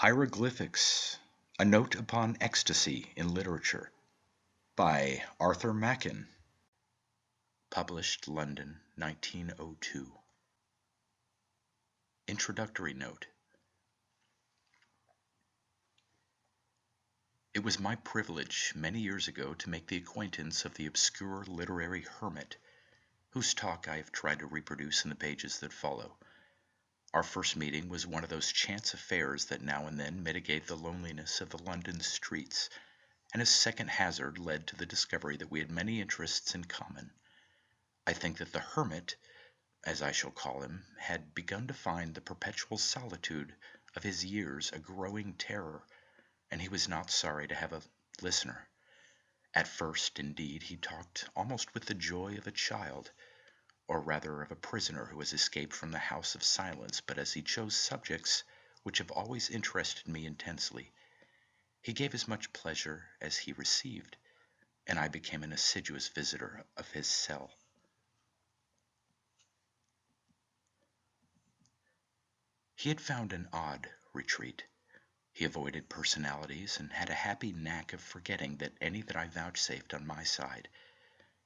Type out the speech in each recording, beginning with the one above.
Hieroglyphics, A Note Upon Ecstasy in Literature by Arthur Machen. Published London, 1902. Introductory Note. It was my privilege many years ago to make the acquaintance of the obscure literary hermit, whose talk I have tried to reproduce in the pages that follow. Our first meeting was one of those chance affairs that now and then mitigate the loneliness of the London streets, and a second hazard led to the discovery that we had many interests in common. I think that the hermit, as I shall call him, had begun to find the perpetual solitude of his years a growing terror, and he was not sorry to have a listener. At first, indeed, he talked almost with the joy of a child, or rather of a prisoner who has escaped from the house of silence, but as he chose subjects which have always interested me intensely, he gave as much pleasure as he received, and I became an assiduous visitor of his cell. He had found an odd retreat. He avoided personalities and had a happy knack of forgetting that any that I vouchsafed on my side.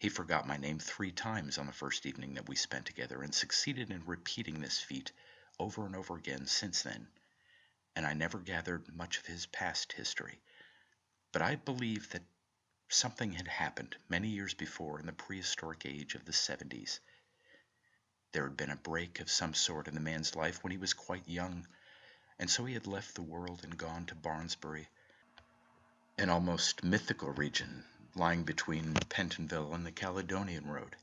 He forgot my name 3 times on the first evening that we spent together, and succeeded in repeating this feat over and over again since then, and I never gathered much of his past history. But I believe that something had happened many years before in the prehistoric age of the 70s. There had been a break of some sort in the man's life when he was quite young, and so he had left the world and gone to Barnesbury, an almost mythical region lying between Pentonville and the Caledonian Road.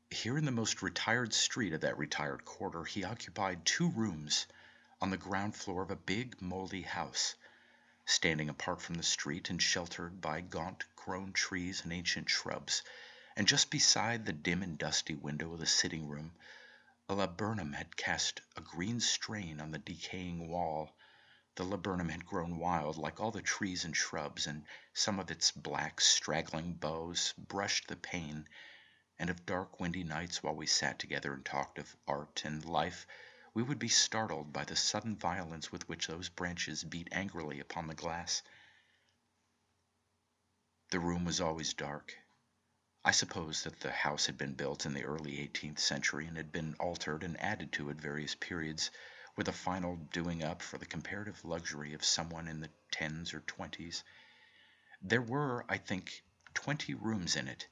Here in the most retired street of that retired quarter, he occupied 2 rooms on the ground floor of a big, moldy house, standing apart from the street and sheltered by gaunt-grown trees and ancient shrubs, and just beside the dim and dusty window of the sitting room, a laburnum had cast a green stain on the decaying wall. The laburnum had grown wild, like all the trees and shrubs, and some of its black, straggling boughs brushed the pane, and of dark, windy nights while we sat together and talked of art and life, we would be startled by the sudden violence with which those branches beat angrily upon the glass. The room was always dark. I suppose that the house had been built in the early 18th century and had been altered and added to at various periods, with a final doing up for the comparative luxury of someone in the 10s or 20s. There were, I think, 20 rooms in it,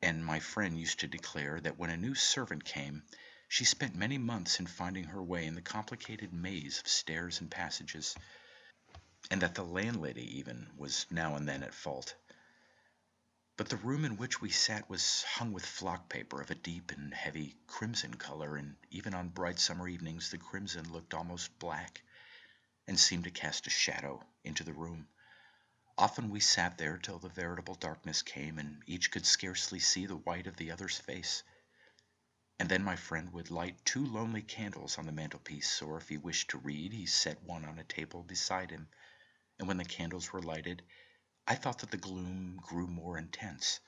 and my friend used to declare that when a new servant came, she spent many months in finding her way in the complicated maze of stairs and passages, and that the landlady even was now and then at fault. But the room in which we sat was hung with flock paper of a deep and heavy crimson color, and even on bright summer evenings the crimson looked almost black, and seemed to cast a shadow into the room. Often we sat there till the veritable darkness came, and each could scarcely see the white of the other's face. And then my friend would light 2 lonely candles on the mantelpiece, or if he wished to read, he set one on a table beside him, and when the candles were lighted, I thought that the gloom grew more intense,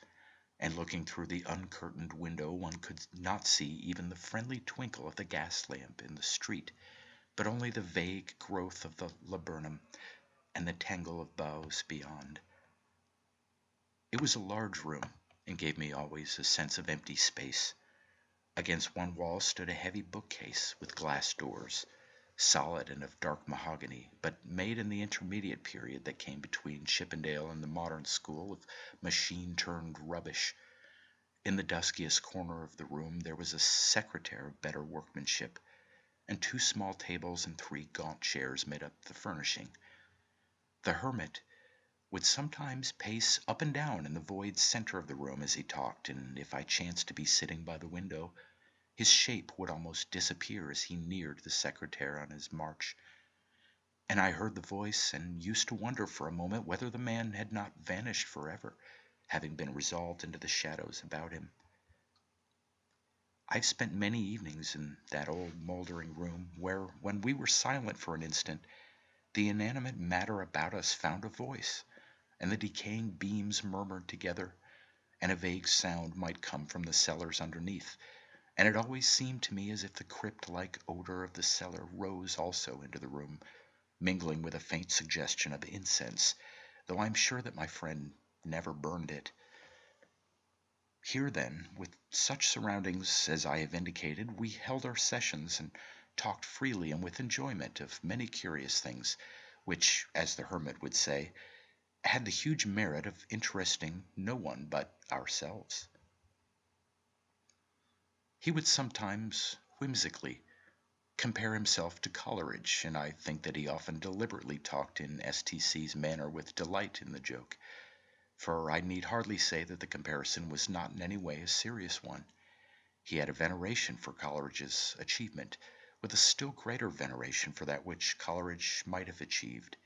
and looking through the uncurtained window one could not see even the friendly twinkle of the gas lamp in the street, but only the vague growth of the laburnum and the tangle of boughs beyond. It was a large room, and gave me always a sense of empty space. Against one wall stood a heavy bookcase with glass doors, solid and of dark mahogany, but made in the intermediate period that came between Chippendale and the modern school of machine-turned rubbish. In the duskiest corner of the room there was a secretaire of better workmanship, and 2 small tables and 3 gaunt chairs made up the furnishing. The hermit would sometimes pace up and down in the void center of the room as he talked, and if I chanced to be sitting by the window, his shape would almost disappear as he neared the secretaire on his march, and I heard the voice and used to wonder for a moment whether the man had not vanished forever, having been resolved into the shadows about him. I've spent many evenings in that old moldering room, where, when we were silent for an instant, the inanimate matter about us found a voice, and the decaying beams murmured together, and a vague sound might come from the cellars underneath, and it always seemed to me as if the crypt-like odor of the cellar rose also into the room, mingling with a faint suggestion of incense, though I'm sure that my friend never burned it. Here, then, with such surroundings as I have indicated, we held our sessions and talked freely and with enjoyment of many curious things, which, as the hermit would say, had the huge merit of interesting no one but ourselves. He would sometimes, whimsically, compare himself to Coleridge, and I think that he often deliberately talked in STC's manner with delight in the joke, for I need hardly say that the comparison was not in any way a serious one. He had a veneration for Coleridge's achievement, with a still greater veneration for that which Coleridge might have achieved,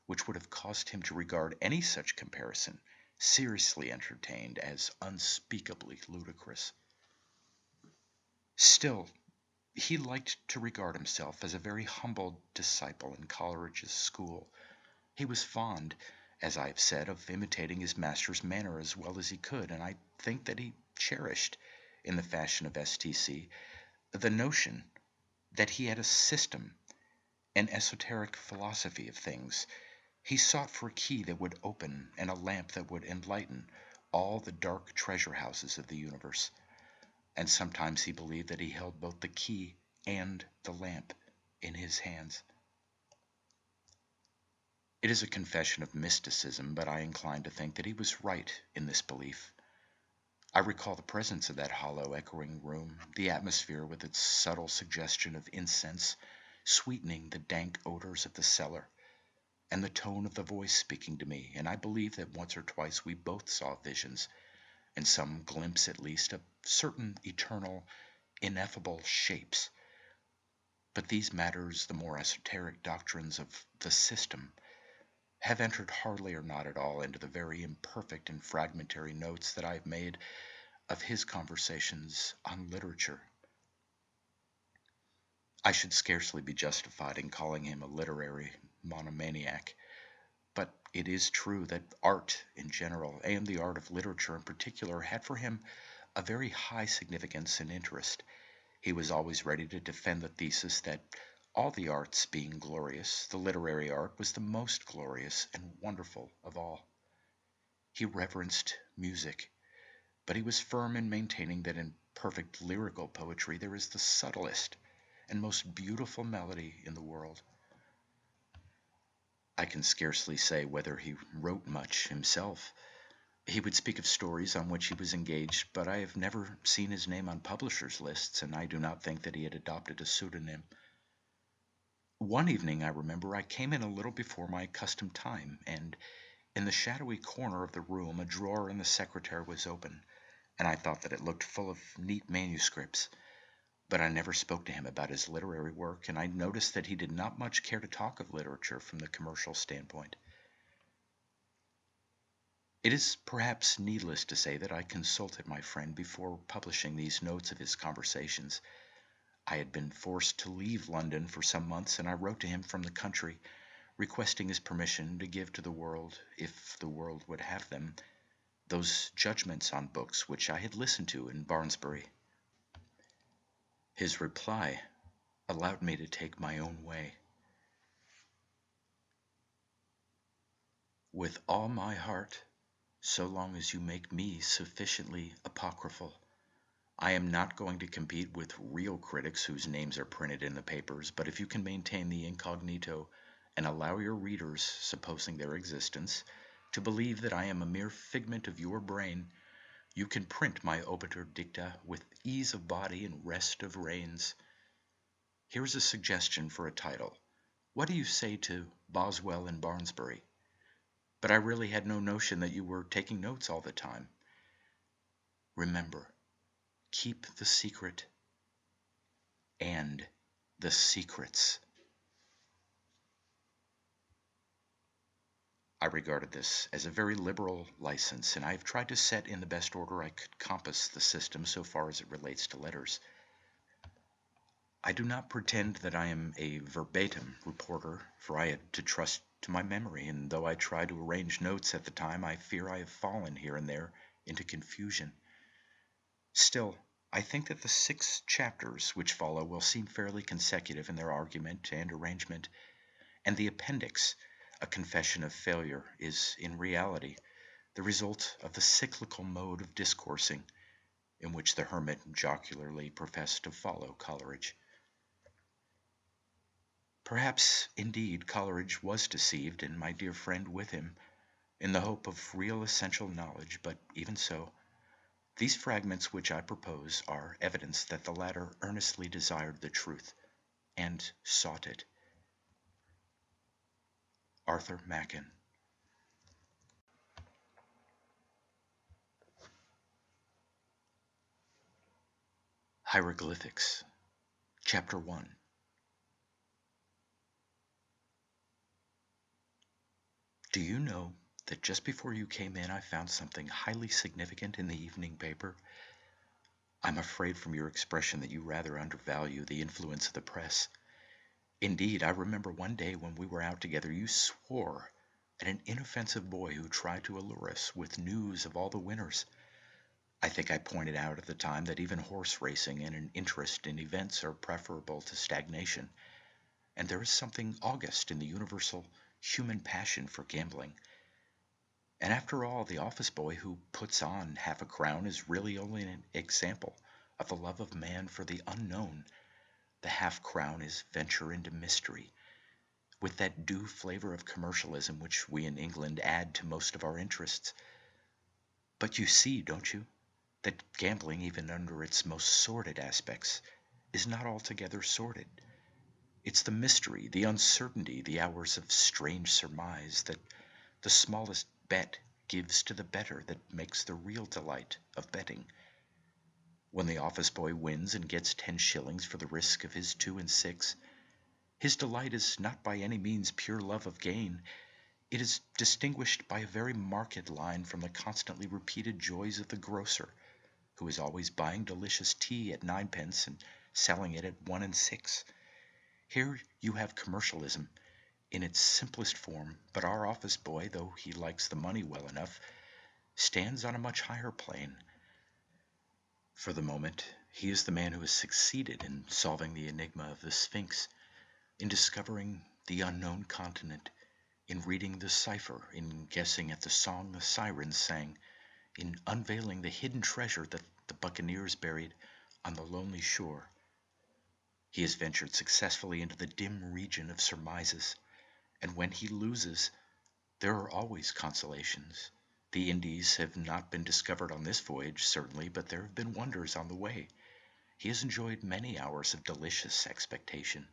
which would have caused him to regard any such comparison, seriously entertained, as unspeakably ludicrous. Still, he liked to regard himself as a very humble disciple in Coleridge's school. He was fond, as I have said, of imitating his master's manner as well as he could, and I think that he cherished, in the fashion of STC, the notion that he had a system, an esoteric philosophy of things. He sought for a key that would open and a lamp that would enlighten all the dark treasure houses of the universe, and sometimes he believed that he held both the key and the lamp in his hands. It is a confession of mysticism, but I incline to think that he was right in this belief. I recall the presence of that hollow, echoing room, the atmosphere with its subtle suggestion of incense, sweetening the dank odors of the cellar, and the tone of the voice speaking to me, and I believe that once or twice we both saw visions, and some glimpse at least of certain eternal, ineffable shapes. But these matters, the more esoteric doctrines of the system, have entered hardly or not at all into the very imperfect and fragmentary notes that I have made of his conversations on literature. I should scarcely be justified in calling him a literary monomaniac, but it is true that art in general, and the art of literature in particular, had for him a very high significance and interest. He was always ready to defend the thesis that, all the arts being glorious, the literary art was the most glorious and wonderful of all. He reverenced music, but he was firm in maintaining that in perfect lyrical poetry there is the subtlest and most beautiful melody in the world. I can scarcely say whether he wrote much himself. He would speak of stories on which he was engaged, but I have never seen his name on publishers' lists, and I do not think that he had adopted a pseudonym. One evening, I remember, I came in a little before my accustomed time, and in the shadowy corner of the room a drawer in the secretary was open, and I thought that it looked full of neat manuscripts. But I never spoke to him about his literary work, and I noticed that he did not much care to talk of literature from the commercial standpoint. It is perhaps needless to say that I consulted my friend before publishing these notes of his conversations. I had been forced to leave London for some months, and I wrote to him from the country, requesting his permission to give to the world, if the world would have them, those judgments on books which I had listened to in Barnesbury. His reply allowed me to take my own way. With all my heart, so long as you make me sufficiently apocryphal. I am not going to compete with real critics whose names are printed in the papers, but if you can maintain the incognito and allow your readers, supposing their existence, to believe that I am a mere figment of your brain, you can print my obiter dicta with ease of body and rest of reins. Here's a suggestion for a title. What do you say to Boswell in Barnesbury? But I really had no notion that you were taking notes all the time. Remember, keep the secret and the secrets. I regarded this as a very liberal license, and I have tried to set in the best order I could compass the system so far as it relates to letters. I do not pretend that I am a verbatim reporter, for I had to trust to my memory, and though I tried to arrange notes at the time, I fear I have fallen here and there into confusion. Still, I think that the 6 chapters which follow will seem fairly consecutive in their argument and arrangement, and the appendix, a confession of failure, is in reality the result of the cyclical mode of discoursing in which the hermit jocularly professed to follow Coleridge. Perhaps, indeed, Coleridge was deceived, and my dear friend with him, in the hope of real essential knowledge, but even so, these fragments which I propose are evidence that the latter earnestly desired the truth, and sought it. Arthur Machen. Hieroglyphics. Chapter 1. Do you know that just before you came in I found something highly significant in the evening paper? I'm afraid from your expression that you rather undervalue the influence of the press. Indeed, I remember one day when we were out together you swore at an inoffensive boy who tried to allure us with news of all the winners. I think I pointed out at the time that even horse racing and an interest in events are preferable to stagnation, and there is something august in the universal human passion for gambling. And after all, the office boy who puts on half a crown is really only an example of the love of man for the unknown. The half crown is venture into mystery, with that due flavor of commercialism which we in England add to most of our interests. But you see, don't you, that gambling, even under its most sordid aspects, is not altogether sordid. It's the mystery, the uncertainty, the hours of strange surmise that the smallest bet gives to the bettor that makes the real delight of betting. When the office boy wins and gets 10 shillings for the risk of his 2 and 6, his delight is not by any means pure love of gain. It is distinguished by a very marked line from the constantly repeated joys of the grocer, who is always buying delicious tea at 9 pence and selling it at 1 and 6. Here you have commercialism in its simplest form, but our office boy, though he likes the money well enough, stands on a much higher plane. For the moment, he is the man who has succeeded in solving the enigma of the Sphinx, in discovering the unknown continent, in reading the cipher, in guessing at the song the sirens sang, in unveiling the hidden treasure that the buccaneers buried on the lonely shore. He has ventured successfully into the dim region of surmises, and when he loses, there are always consolations. The Indies have not been discovered on this voyage, certainly, but there have been wonders on the way. He has enjoyed many hours of delicious expectation.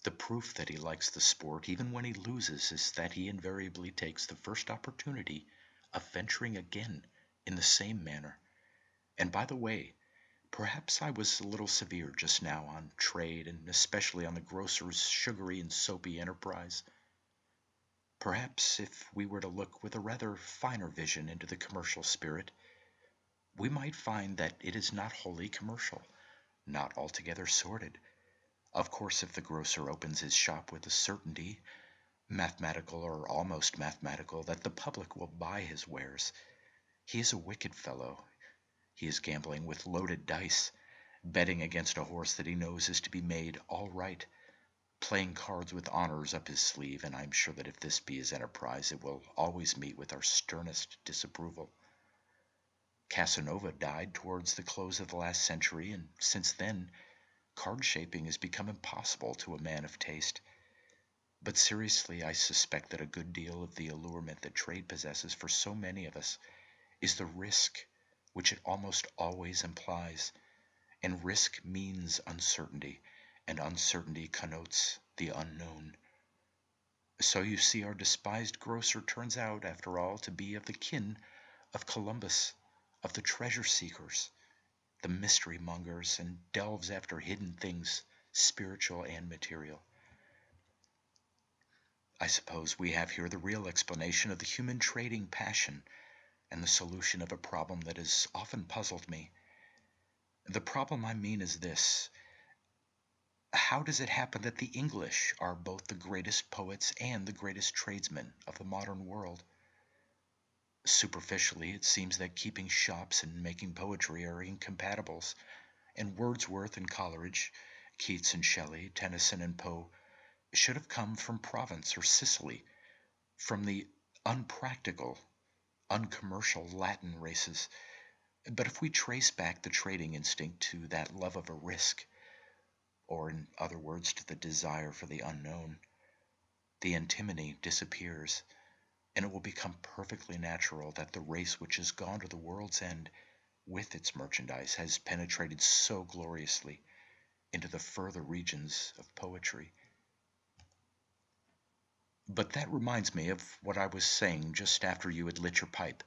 The proof that he likes the sport, even when he loses, is that he invariably takes the first opportunity of venturing again in the same manner. And by the way, perhaps I was a little severe just now on trade, and especially on the grocer's sugary and soapy enterprise. Perhaps if we were to look with a rather finer vision into the commercial spirit, we might find that it is not wholly commercial, not altogether sordid. Of course, if the grocer opens his shop with the certainty, mathematical or almost mathematical, that the public will buy his wares, he is a wicked fellow. He is gambling with loaded dice, betting against a horse that he knows is to be made all right, playing cards with honors up his sleeve, and I am sure that if this be his enterprise, it will always meet with our sternest disapproval. Casanova died towards the close of the last century, and since then, card shaping has become impossible to a man of taste. But seriously, I suspect that a good deal of the allurement that trade possesses for so many of us is the risk which it almost always implies, and risk means uncertainty, and uncertainty connotes the unknown. So you see, our despised grocer turns out, after all, to be of the kin of Columbus, of the treasure seekers, the mystery mongers, and delves after hidden things, spiritual and material. I suppose we have here the real explanation of the human trading passion, and the solution of a problem that has often puzzled me. The problem I mean is this: how does it happen that the English are both the greatest poets and the greatest tradesmen of the modern world? Superficially, it seems that keeping shops and making poetry are incompatibles, and Wordsworth and Coleridge, Keats and Shelley, Tennyson and Poe, should have come from Provence or Sicily, from the unpractical, uncommercial Latin races. But if we trace back the trading instinct to that love of a risk, or in other words, to the desire for the unknown, the antimony disappears, and it will become perfectly natural that the race which has gone to the world's end with its merchandise has penetrated so gloriously into the further regions of poetry. But that reminds me of what I was saying just after you had lit your pipe.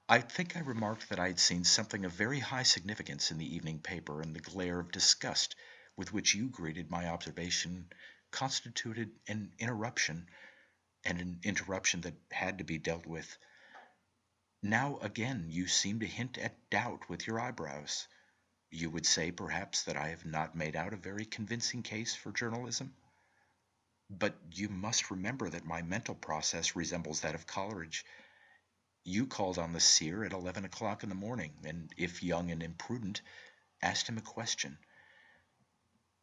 I think I remarked that I had seen something of very high significance in the evening paper, and the glare of disgust with which you greeted my observation constituted an interruption, and an interruption that had to be dealt with. Now again you seem to hint at doubt with your eyebrows. You would say, perhaps, that I have not made out a very convincing case for journalism? But you must remember that my mental process resembles that of Coleridge. You called on the seer at 11 o'clock in the morning, and if young and imprudent, asked him a question.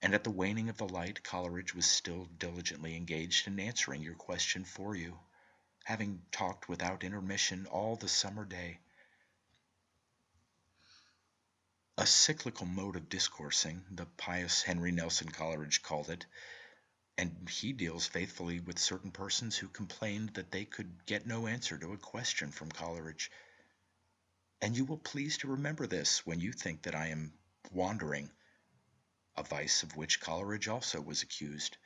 And at the waning of the light, Coleridge was still diligently engaged in answering your question for you, having talked without intermission all the summer day. A cyclical mode of discoursing, the pious Henry Nelson Coleridge called it, and he deals faithfully with certain persons who complained that they could get no answer to a question from Coleridge. And you will please to remember this when you think that I am wandering, a vice of which Coleridge also was accused.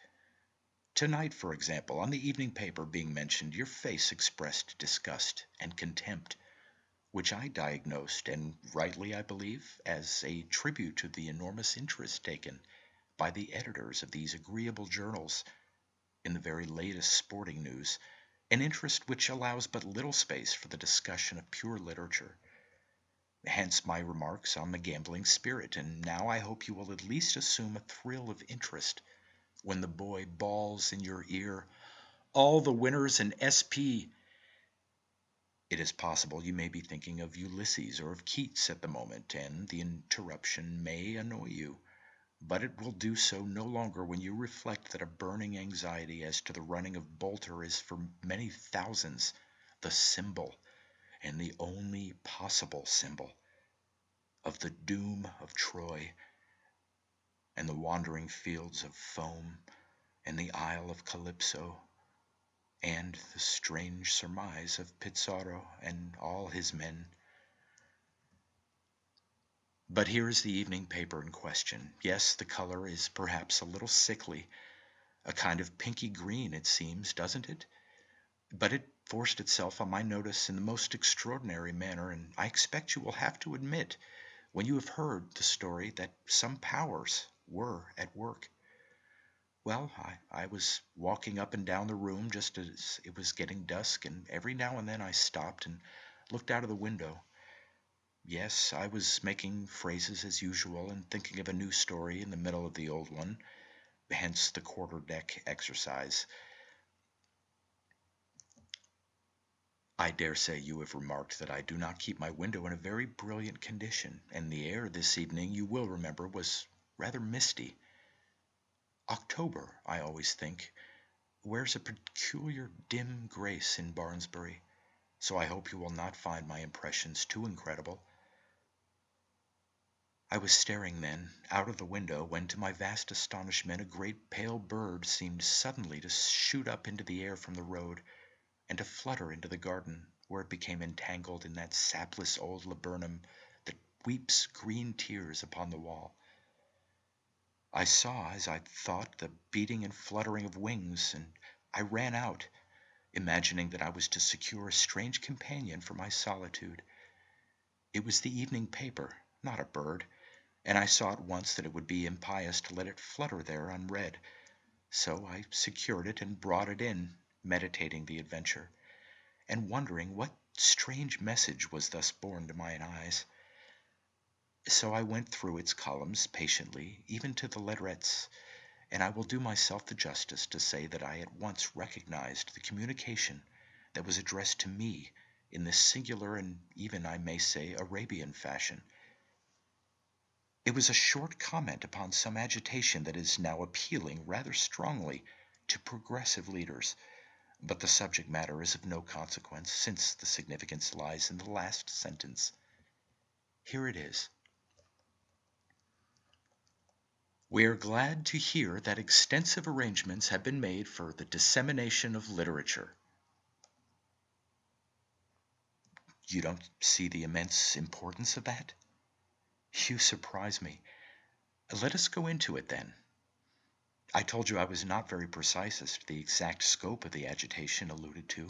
Tonight, for example, on the evening paper being mentioned, your face expressed disgust and contempt, which I diagnosed, and rightly I believe, as a tribute to the enormous interest taken by the editors of these agreeable journals in the very latest sporting news, an interest which allows but little space for the discussion of pure literature. Hence my remarks on the gambling spirit, and now I hope you will at least assume a thrill of interest when the boy bawls in your ear, "All the winners in SP." It is possible you may be thinking of Ulysses or of Keats at the moment, and the interruption may annoy you. But it will do so no longer when you reflect that a burning anxiety as to the running of Bolter is for many thousands the symbol, and the only possible symbol, of the doom of Troy, and the wandering fields of foam, and the isle of Calypso, and the strange surmise of Pizarro and all his men. But here is the evening paper in question. Yes, the color is perhaps a little sickly, a kind of pinky green, it seems, doesn't it? But it forced itself on my notice in the most extraordinary manner, and I expect you will have to admit, when you have heard the story, that some powers were at work. Well, I was walking up and down the room just as it was getting dusk, and every now and then I stopped and looked out of the window. Yes, I was making phrases as usual and thinking of a new story in the middle of the old one, hence the quarter-deck exercise. I dare say you have remarked that I do not keep my window in a very brilliant condition, and the air this evening, you will remember, was rather misty. October, I always think, wears a peculiar dim grace in Barnesbury, so I hope you will not find my impressions too incredible. I was staring then out of the window when, to my vast astonishment, a great pale bird seemed suddenly to shoot up into the air from the road, and to flutter into the garden, where it became entangled in that sapless old laburnum that weeps green tears upon the wall. I saw, as I thought, the beating and fluttering of wings, and I ran out, imagining that I was to secure a strange companion for my solitude. It was the evening paper, not a bird, and I saw at once that it would be impious to let it flutter there unread. So I secured it and brought it in, meditating the adventure, and wondering what strange message was thus borne to mine eyes. So I went through its columns patiently, even to the lettrettes, and I will do myself the justice to say that I at once recognized the communication that was addressed to me in this singular and even, I may say, Arabian fashion. It was a short comment upon some agitation that is now appealing rather strongly to progressive leaders, but the subject matter is of no consequence, since the significance lies in the last sentence. Here it is. We are glad to hear that extensive arrangements have been made for the dissemination of literature. You don't see the immense importance of that? You surprise me. Let us go into it then. I told you I was not very precise as to the exact scope of the agitation alluded to.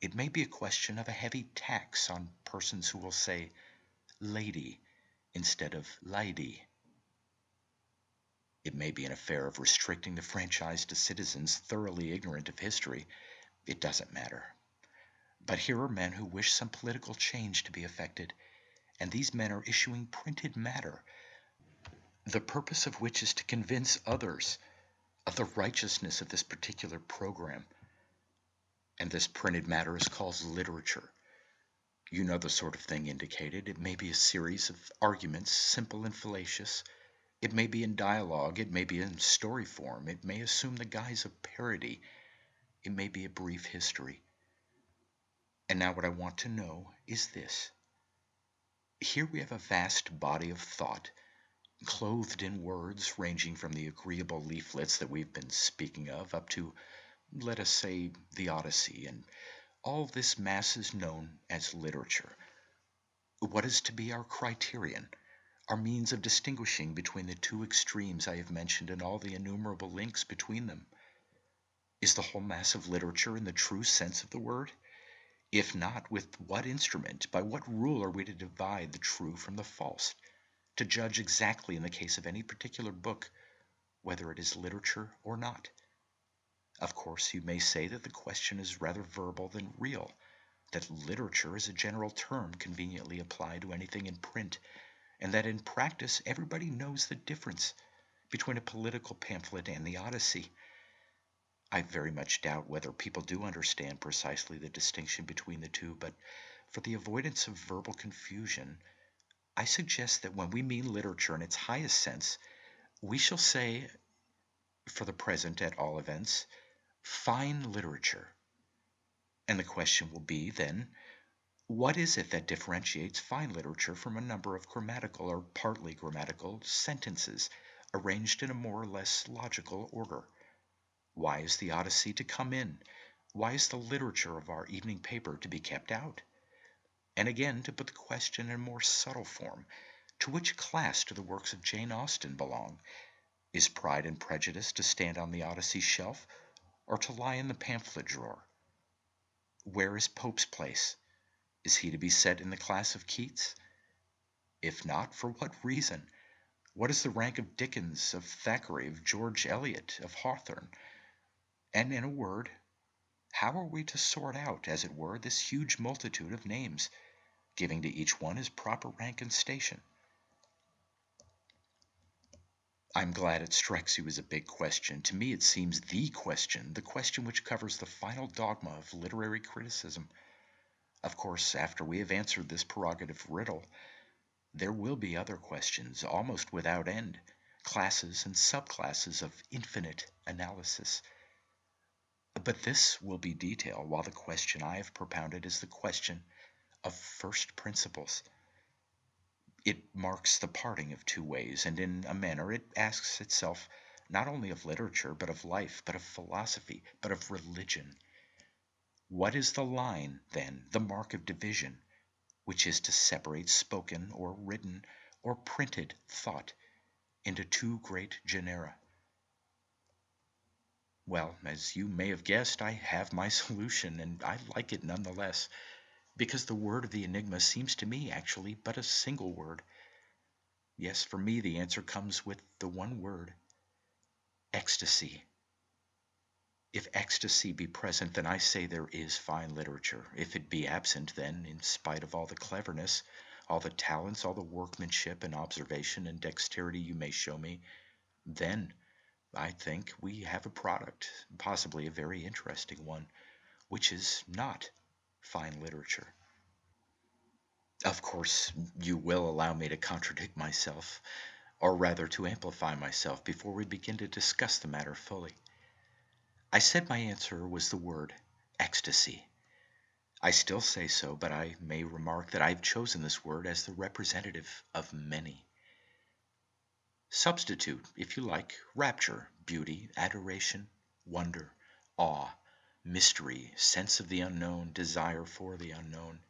It may be a question of a heavy tax on persons who will say lady instead of lady. It may be an affair of restricting the franchise to citizens thoroughly ignorant of history. It doesn't matter. But here are men who wish some political change to be effected, and these men are issuing printed matter, the purpose of which is to convince others of the righteousness of this particular program. And this printed matter is called literature. You know the sort of thing indicated. It may be a series of arguments, simple and fallacious. It may be in dialogue. It may be in story form. It may assume the guise of parody. It may be a brief history. And now what I want to know is this. Here we have a vast body of thought, clothed in words ranging from the agreeable leaflets that we've been speaking of up to, let us say, the Odyssey, and all this mass is known as literature. What is to be our criterion, our means of distinguishing between the two extremes I have mentioned and all the innumerable links between them? Is the whole mass of literature in the true sense of the word? If not, with what instrument, by what rule are we to divide the true from the false, to judge exactly in the case of any particular book whether it is literature or not? Of course, you may say that the question is rather verbal than real, that literature is a general term conveniently applied to anything in print, and that in practice everybody knows the difference between a political pamphlet and the Odyssey. I very much doubt whether people do understand precisely the distinction between the two, but for the avoidance of verbal confusion, I suggest that when we mean literature in its highest sense, we shall say, for the present at all events, fine literature. And the question will be, then, what is it that differentiates fine literature from a number of grammatical or partly grammatical sentences arranged in a more or less logical order? Why is the Odyssey to come in? Why is the literature of our evening paper to be kept out? And again, to put the question in a more subtle form, to which class do the works of Jane Austen belong? Is Pride and Prejudice to stand on the Odyssey shelf, or to lie in the pamphlet drawer? Where is Pope's place? Is he to be set in the class of Keats? If not, for what reason? What is the rank of Dickens, of Thackeray, of George Eliot, of Hawthorne? And in a word, how are we to sort out, as it were, this huge multitude of names, giving to each one his proper rank and station? I'm glad it strikes you as a big question. To me it seems the question which covers the final dogma of literary criticism. Of course, after we have answered this prerogative riddle, there will be other questions, almost without end, classes and subclasses of infinite analysis. But this will be detail, while the question I have propounded is the question of first principles. It marks the parting of two ways, and in a manner it asks itself not only of literature, but of life, but of philosophy, but of religion. What is the line, then, the mark of division, which is to separate spoken or written or printed thought into two great genera? Well, as you may have guessed, I have my solution, and I like it nonetheless, because the word of the enigma seems to me actually but a single word. Yes, for me the answer comes with the one word: ecstasy. If ecstasy be present, then I say there is fine literature. If it be absent, then, in spite of all the cleverness, all the talents, all the workmanship and observation and dexterity you may show me, then I think we have a product, possibly a very interesting one, which is not fine literature. Of course, you will allow me to contradict myself, or rather to amplify myself, before we begin to discuss the matter fully. I said my answer was the word ecstasy. I still say so, but I may remark that I've chosen this word as the representative of many. Substitute, if you like, rapture, beauty, adoration, wonder, awe, mystery, sense of the unknown, desire for the unknown.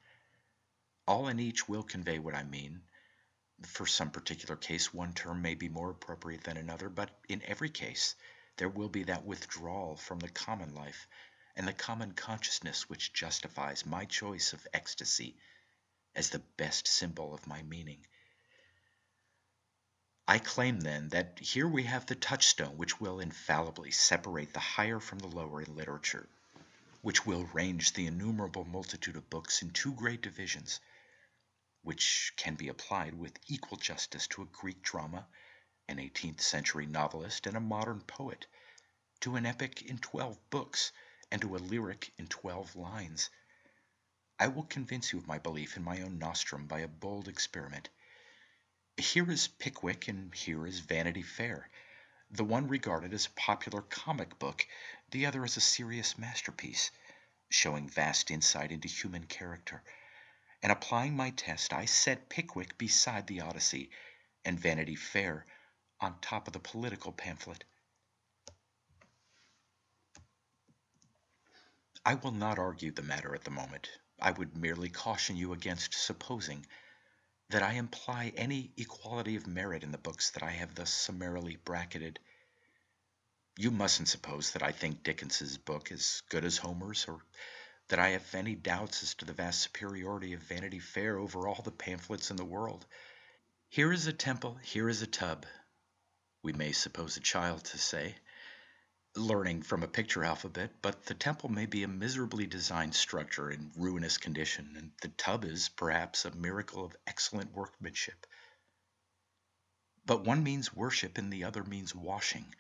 All in each will convey what I mean. For some particular case, one term may be more appropriate than another, but in every case, there will be that withdrawal from the common life and the common consciousness which justifies my choice of ecstasy as the best symbol of my meaning. I claim then that here we have the touchstone which will infallibly separate the higher from the lower in literature, which will range the innumerable multitude of books in two great divisions, which can be applied with equal justice to a Greek drama, an 18th century novelist, and a modern poet, to an epic in 12 books, and to a lyric in 12 lines. I will convince you of my belief in my own nostrum by a bold experiment. Here is Pickwick and here is Vanity Fair, the one regarded as a popular comic book, the other as a serious masterpiece, showing vast insight into human character. And applying my test, I set Pickwick beside the Odyssey and Vanity Fair on top of the political pamphlet. I will not argue the matter at the moment. I would merely caution you against supposing that I imply any equality of merit in the books that I have thus summarily bracketed. You mustn't suppose that I think Dickens's book as good as Homer's, or that I have any doubts as to the vast superiority of Vanity Fair over all the pamphlets in the world. Here is a temple, here is a tub, we may suppose a child to say, learning from a picture alphabet, but the temple may be a miserably designed structure in ruinous condition, and the tub is, perhaps, a miracle of excellent workmanship. But one means worship and the other means washing,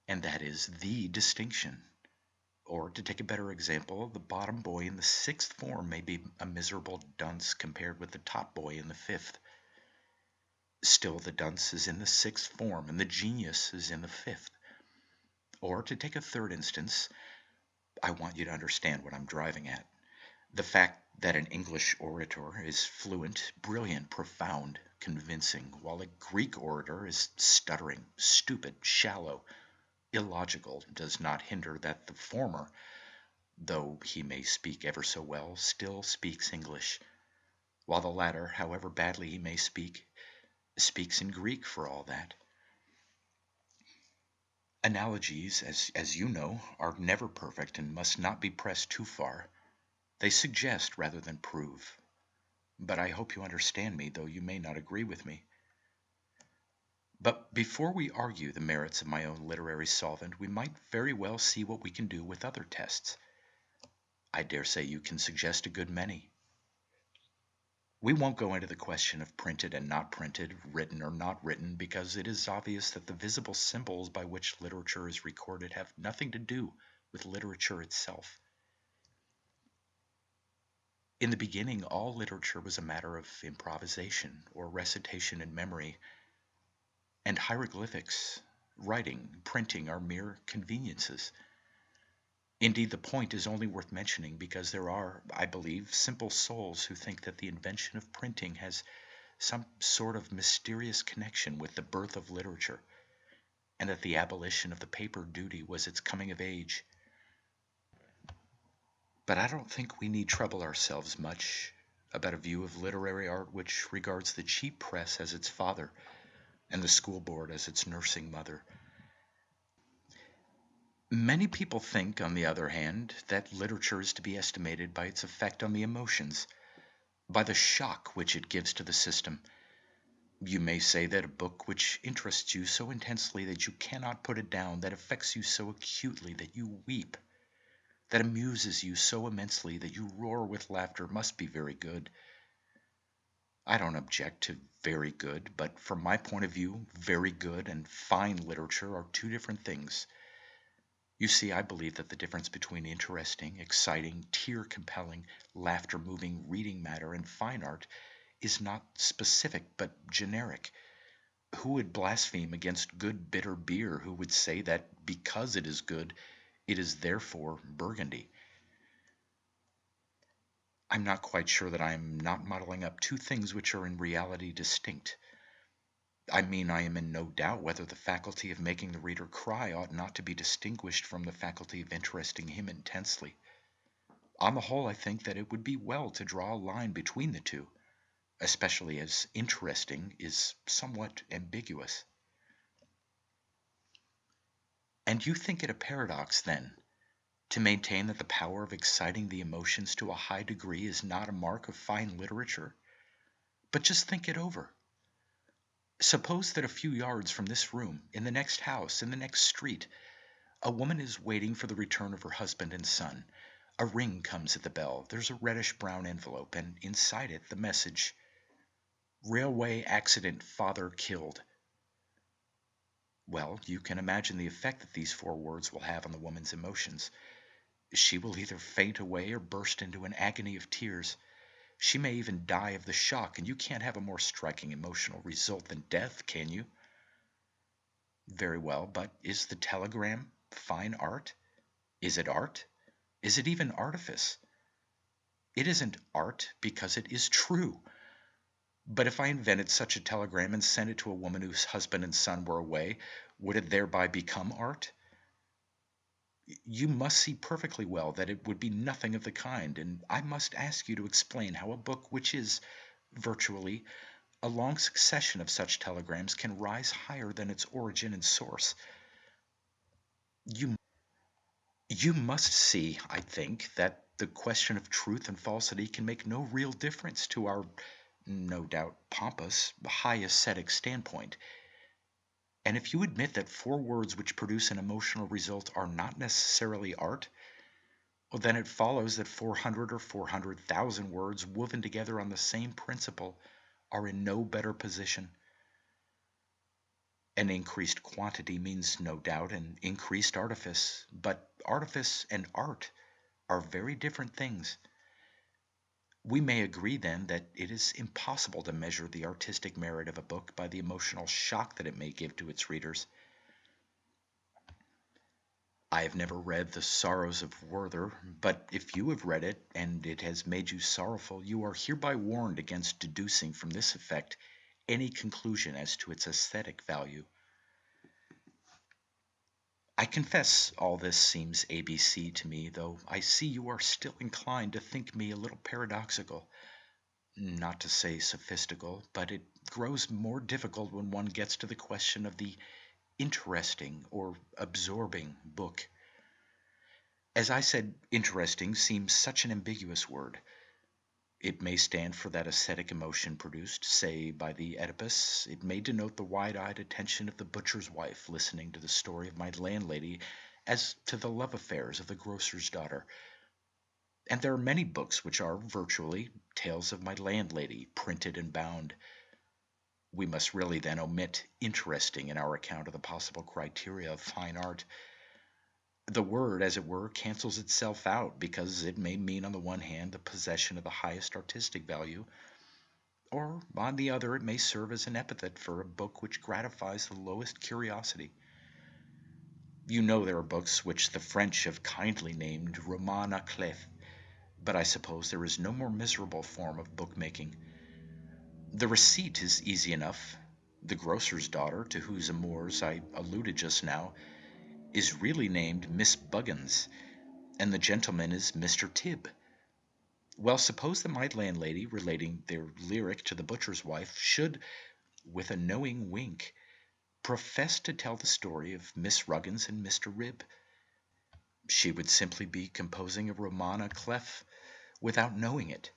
and that is the distinction. Or, to take a better example, the bottom boy in the 6th form may be a miserable dunce compared with the top boy in the 5th. Still, the dunce is in the 6th form, and the genius is in the 5th. Or, to take a third instance, I want you to understand what I'm driving at. The fact that an English orator is fluent, brilliant, profound, convincing, while a Greek orator is stuttering, stupid, shallow, illogical, does not hinder that the former, though he may speak ever so well, still speaks English, while the latter, however badly he may speak, speaks in Greek for all that. Analogies, as you know, are never perfect and must not be pressed too far. They suggest rather than prove. But I hope you understand me, though you may not agree with me. But before we argue the merits of my own literary solvent, we might very well see what we can do with other tests. I dare say you can suggest a good many. We won't go into the question of printed and not printed, written or not written, because it is obvious that the visible symbols by which literature is recorded have nothing to do with literature itself. In the beginning, all literature was a matter of improvisation or recitation in memory, and hieroglyphics, writing, printing are mere conveniences. Indeed, the point is only worth mentioning because there are, I believe, simple souls who think that the invention of printing has some sort of mysterious connection with the birth of literature, and that the abolition of the paper duty was its coming of age. But I don't think we need trouble ourselves much about a view of literary art which regards the cheap press as its father and the school board as its nursing mother. Many people think, on the other hand, that literature is to be estimated by its effect on the emotions, by the shock which it gives to the system. You may say that a book which interests you so intensely that you cannot put it down, that affects you so acutely that you weep, that amuses you so immensely that you roar with laughter, must be very good. I don't object to very good, but from my point of view, very good and fine literature are two different things. You see, I believe that the difference between interesting, exciting, tear-compelling, laughter-moving reading matter and fine art is not specific but generic. Who would blaspheme against good bitter beer? Who would say that because it is good, It is therefore burgundy. I'm not quite sure that I am not modeling up two things which are in reality distinct. I mean, I am in no doubt whether the faculty of making the reader cry ought not to be distinguished from the faculty of interesting him intensely. On the whole, I think that it would be well to draw a line between the two, especially as interesting is somewhat ambiguous. And you think it a paradox, then, to maintain that the power of exciting the emotions to a high degree is not a mark of fine literature? But just think it over. Suppose that a few yards from this room, in the next house, in the next street, a woman is waiting for the return of her husband and son. A ring comes at the bell. There's a reddish-brown envelope, and inside it the message, "Railway accident, father killed." Well, you can imagine the effect that these four words will have on the woman's emotions. She will either faint away or burst into an agony of tears. She may even die of the shock, and you can't have a more striking emotional result than death, can you? Very well, but is the telegram fine art? Is it art? Is it even artifice? It isn't art because it is true. But if I invented such a telegram and sent it to a woman whose husband and son were away, would it thereby become art? You must see perfectly well that it would be nothing of the kind, and I must ask you to explain how a book which is, virtually, a long succession of such telegrams can rise higher than its origin and source. You, you must see, I think, that the question of truth and falsity can make no real difference to our, no doubt pompous, high ascetic standpoint. And if you admit that four words which produce an emotional result are not necessarily art, well, then it follows that 400 or 400,000 words woven together on the same principle are in no better position. An increased quantity means no doubt an increased artifice, but artifice and art are very different things. We may agree then that it is impossible to measure the artistic merit of a book by the emotional shock that it may give to its readers. I have never read The Sorrows of Werther, but if you have read it and it has made you sorrowful, you are hereby warned against deducing from this effect any conclusion as to its aesthetic value. I confess all this seems ABC to me, though I see you are still inclined to think me a little paradoxical. Not to say sophistical, but it grows more difficult when one gets to the question of the interesting or absorbing book. As I said, interesting seems such an ambiguous word. It may stand for that ascetic emotion produced, say, by the Oedipus. It may denote the wide-eyed attention of the butcher's wife listening to the story of my landlady as to the love affairs of the grocer's daughter. And there are many books which are, virtually, tales of my landlady, printed and bound. We must really then omit interesting in our account of the possible criteria of fine art. The word, as it were, cancels itself out because it may mean on the one hand the possession of the highest artistic value, or on the other it may serve as an epithet for a book which gratifies the lowest curiosity. You know there are books which the French have kindly named romans à clef, but I suppose there is no more miserable form of bookmaking. The receipt is easy enough. The grocer's daughter, to whose amours I alluded just now, is really named Miss Buggins, and the gentleman is Mr. Tibb. Well, suppose that my landlady, relating their lyric to the butcher's wife, should, with a knowing wink, profess to tell the story of Miss Ruggins and Mr. Ribb. She would simply be composing a roman à clef without knowing it.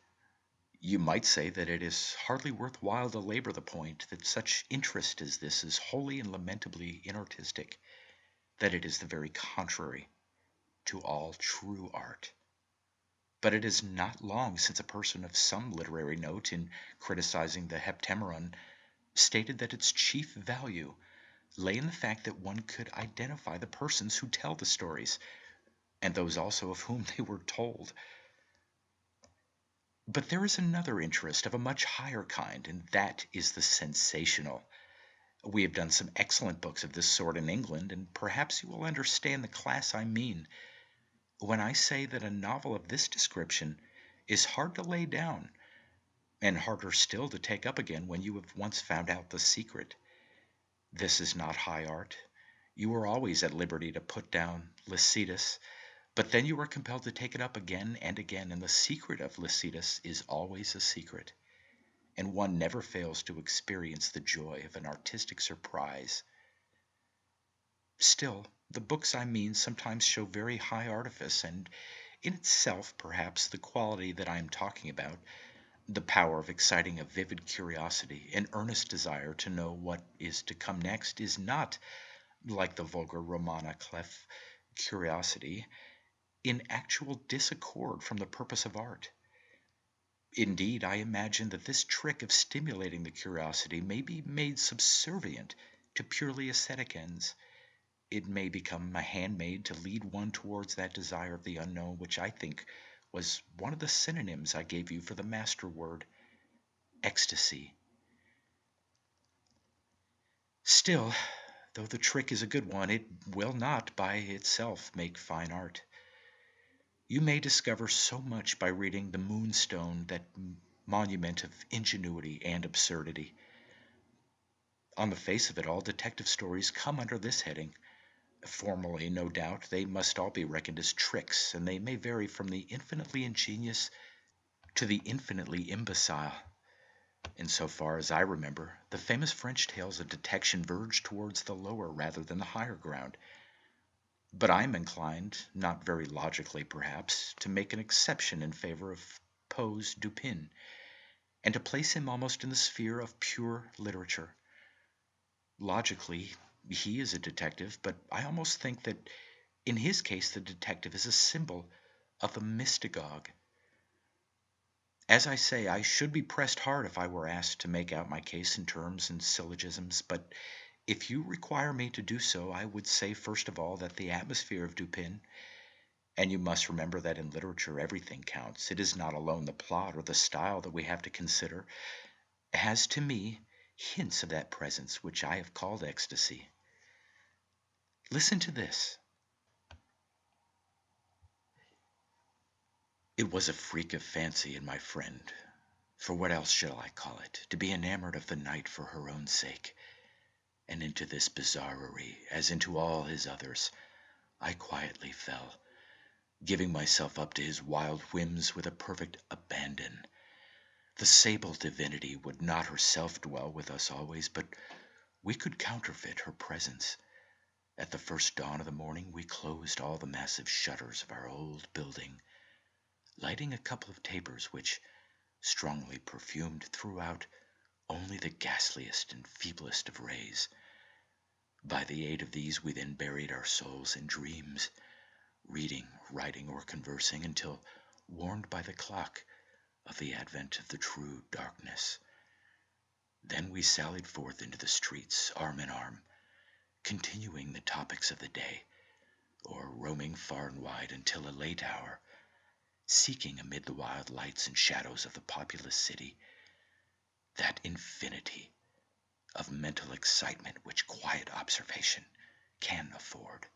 You might say that it is hardly worth while to labor the point that such interest as this is wholly and lamentably inartistic, that it is the very contrary to all true art. But it is not long since a person of some literary note, in criticizing the Heptameron, stated that its chief value lay in the fact that one could identify the persons who tell the stories, and those also of whom they were told. But there is another interest of a much higher kind, and that is the sensational. We have done some excellent books of this sort in England, and perhaps you will understand the class I mean when I say that a novel of this description is hard to lay down, and harder still to take up again when you have once found out the secret. This is not high art. You are always at liberty to put down Lycidas, but then you are compelled to take it up again and again, and the secret of Lycidas is always a secret, and one never fails to experience the joy of an artistic surprise. Still, the books I mean sometimes show very high artifice, and in itself, perhaps, the quality that I am talking about, the power of exciting a vivid curiosity, an earnest desire to know what is to come next, is not, like the vulgar Romana clef curiosity, in actual disaccord from the purpose of art. Indeed, I imagine that this trick of stimulating the curiosity may be made subservient to purely aesthetic ends. It may become a handmaid to lead one towards that desire of the unknown which I think was one of the synonyms I gave you for the master word, ecstasy. Still, though the trick is a good one, it will not by itself make fine art. You may discover so much by reading The Moonstone, that monument of ingenuity and absurdity. On the face of it, all detective stories come under this heading. Formally, no doubt, they must all be reckoned as tricks, and they may vary from the infinitely ingenious to the infinitely imbecile. In so far as I remember, the famous French tales of detection verge towards the lower rather than the higher ground. But I am inclined, not very logically perhaps, to make an exception in favor of Poe's Dupin, and to place him almost in the sphere of pure literature. Logically, he is a detective, but I almost think that in his case the detective is a symbol of the mystagogue. As I say, I should be pressed hard if I were asked to make out my case in terms and syllogisms, but if you require me to do so, I would say first of all that the atmosphere of Dupin, and you must remember that in literature everything counts, it is not alone the plot or the style that we have to consider, has to me hints of that presence which I have called ecstasy. Listen to this. It was a freak of fancy in my friend, for what else shall I call it, to be enamored of the night for her own sake, and into this bizarrerie, as into all his others, I quietly fell, giving myself up to his wild whims with a perfect abandon. The sable divinity would not herself dwell with us always, but we could counterfeit her presence. At the first dawn of the morning we closed all the massive shutters of our old building, lighting a couple of tapers which, strongly perfumed, threw out only the ghastliest and feeblest of rays. By the aid of these we then buried our souls in dreams, reading, writing, or conversing, until, warned by the clock of the advent of the true darkness, then we sallied forth into the streets, arm in arm, continuing the topics of the day, or roaming far and wide until a late hour, seeking amid the wild lights and shadows of the populous city that infinity of mental excitement which quiet observation can afford.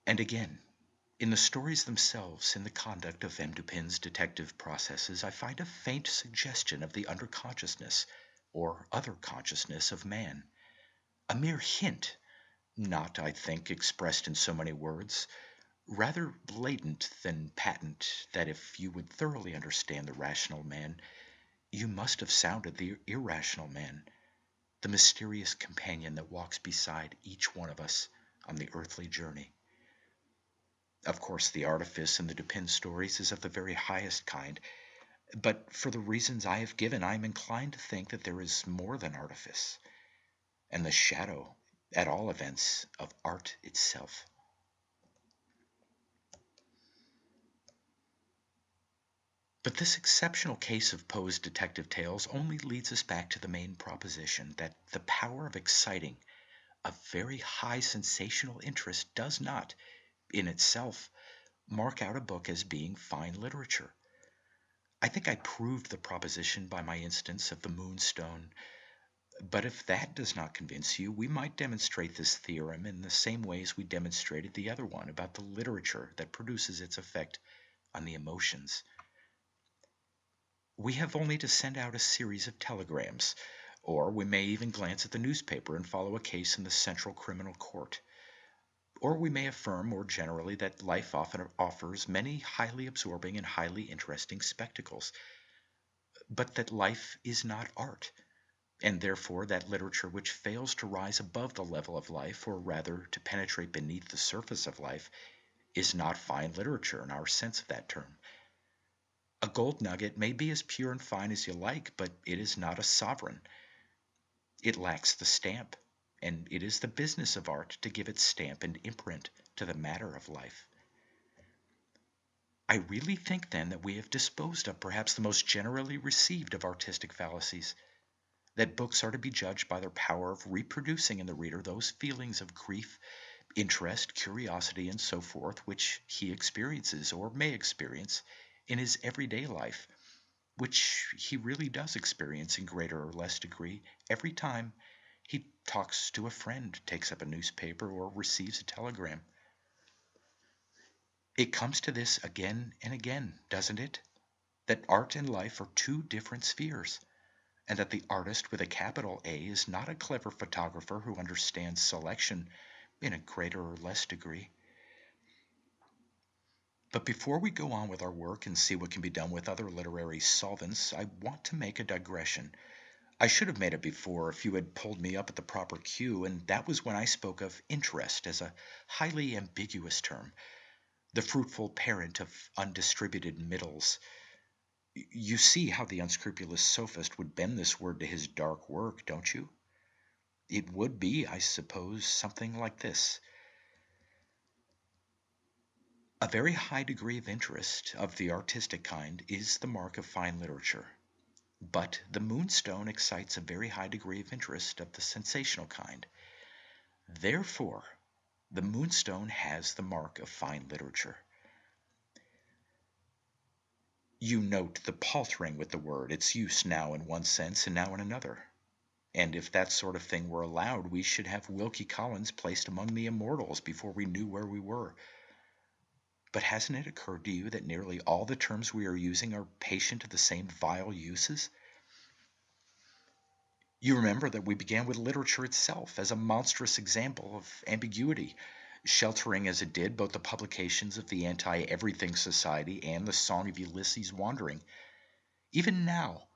And again, in the stories themselves, in the conduct of M. Dupin's detective processes, I find a faint suggestion of the underconsciousness or other consciousness of man. A mere hint, not, I think, expressed in so many words, rather latent than patent, that if you would thoroughly understand the rational man, you must have sounded the irrational man, the mysterious companion that walks beside each one of us on the earthly journey. Of course, the artifice in the Dupin stories is of the very highest kind, but for the reasons I have given, I am inclined to think that there is more than artifice, and the shadow, at all events, of art itself. But this exceptional case of Poe's detective tales only leads us back to the main proposition that the power of exciting a very high sensational interest does not, in itself, mark out a book as being fine literature. I think I proved the proposition by my instance of the moonstone, but if that does not convince you, we might demonstrate this theorem in the same ways we demonstrated the other one about the literature that produces its effect on the emotions. We have only to send out a series of telegrams, or we may even glance at the newspaper and follow a case in the Central Criminal Court. Or we may affirm more generally that life often offers many highly absorbing and highly interesting spectacles, but that life is not art, and therefore that literature which fails to rise above the level of life, or rather to penetrate beneath the surface of life, is not fine literature in our sense of that term. A gold nugget may be as pure and fine as you like, but it is not a sovereign. It lacks the stamp, and it is the business of art to give its stamp and imprint to the matter of life. I really think then that we have disposed of perhaps the most generally received of artistic fallacies, that books are to be judged by their power of reproducing in the reader those feelings of grief, interest, curiosity, and so forth which he experiences or may experience in his everyday life, which he really does experience in greater or less degree every time he talks to a friend, takes up a newspaper, or receives a telegram. It comes to this again and again, doesn't it? That art and life are two different spheres, and that the artist with a capital A is not a clever photographer who understands selection in a greater or less degree. But before we go on with our work and see what can be done with other literary solvents, I want to make a digression. I should have made it before if you had pulled me up at the proper cue, and that was when I spoke of interest as a highly ambiguous term, the fruitful parent of undistributed middles. You see how the unscrupulous sophist would bend this word to his dark work, don't you? It would be, I suppose, something like this. A very high degree of interest, of the artistic kind, is the mark of fine literature. But the moonstone excites a very high degree of interest of the sensational kind. Therefore, the moonstone has the mark of fine literature. You note the paltering with the word, its use now in one sense and now in another. And if that sort of thing were allowed, we should have Wilkie Collins placed among the immortals before we knew where we were. But hasn't it occurred to you that nearly all the terms we are using are patient of the same vile uses? You remember that we began with literature itself as a monstrous example of ambiguity, sheltering as it did both the publications of the Anti-Everything Society and the Song of Ulysses Wandering. Even now,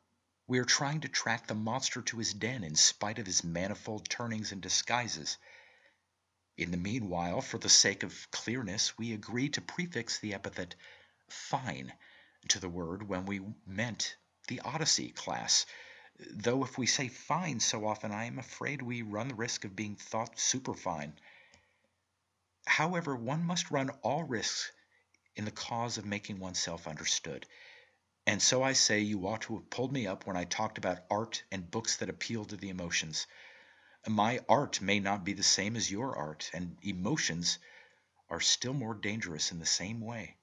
we are trying to track the monster to his den in spite of his manifold turnings and disguises. In the meanwhile, for the sake of clearness, we agreed to prefix the epithet "fine" to the word when we meant the Odyssey class, though if we say fine so often I am afraid we run the risk of being thought superfine. However, one must run all risks in the cause of making oneself understood. And so I say you ought to have pulled me up when I talked about art and books that appeal to the emotions. My art may not be the same as your art, and emotions are still more dangerous in the same way.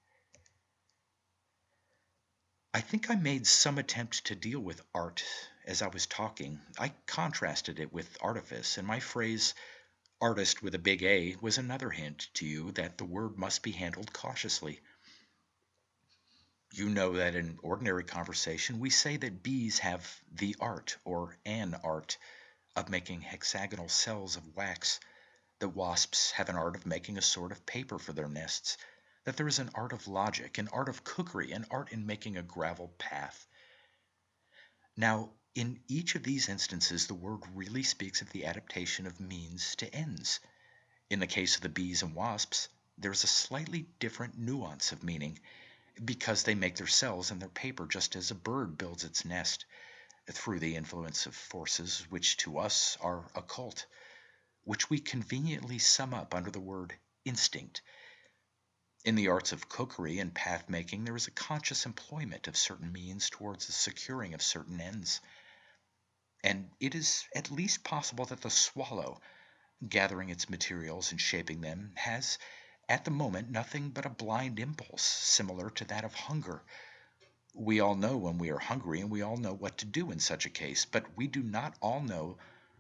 I think I made some attempt to deal with art as I was talking. I contrasted it with artifice, and my phrase, artist with a big A, was another hint to you that the word must be handled cautiously. You know that in ordinary conversation we say that bees have the art, or an art, of making hexagonal cells of wax, that wasps have an art of making a sort of paper for their nests, that there is an art of logic, an art of cookery, an art in making a gravel path. Now, in each of these instances, the word really speaks of the adaptation of means to ends. In the case of the bees and wasps, there is a slightly different nuance of meaning, because they make their cells and their paper just as a bird builds its nest, through the influence of forces which to us are occult, which we conveniently sum up under the word instinct. In the arts of cookery and path-making, there is a conscious employment of certain means towards the securing of certain ends. And it is at least possible that the swallow, gathering its materials and shaping them, has at the moment nothing but a blind impulse similar to that of hunger, We all know when we are hungry, and we all know what to do in such a case, but we do not all know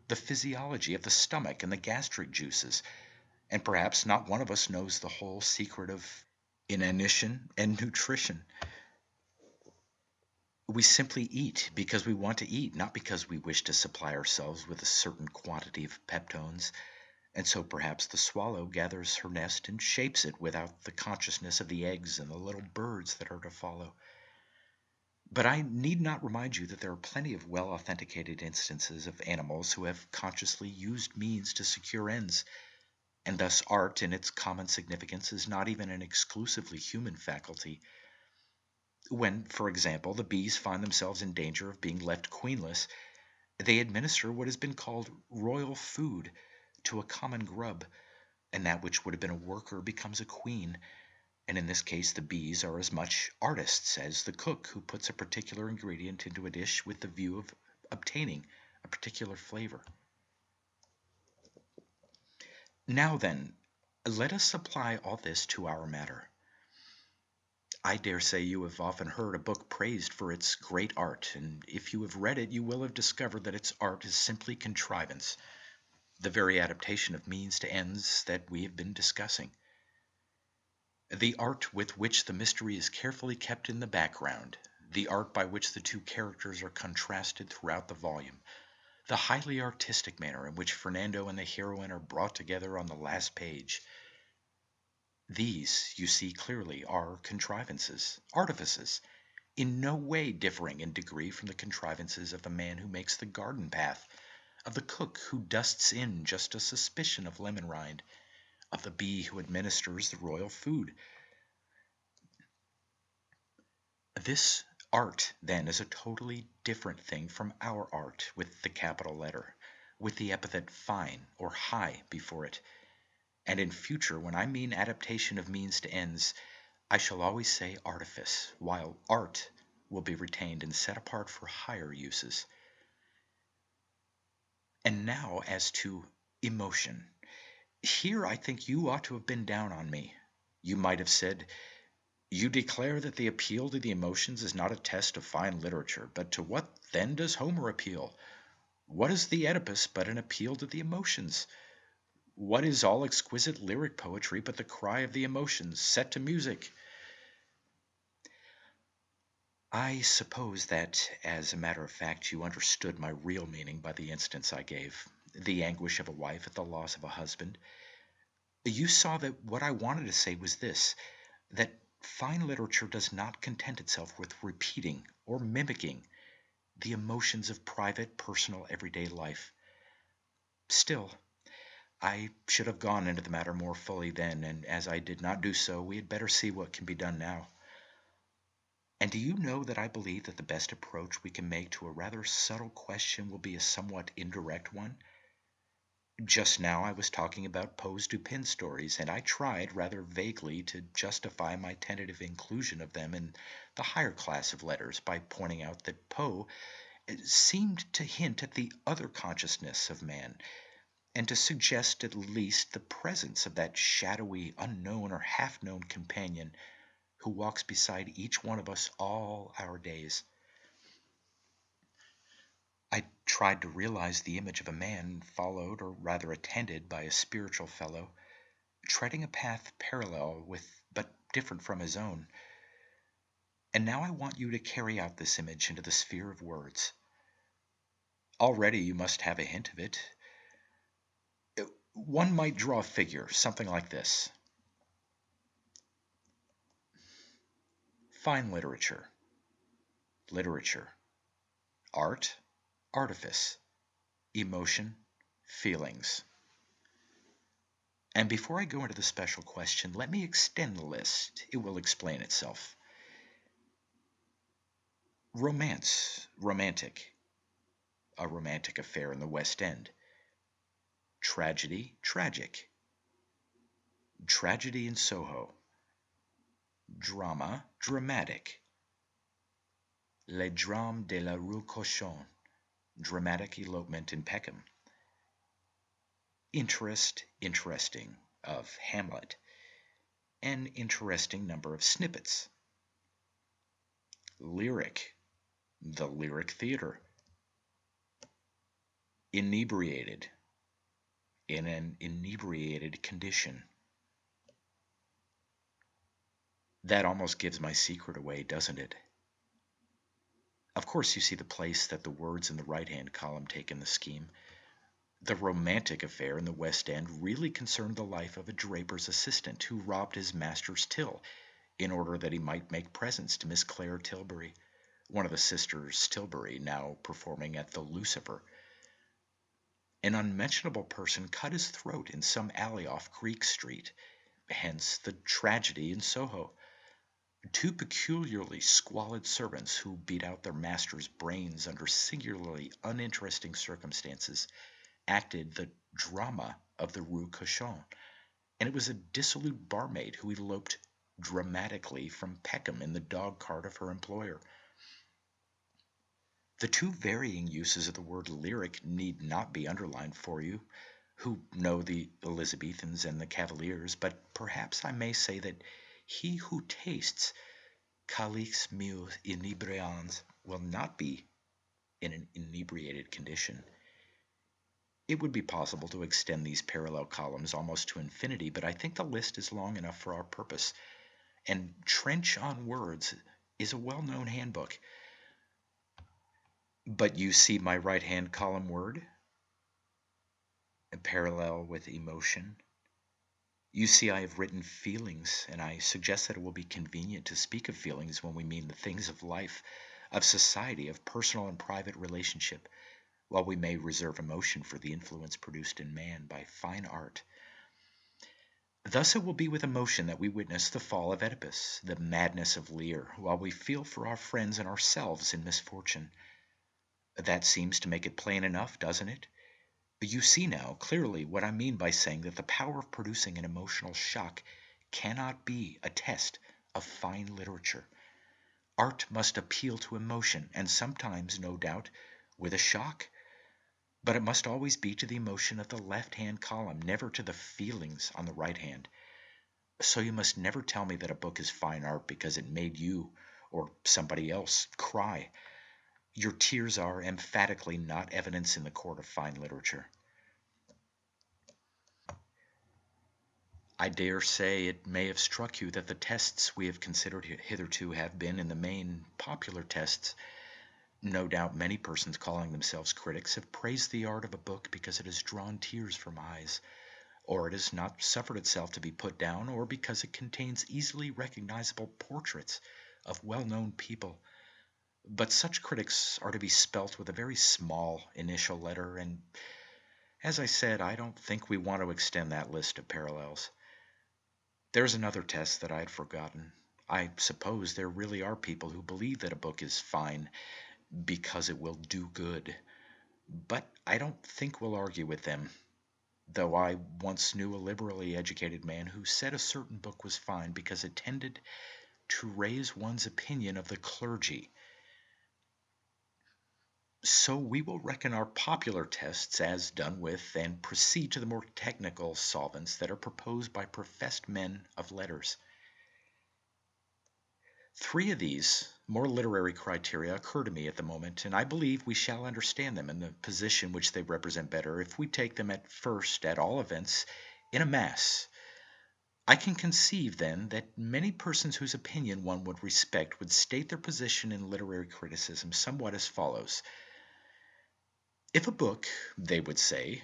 the physiology of the stomach and the gastric juices, and perhaps not one of us knows the whole secret of inanition and nutrition. We simply eat because we want to eat, not because we wish to supply ourselves with a certain quantity of peptones. And so perhaps the swallow gathers her nest and shapes it without the consciousness of the eggs and the little birds that are to follow. But I need not remind you that there are plenty of well-authenticated instances of animals who have consciously used means to secure ends, and thus art in its common significance is not even an exclusively human faculty. When, for example, the bees find themselves in danger of being left queenless, they administer what has been called royal food to a common grub, and that which would have been a worker becomes a queen. And in this case, the bees are as much artists as the cook who puts a particular ingredient into a dish with the view of obtaining a particular flavor. Now then, let us apply all this to our matter. I dare say you have often heard a book praised for its great art, and if you have read it, you will have discovered that its art is simply contrivance, the very adaptation of means to ends that we have been discussing. The art with which the mystery is carefully kept in the background, the art by which the two characters are contrasted throughout the volume, the highly artistic manner in which Fernando and the heroine are brought together on the last page. These, you see clearly, are contrivances, artifices, in no way differing in degree from the contrivances of the man who makes the garden path, of the cook who dusts in just a suspicion of lemon rind, of the bee who administers the royal food. This art, then, is a totally different thing from our art with the capital letter, with the epithet fine or high before it. And in future, when I mean adaptation of means to ends, I shall always say artifice, while art will be retained and set apart for higher uses. And now as to emotion. Here I think you ought to have been down on me. You might have said, "You declare that the appeal to the emotions is not a test of fine literature, but to what then does Homer appeal? What is the Oedipus but an appeal to the emotions? What is all exquisite lyric poetry but the cry of the emotions set to music?" I suppose that, as a matter of fact, you understood my real meaning by the instance I gave, the anguish of a wife at the loss of a husband. You saw that what I wanted to say was this, that fine literature does not content itself with repeating or mimicking the emotions of private, personal, everyday life. Still, I should have gone into the matter more fully then, and as I did not do so, we had better see what can be done now. And do you know that I believe that the best approach we can make to a rather subtle question will be a somewhat indirect one? Just now I was talking about Poe's Dupin stories, and I tried rather vaguely to justify my tentative inclusion of them in the higher class of letters by pointing out that Poe seemed to hint at the other consciousness of man, and to suggest at least the presence of that shadowy, unknown, or half-known companion who walks beside each one of us all our days. I tried to realize the image of a man followed, or rather attended, by a spiritual fellow, treading a path parallel with but different from his own. And now I want you to carry out this image into the sphere of words. Already you must have a hint of it. One might draw a figure, something like this. Fine literature, literature, art, artifice, emotion, feelings. And before I go into the special question, let me extend the list. It will explain itself. Romance, romantic, a romantic affair in the West End. Tragedy, tragic, tragedy in Soho. Drama, dramatic. Les Drames de la Rue Cochon, dramatic elopement in Peckham. Interest, interesting, of Hamlet. An interesting number of snippets. Lyric, the lyric theater. Inebriated, in an inebriated condition. That almost gives my secret away, doesn't it? Of course, you see the place that the words in the right-hand column take in the scheme. The romantic affair in the West End really concerned the life of a draper's assistant who robbed his master's till in order that he might make presents to Miss Claire Tilbury, one of the sisters Tilbury, now performing at the Lucifer. An unmentionable person cut his throat in some alley off Greek Street, hence the tragedy in Soho. Two peculiarly squalid servants who beat out their master's brains under singularly uninteresting circumstances acted the drama of the Rue Cochon, and it was a dissolute barmaid who eloped dramatically from Peckham in the dog cart of her employer. The two varying uses of the word lyric need not be underlined for you who know the Elizabethans and the Cavaliers, but perhaps I may say that he who tastes calix meus inebrians will not be in an inebriated condition. It would be possible to extend these parallel columns almost to infinity, but I think the list is long enough for our purpose. And Trench on Words is a well-known handbook. But you see my right-hand column word? A parallel with emotion. You see I have written feelings, and I suggest that it will be convenient to speak of feelings when we mean the things of life, of society, of personal and private relationship, while we may reserve emotion for the influence produced in man by fine art. Thus it will be with emotion that we witness the fall of Oedipus, the madness of Lear, while we feel for our friends and ourselves in misfortune. That seems to make it plain enough, doesn't it? You see now clearly what I mean by saying that the power of producing an emotional shock cannot be a test of fine literature. Art must appeal to emotion, and sometimes, no doubt, with a shock. But it must always be to the emotion of the left-hand column, never to the feelings on the right hand. So you must never tell me that a book is fine art because it made you, or somebody else, cry. Your tears are emphatically not evidence in the court of fine literature. I dare say it may have struck you that the tests we have considered hitherto have been, in the main, popular tests. No doubt many persons calling themselves critics have praised the art of a book because it has drawn tears from eyes, or it has not suffered itself to be put down, or because it contains easily recognizable portraits of well-known people. But such critics are to be spelt with a very small initial letter, and as I said, I don't think we want to extend that list of parallels. There's another test that I had forgotten. I suppose there really are people who believe that a book is fine because it will do good. But I don't think we'll argue with them, though I once knew a liberally educated man who said a certain book was fine because it tended to raise one's opinion of the clergy. So we will reckon our popular tests as done with and proceed to the more technical solvents that are proposed by professed men of letters. Three of these more literary criteria occur to me at the moment, and I believe we shall understand them in the position which they represent better if we take them at first, at all events, in a mass. I can conceive, then, that many persons whose opinion one would respect would state their position in literary criticism somewhat as follows. If a book, they would say,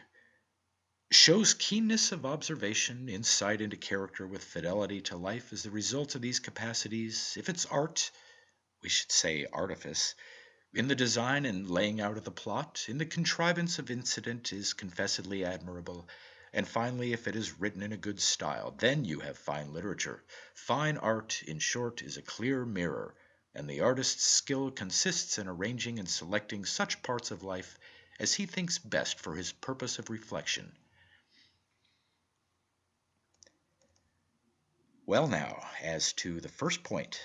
shows keenness of observation, insight into character with fidelity to life as the result of these capacities, if it's art, we should say artifice, in the design and laying out of the plot, in the contrivance of incident is confessedly admirable, and finally if it is written in a good style, then you have fine literature. Fine art, in short, is a clear mirror, and the artist's skill consists in arranging and selecting such parts of life as he thinks best for his purpose of reflection. Well now, as to the first point,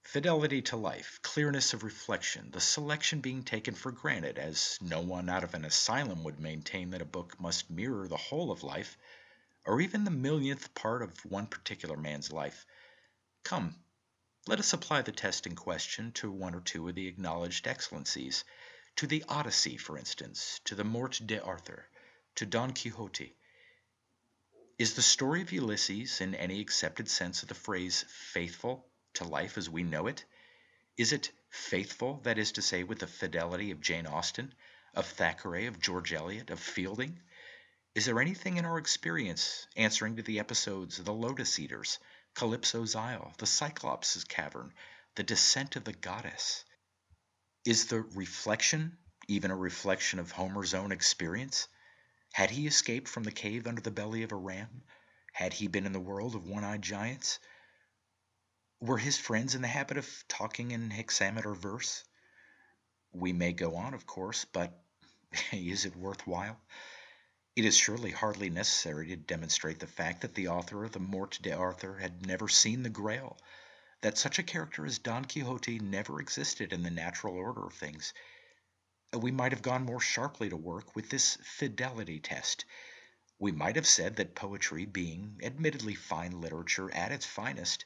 fidelity to life, clearness of reflection, the selection being taken for granted, as no one out of an asylum would maintain that a book must mirror the whole of life, or even the millionth part of one particular man's life. Come, Let us apply the test in question to one or two of the acknowledged excellencies, to the Odyssey, for instance, to the Morte d'Arthur, to Don Quixote. Is the story of Ulysses, in any accepted sense of the phrase, faithful to life as we know it? Is it faithful, that is to say, with the fidelity of Jane Austen, of Thackeray, of George Eliot, of Fielding? Is there anything in our experience answering to the episodes of the Lotus Eaters, Calypso's Isle, the Cyclops' Cavern, the Descent of the Goddess? Is the reflection even a reflection of Homer's own experience? Had he escaped from the cave under the belly of a ram? Had he been in the world of one-eyed giants? Were his friends in the habit of talking in hexameter verse? We may go on, of course, but is it worthwhile? It is surely hardly necessary to demonstrate the fact that the author of the Morte d'Arthur had never seen the Grail, that such a character as Don Quixote never existed in the natural order of things. We might have gone more sharply to work with this fidelity test. We might have said that poetry, being admittedly fine literature at its finest,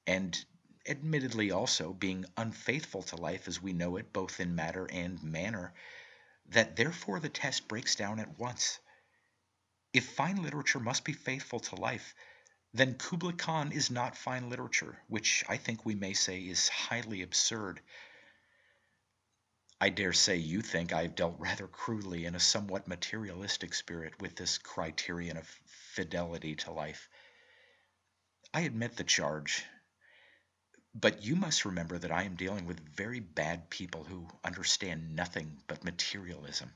and admittedly also being unfaithful to life as we know it both in matter and manner, that therefore the test breaks down at once. If fine literature must be faithful to life, then Kubla Khan is not fine literature, which I think we may say is highly absurd. I dare say you think I have dealt rather crudely in a somewhat materialistic spirit with this criterion of fidelity to life. I admit the charge, but you must remember that I am dealing with very bad people who understand nothing but materialism.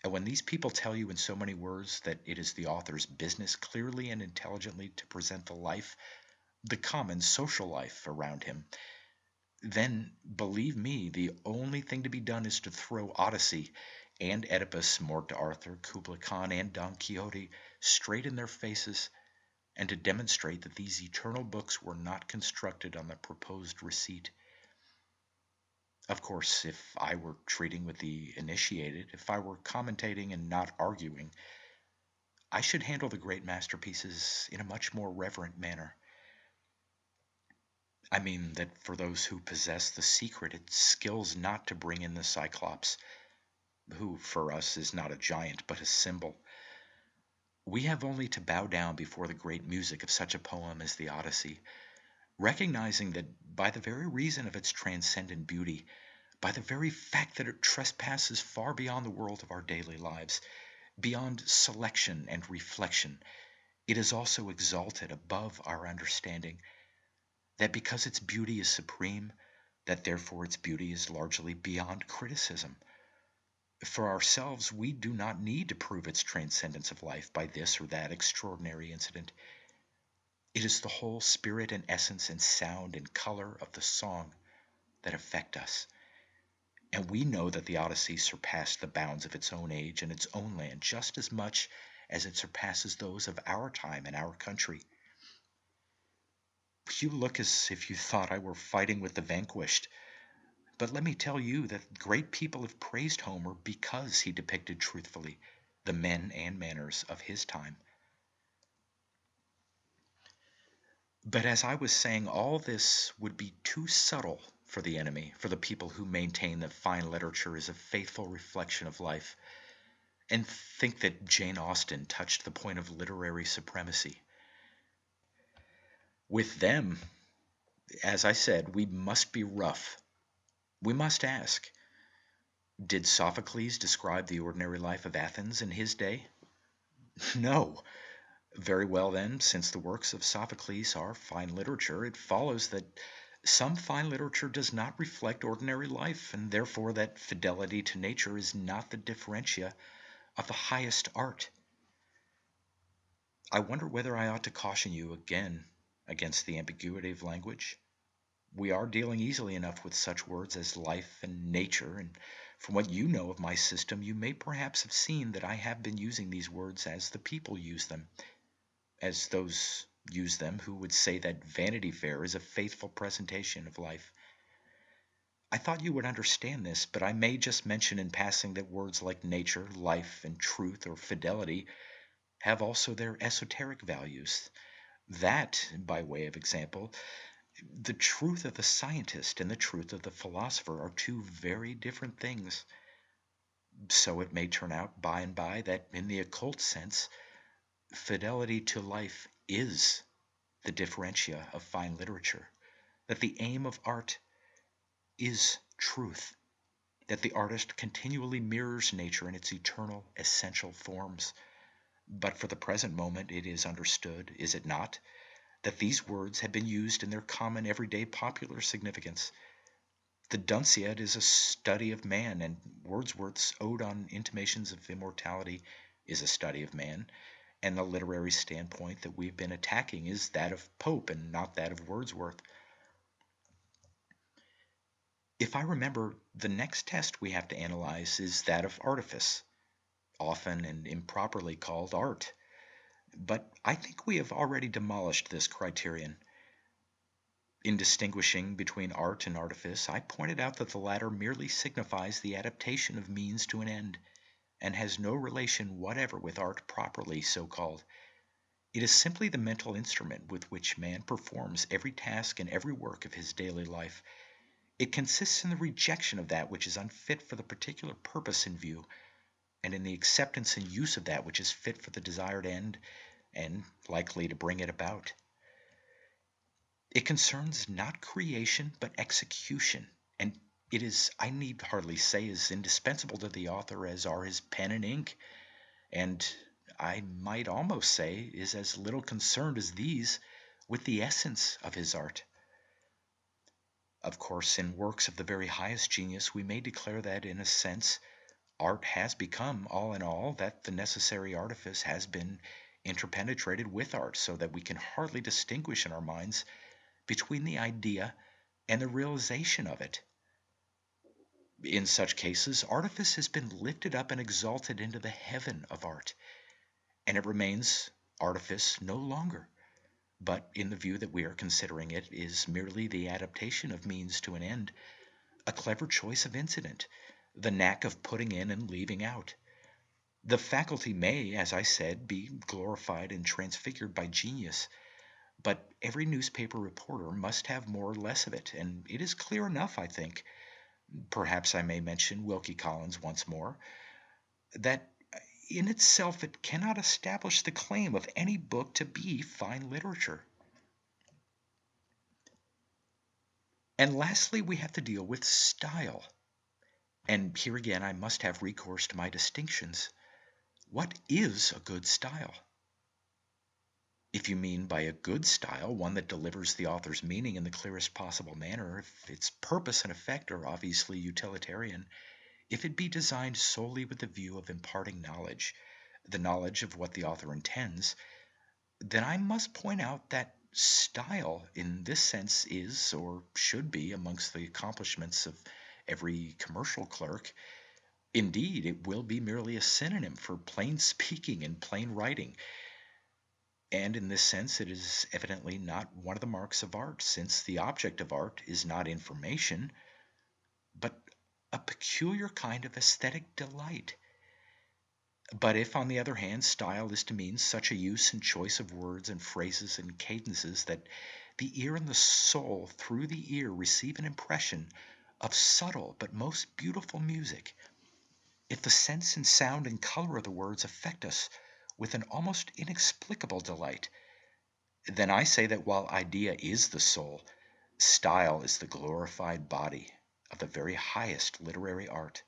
And when these people tell you in so many words that it is the author's business clearly and intelligently to present the life, the common social life around him, then, believe me, the only thing to be done is to throw Odyssey and Oedipus, Morte d'Arthur, Kubla Khan, and Don Quixote straight in their faces, and to demonstrate that these eternal books were not constructed on the proposed receipt. Of course, if I were treating with the initiated, if I were commentating and not arguing, I should handle the great masterpieces in a much more reverent manner. I mean that for those who possess the secret, it skills not to bring in the Cyclops, who for us is not a giant but a symbol. We have only to bow down before the great music of such a poem as the Odyssey, recognizing that by the very reason of its transcendent beauty, by the very fact that it trespasses far beyond the world of our daily lives, beyond selection and reflection, it is also exalted above our understanding, that because its beauty is supreme, that therefore its beauty is largely beyond criticism. For ourselves, we do not need to prove its transcendence of life by this or that extraordinary incident. It is the whole spirit and essence and sound and color of the song that affect us. And we know that the Odyssey surpassed the bounds of its own age and its own land just as much as it surpasses those of our time and our country. You look as if you thought I were fighting with the vanquished, but let me tell you that great people have praised Homer because he depicted truthfully the men and manners of his time. But as I was saying, all this would be too subtle for the enemy, for the people who maintain that fine literature is a faithful reflection of life, and think that Jane Austen touched the point of literary supremacy. With them, as I said, we must be rough. We must ask, did Sophocles describe the ordinary life of Athens in his day? No. Very well then, since the works of Sophocles are fine literature, it follows that some fine literature does not reflect ordinary life, and therefore that fidelity to nature is not the differentia of the highest art. I wonder whether I ought to caution you again against the ambiguity of language. We are dealing easily enough with such words as life and nature, and from what you know of my system, you may perhaps have seen that I have been using these words as the people use them, as those use them who would say that Vanity Fair is a faithful presentation of life. I thought you would understand this, but I may just mention in passing that words like nature, life, and truth or fidelity have also their esoteric values. That, by way of example, The truth of the scientist and the truth of the philosopher are two very different things. So it may turn out by and by that in the occult sense, fidelity to life is the differentia of fine literature, that the aim of art is truth, that the artist continually mirrors nature in its eternal, essential forms. But for the present moment, it is understood, is it not, that these words have been used in their common, everyday, popular significance. The Dunciad is a study of man, and Wordsworth's Ode on Intimations of Immortality is a study of man, and the literary standpoint that we've been attacking is that of Pope and not that of Wordsworth. If I remember, the next test we have to analyze is that of artifice, often and improperly called art. But I think we have already demolished this criterion. In distinguishing between art and artifice, I pointed out that the latter merely signifies the adaptation of means to an end, and has no relation whatever with art properly so called. It is simply the mental instrument with which man performs every task and every work of his daily life. It consists in the rejection of that which is unfit for the particular purpose in view, and in the acceptance and use of that which is fit for the desired end and likely to bring it about. It concerns not creation but execution, and it is, I need hardly say, as indispensable to the author as are his pen and ink, and I might almost say is as little concerned as these with the essence of his art. Of course, in works of the very highest genius, we may declare that, in a sense, art has become, all in all, that the necessary artifice has been interpenetrated with art, so that we can hardly distinguish in our minds between the idea and the realization of it. In such cases, artifice has been lifted up and exalted into the heaven of art, and it remains artifice no longer, but in the view that we are considering it is merely the adaptation of means to an end, a clever choice of incident, the knack of putting in and leaving out. The faculty may, as I said, be glorified and transfigured by genius, but every newspaper reporter must have more or less of it, and it is clear enough, I think, perhaps I may mention Wilkie Collins once more, that in itself it cannot establish the claim of any book to be fine literature. And lastly, we have to deal with style. And here again I must have recourse to my distinctions. What is a good style? If you mean by a good style one that delivers the author's meaning in the clearest possible manner, if its purpose and effect are obviously utilitarian, if it be designed solely with the view of imparting knowledge, the knowledge of what the author intends, then I must point out that style in this sense is, or should be, amongst the accomplishments of every commercial clerk. Indeed, it will be merely a synonym for plain speaking and plain writing. And in this sense, it is evidently not one of the marks of art, since the object of art is not information, but a peculiar kind of aesthetic delight. But if, on the other hand, style is to mean such a use and choice of words and phrases and cadences that the ear and the soul through the ear receive an impression of subtle but most beautiful music, if the sense and sound and color of the words affect us with an almost inexplicable delight, then I say that while idea is the soul, style is the glorified body of the very highest literary art.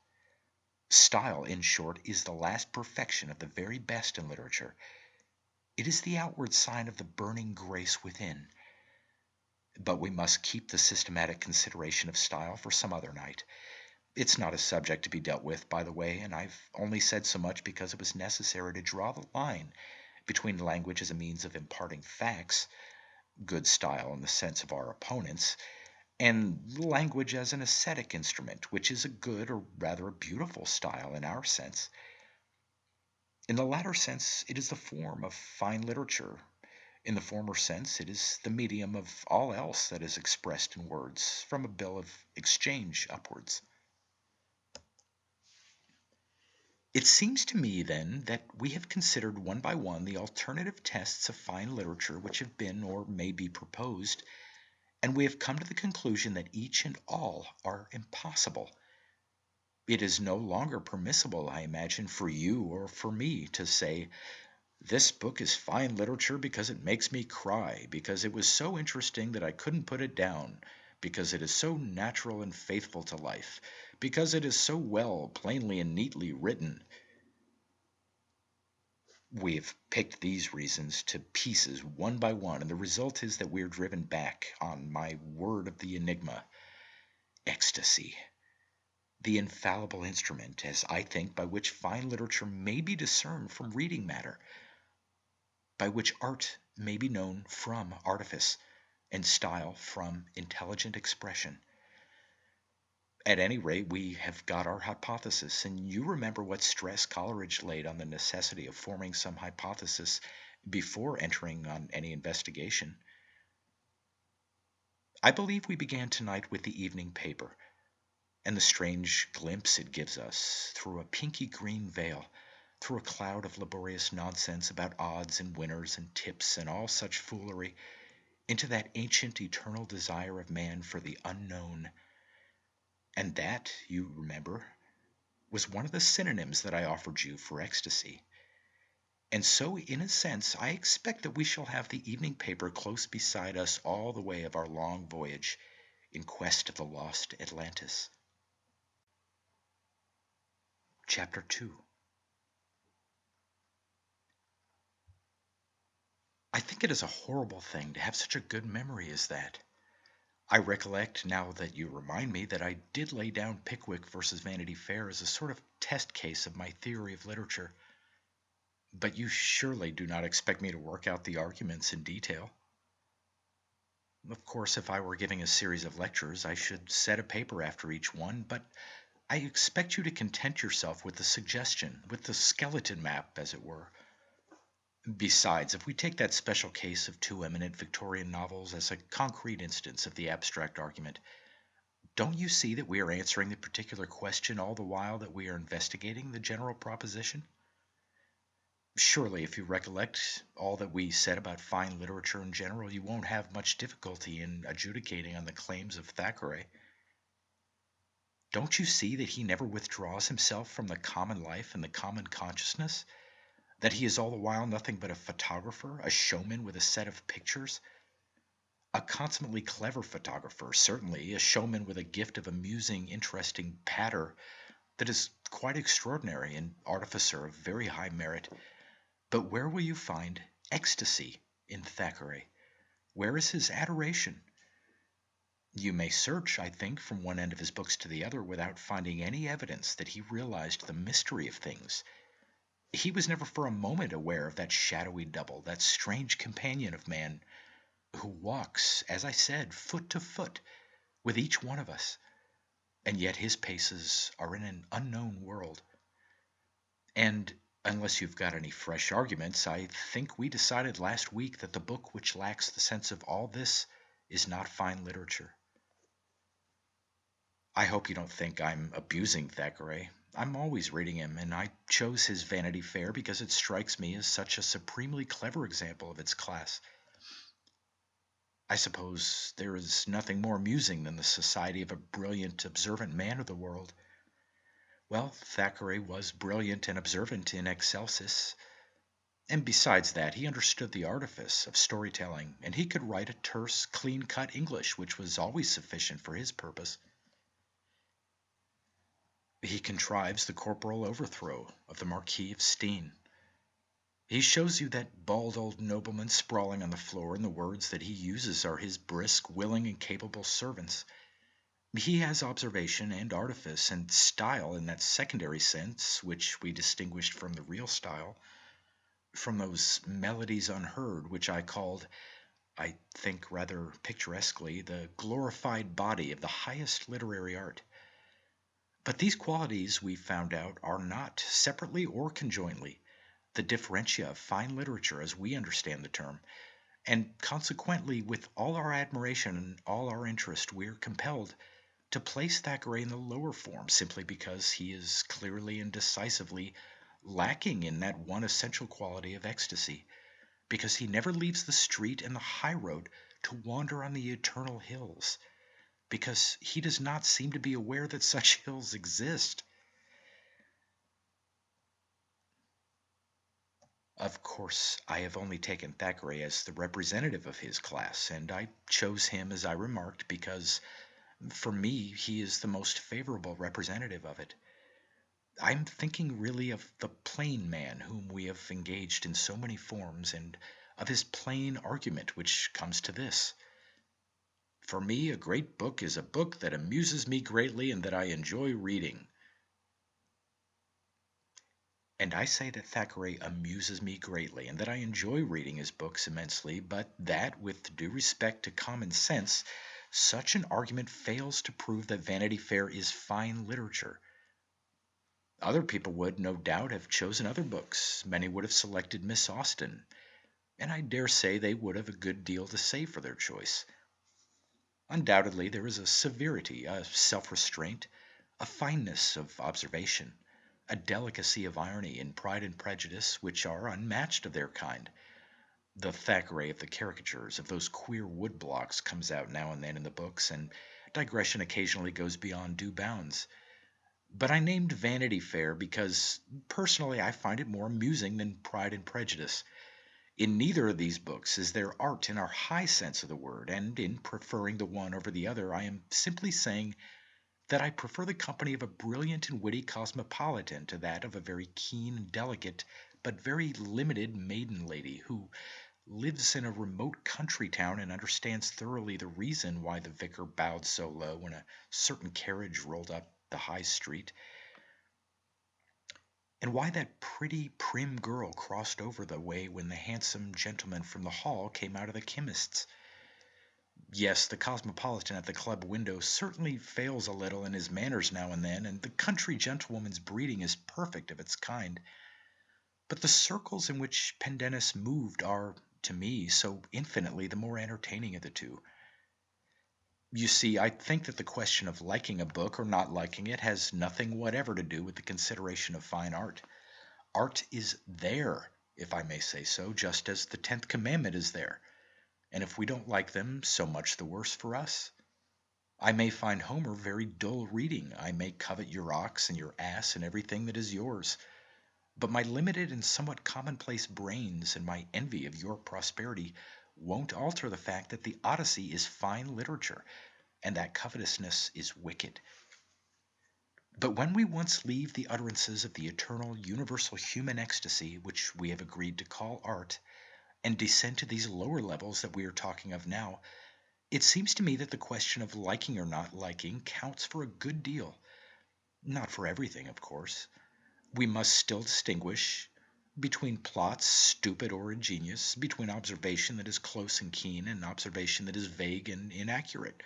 Style, in short, is the last perfection of the very best in literature. It is the outward sign of the burning grace within. But we must keep the systematic consideration of style for some other night. It's not a subject to be dealt with, by the way, and I've only said so much because it was necessary to draw the line between language as a means of imparting facts, good style in the sense of our opponents, and language as an aesthetic instrument, which is a good, or rather a beautiful style in our sense. In the latter sense, it is the form of fine literature. In the former sense, it is the medium of all else that is expressed in words, from a bill of exchange upwards. It seems to me, then, that we have considered one by one the alternative tests of fine literature which have been, or may be proposed, and we have come to the conclusion that each and all are impossible. It is no longer permissible, I imagine, for you or for me to say, this book is fine literature because it makes me cry, because it was so interesting that I couldn't put it down, because it is so natural and faithful to life, because it is so well, plainly, and neatly written. We have picked these reasons to pieces one by one, and the result is that we are driven back on my word of the enigma, ecstasy. The infallible instrument, as I think, by which fine literature may be discerned from reading matter, by which art may be known from artifice, and style from intelligent expression. At any rate, we have got our hypothesis, and you remember what stress Coleridge laid on the necessity of forming some hypothesis before entering on any investigation. I believe we began tonight with the evening paper, and the strange glimpse it gives us through a pinky green veil, through a cloud of laborious nonsense about odds and winners and tips and all such foolery, into that ancient eternal desire of man for the unknown. And that, you remember, was one of the synonyms that I offered you for ecstasy. And so, in a sense, I expect that we shall have the evening paper close beside us all the way of our long voyage in quest of the lost Atlantis. Chapter 2. I think it is a horrible thing to have such a good memory as that. I recollect, now that you remind me, that I did lay down Pickwick versus Vanity Fair as a sort of test case of my theory of literature. But you surely do not expect me to work out the arguments in detail. Of course, if I were giving a series of lectures, I should set a paper after each one, but I expect you to content yourself with the suggestion, with the skeleton map, as it were. Besides, if we take that special case of two eminent Victorian novels as a concrete instance of the abstract argument, don't you see that we are answering the particular question all the while that we are investigating the general proposition? Surely, if you recollect all that we said about fine literature in general, you won't have much difficulty in adjudicating on the claims of Thackeray. Don't you see that he never withdraws himself from the common life and the common consciousness? That he is all the while nothing but a photographer, a showman with a set of pictures? A consummately clever photographer, certainly, a showman with a gift of amusing, interesting patter that is quite extraordinary, an artificer of very high merit. But where will you find ecstasy in Thackeray? Where is his adoration? You may search, I think, from one end of his books to the other without finding any evidence that he realized the mystery of things. He was never for a moment aware of that shadowy double, that strange companion of man, who walks, as I said, foot to foot with each one of us, and yet his paces are in an unknown world. And unless you've got any fresh arguments, I think we decided last week that the book which lacks the sense of all this is not fine literature. I hope you don't think I'm abusing Thackeray. I'm always reading him, and I chose his Vanity Fair because it strikes me as such a supremely clever example of its class. I suppose there is nothing more amusing than the society of a brilliant, observant man of the world. Well, Thackeray was brilliant and observant in excelsis, and besides that, he understood the artifice of storytelling, and he could write a terse, clean-cut English which was always sufficient for his purpose. He contrives the corporal overthrow of the Marquis of Stein. He shows you that bald old nobleman sprawling on the floor, and the words that he uses are his brisk, willing, and capable servants. He has observation and artifice and style in that secondary sense which we distinguished from the real style, from those melodies unheard which I called, I think rather picturesquely, the glorified body of the highest literary art. But these qualities, we found out, are not, separately or conjointly, the differentia of fine literature as we understand the term, and consequently, with all our admiration and all our interest, we are compelled to place Thackeray in the lower form simply because he is clearly and decisively lacking in that one essential quality of ecstasy, because he never leaves the street and the high road to wander on the eternal hills, because he does not seem to be aware that such hills exist. Of course, I have only taken Thackeray as the representative of his class, and I chose him, as I remarked, because for me he is the most favorable representative of it. I'm thinking really of the plain man whom we have engaged in so many forms, and of his plain argument, which comes to this. For me, a great book is a book that amuses me greatly and that I enjoy reading. And I say that Thackeray amuses me greatly, and that I enjoy reading his books immensely, but that, with due respect to common sense, such an argument fails to prove that Vanity Fair is fine literature. Other people would, no doubt, have chosen other books. Many would have selected Miss Austen, and I dare say they would have a good deal to say for their choice. Undoubtedly, there is a severity, a self-restraint, a fineness of observation, a delicacy of irony in Pride and Prejudice which are unmatched of their kind. The Thackeray of the caricatures, of those queer woodblocks, comes out now and then in the books, and digression occasionally goes beyond due bounds. But I named Vanity Fair because, personally, I find it more amusing than Pride and Prejudice. In neither of these books is there art in our high sense of the word, and in preferring the one over the other, I am simply saying that I prefer the company of a brilliant and witty cosmopolitan to that of a very keen and delicate, but very limited maiden lady, who lives in a remote country town and understands thoroughly the reason why the vicar bowed so low when a certain carriage rolled up the high street, and why that pretty, prim girl crossed over the way when the handsome gentleman from the hall came out of the chemist's. Yes, the cosmopolitan at the club window certainly fails a little in his manners now and then, and the country gentlewoman's breeding is perfect of its kind. But the circles in which Pendennis moved are, to me, so infinitely the more entertaining of the two. You see, I think that the question of liking a book or not liking it has nothing whatever to do with the consideration of fine art. Art is there, if I may say so, just as the 10th commandment is there. And if we don't like them, so much the worse for us. I may find Homer very dull reading. I may covet your ox and your ass and everything that is yours. But my limited and somewhat commonplace brains and my envy of your prosperity won't alter the fact that the Odyssey is fine literature, and that covetousness is wicked. But when we once leave the utterances of the eternal, universal human ecstasy, which we have agreed to call art, and descend to these lower levels that we are talking of now, it seems to me that the question of liking or not liking counts for a good deal. Not for everything, of course. We must still distinguish between plots stupid or ingenious, between observation that is close and keen and observation that is vague and inaccurate,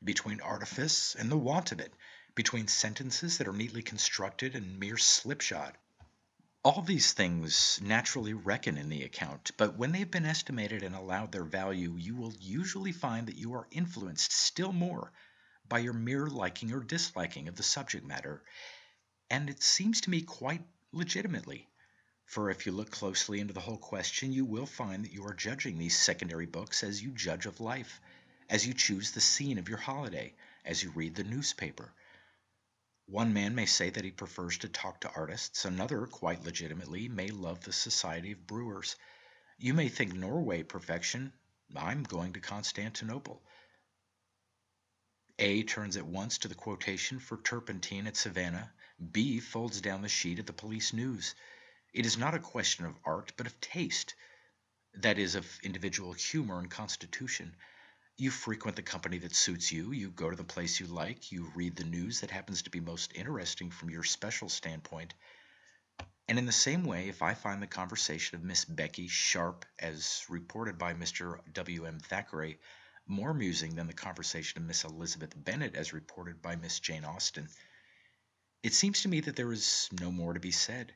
between artifice and the want of it, between sentences that are neatly constructed and mere slipshod. All these things naturally reckon in the account, but when they have been estimated and allowed their value, you will usually find that you are influenced still more by your mere liking or disliking of the subject matter, and it seems to me quite legitimately. For if you look closely into the whole question, you will find that you are judging these secondary books as you judge of life, as you choose the scene of your holiday, as you read the newspaper. One man may say that he prefers to talk to artists, another, quite legitimately, may love the society of brewers. You may think Norway perfection. I'm going to Constantinople. A turns at once to the quotation for turpentine at Savannah. B folds down the sheet of the police news. It is not a question of art, but of taste. That is, of individual humor and constitution. You frequent the company that suits you, you go to the place you like, you read the news that happens to be most interesting from your special standpoint. And in the same way, if I find the conversation of Miss Becky Sharp, as reported by Mr. W. M. Thackeray, more amusing than the conversation of Miss Elizabeth Bennet, as reported by Miss Jane Austen, it seems to me that there is no more to be said.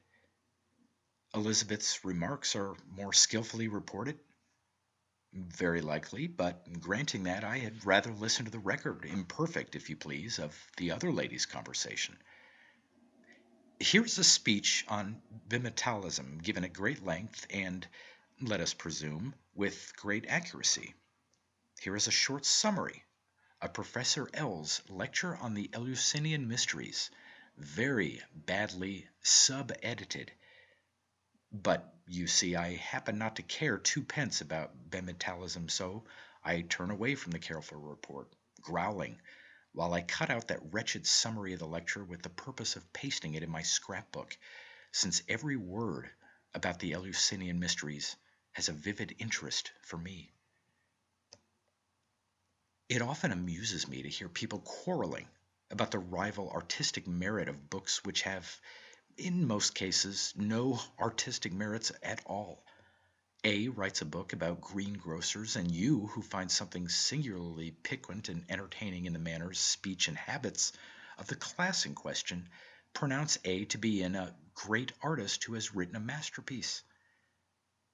Elizabeth's remarks are more skillfully reported. Very likely, but granting that, I had rather listen to the record, imperfect, if you please, of the other lady's conversation. Here's a speech on bimetallism given at great length and, let us presume, with great accuracy. Here is a short summary of Professor L's lecture on the Eleusinian Mysteries, very badly sub-edited. But, you see, I happen not to care twopence about bimetallism, so I turn away from the careful report, growling, while I cut out that wretched summary of the lecture with the purpose of pasting it in my scrapbook, since every word about the Eleusinian Mysteries has a vivid interest for me. It often amuses me to hear people quarreling about the rival artistic merit of books which have, in most cases, no artistic merits at all. A writes a book about greengrocers, and you, who find something singularly piquant and entertaining in the manners, speech, and habits of the class in question, pronounce A to be a great artist who has written a masterpiece.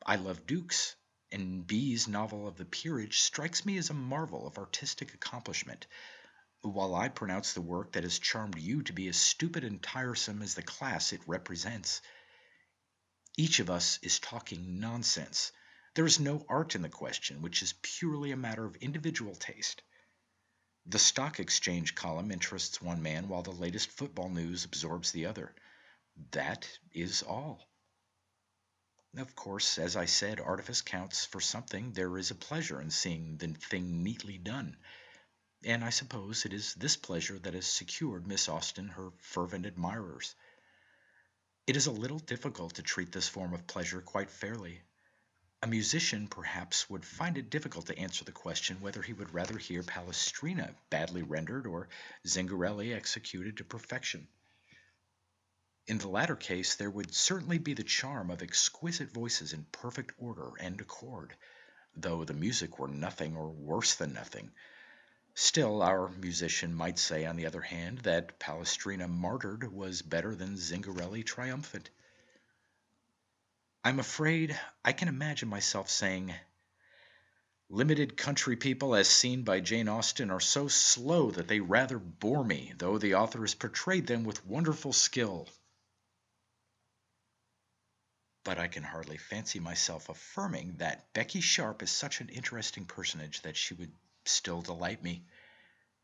I love dukes, and B's novel of the peerage strikes me as a marvel of artistic accomplishment, while I pronounce the work that has charmed you to be as stupid and tiresome as the class it represents. Each of us is talking nonsense. There is no art in the question, which is purely a matter of individual taste. The stock exchange column interests one man, while the latest football news absorbs the other. That is all. Of course, as I said, artifice counts for something. There is a pleasure in seeing the thing neatly done. And I suppose it is this pleasure that has secured Miss Austen her fervent admirers. It is a little difficult to treat this form of pleasure quite fairly. A musician, perhaps, would find it difficult to answer the question whether he would rather hear Palestrina badly rendered or Zingarelli executed to perfection. In the latter case, there would certainly be the charm of exquisite voices in perfect order and accord, though the music were nothing or worse than nothing. Still, our musician might say, on the other hand, that Palestrina martyred was better than Zingarelli triumphant. I'm afraid I can imagine myself saying, "Limited country people as seen by Jane Austen are so slow that they rather bore me, though the author has portrayed them with wonderful skill." But I can hardly fancy myself affirming that Becky Sharp is such an interesting personage that she would still delight me,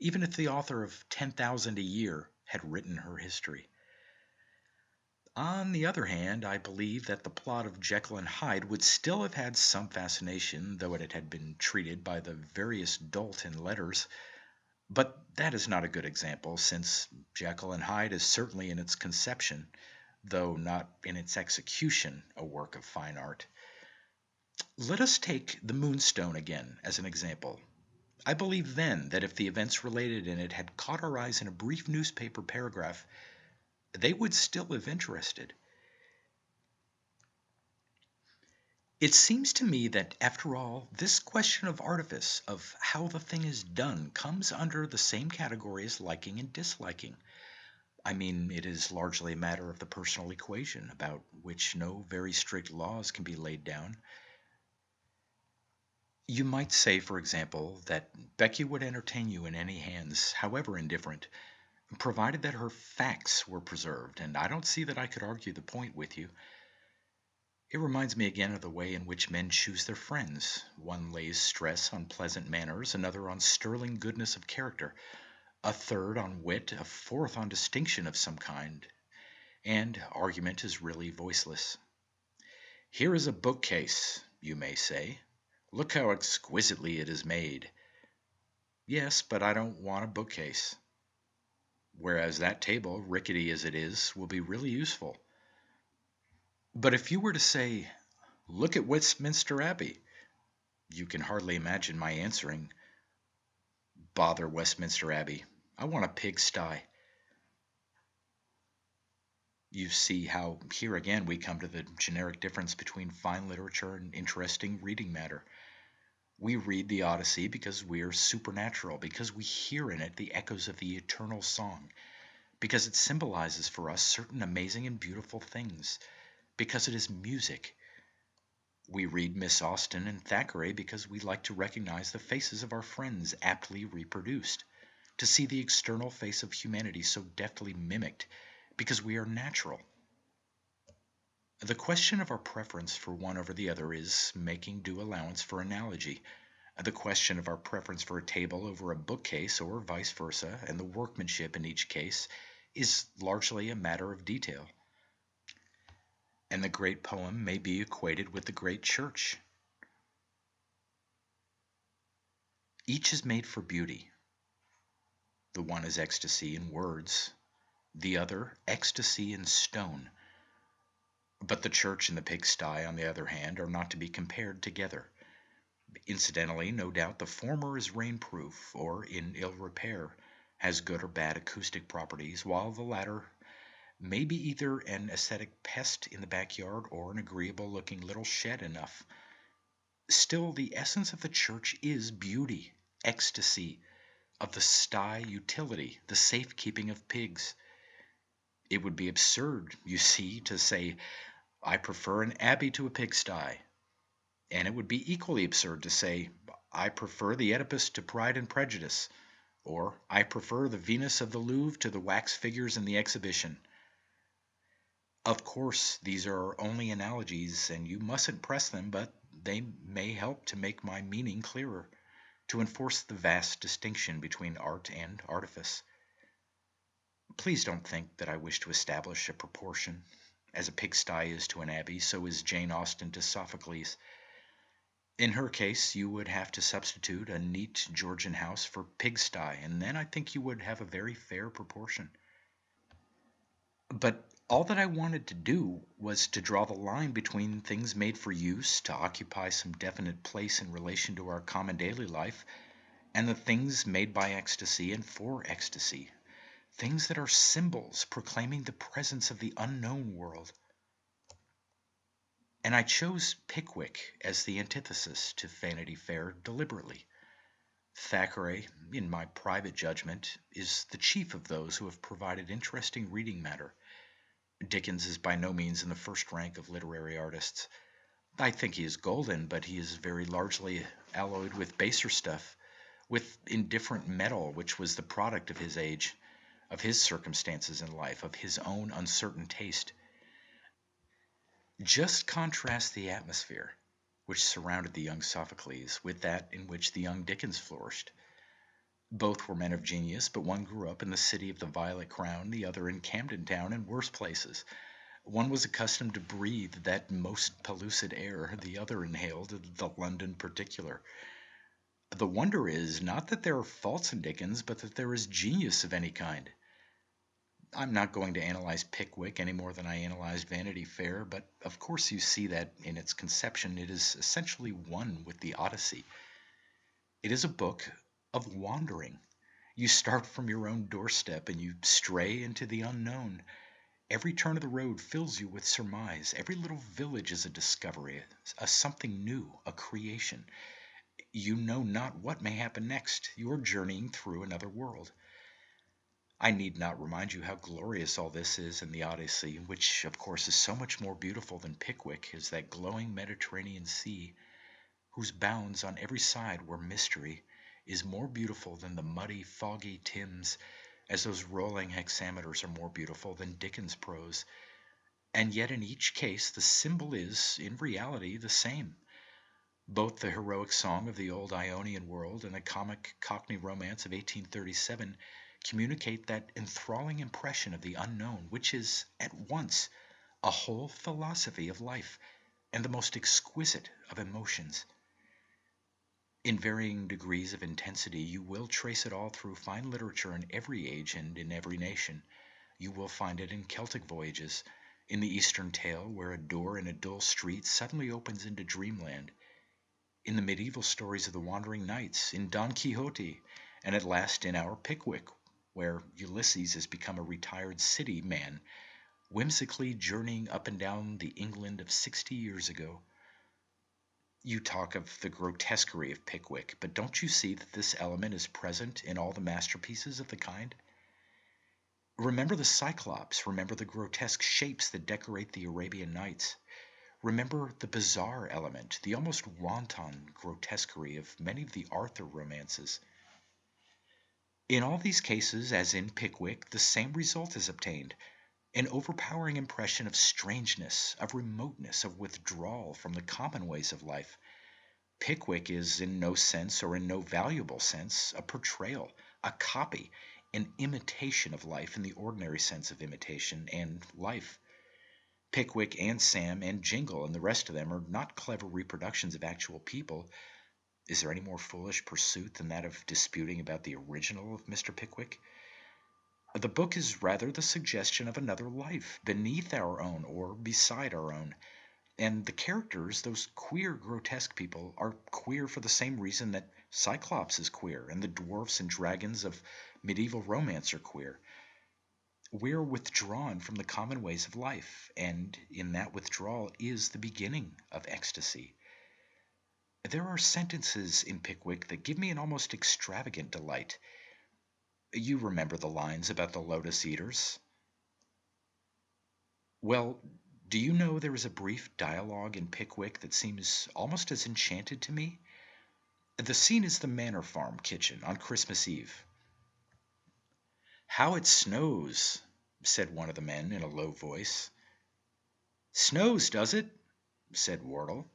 even if the author of 10,000 a Year had written her history. On the other hand, I believe that the plot of Jekyll and Hyde would still have had some fascination, though it had been treated by the veriest dolt in letters. But that is not a good example, since Jekyll and Hyde is certainly in its conception, though not in its execution, a work of fine art. Let us take The Moonstone again as an example. I believe then that if the events related in it had caught our eyes in a brief newspaper paragraph, they would still have interested. It seems to me that, after all, this question of artifice, of how the thing is done, comes under the same category as liking and disliking. I mean, it is largely a matter of the personal equation, about which no very strict laws can be laid down. You might say, for example, that Becky would entertain you in any hands, however indifferent, provided that her facts were preserved, and I don't see that I could argue the point with you. It reminds me again of the way in which men choose their friends. One lays stress on pleasant manners, another on sterling goodness of character, a third on wit, a fourth on distinction of some kind, and argument is really voiceless. "Here is a bookcase," you may say. "Look how exquisitely it is made." Yes, but I don't want a bookcase. Whereas that table, rickety as it is, will be really useful. But if you were to say, "Look at Westminster Abbey," you can hardly imagine my answering, "Bother Westminster Abbey. I want a pigsty." You see how here again we come to the generic difference between fine literature and interesting reading matter. We read the Odyssey because we are supernatural, because we hear in it the echoes of the eternal song, because it symbolizes for us certain amazing and beautiful things, because it is music. We read Miss Austen and Thackeray because we like to recognize the faces of our friends aptly reproduced, to see the external face of humanity so deftly mimicked, because we are natural. The question of our preference for one over the other is, making due allowance for analogy, The question of our preference for a table over a bookcase or vice versa, and the workmanship in each case, is largely a matter of detail. And the great poem may be equated with the great church. Each is made for beauty. The one is ecstasy in words, the other ecstasy in stone. But the church and the pigsty, on the other hand, are not to be compared together. Incidentally, no doubt the former is rainproof or in ill repair, has good or bad acoustic properties, while the latter may be either an aesthetic pest in the backyard or an agreeable-looking little shed enough. Still, the essence of the church is beauty, ecstasy, of the sty utility, the safekeeping of pigs. It would be absurd, you see, to say, I prefer an abbey to a pigsty. And it would be equally absurd to say, I prefer the Oedipus to Pride and Prejudice, or I prefer the Venus of the Louvre to the wax figures in the exhibition. Of course, these are only analogies, and you mustn't press them, but they may help to make my meaning clearer, to enforce the vast distinction between art and artifice. Please don't think that I wish to establish a proportion. As a pigsty is to an abbey, so is Jane Austen to Sophocles. In her case, you would have to substitute a neat Georgian house for pigsty, and then I think you would have a very fair proportion. But all that I wanted to do was to draw the line between things made for use to occupy some definite place in relation to our common daily life, and the things made by ecstasy and for ecstasy, things that are symbols proclaiming the presence of the unknown world. And I chose Pickwick as the antithesis to Vanity Fair deliberately. Thackeray, in my private judgment, is the chief of those who have provided interesting reading matter. Dickens is by no means in the first rank of literary artists. I think he is golden, but he is very largely alloyed with baser stuff, with indifferent metal which was the product of his age, of his circumstances in life, of his own uncertain taste. Just contrast the atmosphere which surrounded the young Sophocles with that in which the young Dickens flourished. Both were men of genius, but one grew up in the city of the Violet Crown, the other in Camden Town and worse places. One was accustomed to breathe that most pellucid air, the other inhaled the London particular. The wonder is not that there are faults in Dickens, but that there is genius of any kind. I'm not going to analyze Pickwick any more than I analyzed Vanity Fair, but of course you see that in its conception it is essentially one with the Odyssey. It is a book of wandering. You start from your own doorstep and you stray into the unknown. Every turn of the road fills you with surmise. Every little village is a discovery, a something new, a creation. You know not what may happen next. You are journeying through another world. I need not remind you how glorious all this is in the Odyssey, which of course is so much more beautiful than Pickwick, is that glowing Mediterranean Sea, whose bounds on every side were mystery, is more beautiful than the muddy, foggy Thames, as those rolling hexameters are more beautiful than Dickens' prose. And yet in each case the symbol is, in reality, the same. Both the heroic song of the old Ionian world and the comic Cockney romance of 1837 communicate that enthralling impression of the unknown, which is, at once, a whole philosophy of life and the most exquisite of emotions. In varying degrees of intensity, you will trace it all through fine literature in every age and in every nation. You will find it in Celtic voyages, in the Eastern tale where a door in a dull street suddenly opens into dreamland, in the medieval stories of the wandering knights, in Don Quixote, and at last in our Pickwick, where Ulysses has become a retired city man, whimsically journeying up and down the England of 60 years ago. You talk of the grotesquerie of Pickwick, but don't you see that this element is present in all the masterpieces of the kind? Remember the Cyclops, remember the grotesque shapes that decorate the Arabian Nights. Remember the bizarre element, the almost wanton grotesquerie of many of the Arthur romances. In all these cases, as in Pickwick, the same result is obtained, an overpowering impression of strangeness, of remoteness, of withdrawal from the common ways of life. Pickwick is in no sense, or in no valuable sense, a portrayal, a copy, an imitation of life in the ordinary sense of imitation and life. Pickwick and Sam and Jingle and the rest of them are not clever reproductions of actual people. Is there any more foolish pursuit than that of disputing about the original of Mr. Pickwick? The book is rather the suggestion of another life, beneath our own or beside our own. And the characters, those queer, grotesque people, are queer for the same reason that Cyclops is queer, and the dwarfs and dragons of medieval romance are queer. We're withdrawn from the common ways of life, and in that withdrawal is the beginning of ecstasy. There are sentences in Pickwick that give me an almost extravagant delight. You remember the lines about the lotus eaters? Well, do you know there is a brief dialogue in Pickwick that seems almost as enchanted to me? The scene is the Manor Farm kitchen on Christmas Eve. "How it snows," said one of the men in a low voice. "Snows, does it?" said Wardle.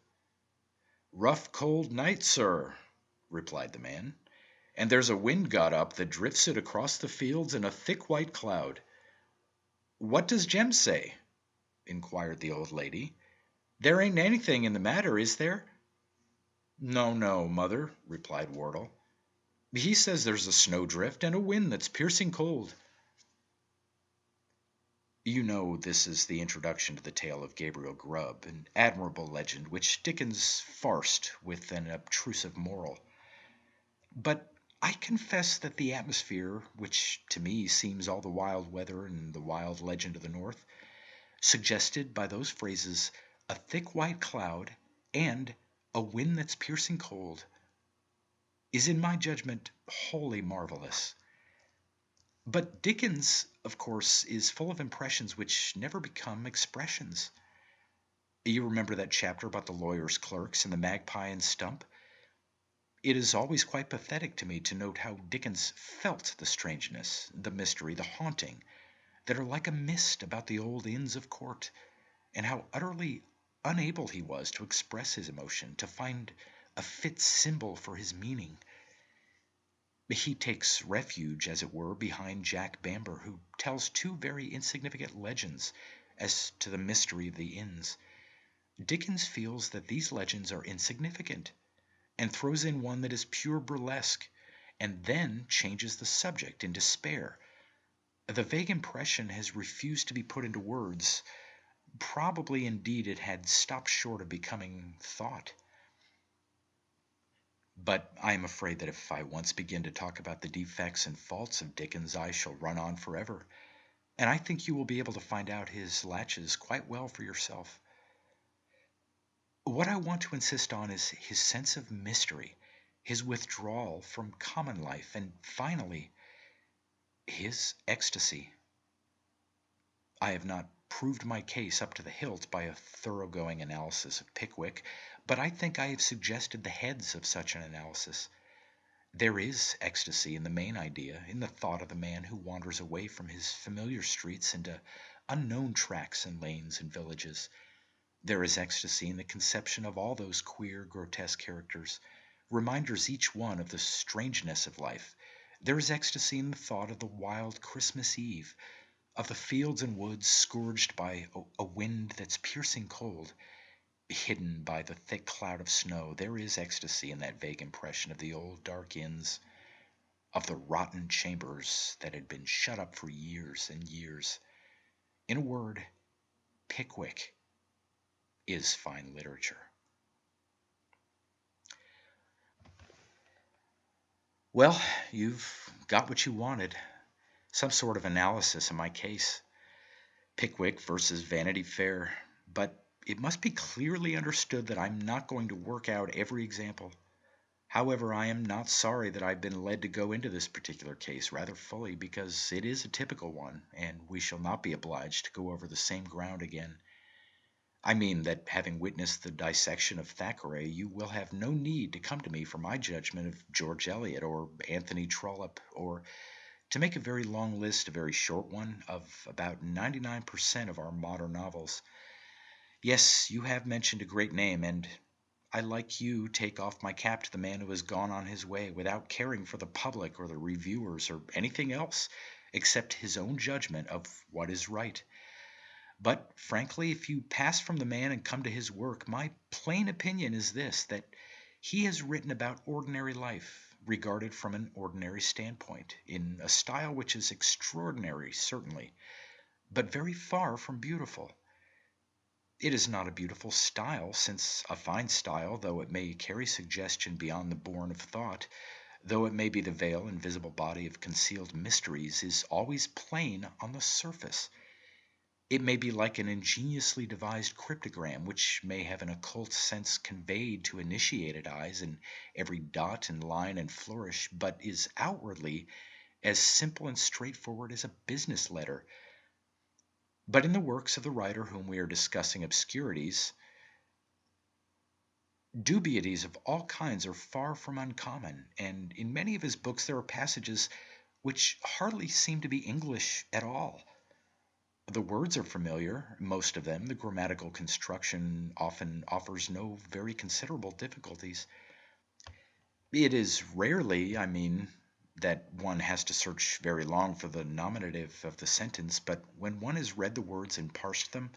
"Rough cold night, sir," replied the man, "and there's a wind got up that drifts it across the fields in a thick white cloud." "What does Jem say?" inquired the old lady. "There ain't anything in the matter, is there?" "No, no, mother," replied Wardle. "He says there's a snowdrift and a wind that's piercing cold." You know this is the introduction to the tale of Gabriel Grubb, an admirable legend which Dickens farced with an obtrusive moral. But I confess that the atmosphere, which to me seems all the wild weather and the wild legend of the North, suggested by those phrases, a thick white cloud and a wind that's piercing cold, is in my judgment wholly marvelous. But Dickens, of course, is full of impressions which never become expressions. You remember that chapter about the lawyer's clerks and the magpie and stump? It is always quite pathetic to me to note how Dickens felt the strangeness, the mystery, the haunting, that are like a mist about the old Inns of Court, and how utterly unable he was to express his emotion, to find a fit symbol for his meaning. He takes refuge, as it were, behind Jack Bamber, who tells two very insignificant legends as to the mystery of the inns. Dickens feels that these legends are insignificant, and throws in one that is pure burlesque, and then changes the subject in despair. The vague impression has refused to be put into words. Probably, indeed, it had stopped short of becoming thought. But I am afraid that if I once begin to talk about the defects and faults of Dickens, I shall run on forever, and I think you will be able to find out his latches quite well for yourself. What I want to insist on is his sense of mystery, his withdrawal from common life, and finally, his ecstasy. I have not proved my case up to the hilt by a thoroughgoing analysis of Pickwick, but I think I have suggested the heads of such an analysis. There is ecstasy in the main idea, in the thought of the man who wanders away from his familiar streets into unknown tracks and lanes and villages. There is ecstasy in the conception of all those queer, grotesque characters, reminders each one of the strangeness of life. There is ecstasy in the thought of the wild Christmas Eve, of the fields and woods scourged by a wind that's piercing cold, hidden by the thick cloud of snow. There is ecstasy in that vague impression of the old dark inns, of the rotten chambers that had been shut up for years and years. In a word, Pickwick is fine literature. Well, you've got what you wanted. Some sort of analysis of my case. Pickwick versus Vanity Fair. But it must be clearly understood that I'm not going to work out every example. However, I am not sorry that I've been led to go into this particular case rather fully, because it is a typical one, and we shall not be obliged to go over the same ground again. I mean that, having witnessed the dissection of Thackeray, you will have no need to come to me for my judgment of George Eliot or Anthony Trollope, or, to make a very long list a very short one, of about 99% of our modern novels. Yes, you have mentioned a great name, and I, like you, take off my cap to the man who has gone on his way without caring for the public or the reviewers or anything else except his own judgment of what is right. But frankly, if you pass from the man and come to his work, my plain opinion is this, that he has written about ordinary life, regarded from an ordinary standpoint, in a style which is extraordinary, certainly, but very far from beautiful. It is not a beautiful style, since a fine style, though it may carry suggestion beyond the bourne of thought, though it may be the veil and visible body of concealed mysteries, is always plain on the surface. It may be like an ingeniously devised cryptogram, which may have an occult sense conveyed to initiated eyes in every dot and line and flourish, but is outwardly as simple and straightforward as a business letter. But in the works of the writer whom we are discussing, obscurities, dubieties of all kinds are far from uncommon, and in many of his books there are passages which hardly seem to be English at all. The words are familiar, most of them. The grammatical construction often offers no very considerable difficulties. It is rarely, I mean, that one has to search very long for the nominative of the sentence, but when one has read the words and parsed them,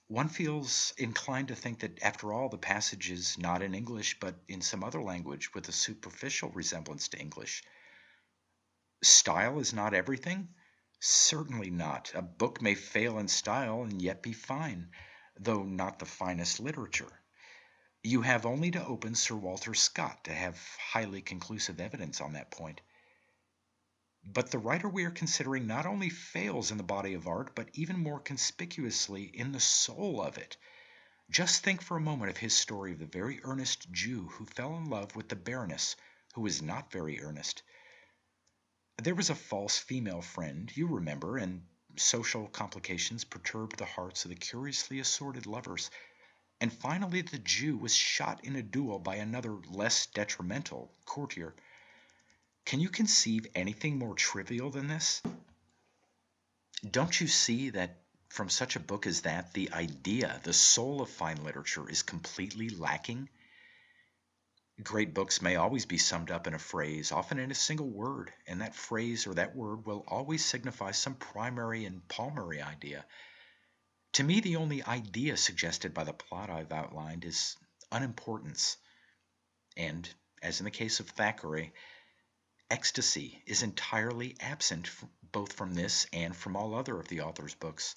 one feels inclined to think that after all the passage is not in English but in some other language with a superficial resemblance to English. Style is not everything? Certainly not. A book may fail in style and yet be fine, though not the finest literature. You have only to open Sir Walter Scott to have highly conclusive evidence on that point. But the writer we are considering not only fails in the body of art, but even more conspicuously in the soul of it. Just think for a moment of his story of the very earnest Jew who fell in love with the Baroness, who was not very earnest. There was a false female friend, you remember, and social complications perturbed the hearts of the curiously assorted lovers. And finally the Jew was shot in a duel by another less detrimental courtier. Can you conceive anything more trivial than this? Don't you see that from such a book as that, the idea, the soul of fine literature, is completely lacking? Great books may always be summed up in a phrase, often in a single word, and that phrase or that word will always signify some primary and palmary idea. To me, the only idea suggested by the plot I've outlined is unimportance. And, as in the case of Thackeray, ecstasy is entirely absent both from this and from all other of the author's books.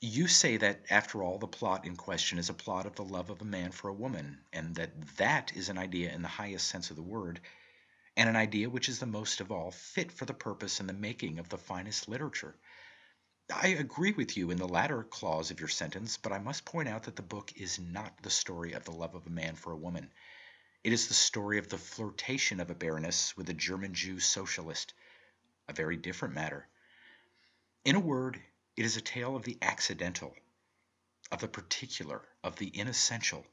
You say that, after all, the plot in question is a plot of the love of a man for a woman, and that is an idea in the highest sense of the word, and an idea which is the most of all fit for the purpose and the making of the finest literature. I agree with you in the latter clause of your sentence, but I must point out that the book is not the story of the love of a man for a woman. It is the story of the flirtation of a baroness with a German Jew socialist, a very different matter. In a word, it is a tale of the accidental, of the particular, of the inessential.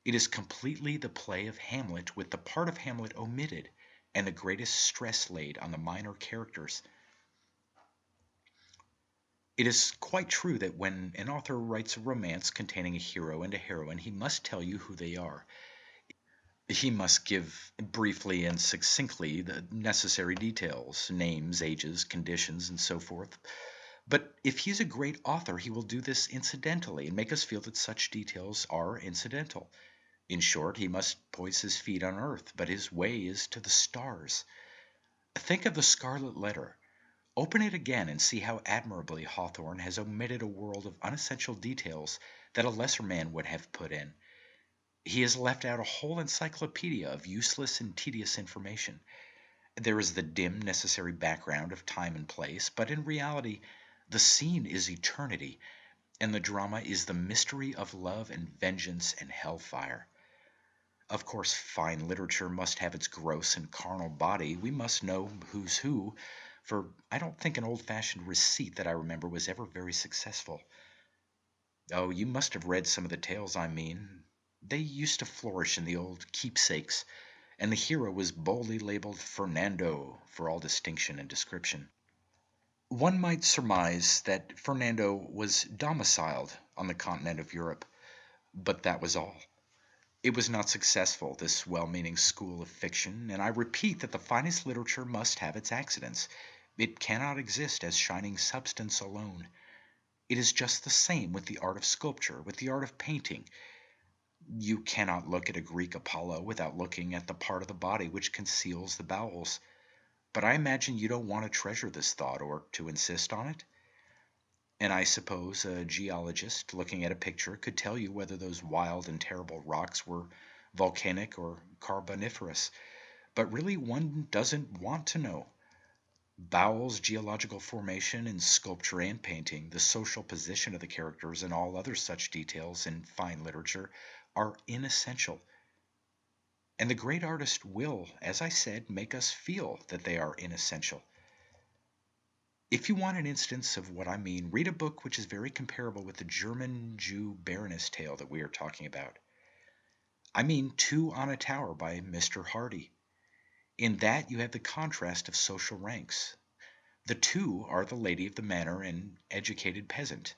It is completely the play of Hamlet, with the part of Hamlet omitted and the greatest stress laid on the minor characters. It is quite true that when an author writes a romance containing a hero and a heroine, he must tell you who they are. He must give briefly and succinctly the necessary details, names, ages, conditions, and so forth. But if he is a great author, he will do this incidentally and make us feel that such details are incidental. In short, he must poise his feet on earth, but his way is to the stars. Think of the Scarlet Letter. Open it again and see how admirably Hawthorne has omitted a world of unessential details that a lesser man would have put in. He has left out a whole encyclopedia of useless and tedious information. There is the dim, necessary background of time and place, but in reality, the scene is eternity, and the drama is the mystery of love and vengeance and hellfire. Of course, fine literature must have its gross and carnal body. We must know who's who, for I don't think an old-fashioned receipt that I remember was ever very successful. Oh, you must have read some of the tales I mean. They used to flourish in the old keepsakes, and the hero was boldly labeled Fernando for all distinction and description. One might surmise that Fernando was domiciled on the continent of Europe, but that was all. It was not successful, this well meaning school of fiction, and I repeat that the finest literature must have its accidents. It cannot exist as shining substance alone. It is just the same with the art of sculpture, with the art of painting. You cannot look at a Greek Apollo without looking at the part of the body which conceals the bowels. But I imagine you don't want to treasure this thought or to insist on it. And I suppose a geologist looking at a picture could tell you whether those wild and terrible rocks were volcanic or carboniferous. But really, one doesn't want to know. Bowels, geological formation in sculpture and painting, the social position of the characters, and all other such details in fine literature are inessential. And the great artist will, as I said, make us feel that they are inessential. If you want an instance of what I mean, read a book which is very comparable with the German Jew Baroness tale that we are talking about. I mean Two on a Tower by Mr. Hardy. In that you have the contrast of social ranks. The two are the lady of the manor and educated peasant.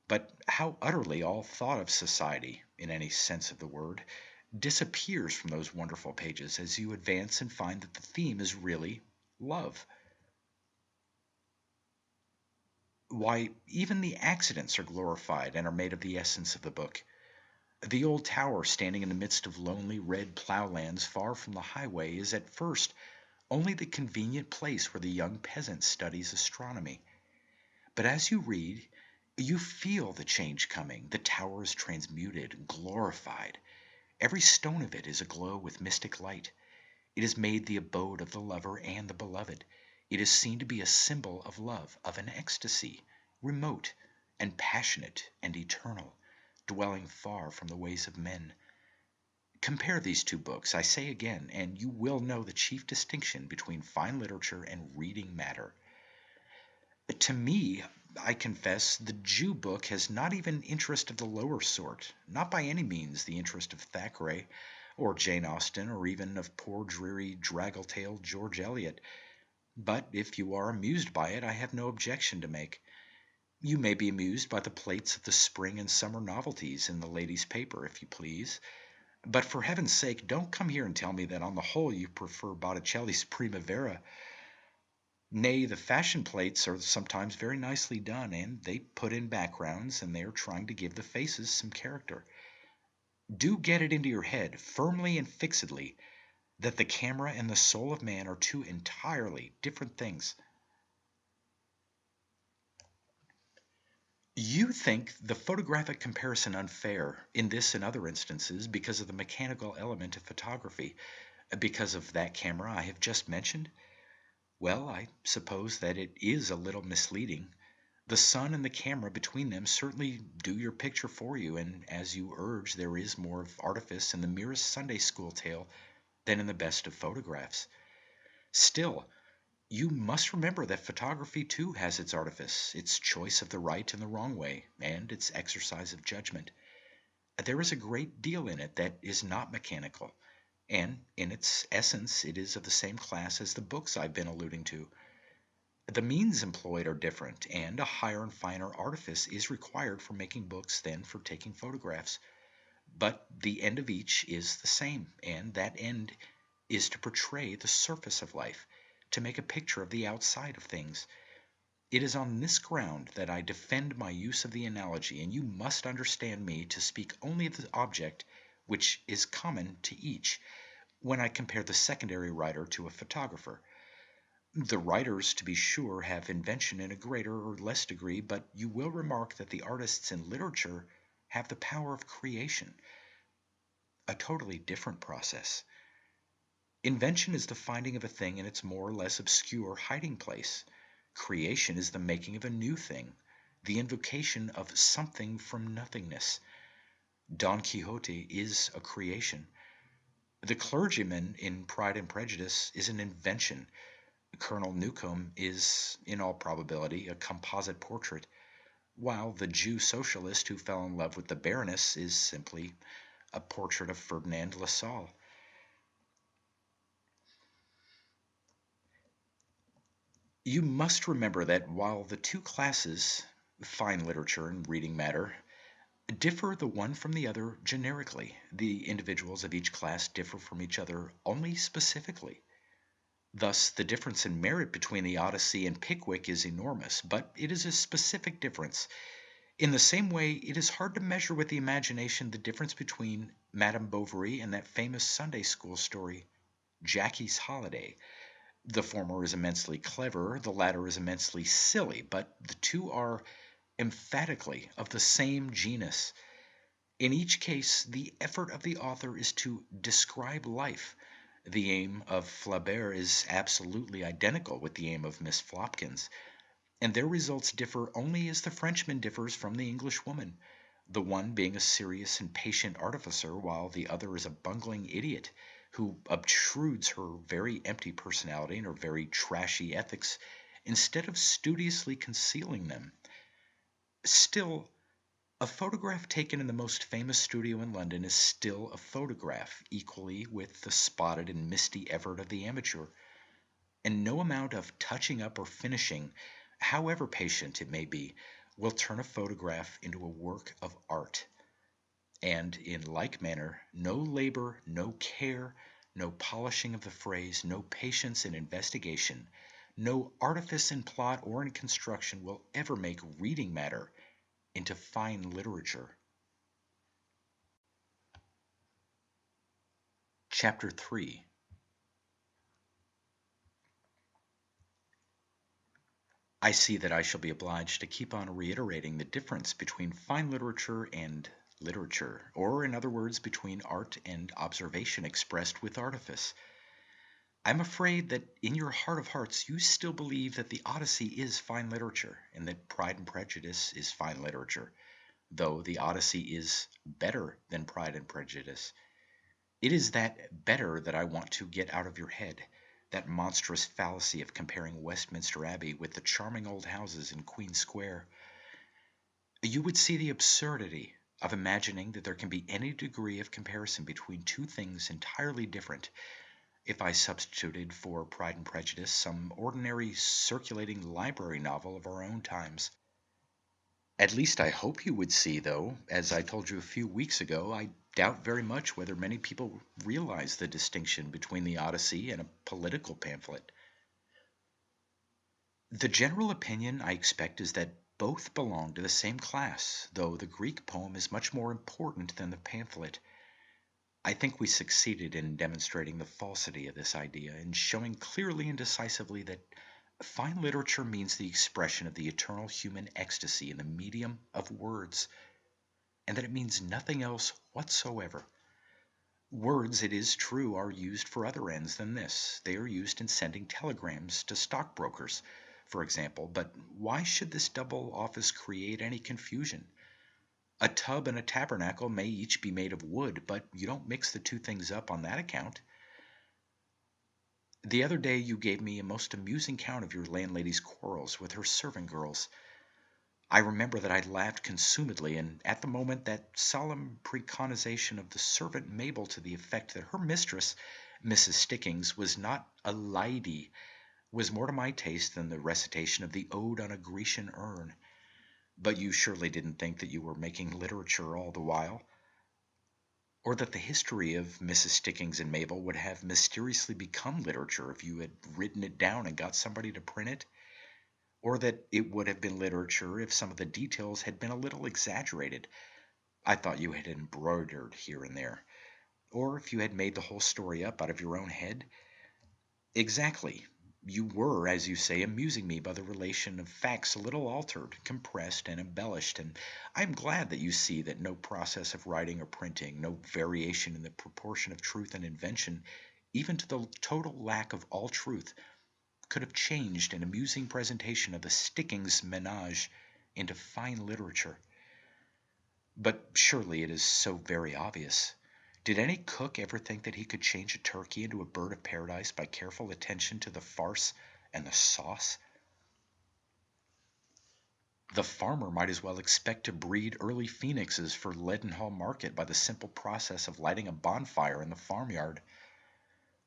But how utterly all thought of society, in any sense of the word, disappears from those wonderful pages as you advance and find that the theme is really love. Why, even the accidents are glorified and are made of the essence of the book. The old tower standing in the midst of lonely red plowlands far from the highway is at first only the convenient place where the young peasant studies astronomy. But as you read, you feel the change coming. The tower is transmuted, glorified. Every stone of it is aglow with mystic light. It is made the abode of the lover and the beloved. It is seen to be a symbol of love, of an ecstasy, remote and passionate and eternal, dwelling far from the ways of men. Compare these two books, I say again, and you will know the chief distinction between fine literature and reading matter. To me, I confess, the Jew book has not even interest of the lower sort, not by any means the interest of Thackeray, or Jane Austen, or even of poor dreary draggle-tailed George Eliot. But if you are amused by it, I have no objection to make. You may be amused by the plates of the spring and summer novelties in the ladies' paper, if you please. But for heaven's sake, don't come here and tell me that on the whole you prefer Botticelli's Primavera. Nay, the fashion plates are sometimes very nicely done, and they put in backgrounds, and they are trying to give the faces some character. Do get it into your head, firmly and fixedly, that the camera and the soul of man are two entirely different things. You think the photographic comparison unfair in this and other instances because of the mechanical element of photography, because of that camera I have just mentioned? Well, I suppose that it is a little misleading. The sun and the camera between them certainly do your picture for you, and as you urge, there is more of artifice in the merest Sunday school tale than in the best of photographs. Still, you must remember that photography too has its artifice, its choice of the right and the wrong way, and its exercise of judgment. There is a great deal in it that is not mechanical, and in its essence it is of the same class as the books I've been alluding to. The means employed are different, and a higher and finer artifice is required for making books than for taking photographs. But the end of each is the same, and that end is to portray the surface of life, to make a picture of the outside of things. It is on this ground that I defend my use of the analogy, and you must understand me to speak only of the object which is common to each, when I compare the secondary writer to a photographer. The writers, to be sure, have invention in a greater or less degree, but you will remark that the artists in literature have the power of creation, a totally different process. Invention is the finding of a thing in its more or less obscure hiding place. Creation is the making of a new thing, the invocation of something from nothingness. Don Quixote is a creation. The clergyman in Pride and Prejudice is an invention. Colonel Newcomb is, in all probability, a composite portrait, while the Jew socialist who fell in love with the Baroness is simply a portrait of Ferdinand Lassalle. You must remember that while the two classes, fine literature and reading matter, differ the one from the other generically. The individuals of each class differ from each other only specifically. Thus, the difference in merit between the Odyssey and Pickwick is enormous, but it is a specific difference. In the same way, it is hard to measure with the imagination the difference between Madame Bovary and that famous Sunday school story, Jackie's Holiday. The former is immensely clever, the latter is immensely silly, but the two are emphatically of the same genus. In each case, the effort of the author is to describe life. The aim of Flaubert is absolutely identical with the aim of Miss Flopkins, and their results differ only as the Frenchman differs from the Englishwoman, the one being a serious and patient artificer, while the other is a bungling idiot who obtrudes her very empty personality and her very trashy ethics instead of studiously concealing them. Still, a photograph taken in the most famous studio in London is still a photograph, equally with the spotted and misty effort of the amateur, and no amount of touching up or finishing, however patient it may be, will turn a photograph into a work of art. And in like manner, no labor, no care, no polishing of the phrase, no patience in investigation, no artifice in plot or in construction will ever make reading matter into fine literature. Chapter 3. I see that I shall be obliged to keep on reiterating the difference between fine literature and literature, or in other words, between art and observation expressed with artifice. I'm afraid that in your heart of hearts you still believe that the Odyssey is fine literature, and that Pride and Prejudice is fine literature, though the Odyssey is better than Pride and Prejudice. It is that better that I want to get out of your head, that monstrous fallacy of comparing Westminster Abbey with the charming old houses in Queen Square. You would see the absurdity of imagining that there can be any degree of comparison between two things entirely different if I substituted for Pride and Prejudice some ordinary circulating library novel of our own times. At least I hope you would see, though, as I told you a few weeks ago, I doubt very much whether many people realize the distinction between the Odyssey and a political pamphlet. The general opinion, I expect, is that both belong to the same class, though the Greek poem is much more important than the pamphlet. I think we succeeded in demonstrating the falsity of this idea, in showing clearly and decisively that fine literature means the expression of the eternal human ecstasy in the medium of words, and that it means nothing else whatsoever. Words, it is true, are used for other ends than this. They are used in sending telegrams to stockbrokers, for example, but why should this double office create any confusion? A tub and a tabernacle may each be made of wood, but you don't mix the two things up on that account. The other day you gave me a most amusing account of your landlady's quarrels with her servant girls. I remember that I laughed consumedly, and at the moment that solemn preconization of the servant Mabel to the effect that her mistress, Mrs. Stickings, was not a lady, was more to my taste than the recitation of the Ode on a Grecian Urn. But you surely didn't think that you were making literature all the while? Or that the history of Mrs. Stickings and Mabel would have mysteriously become literature if you had written it down and got somebody to print it? Or that it would have been literature if some of the details had been a little exaggerated. I thought you had embroidered here and there. Or if you had made the whole story up out of your own head. Exactly. You were, as you say, amusing me by the relation of facts a little altered, compressed, and embellished, and I am glad that you see that no process of writing or printing, no variation in the proportion of truth and invention, even to the total lack of all truth, could have changed an amusing presentation of the Stickings menage into fine literature. But surely it is so very obvious. Did any cook ever think that he could change a turkey into a bird of paradise by careful attention to the farce and the sauce? The farmer might as well expect to breed early phoenixes for Leadenhall Market by the simple process of lighting a bonfire in the farmyard.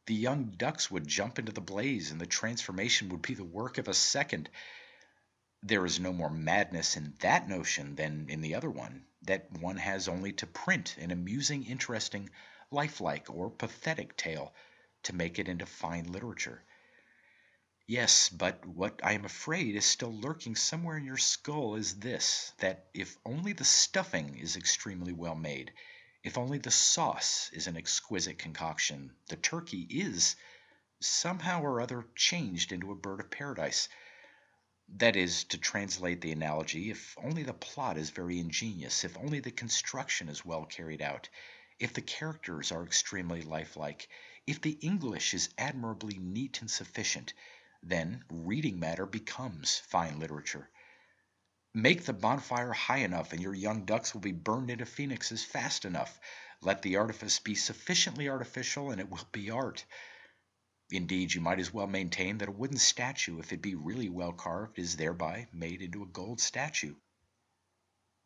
The young ducks would jump into the blaze, and the transformation would be the work of a second. There is no more madness in that notion than in the other one. that one has only to print an amusing, interesting, lifelike, or pathetic tale to make it into fine literature. Yes, but what I am afraid is still lurking somewhere in your skull is this, that if only the stuffing is extremely well made, if only the sauce is an exquisite concoction, the turkey is, somehow or other, changed into a bird of paradise. That is, to translate the analogy, if only the plot is very ingenious, if only the construction is well carried out, if the characters are extremely lifelike, if the English is admirably neat and sufficient, then reading matter becomes fine literature. Make the bonfire high enough and your young ducks will be burned into phoenixes fast enough. Let the artifice be sufficiently artificial and it will be art. Indeed, you might as well maintain that a wooden statue, if it be really well carved, is thereby made into a gold statue.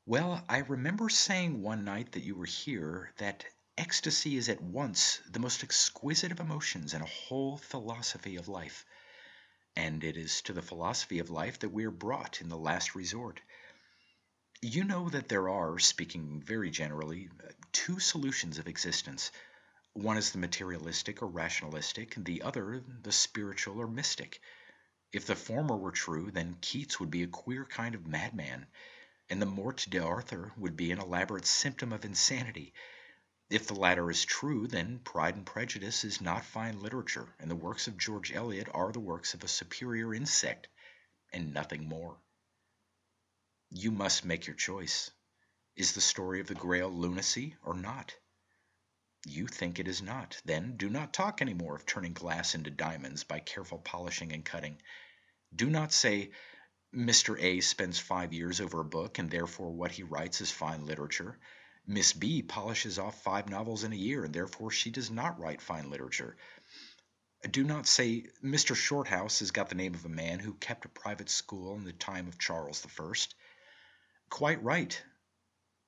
Well, I remember saying one night that you were here that ecstasy is at once the most exquisite of emotions and a whole philosophy of life. And it is to the philosophy of life that we are brought in the last resort. You know that there are, speaking very generally, two solutions of existence. One is the materialistic or rationalistic, the other the spiritual or mystic. If the former were true, then Keats would be a queer kind of madman, and the Morte d'Arthur would be an elaborate symptom of insanity. If the latter is true, then Pride and Prejudice is not fine literature, and the works of George Eliot are the works of a superior insect, and nothing more. You must make your choice. Is the story of the Grail lunacy or not? You think it is not. Then do not talk any more of turning glass into diamonds by careful polishing and cutting. Do not say, Mr. A spends 5 years over a book, and therefore what he writes is fine literature. Miss B polishes off 5 novels in a year, and therefore she does not write fine literature. Do not say, Mr. Shorthouse has got the name of a man who kept a private school in the time of Charles I. Quite right.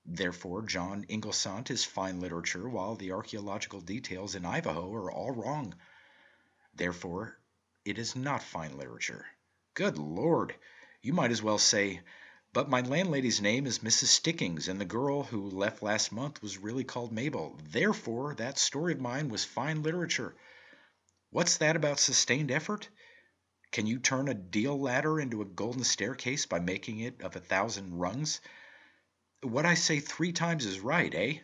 Therefore, John Inglesant is fine literature, while the archaeological details in Idaho are all wrong. Therefore, it is not fine literature. Good Lord! You might as well say, but my landlady's name is Mrs. Stickings, and the girl who left last month was really called Mabel. Therefore, that story of mine was fine literature. What's that about sustained effort? Can you turn a deal ladder into a golden staircase by making it of 1,000 rungs? What I say 3 times is right, eh?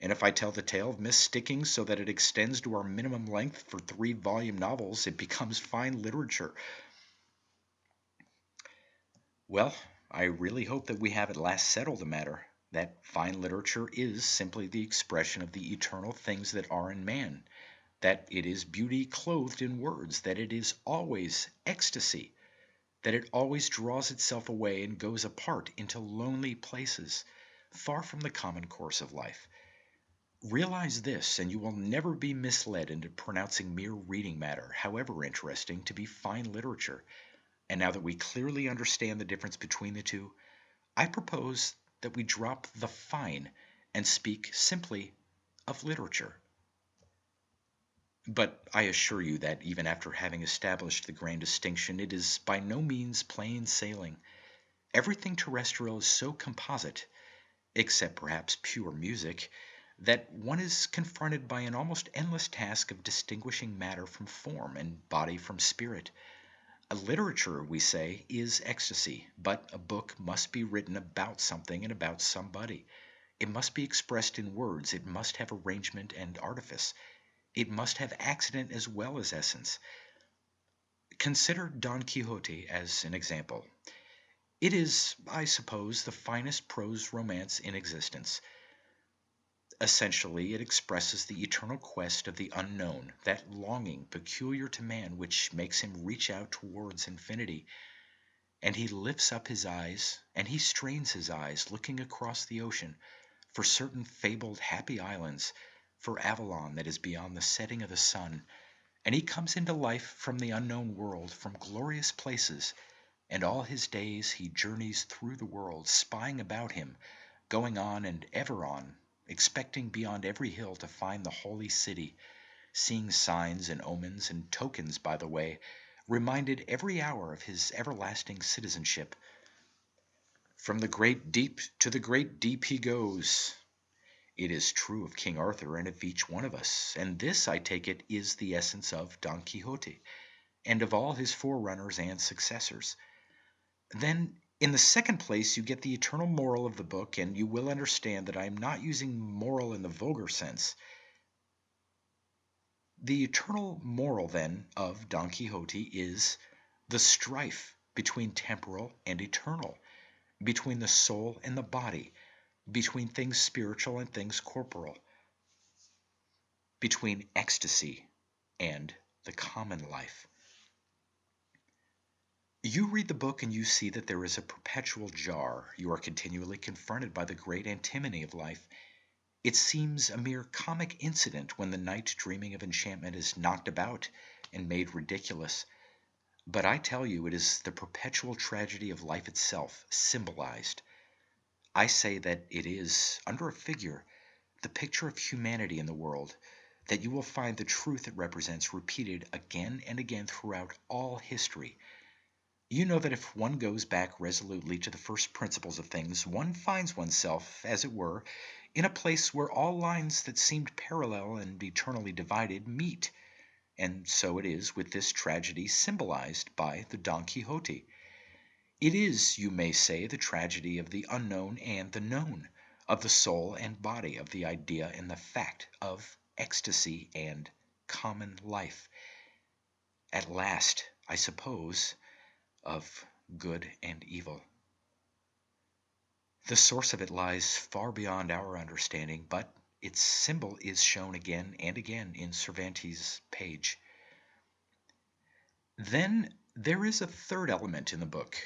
And if I tell the tale of Miss Stickings so that it extends to our minimum length for 3-volume novels, it becomes fine literature. Well, I really hope that we have at last settled the matter, that fine literature is simply the expression of the eternal things that are in man, that it is beauty clothed in words, that it is always ecstasy, that it always draws itself away and goes apart into lonely places, far from the common course of life. Realize this, and you will never be misled into pronouncing mere reading matter, however interesting, to be fine literature. And now that we clearly understand the difference between the two, I propose that we drop the fine and speak simply of literature. But I assure you that even after having established the grand distinction, it is by no means plain sailing. Everything terrestrial is so composite, except perhaps pure music, that one is confronted by an almost endless task of distinguishing matter from form and body from spirit. A literature, we say, is ecstasy, but a book must be written about something and about somebody. It must be expressed in words, it must have arrangement and artifice, it must have accident as well as essence. Consider Don Quixote as an example. It is, I suppose, the finest prose romance in existence. Essentially, it expresses the eternal quest of the unknown, that longing peculiar to man which makes him reach out towards infinity. And he lifts up his eyes, and he strains his eyes, looking across the ocean, for certain fabled happy islands, for Avalon that is beyond the setting of the sun, and he comes into life from the unknown world, from glorious places, and all his days he journeys through the world, spying about him, going on and ever on, expecting beyond every hill to find the holy city, seeing signs and omens and tokens by the way, reminded every hour of his everlasting citizenship. From the great deep to the great deep he goes. It is true of King Arthur and of each one of us, and this, I take it, is the essence of Don Quixote, and of all his forerunners and successors. Then, in the second place, you get the eternal moral of the book, and you will understand that I am not using moral in the vulgar sense. The eternal moral, then, of Don Quixote is the strife between temporal and eternal, between the soul and the body, between things spiritual and things corporal, between ecstasy and the common life. You read the book and you see that there is a perpetual jar. You are continually confronted by the great antimony of life. It seems a mere comic incident when the knight dreaming of enchantment is knocked about and made ridiculous. But I tell you, it is the perpetual tragedy of life itself, symbolized. I say that it is, under a figure, the picture of humanity in the world, that you will find the truth it represents repeated again and again throughout all history. You know that if one goes back resolutely to the first principles of things, one finds oneself, as it were, in a place where all lines that seemed parallel and eternally divided meet. And so it is with this tragedy symbolized by the Don Quixote. It is, you may say, the tragedy of the unknown and the known, of the soul and body, of the idea and the fact, of ecstasy and common life. At last, I suppose, of good and evil. The source of it lies far beyond our understanding, but its symbol is shown again and again in Cervantes' page. Then there is a third element in the book.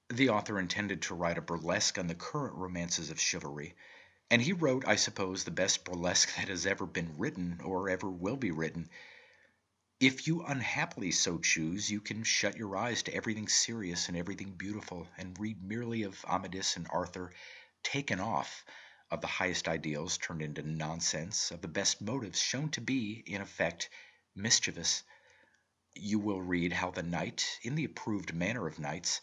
The author intended to write a burlesque on the current romances of chivalry, and he wrote, I suppose, the best burlesque that has ever been written or ever will be written. If you unhappily so choose, you can shut your eyes to everything serious and everything beautiful, and read merely of Amadis and Arthur taken off, of the highest ideals turned into nonsense, of the best motives shown to be, in effect, mischievous. You will read how the knight, in the approved manner of knights,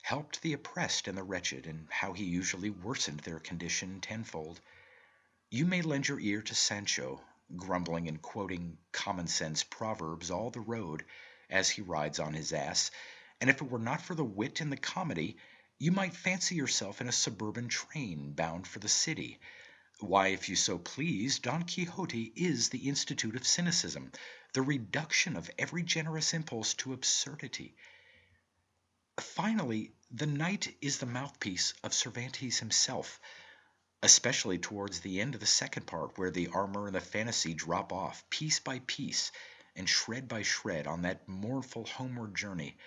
helped the oppressed and the wretched, and how he usually worsened their condition tenfold. You may lend your ear to Sancho, grumbling and quoting common-sense proverbs all the road as he rides on his ass, and if it were not for the wit and the comedy, you might fancy yourself in a suburban train bound for the city. Why, if you so please, Don Quixote is the institute of cynicism, the reduction of every generous impulse to absurdity. Finally, the knight is the mouthpiece of Cervantes himself, especially towards the end of the second part, where the armor and the fantasy drop off piece by piece and shred by shred on that mournful homeward journey.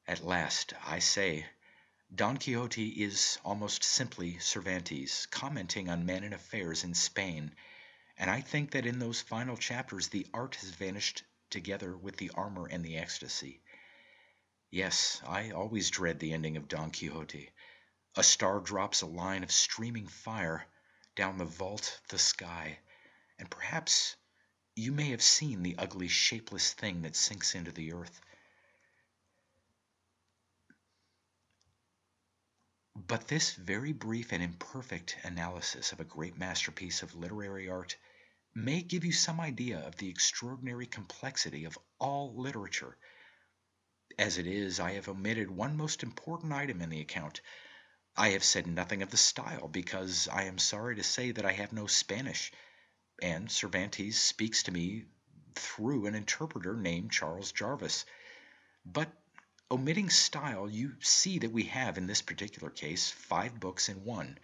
At last, I say, Don Quixote is almost simply Cervantes commenting on men and affairs in Spain, and I think that in those final chapters the art has vanished together with the armor and the ecstasy. Yes, I always dread the ending of Don Quixote. A star drops a line of streaming fire down the vault of the sky, and perhaps you may have seen the ugly, shapeless thing that sinks into the earth. But this very brief and imperfect analysis of a great masterpiece of literary art may give you some idea of the extraordinary complexity of all literature. As it is, I have omitted one most important item in the account. I have said nothing of the style, because I am sorry to say that I have no Spanish, and Cervantes speaks to me through an interpreter named Charles Jarvis. But omitting style, you see that we have, in this particular case, 5 books in one.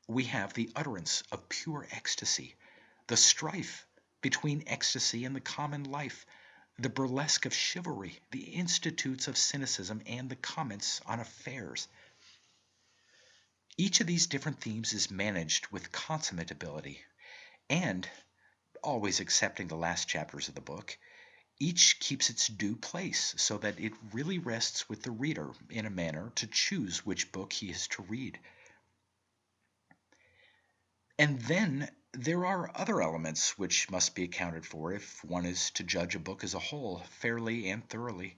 We have the utterance of pure ecstasy, the strife between ecstasy and the common life, the burlesque of chivalry, the institutes of cynicism, and the comments on affairs. Each of these different themes is managed with consummate ability, and, always excepting the last chapters of the book, each keeps its due place, so that it really rests with the reader, in a manner, to choose which book he is to read. And then there are other elements which must be accounted for if one is to judge a book as a whole, fairly and thoroughly.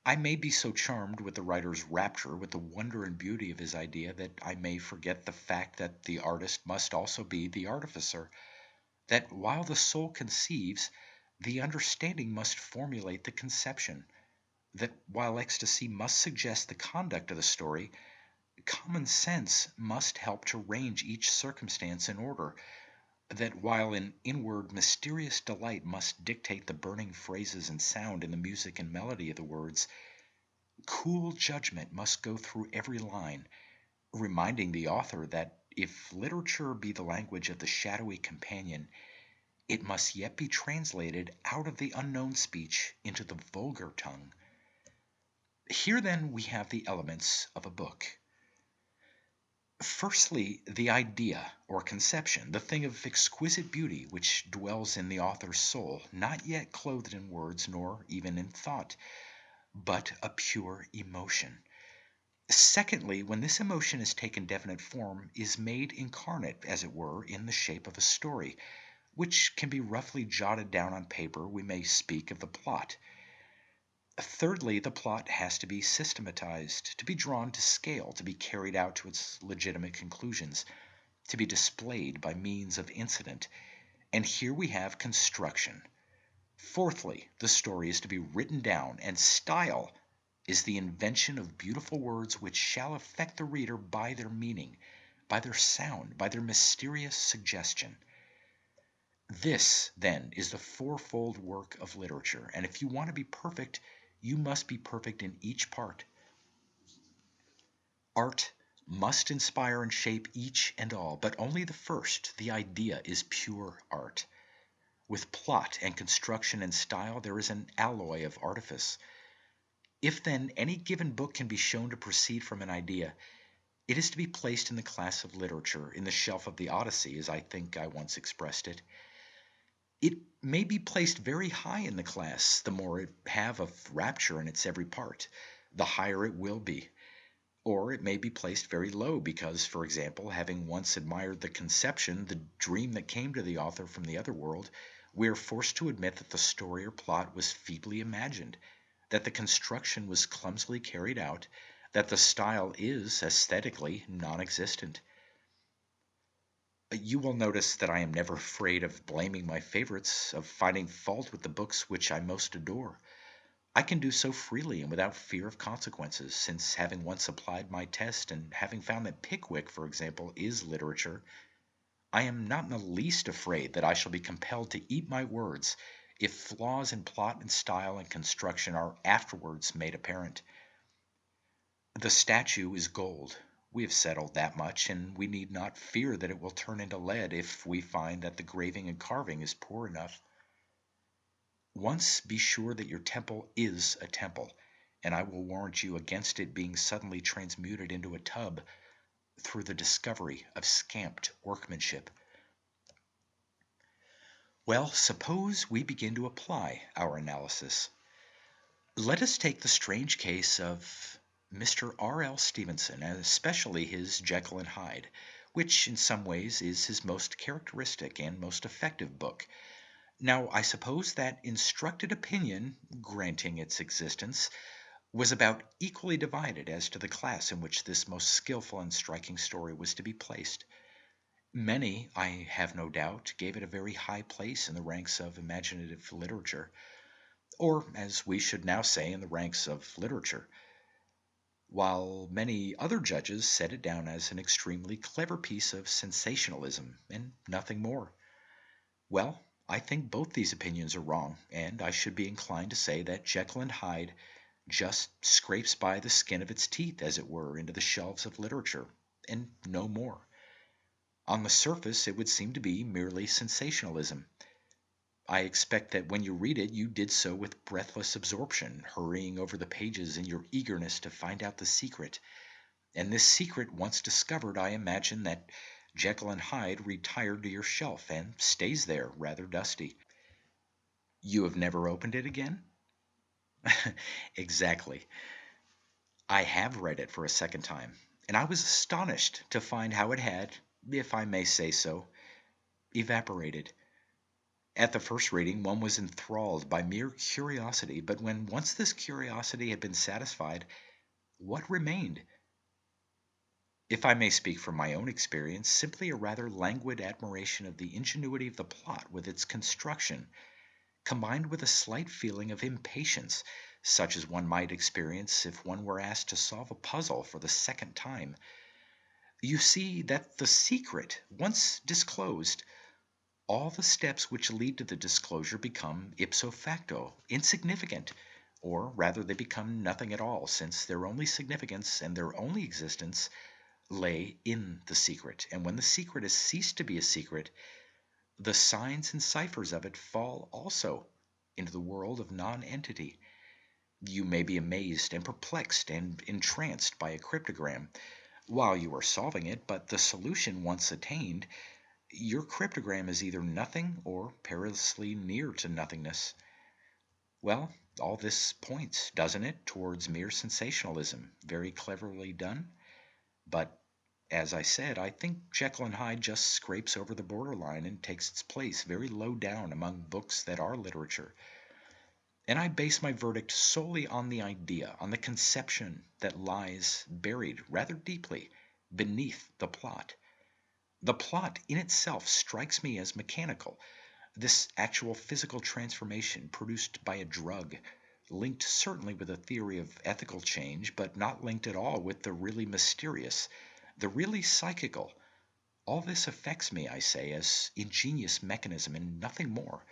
I may be so charmed with the writer's rapture, with the wonder and beauty of his idea, that I may forget the fact that the artist must also be the artificer, that while the soul conceives, the understanding must formulate the conception, that while ecstasy must suggest the conduct of the story, common sense must help to range each circumstance in order, that while an inward mysterious delight must dictate the burning phrases and sound in the music and melody of the words, cool judgment must go through every line, reminding the author that if literature be the language of the shadowy companion, it must yet be translated out of the unknown speech into the vulgar tongue. Here then we have the elements of a book. Firstly, the idea or conception, the thing of exquisite beauty which dwells in the author's soul, not yet clothed in words nor even in thought, but a pure emotion. Secondly, when this emotion is taken definite form, is made incarnate, as it were, in the shape of a story, which can be roughly jotted down on paper, we may speak of the plot. Thirdly, the plot has to be systematized, to be drawn to scale, to be carried out to its legitimate conclusions, to be displayed by means of incident. And here we have construction. Fourthly, the story is to be written down, and style is the invention of beautiful words which shall affect the reader by their meaning, by their sound, by their mysterious suggestion. This, then, is the fourfold work of literature, and if you want to be perfect, you must be perfect in each part. Art must inspire and shape each and all, but only the first, the idea, is pure art. With plot and construction and style, there is an alloy of artifice. If, then, any given book can be shown to proceed from an idea, it is to be placed in the class of literature, in the shelf of the Odyssey, as I think I once expressed it. It may be placed very high in the class, the more it have of rapture in its every part, the higher it will be. Or it may be placed very low because, for example, having once admired the conception, the dream that came to the author from the other world, we are forced to admit that the story or plot was feebly imagined, that the construction was clumsily carried out, that the style is, aesthetically, non-existent. You will notice that I am never afraid of blaming my favorites, of finding fault with the books which I most adore. I can do so freely and without fear of consequences, since having once applied my test and having found that Pickwick, for example, is literature, I am not in the least afraid that I shall be compelled to eat my words if flaws in plot and style and construction are afterwards made apparent. The statue is gold. We have settled that much, and we need not fear that it will turn into lead if we find that the graving and carving is poor enough. Once be sure that your temple is a temple, and I will warrant you against it being suddenly transmuted into a tub through the discovery of scamped workmanship. Well, suppose we begin to apply our analysis. Let us take the strange case of Mr. R.L. Stevenson, and especially his Jekyll and Hyde, which in some ways is his most characteristic and most effective book. Now, I suppose that instructed opinion, granting its existence, was about equally divided as to the class in which this most skillful and striking story was to be placed. Many, I have no doubt, gave it a very high place in the ranks of imaginative literature, or, as we should now say, in the ranks of literature, while many other judges set it down as an extremely clever piece of sensationalism, and nothing more. Well, I think both these opinions are wrong, and I should be inclined to say that Jekyll and Hyde just scrapes by the skin of its teeth, as it were, into the shelves of literature, and no more. On the surface, it would seem to be merely sensationalism. I expect that when you read it, you did so with breathless absorption, hurrying over the pages in your eagerness to find out the secret. And this secret once discovered, I imagine that Jekyll and Hyde retired to your shelf and stays there, rather dusty. You have never opened it again? Exactly. I have read it for a second time, and I was astonished to find how it had, if I may say so, evaporated. At the first reading, one was enthralled by mere curiosity, but when once this curiosity had been satisfied, what remained? If I may speak from my own experience, simply a rather languid admiration of the ingenuity of the plot with its construction, combined with a slight feeling of impatience, such as one might experience if one were asked to solve a puzzle for the second time. You see that the secret, once disclosed, all the steps which lead to the disclosure become ipso facto insignificant, or rather they become nothing at all, since their only significance and their only existence lay in the secret. And when the secret has ceased to be a secret, the signs and ciphers of it fall also into the world of non-entity. You may be amazed and perplexed and entranced by a cryptogram while you are solving it, but the solution once attained, your cryptogram is either nothing or perilously near to nothingness. Well, all this points, doesn't it, towards mere sensationalism, very cleverly done? But, as I said, I think Jekyll and Hyde just scrapes over the borderline and takes its place very low down among books that are literature. And I base my verdict solely on the idea, on the conception that lies buried rather deeply beneath the plot. The plot in itself strikes me as mechanical, this actual physical transformation produced by a drug, linked certainly with a theory of ethical change, but not linked at all with the really mysterious, the really psychical. All this affects me, I say, as ingenious mechanism and nothing more.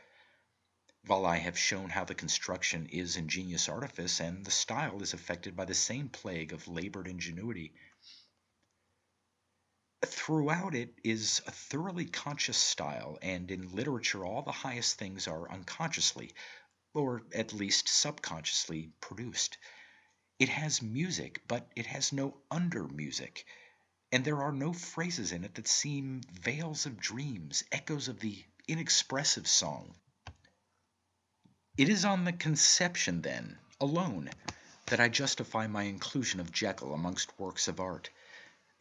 While I have shown how the construction is ingenious artifice and the style is affected by the same plague of labored ingenuity, throughout it is a thoroughly conscious style, and in literature all the highest things are unconsciously, or at least subconsciously, produced. It has music, but it has no under music, and there are no phrases in it that seem veils of dreams, echoes of the inexpressive song. It is on the conception, then, alone, that I justify my inclusion of Jekyll amongst works of art.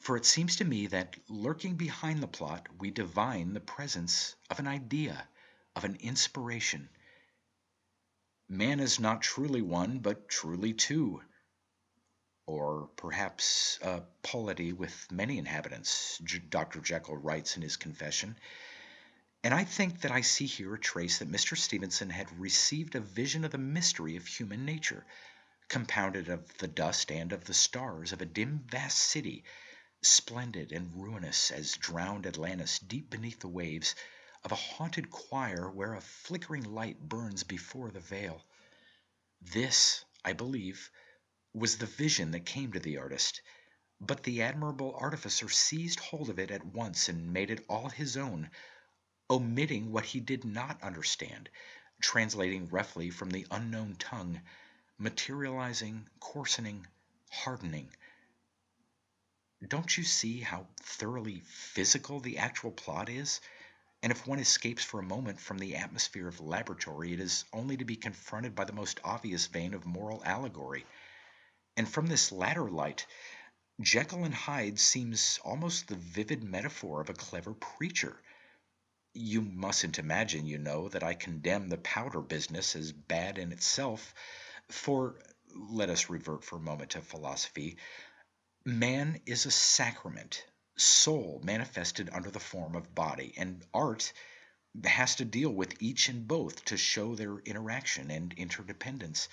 For it seems to me that lurking behind the plot we divine the presence of an idea, of an inspiration. Man is not truly one, but truly two. Or perhaps a polity with many inhabitants, Dr. Jekyll writes in his confession. And I think that I see here a trace that Mr. Stevenson had received a vision of the mystery of human nature, compounded of the dust and of the stars of a dim vast city, splendid and ruinous as drowned Atlantis deep beneath the waves, of a haunted choir where a flickering light burns before the veil. This, I believe, was the vision that came to the artist, but the admirable artificer seized hold of it at once and made it all his own, omitting what he did not understand, translating roughly from the unknown tongue, materializing, coarsening, hardening. Don't you see how thoroughly physical the actual plot is? And if one escapes for a moment from the atmosphere of the laboratory, it is only to be confronted by the most obvious vein of moral allegory. And from this latter light, Jekyll and Hyde seems almost the vivid metaphor of a clever preacher. You mustn't imagine, you know, that I condemn the powder business as bad in itself, for, let us revert for a moment to philosophy, man is a sacrament, soul manifested under the form of body, and art has to deal with each and both to show their interaction and interdependence.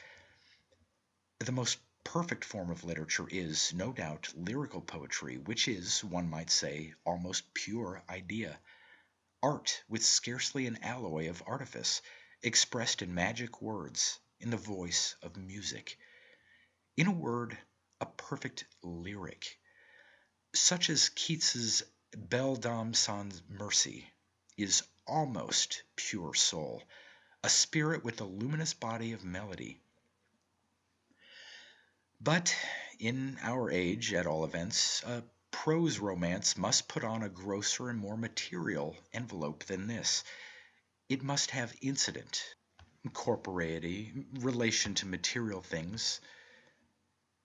The most perfect form of literature is, no doubt, lyrical poetry, which is, one might say, almost pure idea. Art with scarcely an alloy of artifice, expressed in magic words, in the voice of music. In a word, a perfect lyric, such as Keats's Belle Dame sans Mercy, is almost pure soul, a spirit with the luminous body of melody. But in our age, at all events, a prose romance must put on a grosser and more material envelope than this. It must have incident, corporeity, relation to material things,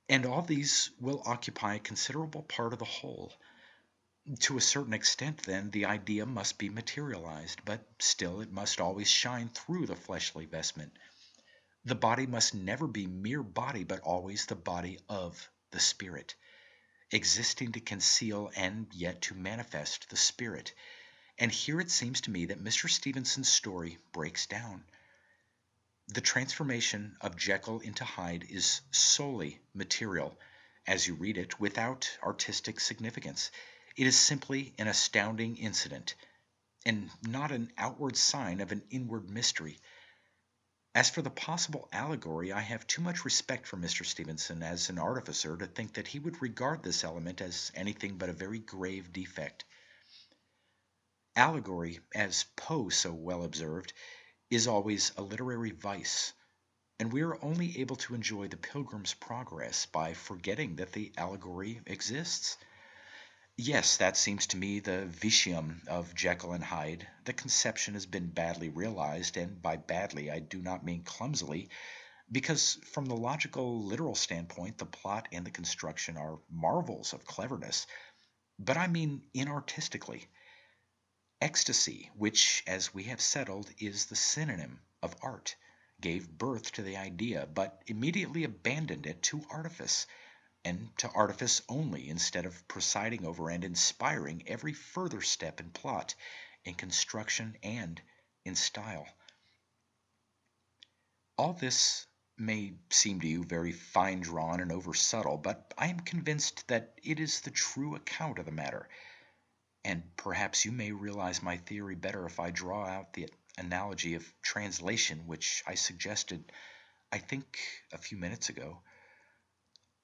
and all these will occupy a considerable part of the whole. To a certain extent, then, the idea must be materialized, but still it must always shine through the fleshly vestment. The body must never be mere body, but always the body of the spirit, existing to conceal and yet to manifest the spirit. And here it seems to me that Mr. Stevenson's story breaks down. The transformation of Jekyll into Hyde is solely material, as you read it, without artistic significance. It is simply an astounding incident, and not an outward sign of an inward mystery. As for the possible allegory, I have too much respect for Mr. Stevenson as an artificer to think that he would regard this element as anything but a very grave defect. Allegory, as Poe so well observed, is always a literary vice, and we are only able to enjoy the Pilgrim's Progress by forgetting that the allegory exists. Yes, that seems to me the vitium of Jekyll and Hyde. The conception has been badly realized, and by badly I do not mean clumsily, because from the logical, literal standpoint, the plot and the construction are marvels of cleverness, but I mean inartistically. Ecstasy, which, as we have settled, is the synonym of art, gave birth to the idea, but immediately abandoned it to artifice, and to artifice only, instead of presiding over and inspiring every further step in plot, in construction, and in style. All this may seem to you very fine drawn and over subtle, but I am convinced that it is the true account of the matter. And perhaps you may realize my theory better if I draw out the analogy of translation which I suggested, I think, a few minutes ago.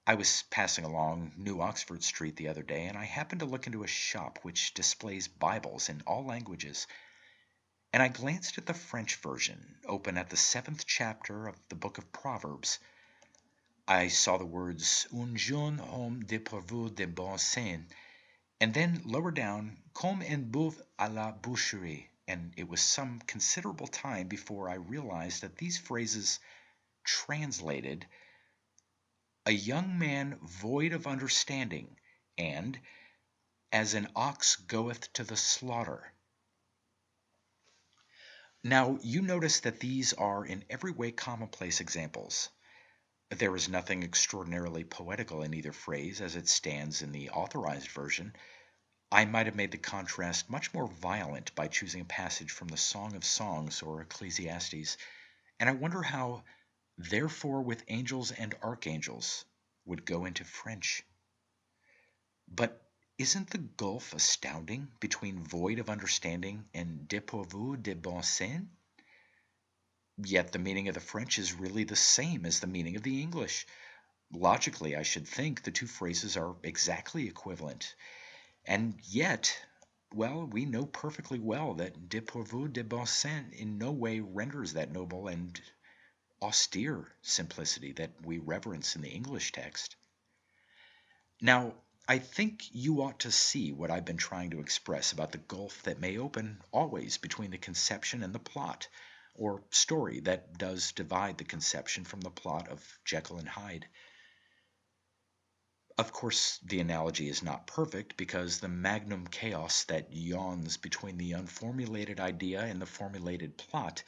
I was passing along New Oxford Street the other day, and I happened to look into a shop which displays Bibles in all languages, and I glanced at the French version, open at the 7th chapter of the book of Proverbs. I saw the words "un jeune homme dépourvu de bon sens," and then lower down "comme un bœuf à la boucherie," and it was some considerable time before I realized that these phrases translated "a young man void of understanding," and "as an ox goeth to the slaughter." Now, you notice that these are in every way commonplace examples. There is nothing extraordinarily poetical in either phrase as it stands in the authorized version. I might have made the contrast much more violent by choosing a passage from the Song of Songs or Ecclesiastes, and I wonder how "therefore with angels and archangels" would go into French. But isn't the gulf astounding between void of understanding and dépourvu de bon sens? Yet the meaning of the French is really the same as the meaning of the English. Logically, I should think the two phrases are exactly equivalent. And yet, well, we know perfectly well that dépourvu de bon sens in no way renders that noble and austere simplicity that we reverence in the English text. Now, I think you ought to see what I've been trying to express about the gulf that may open always between the conception and the plot, or story that does divide the conception from the plot of Jekyll and Hyde. Of course, the analogy is not perfect because the magnum chaos that yawns between the unformulated idea and the formulated plot,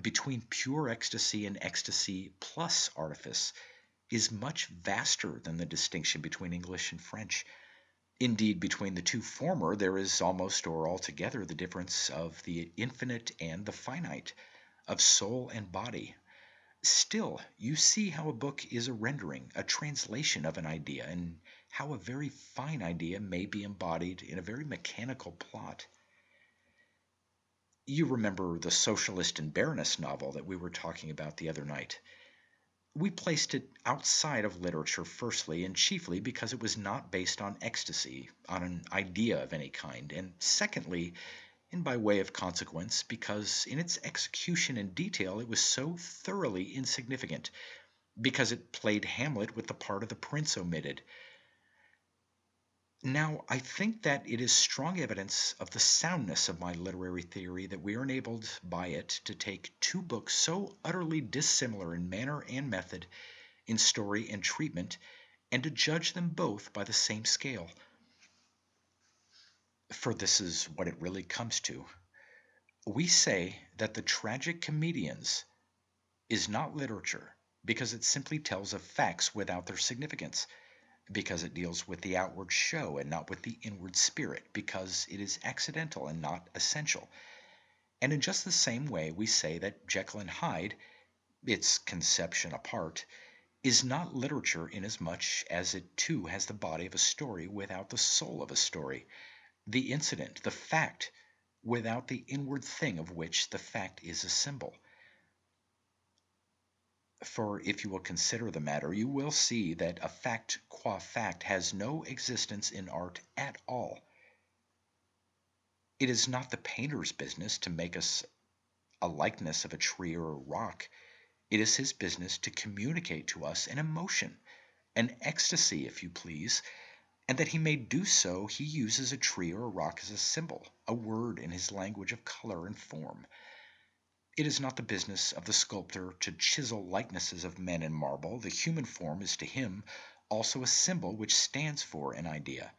between pure ecstasy and ecstasy plus artifice, is much vaster than the distinction between English and French. Indeed, between the two former, there is almost or altogether the difference of the infinite and the finite, of soul and body. Still, you see how a book is a rendering, a translation of an idea, and how a very fine idea may be embodied in a very mechanical plot. You remember the Socialist and Baroness novel that we were talking about the other night. We placed it outside of literature firstly and chiefly because it was not based on ecstasy, on an idea of any kind, and secondly, and by way of consequence, because in its execution and detail it was so thoroughly insignificant, because it played Hamlet with the part of the prince omitted. Now, I think that it is strong evidence of the soundness of my literary theory that we are enabled by it to take two books so utterly dissimilar in manner and method, in story and treatment, and to judge them both by the same scale. For this is what it really comes to. We say that the tragic comedians is not literature because it simply tells of facts without their significance, because it deals with the outward show and not with the inward spirit, because it is accidental and not essential. And in just the same way, we say that Jekyll and Hyde, its conception apart, is not literature inasmuch as it too has the body of a story without the soul of a story, the incident, the fact, without the inward thing of which the fact is a symbol. For if you will consider the matter, you will see that a fact qua fact has no existence in art at all. It is not the painter's business to make us a likeness of a tree or a rock. It is his business to communicate to us an emotion, an ecstasy, if you please, and that he may do so, he uses a tree or a rock as a symbol, a word in his language of color and form. It is not the business of the sculptor to chisel likenesses of men in marble. The human form is to him also a symbol which stands for an idea.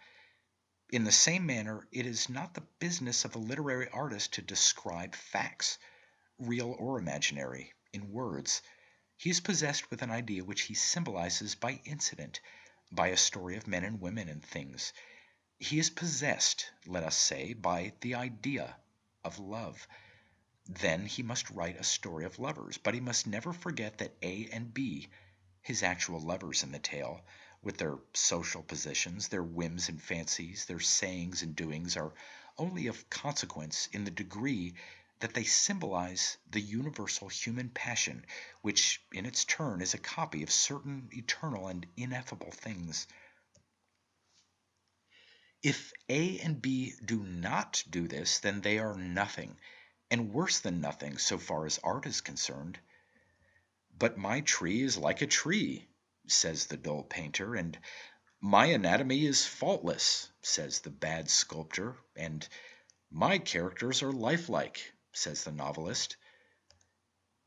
In the same manner, it is not the business of a literary artist to describe facts, real or imaginary, in words. He is possessed with an idea which he symbolizes by incident, by a story of men and women and things. He is possessed, let us say, by the idea of love. Then he must write a story of lovers, but he must never forget that A and B, his actual lovers in the tale, with their social positions, their whims and fancies, their sayings and doings, are only of consequence in the degree that they symbolize the universal human passion, which in its turn is a copy of certain eternal and ineffable things. If A and B do not do this, then they are nothing, and worse than nothing so far as art is concerned. But my tree is like a tree, says the dull painter, and my anatomy is faultless, says the bad sculptor, and my characters are lifelike, says the novelist.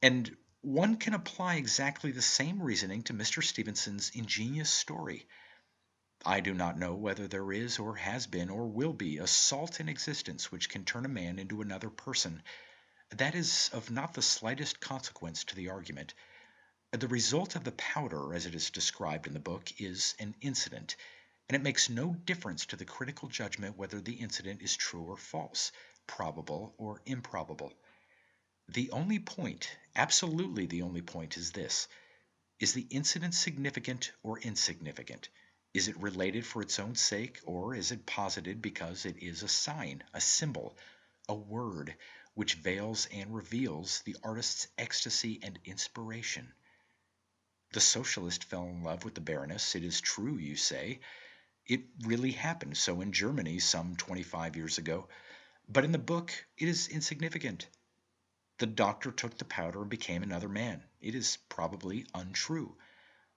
And one can apply exactly the same reasoning to Mr. Stevenson's ingenious story. I do not know whether there is or has been or will be a salt in existence which can turn a man into another person. That is of not the slightest consequence to the argument. The result of the powder, as it is described in the book, is an incident, and it makes no difference to the critical judgment whether the incident is true or false, probable or improbable. The only point, absolutely the only point, is this: is the incident significant or insignificant? Is it related for its own sake, or is it posited because it is a sign, a symbol, a word, which veils and reveals the artist's ecstasy and inspiration? The socialist fell in love with the Baroness. It is true, you say. It really happened so in Germany some 25 years ago. But in the book, it is insignificant. The doctor took the powder and became another man. It is probably untrue,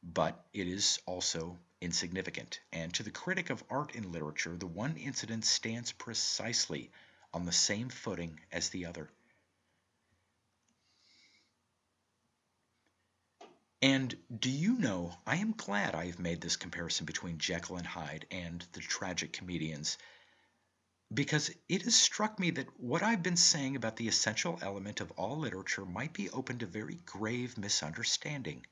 but it is also insignificant. And to the critic of art and literature, the one incident stands precisely on the same footing as the other. And do you know, I am glad I have made this comparison between Jekyll and Hyde and the tragic comedians, because it has struck me that what I've been saying about the essential element of all literature might be open to very grave misunderstanding.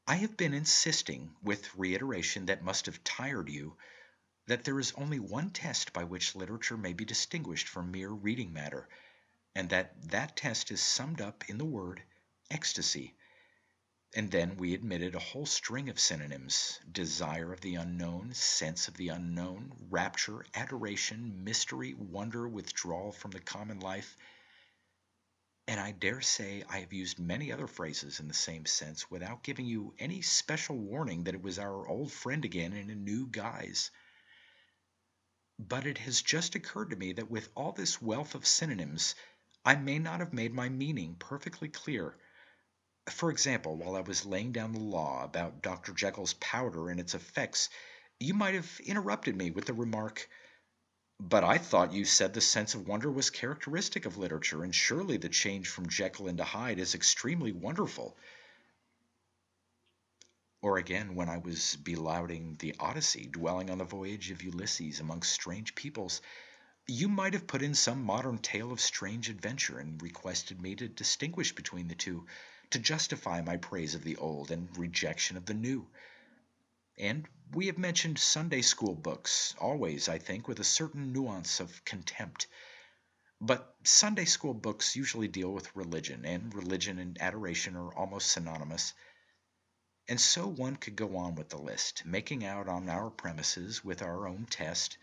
I have been insisting, with reiteration that must have tired you, that there is only one test by which literature may be distinguished from mere reading matter, and that test is summed up in the word ecstasy. And then we admitted a whole string of synonyms: desire of the unknown, sense of the unknown, rapture, adoration, mystery, wonder, withdrawal from the common life. And I dare say I have used many other phrases in the same sense without giving you any special warning that it was our old friend again in a new guise. But it has just occurred to me that with all this wealth of synonyms, I may not have made my meaning perfectly clear. For example, while I was laying down the law about Dr. Jekyll's powder and its effects, you might have interrupted me with the remark, "But I thought you said the sense of wonder was characteristic of literature, and surely the change from Jekyll into Hyde is extremely wonderful." Or again, when I was belauding the Odyssey, dwelling on the voyage of Ulysses amongst strange peoples, you might have put in some modern tale of strange adventure and requested me to distinguish between the two, to justify my praise of the old and rejection of the new. And we have mentioned Sunday school books, always, I think, with a certain nuance of contempt. But Sunday school books usually deal with religion, and religion and adoration are almost synonymous. And so one could go on with the list, making out on our premises, with our own test,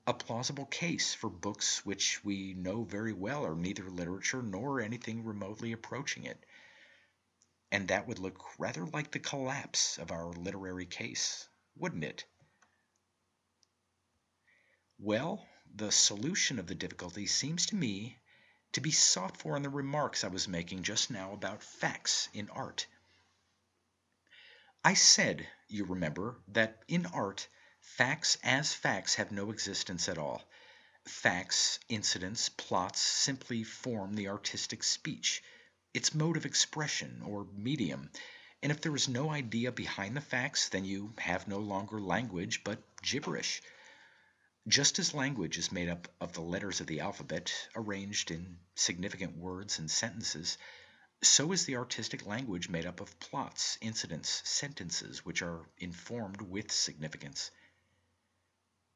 a plausible case for books which we know very well are neither literature nor anything remotely approaching it. And that would look rather like the collapse of our literary case, wouldn't it? Well, the solution of the difficulty seems to me to be sought for in the remarks I was making just now about facts in art. I said, you remember, that in art, facts as facts have no existence at all. Facts, incidents, plots simply form the artistic speech, its mode of expression or medium, and if there is no idea behind the facts, then you have no longer language but gibberish. Just as language is made up of the letters of the alphabet, arranged in significant words and sentences, so is the artistic language made up of plots, incidents, sentences which are informed with significance.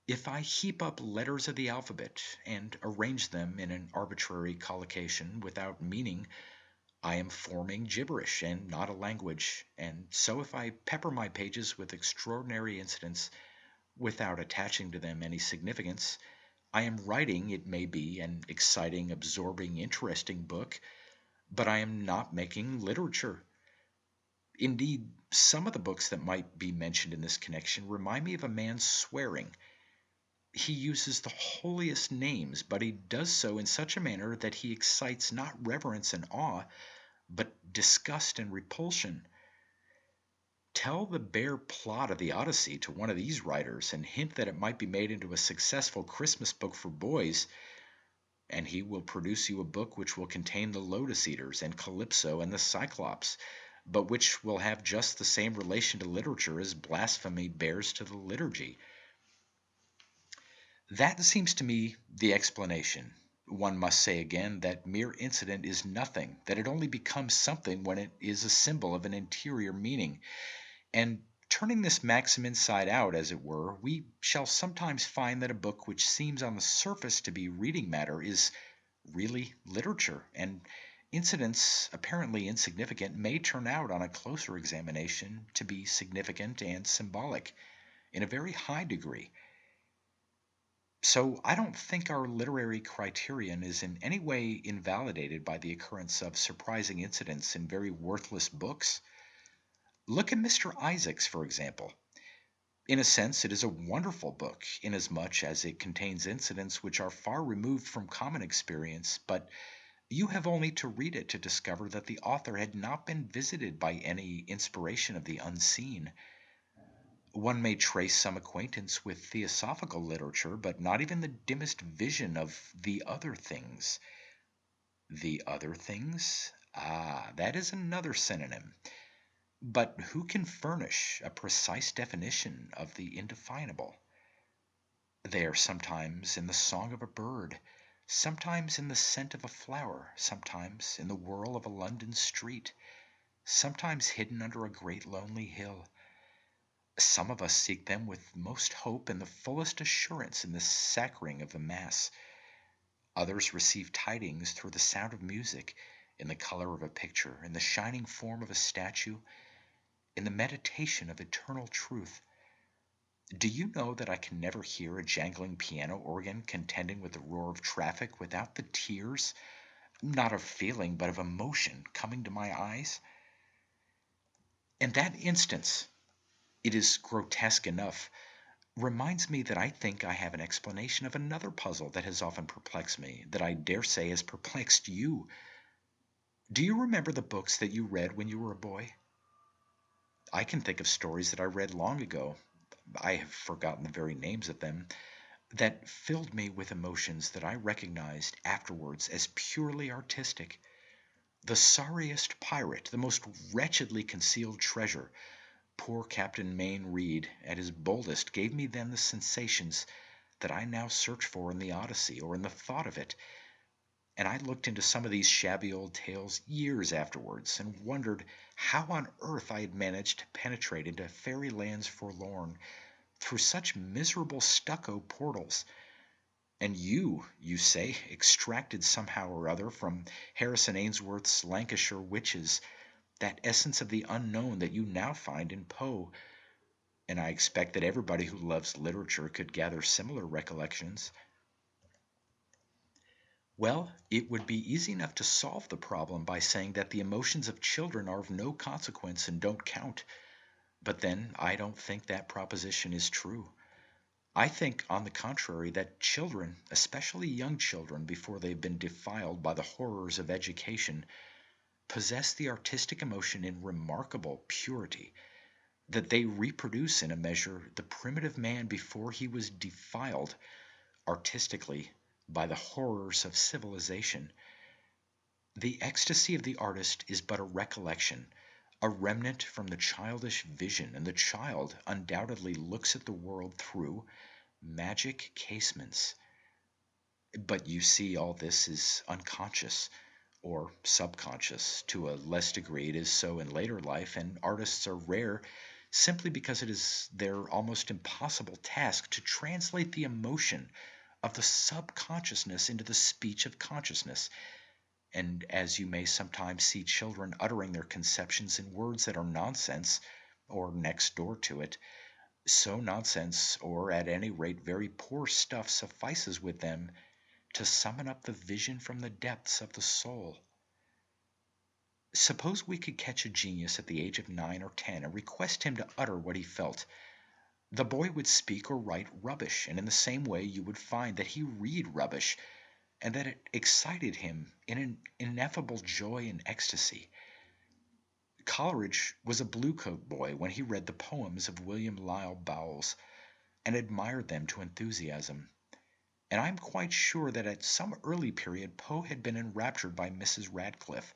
If I heap up letters of the alphabet and arrange them in an arbitrary collocation without meaning, I am forming gibberish and not a language, and so if I pepper my pages with extraordinary incidents without attaching to them any significance, I am writing, it may be, an exciting, absorbing, interesting book, but I am not making literature. Indeed, some of the books that might be mentioned in this connection remind me of a man swearing. He uses the holiest names, but he does so in such a manner that he excites not reverence and awe, but disgust and repulsion. Tell the bare plot of the Odyssey to one of these writers and hint that it might be made into a successful Christmas book for boys, and he will produce you a book which will contain the Lotus Eaters and Calypso and the Cyclops, but which will have just the same relation to literature as blasphemy bears to the liturgy. That seems to me the explanation. One must say again that mere incident is nothing, that it only becomes something when it is a symbol of an interior meaning. And turning this maxim inside out, as it were, we shall sometimes find that a book which seems on the surface to be reading matter is really literature, and incidents apparently insignificant may turn out on a closer examination to be significant and symbolic in a very high degree. So I don't think our literary criterion is in any way invalidated by the occurrence of surprising incidents in very worthless books. Look at Mr. Isaacs, for example. In a sense, it is a wonderful book, inasmuch as it contains incidents which are far removed from common experience, but you have only to read it to discover that the author had not been visited by any inspiration of the unseen. One may trace some acquaintance with theosophical literature, but not even the dimmest vision of the other things. The other things? Ah, that is another synonym. But who can furnish a precise definition of the indefinable? They are sometimes in the song of a bird, sometimes in the scent of a flower, sometimes in the whirl of a London street, sometimes hidden under a great lonely hill. Some of us seek them with most hope and the fullest assurance in the sacring of the Mass. Others receive tidings through the sound of music, in the color of a picture, in the shining form of a statue, in the meditation of eternal truth. Do you know that I can never hear a jangling piano organ contending with the roar of traffic without the tears, not of feeling but of emotion, coming to my eyes? And that instance, it is grotesque enough, reminds me that I think I have an explanation of another puzzle that has often perplexed me, that I dare say has perplexed you. Do you remember the books that you read when you were a boy? I can think of stories that I read long ago, I have forgotten the very names of them, that filled me with emotions that I recognized afterwards as purely artistic. The sorriest pirate, the most wretchedly concealed treasure, Poor Captain Mayne Reid, at his boldest, gave me then the sensations that I now search for in the Odyssey or in the thought of it, and I looked into some of these shabby old tales years afterwards and wondered how on earth I had managed to penetrate into fairylands forlorn through such miserable stucco portals. And you say, extracted somehow or other from Harrison Ainsworth's Lancashire Witches that essence of the unknown that you now find in Poe, and I expect that everybody who loves literature could gather similar recollections. Well, it would be easy enough to solve the problem by saying that the emotions of children are of no consequence and don't count. But then I don't think that proposition is true. I think, on the contrary, that children, especially young children before they've been defiled by the horrors of education, possess the artistic emotion in remarkable purity, that they reproduce in a measure the primitive man before he was defiled artistically by the horrors of civilization. The ecstasy of the artist is but a recollection, a remnant from the childish vision, and the child undoubtedly looks at the world through magic casements. But you see, all this is unconscious or subconscious. To a less degree, it is so in later life, and artists are rare simply because it is their almost impossible task to translate the emotion of the subconsciousness into the speech of consciousness. And as you may sometimes see children uttering their conceptions in words that are nonsense, or next door to it, so nonsense, or at any rate very poor stuff, suffices with them to summon up the vision from the depths of the soul. Suppose we could catch a genius at the age of 9 or 10 and request him to utter what he felt. The boy would speak or write rubbish, and in the same way you would find that he read rubbish, and that it excited him in an ineffable joy and ecstasy. Coleridge was a blue-coat boy when he read the poems of William Lyle Bowles, and admired them to enthusiasm. And I am quite sure that at some early period Poe had been enraptured by Mrs. Radcliffe,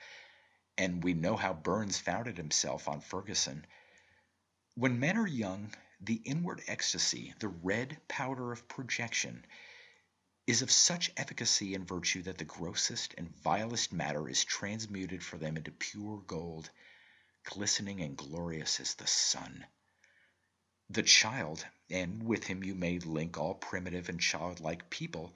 and we know how Burns founded himself on Ferguson. When men are young, the inward ecstasy, the red powder of projection, is of such efficacy and virtue that the grossest and vilest matter is transmuted for them into pure gold, glistening and glorious as the sun. The child, and with him you may link all primitive and childlike people,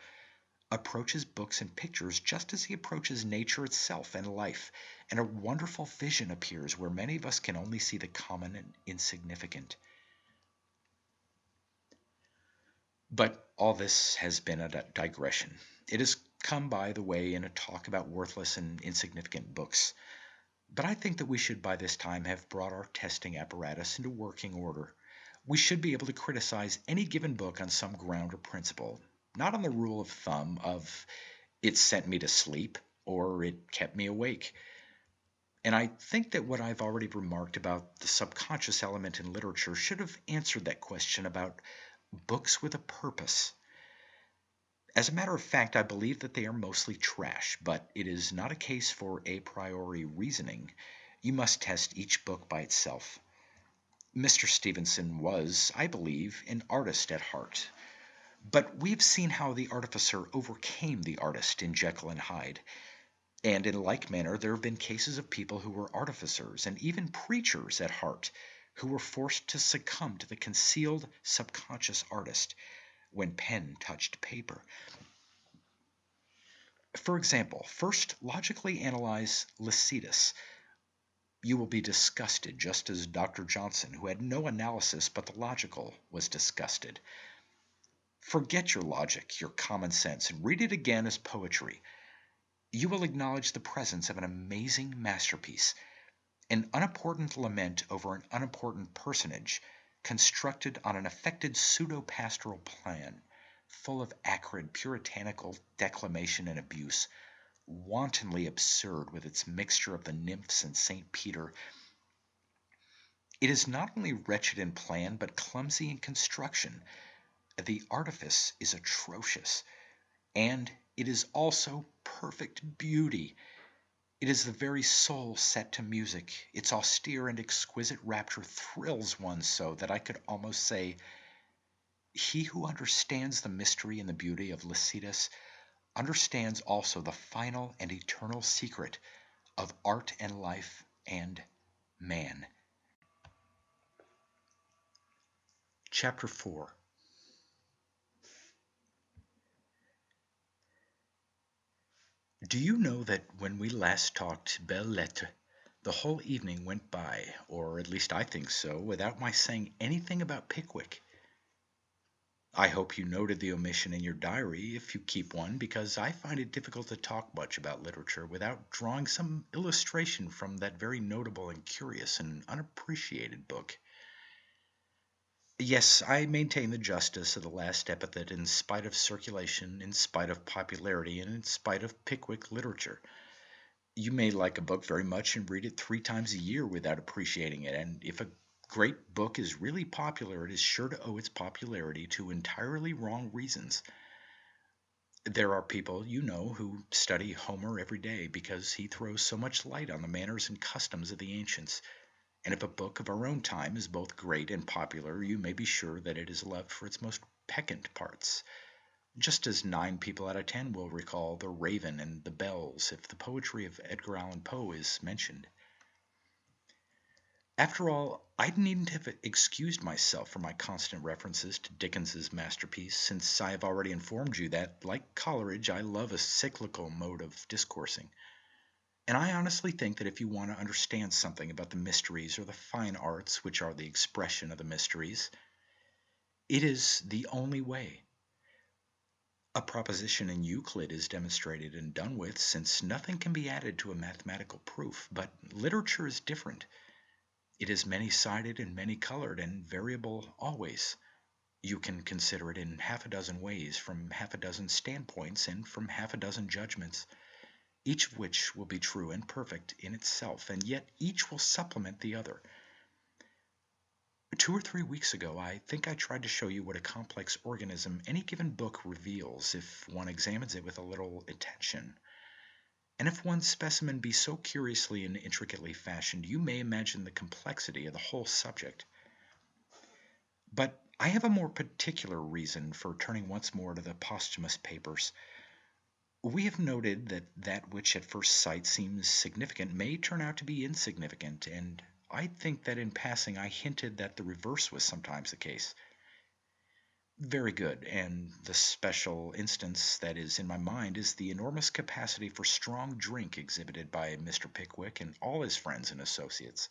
approaches books and pictures just as he approaches nature itself and life, and a wonderful vision appears where many of us can only see the common and insignificant. But all this has been a digression. It has come by the way in a talk about worthless and insignificant books. But I think that we should by this time have brought our testing apparatus into working order. We should be able to criticize any given book on some ground or principle, not on the rule of thumb of it sent me to sleep or it kept me awake. And I think that what I've already remarked about the subconscious element in literature should have answered that question about books with a purpose. As a matter of fact, I believe that they are mostly trash, but it is not a case for a priori reasoning. You must test each book by itself. Mr. Stevenson was, I believe, an artist at heart. But we've seen how the artificer overcame the artist in Jekyll and Hyde. And in like manner, there have been cases of people who were artificers and even preachers at heart, who were forced to succumb to the concealed subconscious artist when pen touched paper. For example, first logically analyze Lycidas. You will be disgusted, just as Dr. Johnson, who had no analysis but the logical, was disgusted. Forget your logic, your common sense, and read it again as poetry. You will acknowledge the presence of an amazing masterpiece, an unimportant lament over an unimportant personage, constructed on an affected pseudo-pastoral plan, full of acrid puritanical declamation and abuse, wantonly absurd with its mixture of the nymphs and St. Peter. It is not only wretched in plan, but clumsy in construction. The artifice is atrocious, and it is also perfect beauty. It is the very soul set to music. Its austere and exquisite rapture thrills one so that I could almost say, he who understands the mystery and the beauty of Lycidas understands also the final and eternal secret of art and life and man. Chapter 4. Do you know that when we last talked belles lettres, the whole evening went by, or at least I think so, without my saying anything about Pickwick? I hope you noted the omission in your diary, if you keep one, because I find it difficult to talk much about literature without drawing some illustration from that very notable and curious and unappreciated book. Yes, I maintain the justice of the last epithet in spite of circulation, in spite of popularity, and in spite of Pickwick literature. You may like a book very much and read it 3 times a year without appreciating it, and if a great book is really popular, it is sure to owe its popularity to entirely wrong reasons. There are people, you know, who study Homer every day because he throws so much light on the manners and customs of the ancients. And if a book of our own time is both great and popular, you may be sure that it is loved for its most peccant parts, just as 9 people out of 10 will recall The Raven and The Bells if the poetry of Edgar Allan Poe is mentioned. After all, I needn't have excused myself for my constant references to Dickens's masterpiece, since I have already informed you that, like Coleridge, I love a cyclical mode of discoursing. And I honestly think that if you want to understand something about the mysteries or the fine arts, which are the expression of the mysteries, it is the only way. A proposition in Euclid is demonstrated and done with, since nothing can be added to a mathematical proof, but literature is different. It is many-sided and many-colored and variable always. You can consider it in half a dozen ways, from half a dozen standpoints, and from half a dozen judgments, each of which will be true and perfect in itself, and yet each will supplement the other. 2 or 3 weeks ago, I think I tried to show you what a complex organism any given book reveals if one examines it with a little attention. And if one specimen be so curiously and intricately fashioned, you may imagine the complexity of the whole subject. But I have a more particular reason for turning once more to the posthumous papers. We have noted that that which at first sight seems significant may turn out to be insignificant, and I think that in passing I hinted that the reverse was sometimes the case. Very good, and the special instance that is in my mind is the enormous capacity for strong drink exhibited by Mr. Pickwick and all his friends and associates.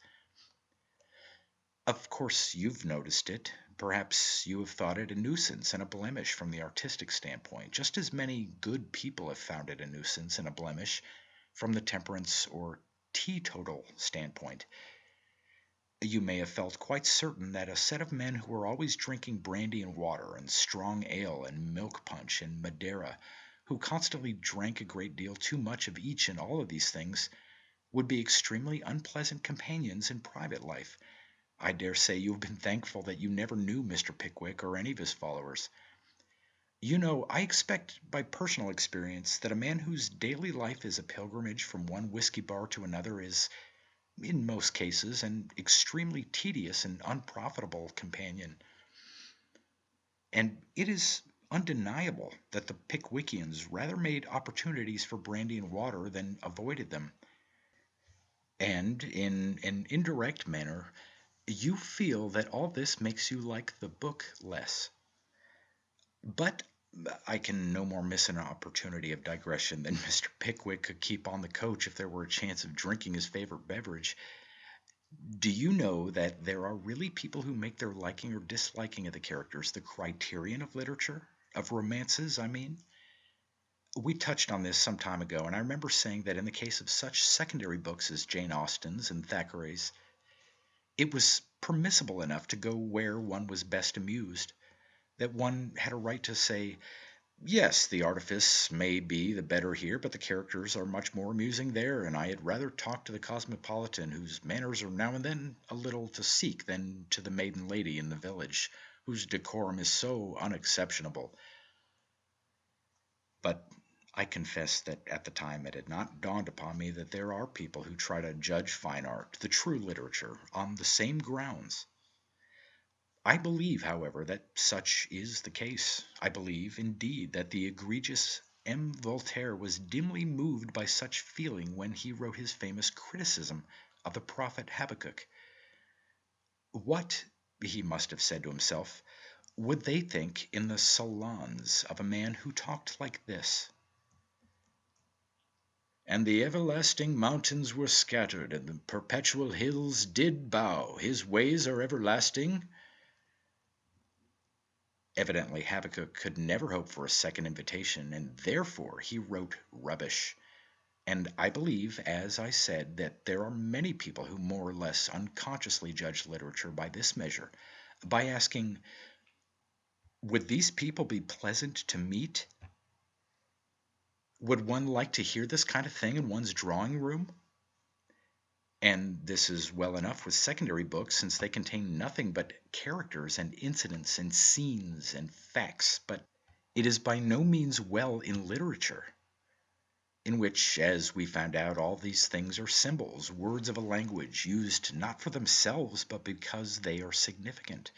Of course, you've noticed it. Perhaps you have thought it a nuisance and a blemish from the artistic standpoint, just as many good people have found it a nuisance and a blemish from the temperance or teetotal standpoint. You may have felt quite certain that a set of men who were always drinking brandy and water and strong ale and milk punch and Madeira, who constantly drank a great deal too much of each and all of these things, would be extremely unpleasant companions in private life. I dare say you have been thankful that you never knew Mr. Pickwick or any of his followers. You know, I expect by personal experience that a man whose daily life is a pilgrimage from one whiskey bar to another is, in most cases, an extremely tedious and unprofitable companion. And it is undeniable that the Pickwickians rather made opportunities for brandy and water than avoided them. And in an indirect manner, you feel that all this makes you like the book less. But I can no more miss an opportunity of digression than Mr. Pickwick could keep on the coach if there were a chance of drinking his favorite beverage. Do you know that there are really people who make their liking or disliking of the characters the criterion of literature? Of romances, I mean? We touched on this some time ago, and I remember saying that in the case of such secondary books as Jane Austen's and Thackeray's, it was permissible enough to go where one was best amused, that one had a right to say, yes, the artifice may be the better here, but the characters are much more amusing there, and I had rather talk to the cosmopolitan whose manners are now and then a little to seek than to the maiden lady in the village, whose decorum is so unexceptionable. But I confess that at the time it had not dawned upon me that there are people who try to judge fine art, the true literature, on the same grounds. I believe, however, that such is the case. I believe, indeed, that the egregious M. Voltaire was dimly moved by such feeling when he wrote his famous criticism of the prophet Habakkuk. What, he must have said to himself, would they think in the salons of a man who talked like this? And the everlasting mountains were scattered, and the perpetual hills did bow. His ways are everlasting. Evidently, Habakkuk could never hope for a second invitation, and therefore he wrote rubbish. And I believe, as I said, that there are many people who more or less unconsciously judge literature by this measure, by asking, would these people be pleasant to meet? Would one like to hear this kind of thing in one's drawing room? And this is well enough with secondary books, since they contain nothing but characters and incidents and scenes and facts, but it is by no means well in literature, in which, as we found out, all these things are symbols, words of a language, used not for themselves, but because they are significant.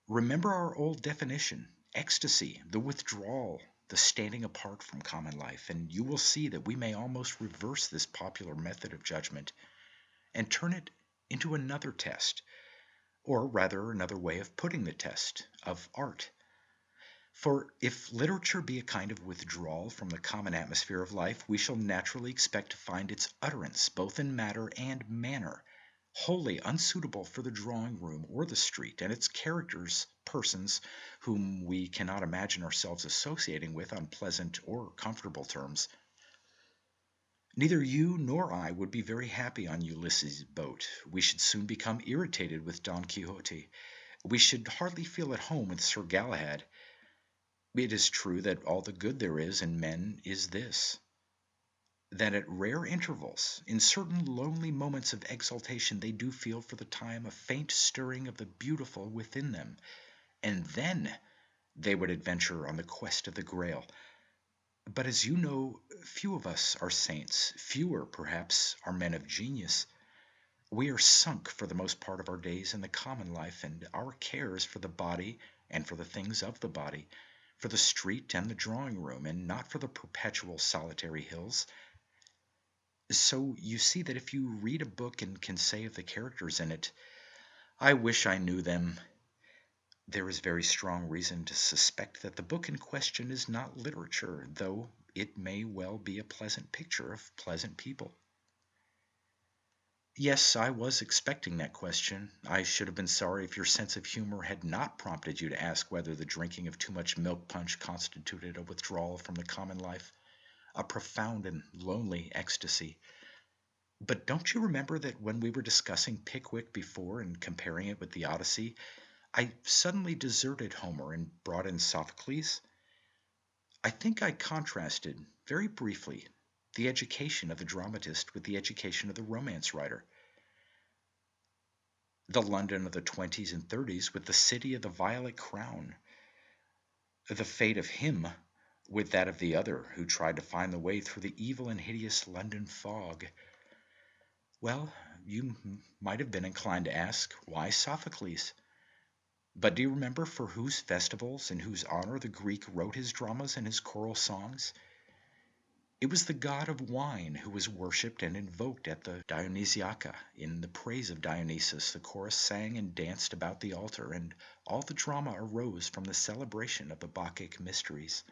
Remember our old definition: ecstasy, the withdrawal, the standing apart from common life, and you will see that we may almost reverse this popular method of judgment and turn it into another test, or rather another way of putting the test, of art. For if literature be a kind of withdrawal from the common atmosphere of life, we shall naturally expect to find its utterance, both in matter and manner, wholly unsuitable for the drawing room or the street, and its characters, persons whom we cannot imagine ourselves associating with on pleasant or comfortable terms. Neither you nor I would be very happy on Ulysses' boat. We should soon become irritated with Don Quixote. We should hardly feel at home with Sir Galahad. It is true that all the good there is in men is this, that at rare intervals, in certain lonely moments of exaltation, they do feel for the time a faint stirring of the beautiful within them, and then they would adventure on the quest of the Grail. But as you know, few of us are saints, fewer, perhaps, are men of genius. We are sunk for the most part of our days in the common life, and our cares for the body and for the things of the body, for the street and the drawing room, and not for the perpetual solitary hills. So you see that if you read a book and can say of the characters in it, I wish I knew them, there is very strong reason to suspect that the book in question is not literature, though it may well be a pleasant picture of pleasant people. Yes, I was expecting that question. I should have been sorry if your sense of humor had not prompted you to ask whether the drinking of too much milk punch constituted a withdrawal from the common life, a profound and lonely ecstasy. But don't you remember that when we were discussing Pickwick before and comparing it with the Odyssey, I suddenly deserted Homer and brought in Sophocles? I think I contrasted, very briefly, the education of the dramatist with the education of the romance writer. The London of the 20s and 30s with the city of the Violet Crown. The fate of him with that of the other who tried to find the way through the evil and hideous London fog. Well, you might have been inclined to ask, why Sophocles? But do you remember for whose festivals, in whose honor the Greek wrote his dramas and his choral songs? It was the god of wine who was worshipped and invoked at the Dionysiaca. In the praise of Dionysus, the chorus sang and danced about the altar, and all the drama arose from the celebration of the Bacchic mysteries.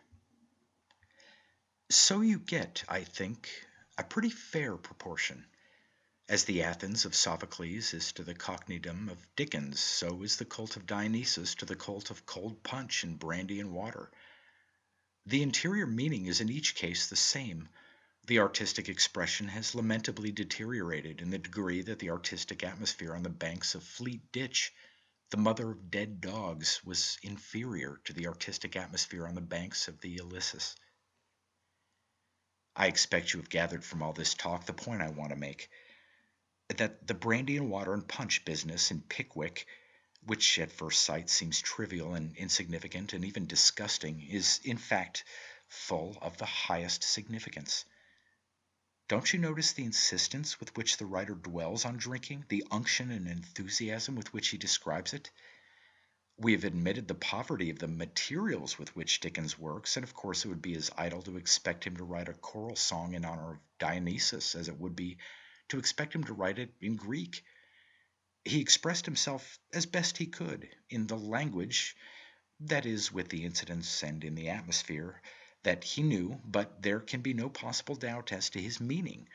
So you get, I think, a pretty fair proportion. As the Athens of Sophocles is to the cockneydom of Dickens, so is the cult of Dionysus to the cult of cold punch and brandy and water. The interior meaning is in each case the same. The artistic expression has lamentably deteriorated in the degree that the artistic atmosphere on the banks of Fleet Ditch, the mother of dead dogs, was inferior to the artistic atmosphere on the banks of the Ulysses. I expect you have gathered from all this talk the point I want to make, that the brandy and water and punch business in Pickwick, which at first sight seems trivial and insignificant and even disgusting, is in fact full of the highest significance. Don't you notice the insistence with which the writer dwells on drinking, the unction and enthusiasm with which he describes it? We have admitted the poverty of the materials with which Dickens works, and of course it would be as idle to expect him to write a choral song in honor of Dionysus as it would be to expect him to write it in Greek. He expressed himself as best he could in the language, that is, with the incidents and in the atmosphere, that he knew, but there can be no possible doubt as to his meaning.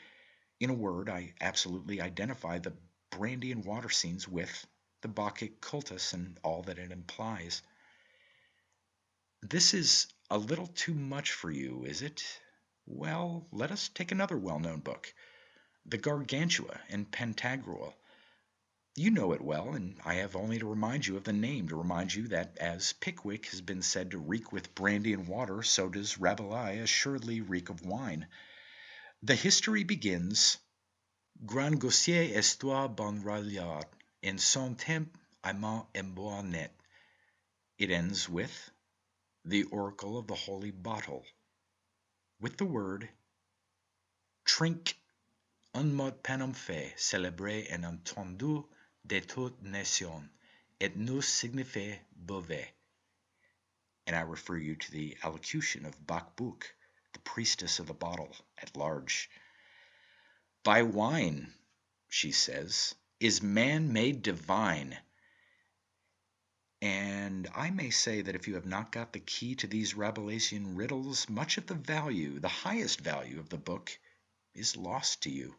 In a word, I absolutely identify the brandy and water scenes with the Bacchic cultus and all that it implies. This is a little too much for you, is it? Well, let us take another well-known book, the Gargantua and Pantagruel. You know it well, and I have only to remind you of the name to remind you that as Pickwick has been said to reek with brandy and water, so does Rabelais assuredly reek of wine. The history begins, Grand Gossier histoire bon raillard, en son temps aimant et bonnet. It ends with the oracle of the holy bottle, with the word trink, un mot panem fait, célébré et entendu de toute nation, et nous signifie beauvais. And I refer you to the allocution of Bacbuc, the priestess of the bottle, at large. By wine, she says, is man made divine. And I may say that if you have not got the key to these Rabelaisian riddles, much of the value, the highest value of the book, is lost to you.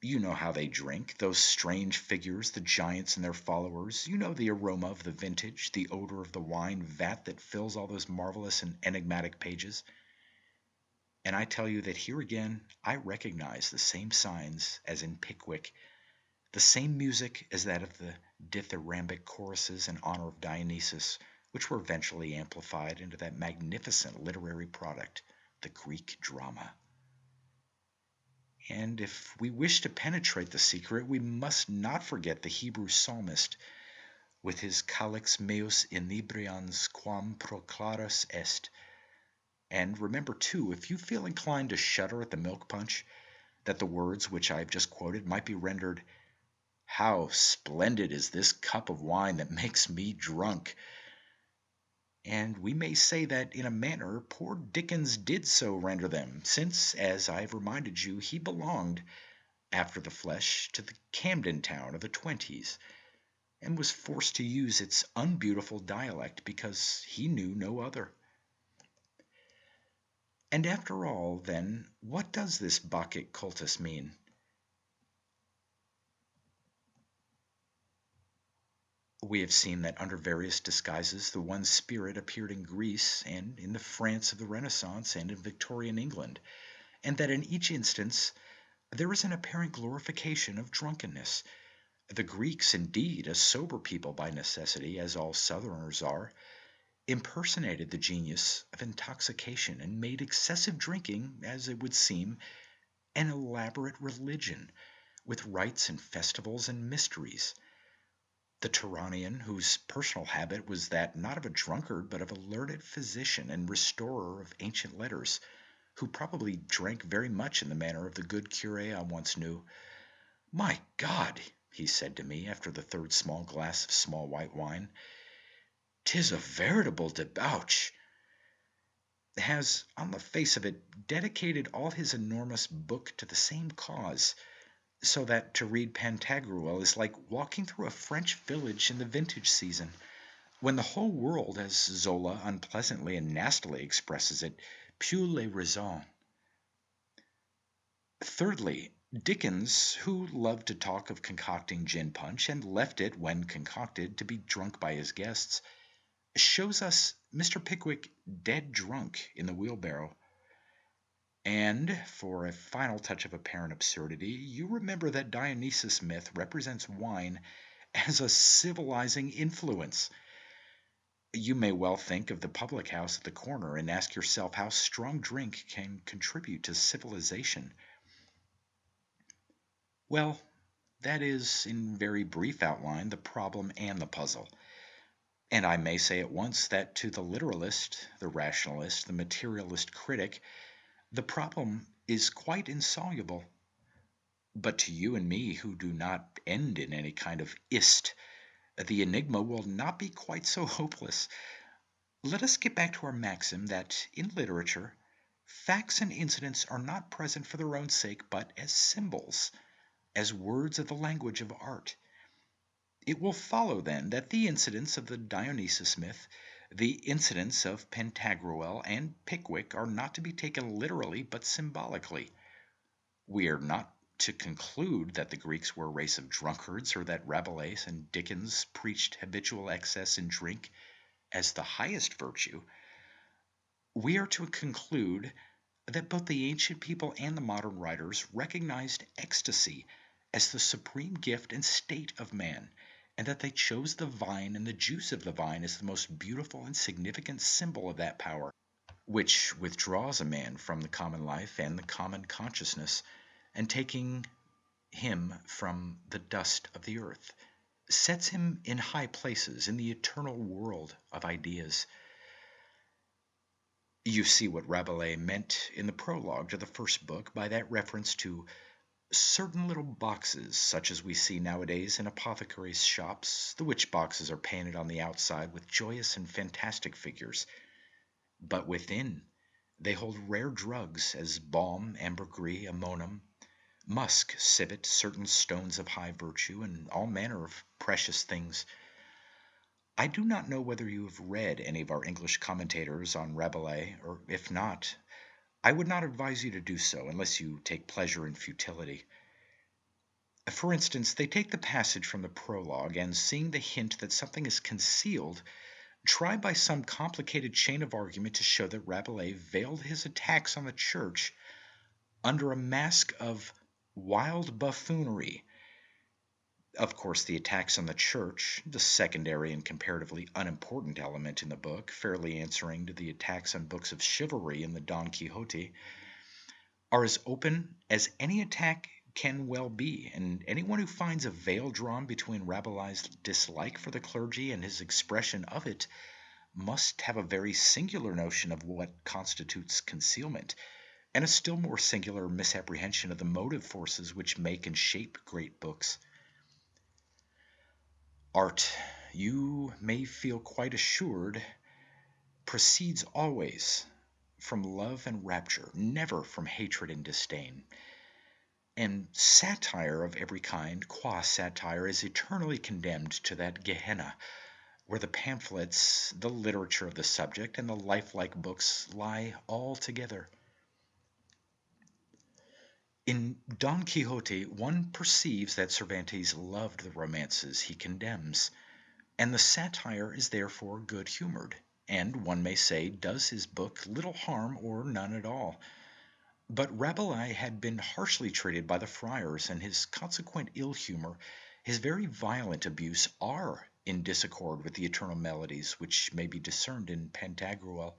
You know how they drink, those strange figures, the giants and their followers. You know the aroma of the vintage, the odor of the wine vat that fills all those marvelous and enigmatic pages. And I tell you that here again I recognize the same signs as in Pickwick, the same music as that of the dithyrambic choruses in honor of Dionysus, which were eventually amplified into that magnificent literary product, the Greek drama. And if we wish to penetrate the secret, we must not forget the Hebrew psalmist with his calix meus inebrians quam proclarus est. And remember, too, if you feel inclined to shudder at the milk punch, that the words which I have just quoted might be rendered, how splendid is this cup of wine that makes me drunk. And we may say that, in a manner, poor Dickens did so render them, since, as I have reminded you, he belonged, after the flesh, to the Camden Town of the 20s, and was forced to use its unbeautiful dialect because he knew no other. And after all, then, what does this Bacchic cultus mean? We have seen that under various disguises the one spirit appeared in Greece and in the France of the Renaissance and in Victorian England, and that in each instance there is an apparent glorification of drunkenness. The Greeks, indeed, a sober people by necessity, as all Southerners are, impersonated the genius of intoxication and made excessive drinking, as it would seem, an elaborate religion, with rites and festivals and mysteries. The Turanian, whose personal habit was that not of a drunkard but of a learned physician and restorer of ancient letters, who probably drank very much in the manner of the good curé I once knew. My God, he said to me after the third small glass of small white wine, 'tis a veritable debauch. Has, on the face of it, dedicated all his enormous book to the same cause, so that to read Pantagruel is like walking through a French village in the vintage season, when the whole world, as Zola unpleasantly and nastily expresses it, pue les raisons. Thirdly, Dickens, who loved to talk of concocting gin punch, and left it, when concocted, to be drunk by his guests, shows us Mr. Pickwick dead drunk in the wheelbarrow. And, for a final touch of apparent absurdity, you remember that Dionysus myth represents wine as a civilizing influence. You may well think of the public house at the corner and ask yourself how strong drink can contribute to civilization. Well, that is, in very brief outline, the problem and the puzzle. And I may say at once that to the literalist, the rationalist, the materialist critic, the problem is quite insoluble. But to you and me, who do not end in any kind of ist, the enigma will not be quite so hopeless. Let us get back to our maxim that in literature, facts and incidents are not present for their own sake, but as symbols, as words of the language of art. It will follow, then, that the incidents of the Dionysus myth, the incidents of Pantagruel and Pickwick, are not to be taken literally but symbolically. We are not to conclude that the Greeks were a race of drunkards, or that Rabelais and Dickens preached habitual excess in drink as the highest virtue. We are to conclude that both the ancient people and the modern writers recognized ecstasy as the supreme gift and state of man, and that they chose the vine and the juice of the vine as the most beautiful and significant symbol of that power, which withdraws a man from the common life and the common consciousness, and taking him from the dust of the earth, sets him in high places in the eternal world of ideas. You see what Rabelais meant in the prologue to the first book by that reference to certain little boxes, such as we see nowadays in apothecaries' shops, the which boxes are painted on the outside with joyous and fantastic figures, but within they hold rare drugs as balm, ambergris, ammonium, musk, civet, certain stones of high virtue, and all manner of precious things. I do not know whether you have read any of our English commentators on Rabelais, or if not, I would not advise you to do so unless you take pleasure in futility. For instance, they take the passage from the prologue, and seeing the hint that something is concealed, try by some complicated chain of argument to show that Rabelais veiled his attacks on the Church under a mask of wild buffoonery. Of course, the attacks on the Church, the secondary and comparatively unimportant element in the book, fairly answering to the attacks on books of chivalry in the Don Quixote, are as open as any attack can well be, and anyone who finds a veil drawn between Rabelais' dislike for the clergy and his expression of it must have a very singular notion of what constitutes concealment, and a still more singular misapprehension of the motive forces which make and shape great books. Art, you may feel quite assured, proceeds always from love and rapture, never from hatred and disdain. And satire of every kind, qua satire, is eternally condemned to that Gehenna, where the pamphlets, the literature of the subject, and the lifelike books lie all together. In Don Quixote, one perceives that Cervantes loved the romances he condemns, and the satire is therefore good-humored, and, one may say, does his book little harm or none at all. But Rabelais had been harshly treated by the friars, and his consequent ill humor, his very violent abuse, are in disaccord with the eternal melodies which may be discerned in Pantagruel,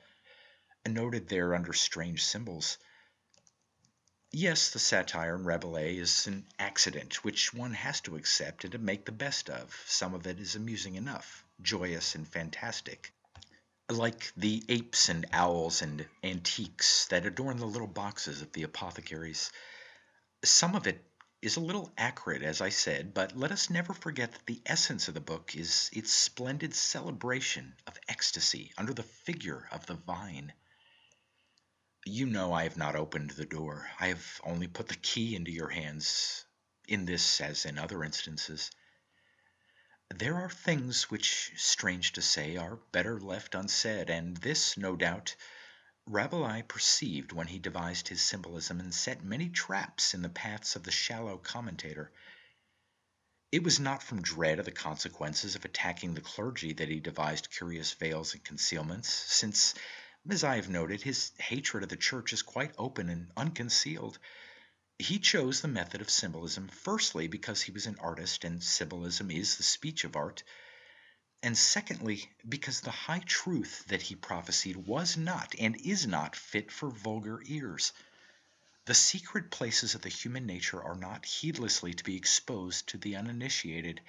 noted there under strange symbols. Yes, the satire in Rabelais is an accident which one has to accept and to make the best of. Some of it is amusing enough, joyous and fantastic, like the apes and owls and antiques that adorn the little boxes of the apothecaries. Some of it is a little acrid, as I said, but let us never forget that the essence of the book is its splendid celebration of ecstasy under the figure of the vine. You know I have not opened the door. I have only put the key into your hands, in this as in other instances. There are things which, strange to say, are better left unsaid, and this, no doubt, Rabelais perceived when he devised his symbolism and set many traps in the paths of the shallow commentator. It was not from dread of the consequences of attacking the clergy that he devised curious veils and concealments, since, as I have noted, his hatred of the Church is quite open and unconcealed. He chose the method of symbolism, firstly, because he was an artist, and symbolism is the speech of art, and secondly, because the high truth that he prophesied was not and is not fit for vulgar ears. The secret places of the human nature are not heedlessly to be exposed to the uninitiated.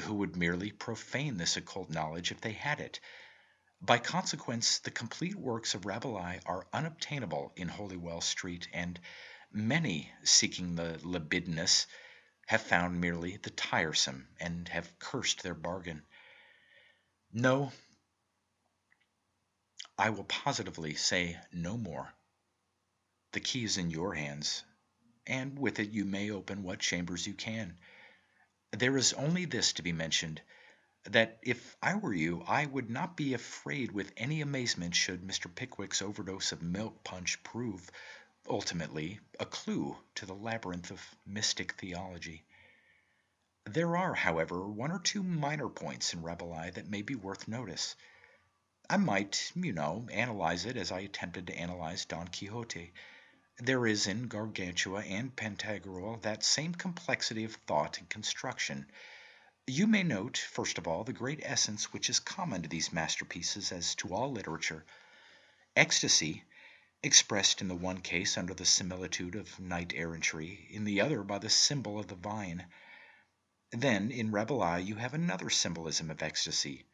who would merely profane this occult knowledge if they had it. By consequence, the complete works of Rabelais are unobtainable in Holywell Street, and many, seeking the libidinous, have found merely the tiresome, and have cursed their bargain. No, I will positively say no more. The key is in your hands, and with it you may open what chambers you can. There is only this to be mentioned, that if I were you, I would not be afraid with any amazement should Mr. Pickwick's overdose of milk punch prove, ultimately, a clue to the labyrinth of mystic theology. There are, however, one or two minor points in Rabelais that may be worth notice. I might, analyze it as I attempted to analyze Don Quixote. There is in Gargantua and Pantagruel that same complexity of thought and construction. You may note, first of all, the great essence which is common to these masterpieces as to all literature. Ecstasy, expressed in the one case under the similitude of knight-errantry, in the other by the symbol of the vine. Then, in Rabelais, you have another symbolism of ecstasy,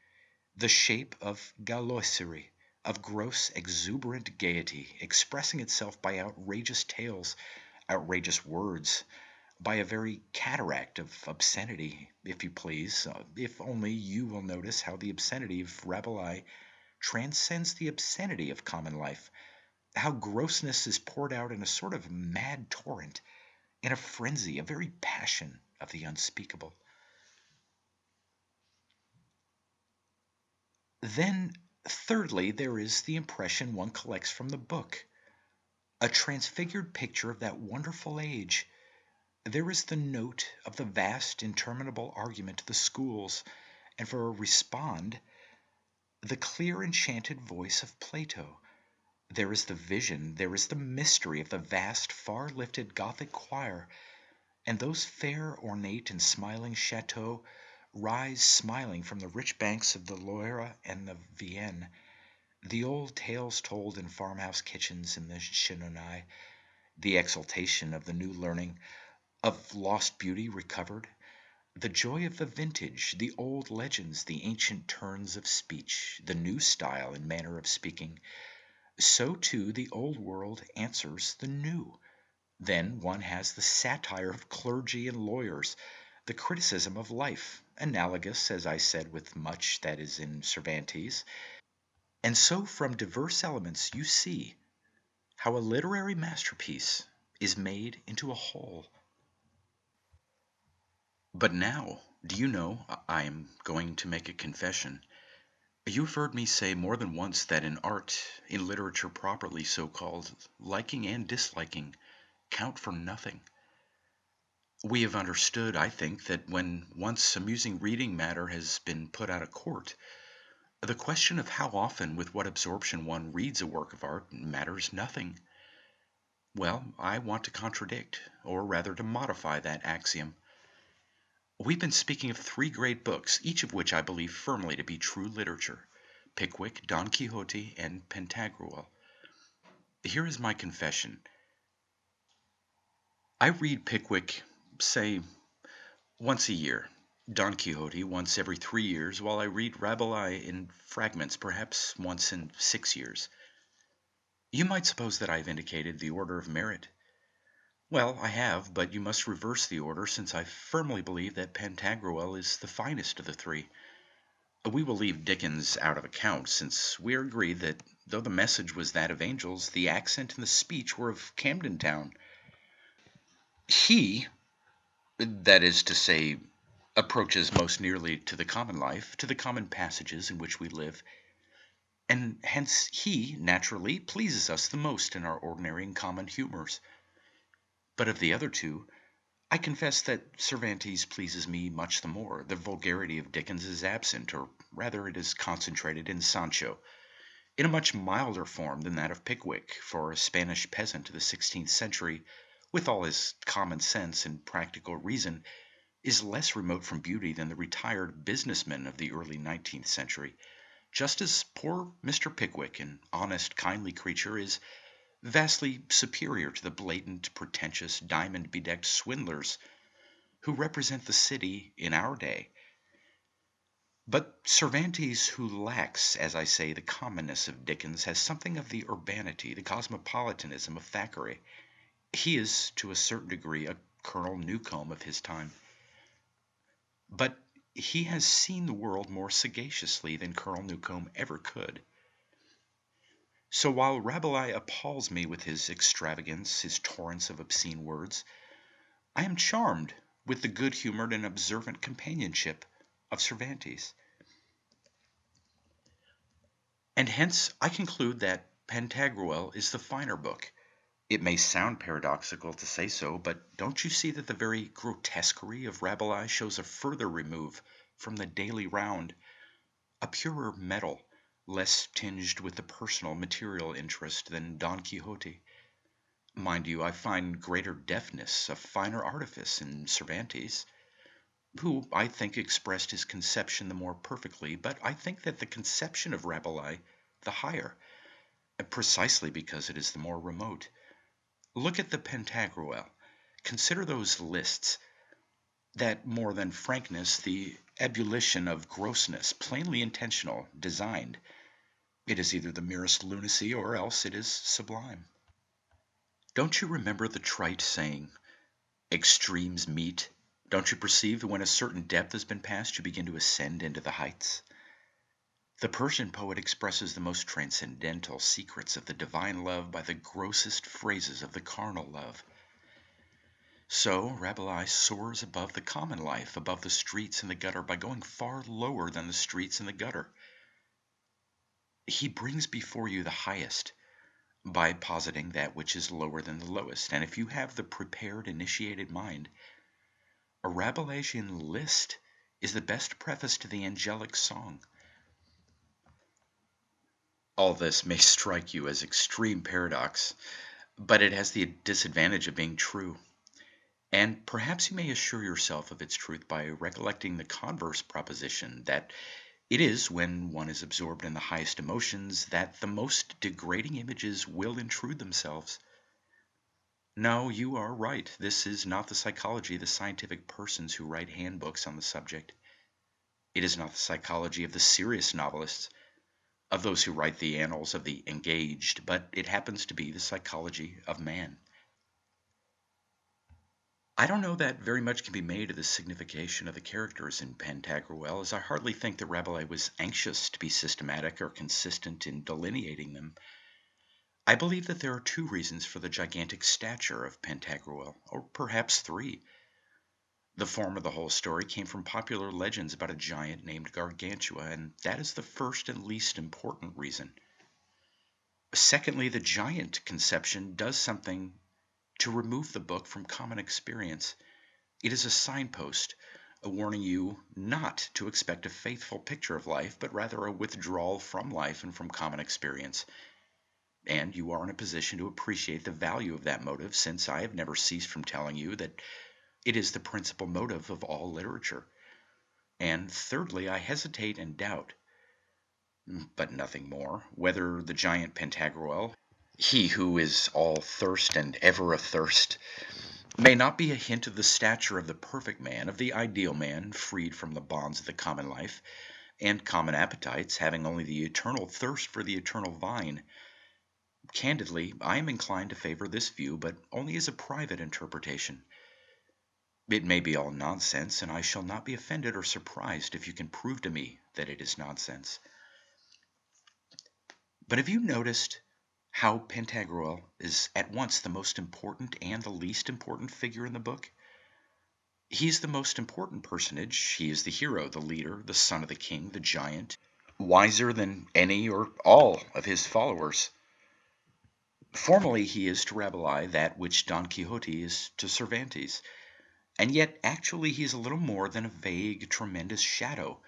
the shape of galosserie, of gross, exuberant gaiety, expressing itself by outrageous tales, outrageous words, by a very cataract of obscenity, if you please, if only you will notice how the obscenity of Rabelais transcends the obscenity of common life, how grossness is poured out in a sort of mad torrent, in a frenzy, a very passion of the unspeakable. Then, thirdly, there is the impression one collects from the book, a transfigured picture of that wonderful age. There is the note of the vast, interminable argument of the schools, and for a respond, the clear, enchanted voice of Plato. There is the vision, there is the mystery of the vast, far-lifted Gothic choir, and those fair, ornate, and smiling chateaux rise smiling from the rich banks of the Loire and the Vienne. The old tales told in farmhouse kitchens in the Chenonais, the exultation of the new learning, of lost beauty recovered, the joy of the vintage, the old legends, the ancient turns of speech, the new style and manner of speaking. So too the old world answers the new. Then one has the satire of clergy and lawyers, the criticism of life, analogous, as I said, with much that is in Cervantes. And so from diverse elements you see how a literary masterpiece is made into a whole. But now, do you know, I am going to make a confession. You've heard me say more than once that in art, in literature properly so called, liking and disliking count for nothing. We have understood, I think, that when once amusing reading matter has been put out of court, the question of how often, with what absorption one reads a work of art matters nothing. Well, I want to contradict, or rather to modify that axiom. We've been speaking of three great books, each of which I believe firmly to be true literature: Pickwick, Don Quixote, and Pantagruel. Here is my confession. I read Pickwick, say, once a year, Don Quixote once every 3 years, while I read Rabelais in fragments, perhaps once in 6 years. You might suppose that I have indicated the order of merit. Well, I have, but you must reverse the order, since I firmly believe that Pantagruel is the finest of the three. We will leave Dickens out of account, since we are agreed that though the message was that of angels, the accent and the speech were of Camden Town. He, that is to say, approaches most nearly to the common life, to the common passages in which we live, and hence he, naturally, pleases us the most in our ordinary and common humors. But of the other two, I confess that Cervantes pleases me much the more. The vulgarity of Dickens is absent, or rather it is concentrated in Sancho, in a much milder form than that of Pickwick, for a Spanish peasant of the 16th century, with all his common sense and practical reason, is less remote from beauty than the retired businessman of the early 19th century, just as poor Mr. Pickwick, an honest, kindly creature, is vastly superior to the blatant, pretentious, diamond-bedecked swindlers who represent the city in our day. But Cervantes, who lacks, as I say, the commonness of Dickens, has something of the urbanity, the cosmopolitanism of Thackeray. He is, to a certain degree, a Colonel Newcomb of his time. But he has seen the world more sagaciously than Colonel Newcomb ever could. So while Rabelais appalls me with his extravagance, his torrents of obscene words, I am charmed with the good-humored and observant companionship of Cervantes. And hence I conclude that Pantagruel is the finer book. It may sound paradoxical to say so, but don't you see that the very grotesquerie of Rabelais shows a further remove from the daily round, a purer metal, less tinged with the personal material interest than Don Quixote? Mind you, I find greater deftness, a finer artifice in Cervantes, who I think expressed his conception the more perfectly, but I think that the conception of Rabelais the higher, precisely because it is the more remote. Look at the Pantagruel. Consider those lists, that more than frankness, the ebullition of grossness, plainly intentional, designed. It is either the merest lunacy or else it is sublime. Don't you remember the trite saying, extremes meet? Don't you perceive that when a certain depth has been passed, you begin to ascend into the heights? The Persian poet expresses the most transcendental secrets of the divine love by the grossest phrases of the carnal love. So Rabelais soars above the common life, above the streets and the gutter, by going far lower than the streets and the gutter. He brings before you the highest by positing that which is lower than the lowest. And if you have the prepared, initiated mind, a Rabelaisian list is the best preface to the angelic song. All this may strike you as extreme paradox, but it has the disadvantage of being true. And perhaps you may assure yourself of its truth by recollecting the converse proposition that it is when one is absorbed in the highest emotions that the most degrading images will intrude themselves. No, you are right. This is not the psychology of the scientific persons who write handbooks on the subject. It is not the psychology of the serious novelists, of those who write the annals of the engaged, but it happens to be the psychology of man. I don't know that very much can be made of the signification of the characters in Pantagruel, as I hardly think that Rabelais was anxious to be systematic or consistent in delineating them. I believe that there are two reasons for the gigantic stature of Pantagruel, or perhaps three. The form of the whole story came from popular legends about a giant named Gargantua, and that is the first and least important reason. Secondly, the giant conception does something to remove the book from common experience. It is a signpost, warning you not to expect a faithful picture of life, but rather a withdrawal from life and from common experience. And you are in a position to appreciate the value of that motive, since I have never ceased from telling you that it is the principal motive of all literature. And thirdly, I hesitate and doubt, but nothing more, whether the giant Pantagruel, he who is all thirst and ever athirst, may not be a hint of the stature of the perfect man, of the ideal man, freed from the bonds of the common life, and common appetites, having only the eternal thirst for the eternal vine. Candidly, I am inclined to favor this view, but only as a private interpretation. It may be all nonsense, and I shall not be offended or surprised if you can prove to me that it is nonsense. But have you noticed how Pantagruel is at once the most important and the least important figure in the book? He's the most important personage. He is the hero, the leader, the son of the king, the giant, wiser than any or all of his followers. Formally, he is to Rabelais that which Don Quixote is to Cervantes, and yet actually he is a little more than a vague, tremendous shadow.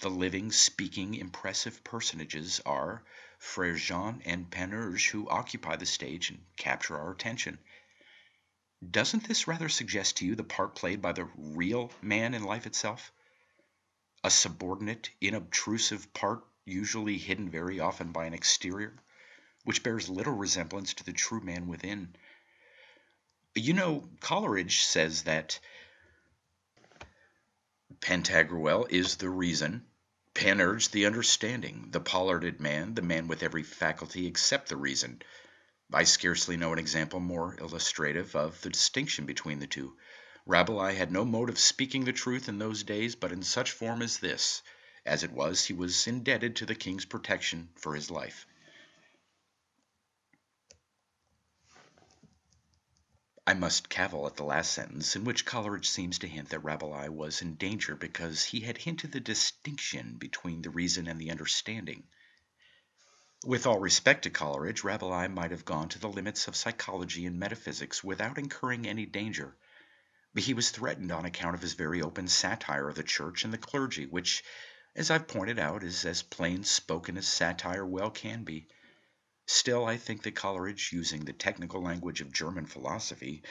The living, speaking, impressive personages are Frere Jean and Panurge, who occupy the stage and capture our attention. Doesn't this rather suggest to you the part played by the real man in life itself? A subordinate, inobtrusive part, usually hidden very often by an exterior, which bears little resemblance to the true man within. You know, Coleridge says that Pantagruel is the reason, Panurge, the understanding, the pollarded man, the man with every faculty except the reason. I scarcely know an example more illustrative of the distinction between the two. Rabelais had no mode of speaking the truth in those days but in such form as this. As it was, he was indebted to the king's protection for his life. I must cavil at the last sentence, in which Coleridge seems to hint that Rabelais was in danger because he had hinted the distinction between the reason and the understanding. With all respect to Coleridge, Rabelais might have gone to the limits of psychology and metaphysics without incurring any danger. But he was threatened on account of his very open satire of the church and the clergy, which, as I've pointed out, is as plain spoken as satire well can be. Still, I think that Coleridge, using the technical language of German philosophy,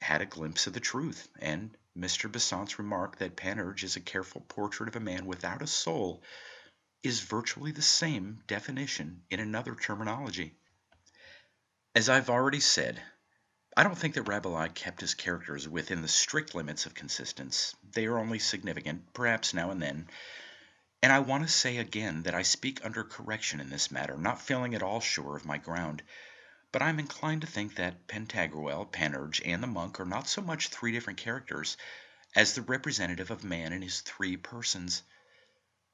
had a glimpse of the truth, and Mr. Besant's remark that Panurge is a careful portrait of a man without a soul is virtually the same definition in another terminology. As I've already said, I don't think that Rabelais kept his characters within the strict limits of consistence. They are only significant, perhaps now and then. And I want to say again that I speak under correction in this matter, not feeling at all sure of my ground. But I'm inclined to think that Pantagruel, Panurge, and the monk are not so much three different characters as the representative of man in his three persons.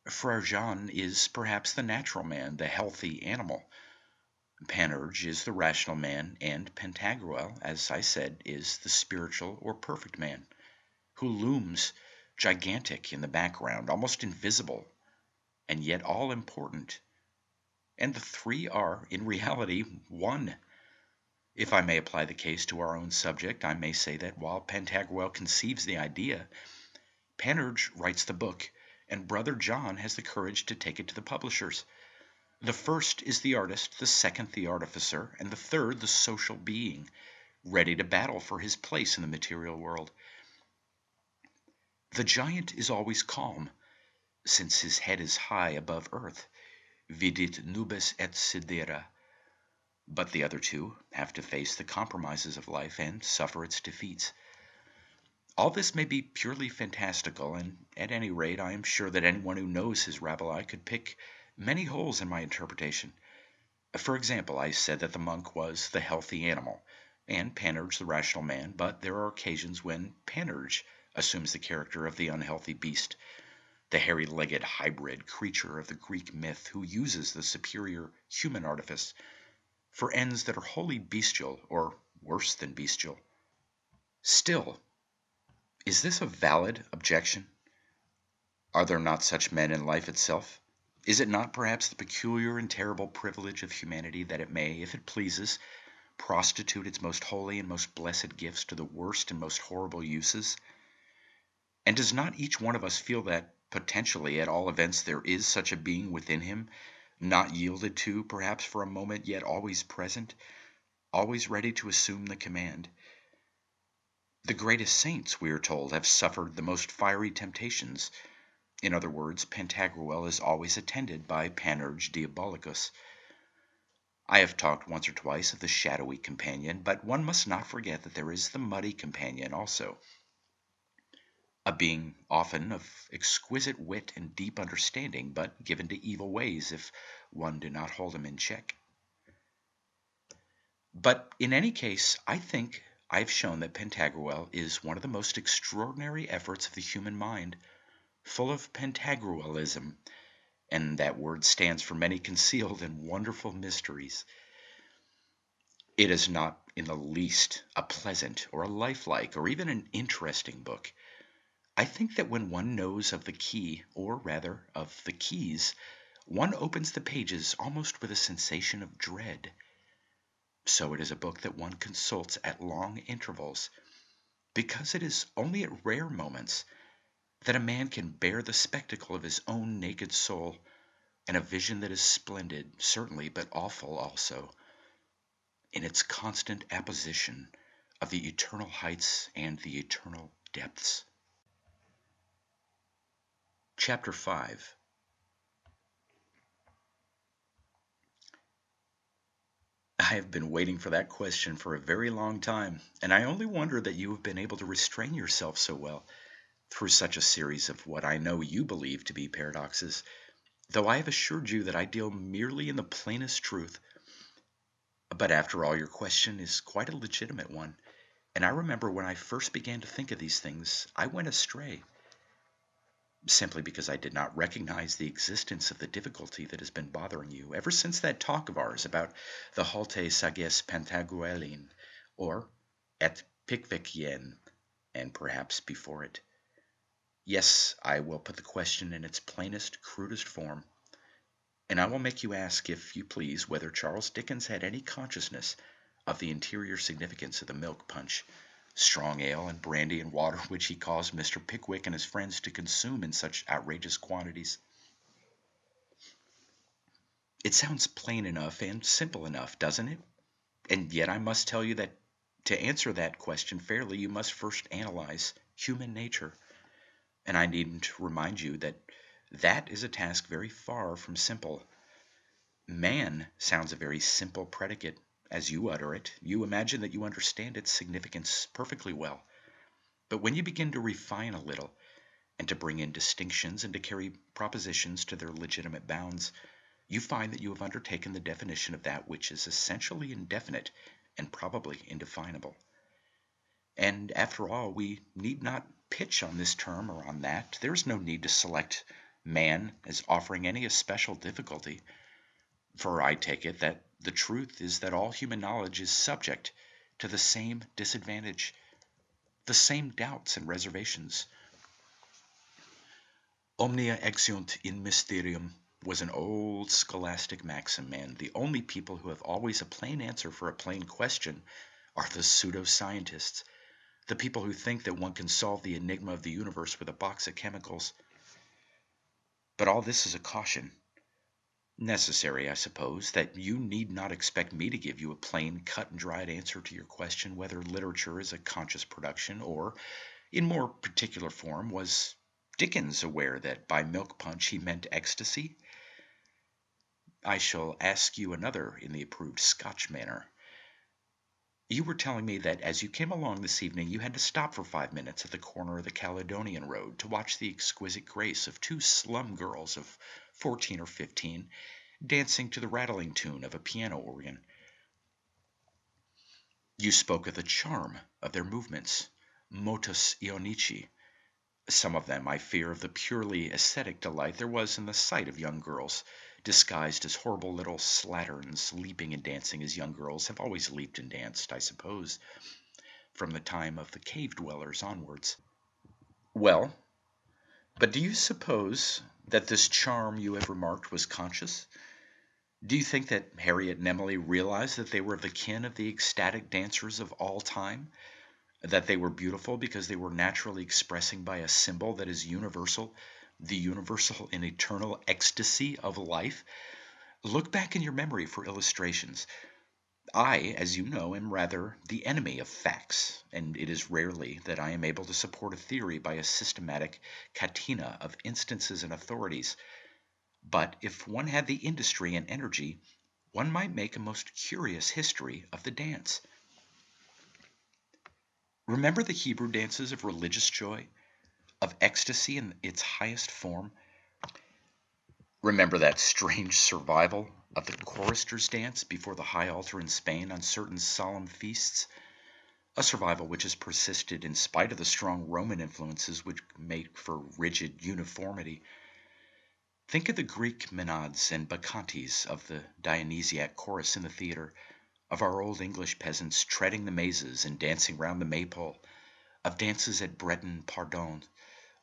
Frere Jean is perhaps the natural man, the healthy animal. Panurge is the rational man, and Pantagruel, as I said, is the spiritual or perfect man, who looms gigantic in the background, almost invisible, and yet all important. And the three are, in reality, one. If I may apply the case to our own subject, I may say that while Pantagruel conceives the idea, Panurge writes the book, and Brother John has the courage to take it to the publishers. The first is the artist, the second the artificer, and the third the social being, ready to battle for his place in the material world. The giant is always calm, since his head is high above earth, vidit nubes et sidera. But the other two have to face the compromises of life and suffer its defeats. All this may be purely fantastical, and at any rate I am sure that anyone who knows his Rabelais could pick many holes in my interpretation. For example, I said that the monk was the healthy animal, and Panurge the rational man, but there are occasions when Panurge assumes the character of the unhealthy beast, the hairy-legged hybrid creature of the Greek myth who uses the superior human artifice for ends that are wholly bestial, or worse than bestial. Still, is this a valid objection? Are there not such men in life itself? Is it not perhaps the peculiar and terrible privilege of humanity that it may, if it pleases, prostitute its most holy and most blessed gifts to the worst and most horrible uses? And does not each one of us feel that, potentially, at all events, there is such a being within him, not yielded to, perhaps, for a moment, yet always present, always ready to assume the command? The greatest saints, we are told, have suffered the most fiery temptations. In other words, Pantagruel is always attended by Panurge Diabolicus. I have talked once or twice of the shadowy companion, but one must not forget that there is the muddy companion also, a being often of exquisite wit and deep understanding, but given to evil ways if one do not hold him in check. But in any case, I think I have shown that Pantagruel is one of the most extraordinary efforts of the human mind, full of Pantagruelism, and that word stands for many concealed and wonderful mysteries. It is not in the least a pleasant or a lifelike or even an interesting book. I think that when one knows of the key, or rather of the keys, one opens the pages almost with a sensation of dread. So it is a book that one consults at long intervals, because it is only at rare moments that a man can bear the spectacle of his own naked soul, and a vision that is splendid, certainly, but awful also, in its constant apposition of the eternal heights and the eternal depths. Chapter 5. I have been waiting for that question for a very long time, and I only wonder that you have been able to restrain yourself so well through such a series of what I know you believe to be paradoxes. though I have assured you that I deal merely in the plainest truth. But after all, your question is quite a legitimate one, and I remember when I first began to think of these things, I went astray, simply because I did not recognize the existence of the difficulty that has been bothering you ever since that talk of ours about the halte sagesse Pantagruelian, or et Pickwickian, and perhaps before it. Yes, I will put the question in its plainest, crudest form, and I will make you ask, if you please, whether Charles Dickens had any consciousness of the interior significance of the milk punch, strong ale, and brandy and water which he caused Mr. Pickwick and his friends to consume in such outrageous quantities. It sounds plain enough and simple enough, doesn't it? And yet I must tell you that to answer that question fairly, you must first analyze human nature. And I needn't remind you that that is a task very far from simple. Man sounds a very simple predicate. As you utter it, you imagine that you understand its significance perfectly well. But when you begin to refine a little, and to bring in distinctions and to carry propositions to their legitimate bounds, you find that you have undertaken the definition of that which is essentially indefinite and probably indefinable. And after all, we need not pitch on this term or on that. There is no need to select man as offering any especial difficulty. For I take it that the truth is that all human knowledge is subject to the same disadvantage, the same doubts and reservations. Omnia exeunt in mysterium was an old scholastic maxim, and the only people who have always a plain answer for a plain question are the pseudo-scientists, the people who think that one can solve the enigma of the universe with a box of chemicals. But all this is a caution. Necessary, I suppose, that you need not expect me to give you a plain, cut-and-dried answer to your question whether literature is a conscious production, or, in more particular form, was Dickens aware that by milk punch he meant ecstasy? I shall ask you another in the approved Scotch manner. You were telling me that as you came along this evening you had to stop for 5 minutes at the corner of the Caledonian Road to watch the exquisite grace of two slum girls of 14 or 15 dancing to the rattling tune of a piano organ. You spoke of the charm of their movements, motus ionici. Some of them, I fear, of the purely aesthetic delight there was in the sight of young girls, disguised as horrible little slatterns, leaping and dancing as young girls have always leaped and danced, I suppose, from the time of the cave dwellers onwards. Well, but do you suppose that this charm you have remarked was conscious? Do you think that Harriet and Emily realized that they were of the kin of the ecstatic dancers of all time? That they were beautiful because they were naturally expressing by a symbol that is universal, the universal and eternal ecstasy of life? Look back in your memory for illustrations. I, as you know, am rather the enemy of facts, and it is rarely that I am able to support a theory by a systematic catena of instances and authorities. But if one had the industry and energy, one might make a most curious history of the dance. Remember the Hebrew dances of religious joy, of ecstasy in its highest form? Remember that strange survival of the choristers' dance before the high altar in Spain on certain solemn feasts? A survival which has persisted in spite of the strong Roman influences which make for rigid uniformity. Think of the Greek menades and bacchantes of the Dionysiac chorus in the theater, of our old English peasants treading the mazes and dancing round the maypole, of dances at Breton pardons,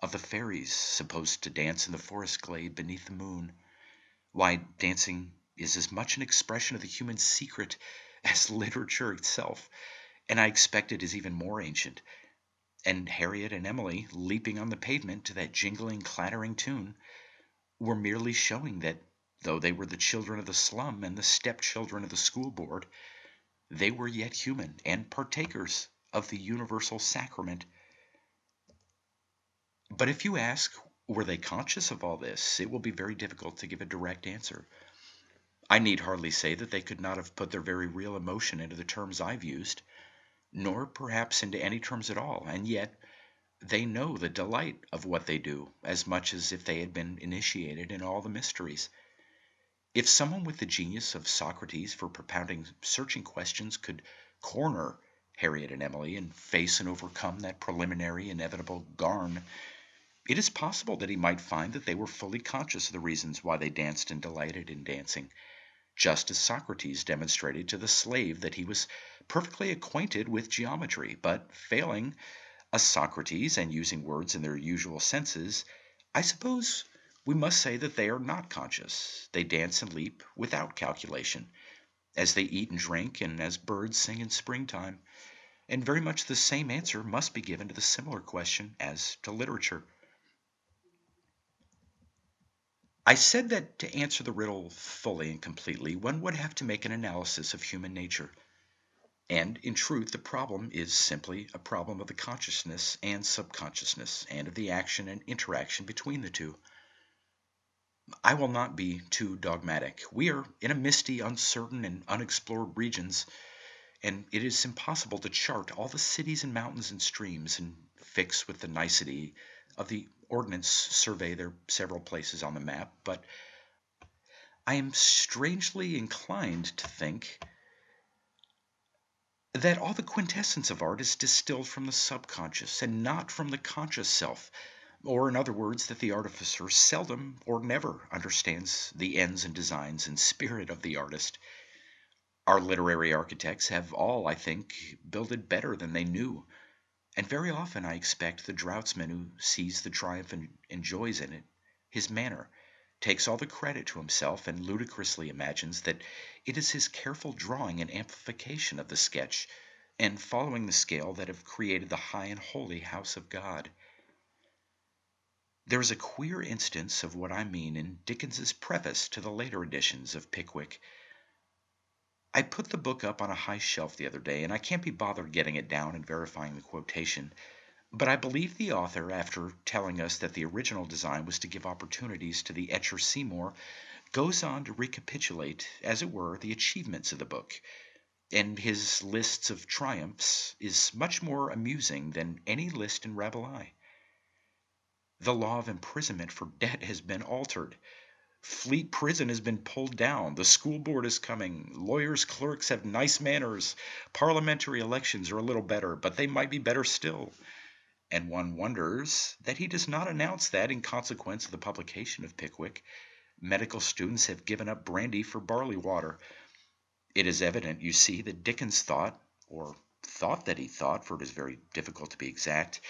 of the fairies supposed to dance in the forest glade beneath the moon. Why, dancing is as much an expression of the human secret as literature itself, and I expect it is even more ancient. And Harriet and Emily, leaping on the pavement to that jingling, clattering tune, were merely showing that, though they were the children of the slum and the stepchildren of the school board, they were yet human and partakers of the universal sacrament. But if you ask, were they conscious of all this, it will be very difficult to give a direct answer. I need hardly say that they could not have put their very real emotion into the terms I've used, nor perhaps into any terms at all, and yet They know the delight of what they do as much as if they had been initiated in all the mysteries. If someone with the genius of Socrates for propounding searching questions could corner Harriet and Emily and face and overcome that preliminary inevitable garn, it is possible that he might find that they were fully conscious of the reasons why they danced and delighted in dancing, just as Socrates demonstrated to the slave that he was perfectly acquainted with geometry, but failing as Socrates and using words in their usual senses, I suppose we must say that they are not conscious. They dance and leap without calculation, as they eat and drink, and as birds sing in springtime. And very much the same answer must be given to the similar question as to literature. I said that to answer the riddle fully and completely, one would have to make an analysis of human nature. And in truth, the problem is simply a problem of the consciousness and subconsciousness, and of the action and interaction between the two. I will not be too dogmatic. We are in a misty, uncertain, and unexplored regions, and it is impossible to chart all the cities and mountains and streams and fix with the nicety of the Ordnance Survey their several places on the map, but I am strangely inclined to think that all the quintessence of art is distilled from the subconscious and not from the conscious self, or in other words, that the artificer seldom or never understands the ends and designs and spirit of the artist. Our literary architects have all, I think, builded better than they knew, and very often I expect the draughtsman who sees the triumph and enjoys in it his manner, takes all the credit to himself and ludicrously imagines that it is his careful drawing and amplification of the sketch and following the scale that have created the high and holy house of God. There is a queer instance of what I mean in Dickens's preface to the later editions of Pickwick. I put the book up on a high shelf the other day, and I can't be bothered getting it down and verifying the quotation, but I believe the author, after telling us that the original design was to give opportunities to the etcher Seymour, goes on to recapitulate, as it were, the achievements of the book, and his lists of triumphs is much more amusing than any list in Rabelais. The law of imprisonment for debt has been altered. Fleet Prison has been pulled down. The school board is coming. Lawyers' clerks have nice manners. Parliamentary elections are a little better, but they might be better still. And one wonders that he does not announce that in consequence of the publication of Pickwick, medical students have given up brandy for barley water. It is evident, you see, that Dickens thought, or thought that he thought, for it is very difficult to be exact,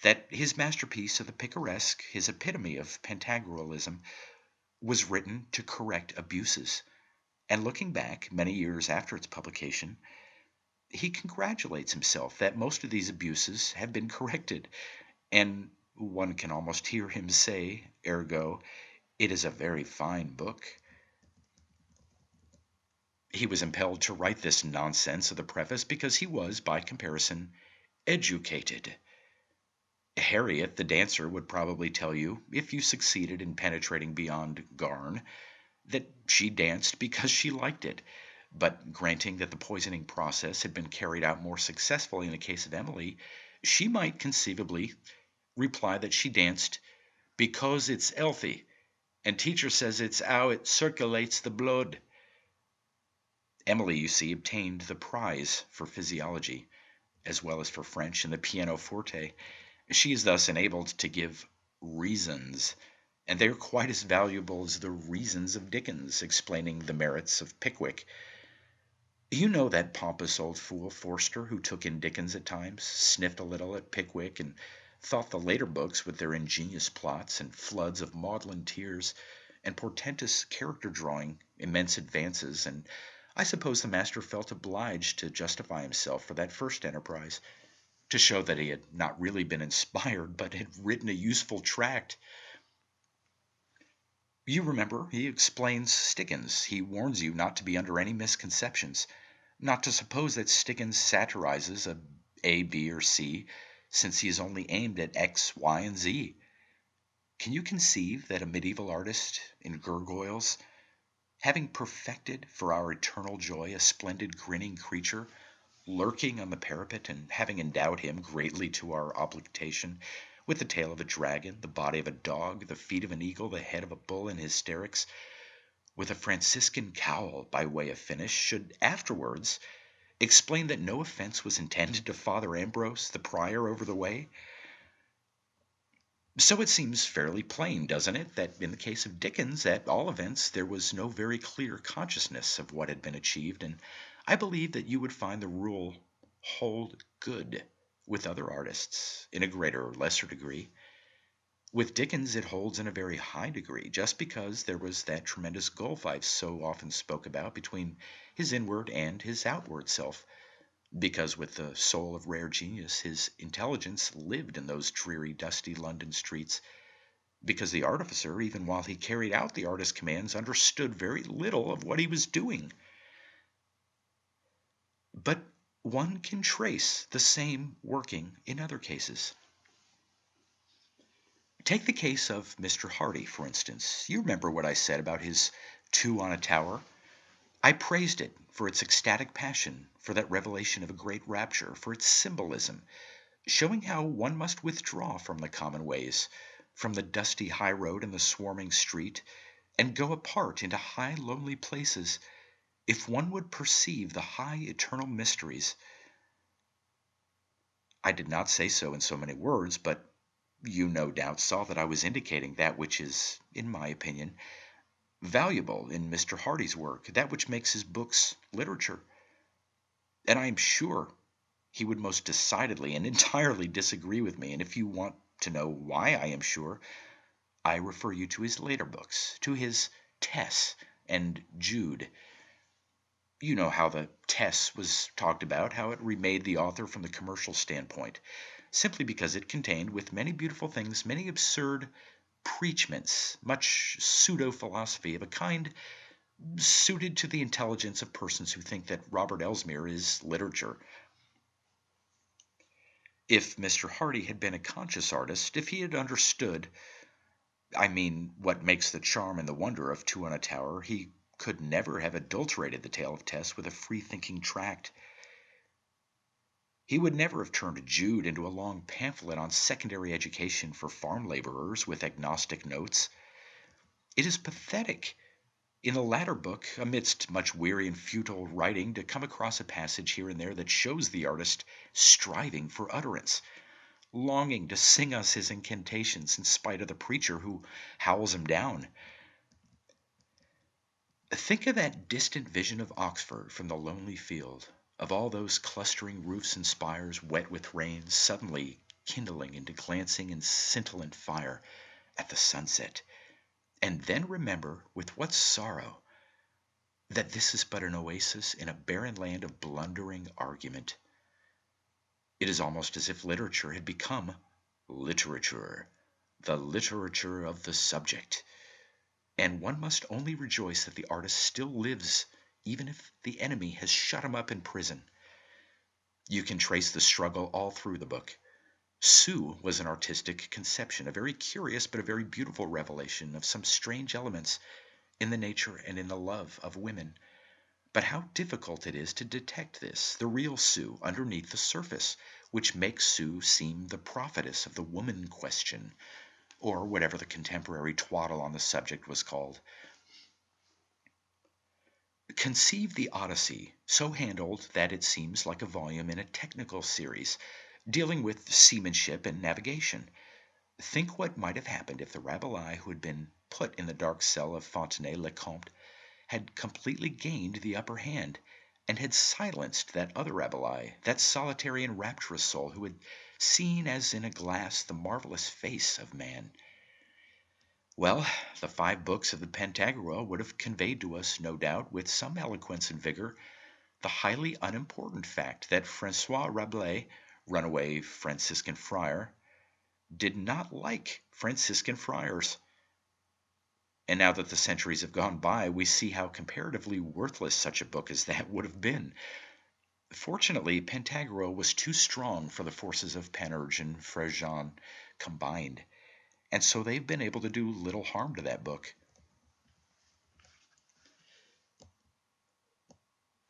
that his masterpiece of the picaresque, his epitome of Pantagruelism, was written to correct abuses. And looking back, many years after its publication, he congratulates himself that most of these abuses have been corrected, and one can almost hear him say, ergo, it is a very fine book. He was impelled to write this nonsense of the preface because he was, by comparison, educated. Harriet, the dancer, would probably tell you, if you succeeded in penetrating beyond Garn, that she danced because she liked it. But granting that the poisoning process had been carried out more successfully in the case of Emily, she might conceivably reply that she danced because it's healthy, and teacher says it's how it circulates the blood. Emily, you see, obtained the prize for physiology, as well as for French and the pianoforte. She is thus enabled to give reasons, and they are quite as valuable as the reasons of Dickens explaining the merits of Pickwick. You know that pompous old fool Forster who took in Dickens at times, sniffed a little at Pickwick, and thought the later books, with their ingenious plots and floods of maudlin tears and portentous character drawing, immense advances, and I suppose the master felt obliged to justify himself for that first enterprise, to show that he had not really been inspired, but had written a useful tract. You remember, he explains Stiggins. He warns you not to be under any misconceptions, not to suppose that Stiggins satirizes A, B, or C, since he is only aimed at X, Y, and Z. Can you conceive that a medieval artist in gargoyles, having perfected for our eternal joy a splendid grinning creature, lurking on the parapet and having endowed him greatly to our obligation with the tail of a dragon, the body of a dog, the feet of an eagle, the head of a bull in hysterics, with a Franciscan cowl by way of finish, should afterwards explain that no offense was intended to Father Ambrose, the prior over the way? So it seems fairly plain, doesn't it, that in the case of Dickens, at all events, there was no very clear consciousness of what had been achieved, and I believe that you would find the rule hold good with other artists in a greater or lesser degree. With Dickens, it holds in a very high degree, just because there was that tremendous gulf I've so often spoke about between his inward and his outward self. Because with the soul of rare genius, his intelligence lived in those dreary, dusty London streets. Because the artificer, even while he carried out the artist's commands, understood very little of what he was doing. But one can trace the same working in other cases. Take the case of Mr. Hardy, for instance. You remember what I said about his Two on a Tower? I praised it for its ecstatic passion, for that revelation of a great rapture, for its symbolism, showing how one must withdraw from the common ways, from the dusty high road and the swarming street, and go apart into high lonely places, if one would perceive the high eternal mysteries. I did not say so in so many words, but you no doubt saw that I was indicating that which is, in my opinion, valuable in Mr. Hardy's work, that which makes his books literature. And I am sure he would most decidedly and entirely disagree with me, and if you want to know why I am sure, I refer you to his later books, to his Tess and Jude. You know how the Tess was talked about, how it remade the author from the commercial standpoint, simply because it contained, with many beautiful things, many absurd preachments, much pseudo-philosophy of a kind suited to the intelligence of persons who think that Robert Elsmere is literature. If Mr. Hardy had been a conscious artist, if he had understood, I mean, what makes the charm and the wonder of Two on a Tower, he could never have adulterated the tale of Tess with a free-thinking tract. He would never have turned Jude into a long pamphlet on secondary education for farm laborers with agnostic notes. It is pathetic, in the latter book, amidst much weary and futile writing, to come across a passage here and there that shows the artist striving for utterance, longing to sing us his incantations in spite of the preacher who howls him down. Think of that distant vision of Oxford from the lonely field, of all those clustering roofs and spires wet with rain, suddenly kindling into glancing and scintillant fire at the sunset, and then remember with what sorrow that this is but an oasis in a barren land of blundering argument. It is almost as if literature had become literature, the literature of the subject. And one must only rejoice that the artist still lives, even if the enemy has shut him up in prison. You can trace the struggle all through the book. Sue was an artistic conception, a very curious but a very beautiful revelation of some strange elements in the nature and in the love of women. But how difficult it is to detect this, the real Sue, underneath the surface, which makes Sue seem the prophetess of the woman question, or whatever the contemporary twaddle on the subject was called. Conceive the Odyssey, so handled that it seems like a volume in a technical series, dealing with seamanship and navigation. Think what might have happened if the Rabelais who had been put in the dark cell of Fontenay-le-Comte had completely gained the upper hand, and had silenced that other Rabelais, that solitary and rapturous soul who had seen as in a glass the marvelous face of man. Well, the 5 books of the Pantagruel would have conveyed to us, no doubt, with some eloquence and vigor, the highly unimportant fact that Francois Rabelais, runaway Franciscan friar, did not like Franciscan friars. And now that the centuries have gone by, we see how comparatively worthless such a book as that would have been. Fortunately, Pantagruel was too strong for the forces of Panurge and Frere Jean combined, and so they've been able to do little harm to that book.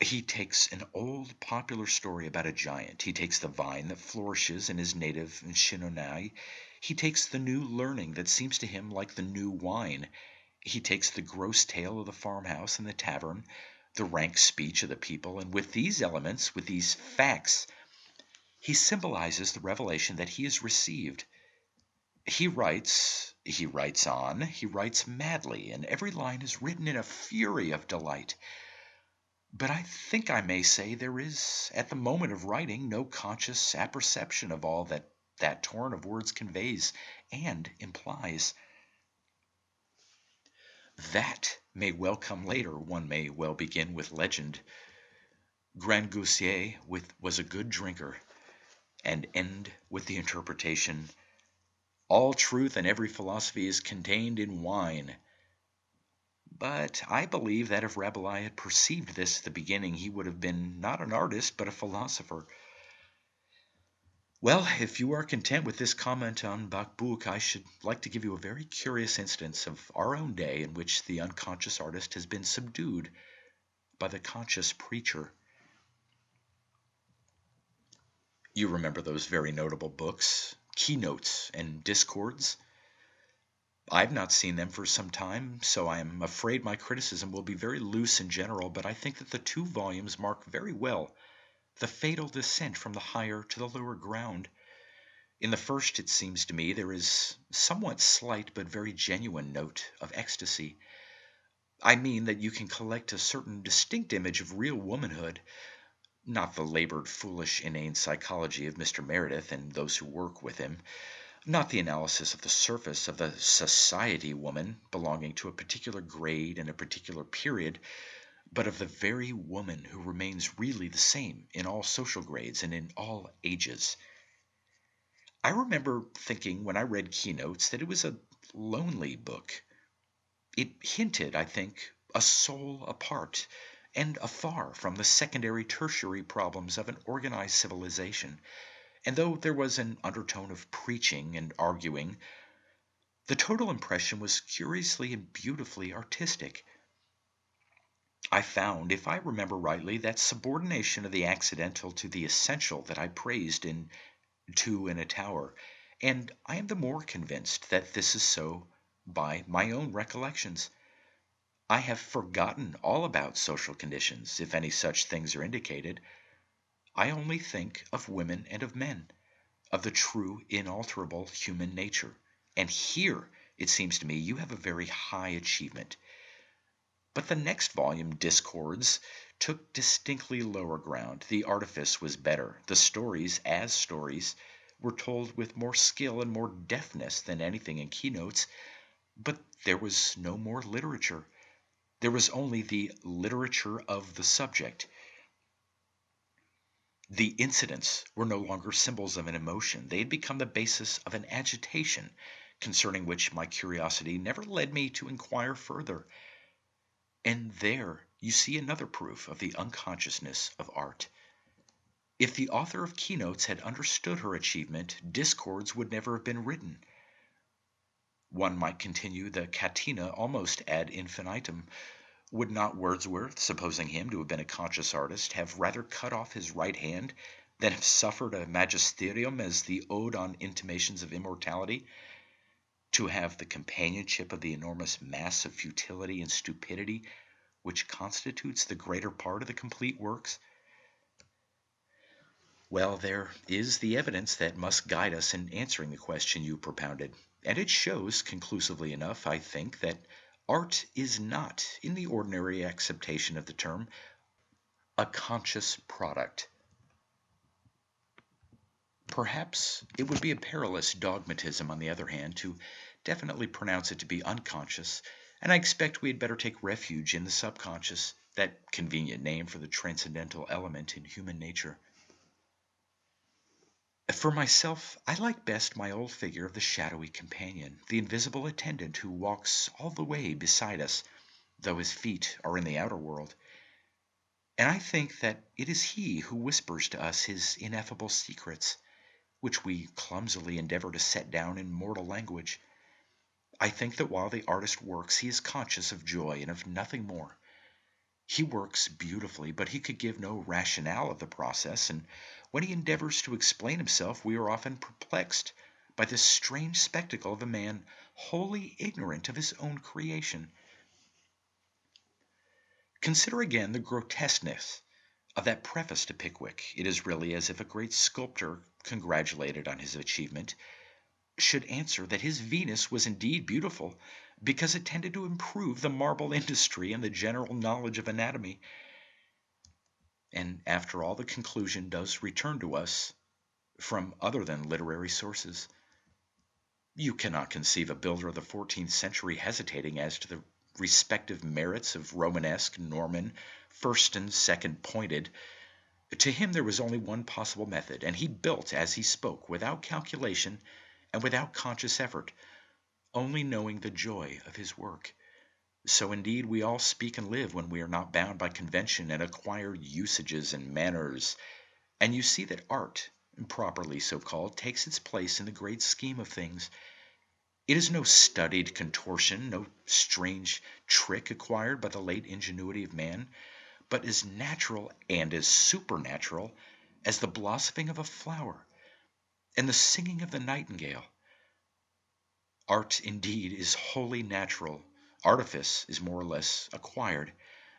He takes an old popular story about a giant. He takes the vine that flourishes in his native Shinonai. He takes the new learning that seems to him like the new wine. He takes the gross tale of the farmhouse and the tavern, the rank speech of the people, and with these elements, with these facts, he symbolizes the revelation that he has received. He writes on, he writes madly, and every line is written in a fury of delight. But I think I may say there is, at the moment of writing, no conscious apperception of all that that torrent of words conveys and implies. That may well come later. One may well begin with legend. Grangousier was a good drinker, and end with the interpretation, all truth and every philosophy is contained in wine. But I believe that if Rabelais had perceived this at the beginning, he would have been not an artist, but a philosopher. Well, if you are content with this comment on Bach-Buch, I should like to give you a very curious instance of our own day in which the unconscious artist has been subdued by the conscious preacher. You remember those very notable books, Keynotes and Discords? I've not seen them for some time, so I am afraid my criticism will be very loose in general, but I think that the two volumes mark very well the fatal descent from the higher to the lower ground. In the first, it seems to me, there is somewhat slight but very genuine note of ecstasy. I mean that you can collect a certain distinct image of real womanhood, not the labored, foolish, inane psychology of Mr. Meredith and those who work with him, not the analysis of the surface of the society woman belonging to a particular grade and a particular period, but of the very woman who remains really the same in all social grades and in all ages. I remember thinking when I read Keynotes that it was a lonely book. It hinted, I think, a soul apart and afar from the secondary tertiary problems of an organized civilization, and though there was an undertone of preaching and arguing, the total impression was curiously and beautifully artistic. I found, if I remember rightly, that subordination of the accidental to the essential that I praised in Two in a Tower, and I am the more convinced that this is so by my own recollections. I have forgotten all about social conditions, if any such things are indicated. I only think of women and of men, of the true, inalterable human nature. And here, it seems to me, you have a very high achievement. But the next volume, Discords, took distinctly lower ground. The artifice was better. The stories, as stories, were told with more skill and more deftness than anything in Keynotes, but there was no more literature. There was only the literature of the subject. The incidents were no longer symbols of an emotion. They had become the basis of an agitation, concerning which my curiosity never led me to inquire further. And there you see another proof of the unconsciousness of art. If the author of Keynotes had understood her achievement, Discords would never have been written. One might continue the catena almost ad infinitum. Would not Wordsworth, supposing him to have been a conscious artist, have rather cut off his right hand than have suffered a magisterium as the Ode on Intimations of Immortality, to have the companionship of the enormous mass of futility and stupidity which constitutes the greater part of the complete works? Well, there is the evidence that must guide us in answering the question you propounded, and it shows, conclusively enough, I think, that art is not, in the ordinary acceptation of the term, a conscious product. Perhaps it would be a perilous dogmatism, on the other hand, to definitely pronounce it to be unconscious, and I expect we had better take refuge in the subconscious, that convenient name for the transcendental element in human nature. For myself, I like best my old figure of the shadowy companion, the invisible attendant who walks all the way beside us, though his feet are in the outer world. And I think that it is he who whispers to us his ineffable secrets, which we clumsily endeavor to set down in mortal language. I think that while the artist works, he is conscious of joy and of nothing more. He works beautifully, but he could give no rationale of the process, and when he endeavors to explain himself, we are often perplexed by this strange spectacle of a man wholly ignorant of his own creation. Consider again the grotesqueness of that preface to Pickwick. It is really as if a great sculptor, congratulated on his achievement, should answer that his Venus was indeed beautiful because it tended to improve the marble industry and the general knowledge of anatomy. And after all, the conclusion does return to us from other than literary sources. You cannot conceive a builder of the 14th century hesitating as to the respective merits of Romanesque, Norman, first and second pointed. To him there was only one possible method, and he built as he spoke, without calculation and without conscious effort, only knowing the joy of his work. So indeed we all speak and live when we are not bound by convention and acquired usages and manners. And you see that art, properly so called, takes its place in the great scheme of things. It is no studied contortion, no strange trick acquired by the late ingenuity of man, but as natural and as supernatural as the blossoming of a flower and the singing of the nightingale. Art, indeed, is wholly natural. Artifice is more or less acquired,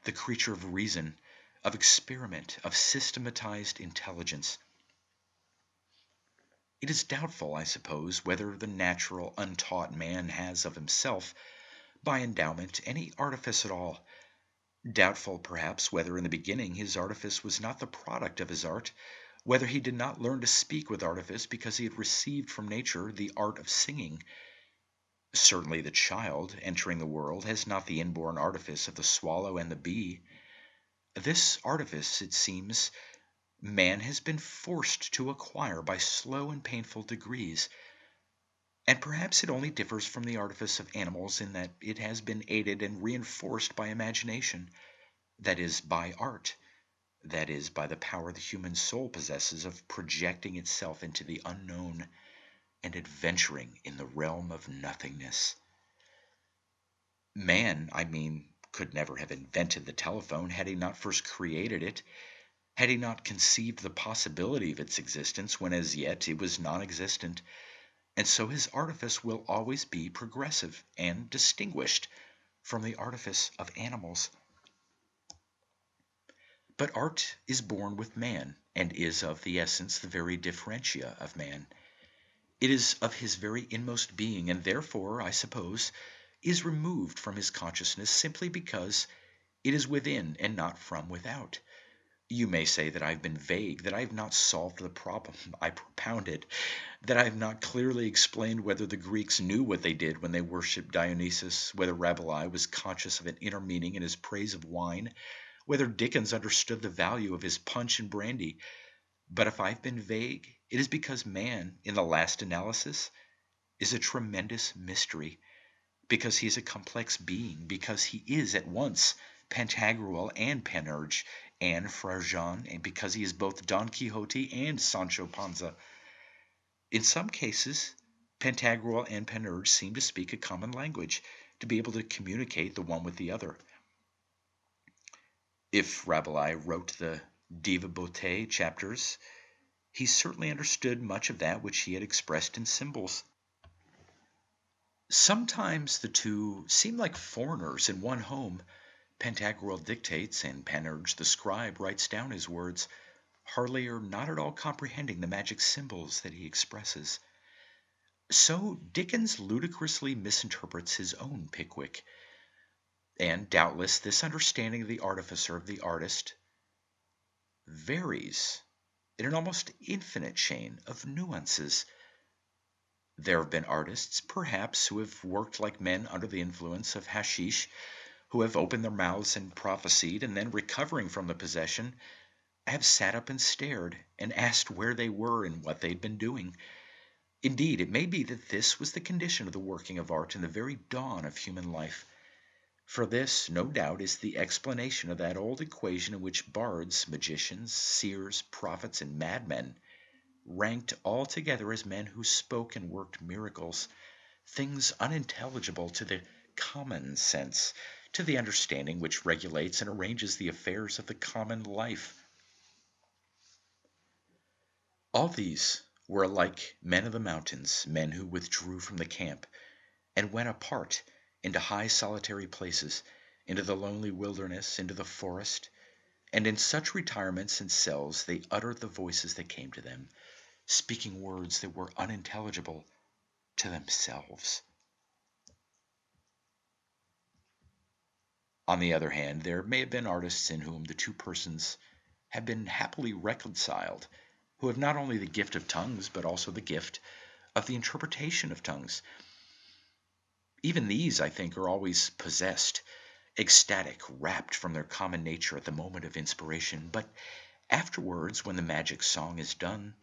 the creature of reason, of experiment, of systematized intelligence. It is doubtful, I suppose, whether the natural, untaught man has of himself, by endowment, any artifice at all. Doubtful, perhaps, whether in the beginning his artifice was not the product of his art, whether he did not learn to speak with artifice because he had received from nature the art of singing. Certainly the child, entering the world, has not the inborn artifice of the swallow and the bee. This artifice, it seems, man has been forced to acquire by slow and painful degrees, and perhaps it only differs from the artifice of animals in that it has been aided and reinforced by imagination, that is, by art, that is, by the power the human soul possesses of projecting itself into the unknown and adventuring in the realm of nothingness. Man, I mean, could never have invented the telephone had he not first created it, had he not conceived the possibility of its existence when as yet it was non-existent, and so his artifice will always be progressive and distinguished from the artifice of animals. But art is born with man, and is of the essence the very differentia of man. It is of his very inmost being, and therefore, I suppose, is removed from his consciousness simply because it is within and not from without. You may say that I have been vague, that I have not solved the problem I propounded, that I have not clearly explained whether the Greeks knew what they did when they worshipped Dionysus, whether Rabelais was conscious of an inner meaning in his praise of wine, whether Dickens understood the value of his punch and brandy. But if I've been vague, it is because man, in the last analysis, is a tremendous mystery, because he is a complex being, because he is at once Pantagruel and Panurge and Fra Jean, and because he is both Don Quixote and Sancho Panza. In some cases, Pantagruel and Panurge seem to speak a common language, to be able to communicate the one with the other. If Rabelais wrote the Diva Beauté chapters, he certainly understood much of that which he had expressed in symbols. Sometimes the two seem like foreigners in one home. Pantagruel dictates, and Panurge the scribe writes down his words, hardly or not at all comprehending the magic symbols that he expresses. So Dickens ludicrously misinterprets his own Pickwick, and doubtless this understanding of the artificer of the artist varies in an almost infinite chain of nuances. There have been artists, perhaps, who have worked like men under the influence of hashish, who have opened their mouths and prophesied, and then recovering from the possession, have sat up and stared, and asked where they were and what they had been doing. Indeed, it may be that this was the condition of the working of art in the very dawn of human life. For this, no doubt, is the explanation of that old equation in which bards, magicians, seers, prophets, and madmen ranked all together as men who spoke and worked miracles, things unintelligible to the common sense, to the understanding which regulates and arranges the affairs of the common life. All these were alike men of the mountains, men who withdrew from the camp, and went apart into high solitary places, into the lonely wilderness, into the forest, and in such retirements and cells they uttered the voices that came to them, speaking words that were unintelligible to themselves. On the other hand, there may have been artists in whom the two persons have been happily reconciled, who have not only the gift of tongues, but also the gift of the interpretation of tongues. Even these, I think, are always possessed, ecstatic, rapt from their common nature at the moment of inspiration, but afterwards, when the magic song is done,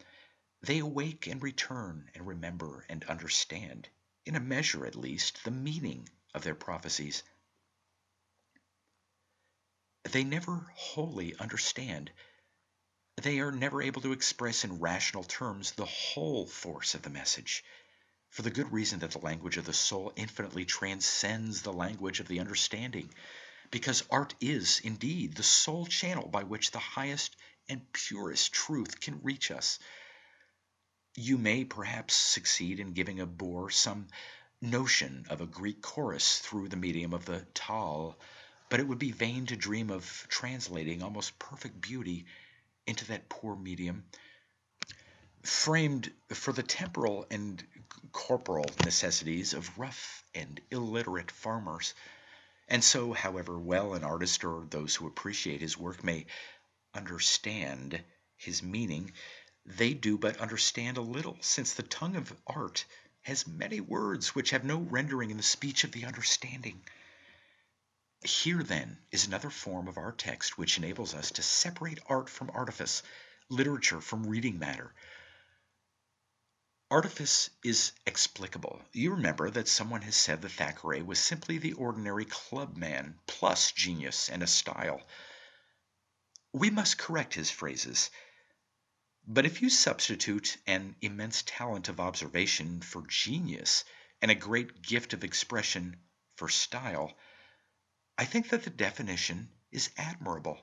they awake and return and remember and understand, in a measure at least, the meaning of their prophecies. They never wholly understand. They are never able to express in rational terms the whole force of the message, for the good reason that the language of the soul infinitely transcends the language of the understanding, because art is, indeed, the sole channel by which the highest and purest truth can reach us. You may perhaps succeed in giving a boor some notion of a Greek chorus through the medium of the tal, but it would be vain to dream of translating almost perfect beauty into that poor medium, framed for the temporal and corporal necessities of rough and illiterate farmers. And so, however well an artist or those who appreciate his work may understand his meaning, they do but understand a little, since the tongue of art has many words which have no rendering in the speech of the understanding. Here, then, is another form of our text which enables us to separate art from artifice, literature from reading matter. Artifice is explicable. You remember that someone has said that Thackeray was simply the ordinary clubman plus genius and a style. We must correct his phrases. But if you substitute an immense talent of observation for genius and a great gift of expression for style, I think that the definition is admirable.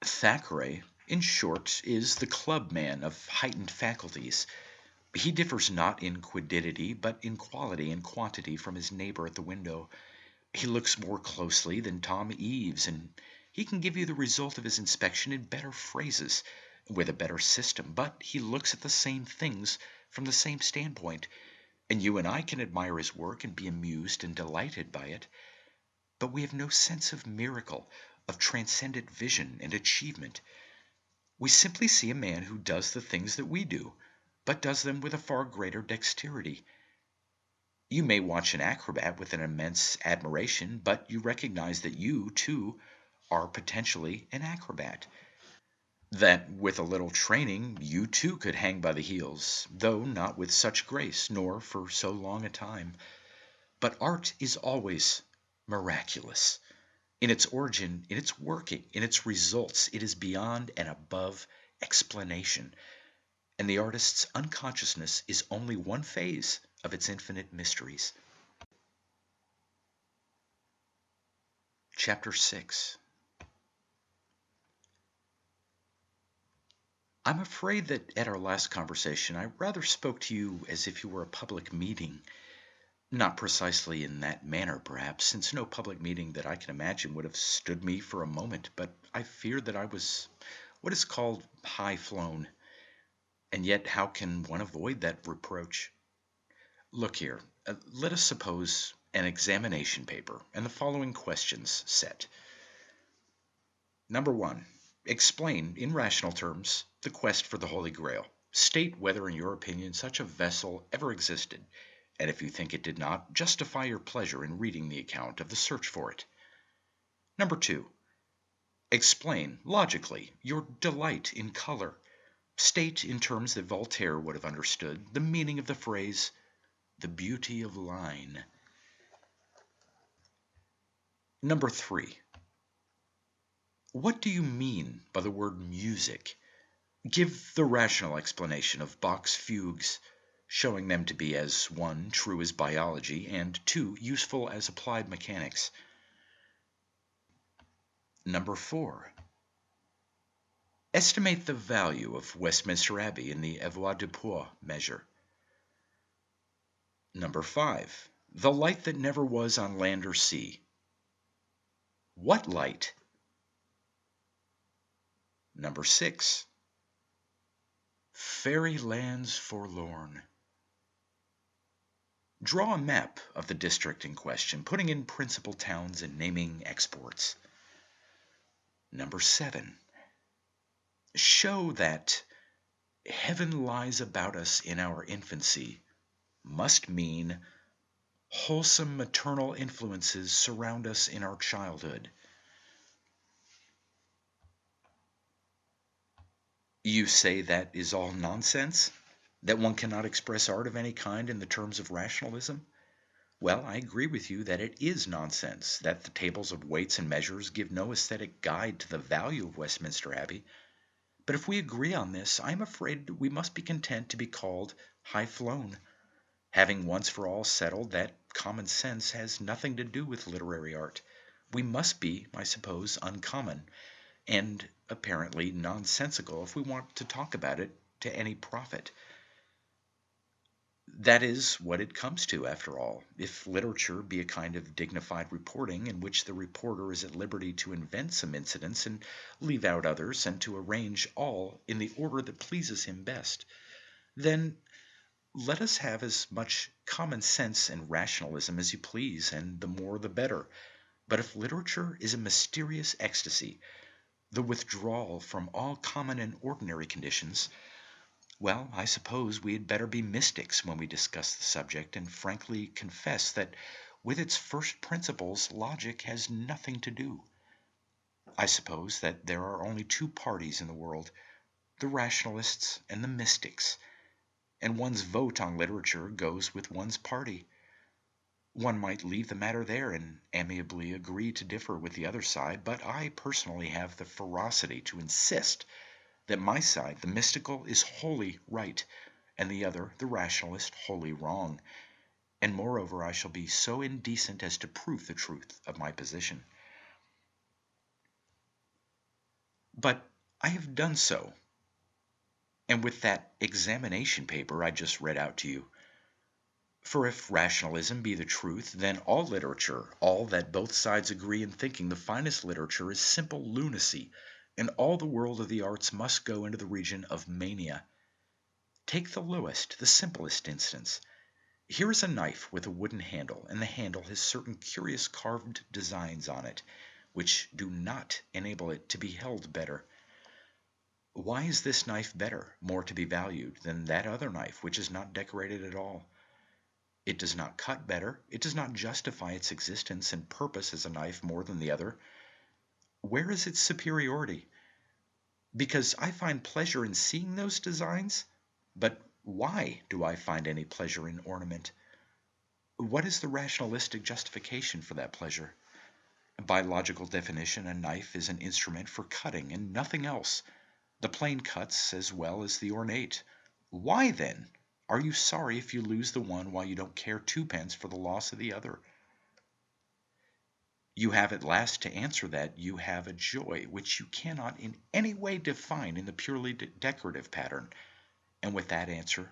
Thackeray, in short, is the clubman of heightened faculties. He differs not in quiddity, but in quality and quantity from his neighbor at the window. He looks more closely than Tom Eaves, and he can give you the result of his inspection in better phrases, with a better system, but he looks at the same things from the same standpoint, and you and I can admire his work and be amused and delighted by it. But we have no sense of miracle, of transcendent vision and achievement. We simply see a man who does the things that we do, but does them with a far greater dexterity. You may watch an acrobat with an immense admiration, but you recognize that you, too, are potentially an acrobat. That with a little training you, too, could hang by the heels, though not with such grace, nor for so long a time. But art is always miraculous. In its origin, in its working, in its results, it is beyond and above explanation, and the artist's unconsciousness is only one phase of its infinite mysteries. Chapter 6. I'm afraid that at our last conversation I rather spoke to you as if you were a public meeting. Not precisely in that manner, perhaps, since no public meeting that I can imagine would have stood me for a moment, but I feared that I was what is called high-flown. And yet how can one avoid that reproach? Look here, let us suppose an examination paper and the following questions set. Number 1. Explain, in rational terms, the quest for the Holy Grail. State whether, in your opinion, such a vessel ever existed, and if you think it did not, justify your pleasure in reading the account of the search for it. Number 2. Explain, logically, your delight in color. State, in terms that Voltaire would have understood, the meaning of the phrase, the beauty of line. Number 3. What do you mean by the word music? Give the rational explanation of Bach's fugues, showing them to be as 1, true as biology, and 2, useful as applied mechanics. Number 4. Estimate the value of Westminster Abbey in the avoirdupois measure. Number 5. The light that never was on land or sea. What light? Number 6. Fairy lands forlorn. Draw a map of the district in question, putting in principal towns and naming exports. Number 7. Show that heaven lies about us in our infancy must mean wholesome maternal influences surround us in our childhood. You say that is all nonsense? That one cannot express art of any kind in the terms of rationalism? Well, I agree with you that it is nonsense, that the tables of weights and measures give no aesthetic guide to the value of Westminster Abbey. But if we agree on this, I am afraid we must be content to be called high-flown, having once for all settled that common sense has nothing to do with literary art. We must be, I suppose, uncommon, and apparently nonsensical if we want to talk about it to any profit. That is what it comes to, after all. If literature be a kind of dignified reporting in which the reporter is at liberty to invent some incidents and leave out others and to arrange all in the order that pleases him best, then let us have as much common sense and rationalism as you please, and the more the better. But if literature is a mysterious ecstasy, the withdrawal from all common and ordinary conditions, well, I suppose we had better be mystics when we discuss the subject and frankly confess that with its first principles logic has nothing to do. I suppose that there are only two parties in the world, the rationalists and the mystics, and one's vote on literature goes with one's party. One might leave the matter there and amiably agree to differ with the other side, but I personally have the ferocity to insist that my side, the mystical, is wholly right, and the other, the rationalist, wholly wrong. And moreover, I shall be so indecent as to prove the truth of my position. But I have done so, and with that examination paper I just read out to you. For if rationalism be the truth, then all literature, all that both sides agree in thinking the finest literature, is simple lunacy, and all the world of the arts must go into the region of mania. Take the lowest, the simplest instance. Here is a knife with a wooden handle, and the handle has certain curious carved designs on it, which do not enable it to be held better. Why is this knife better, more to be valued, than that other knife, which is not decorated at all? It does not cut better, it does not justify its existence and purpose as a knife more than the other. Where is its superiority? Because I find pleasure in seeing those designs? But why do I find any pleasure in ornament? What is the rationalistic justification for that pleasure? By logical definition, a knife is an instrument for cutting and nothing else. The plain cuts as well as the ornate. Why, then, are you sorry if you lose the one while you don't care twopence for the loss of the other? You have at last to answer that you have a joy which you cannot in any way define in the purely decorative pattern, and with that answer,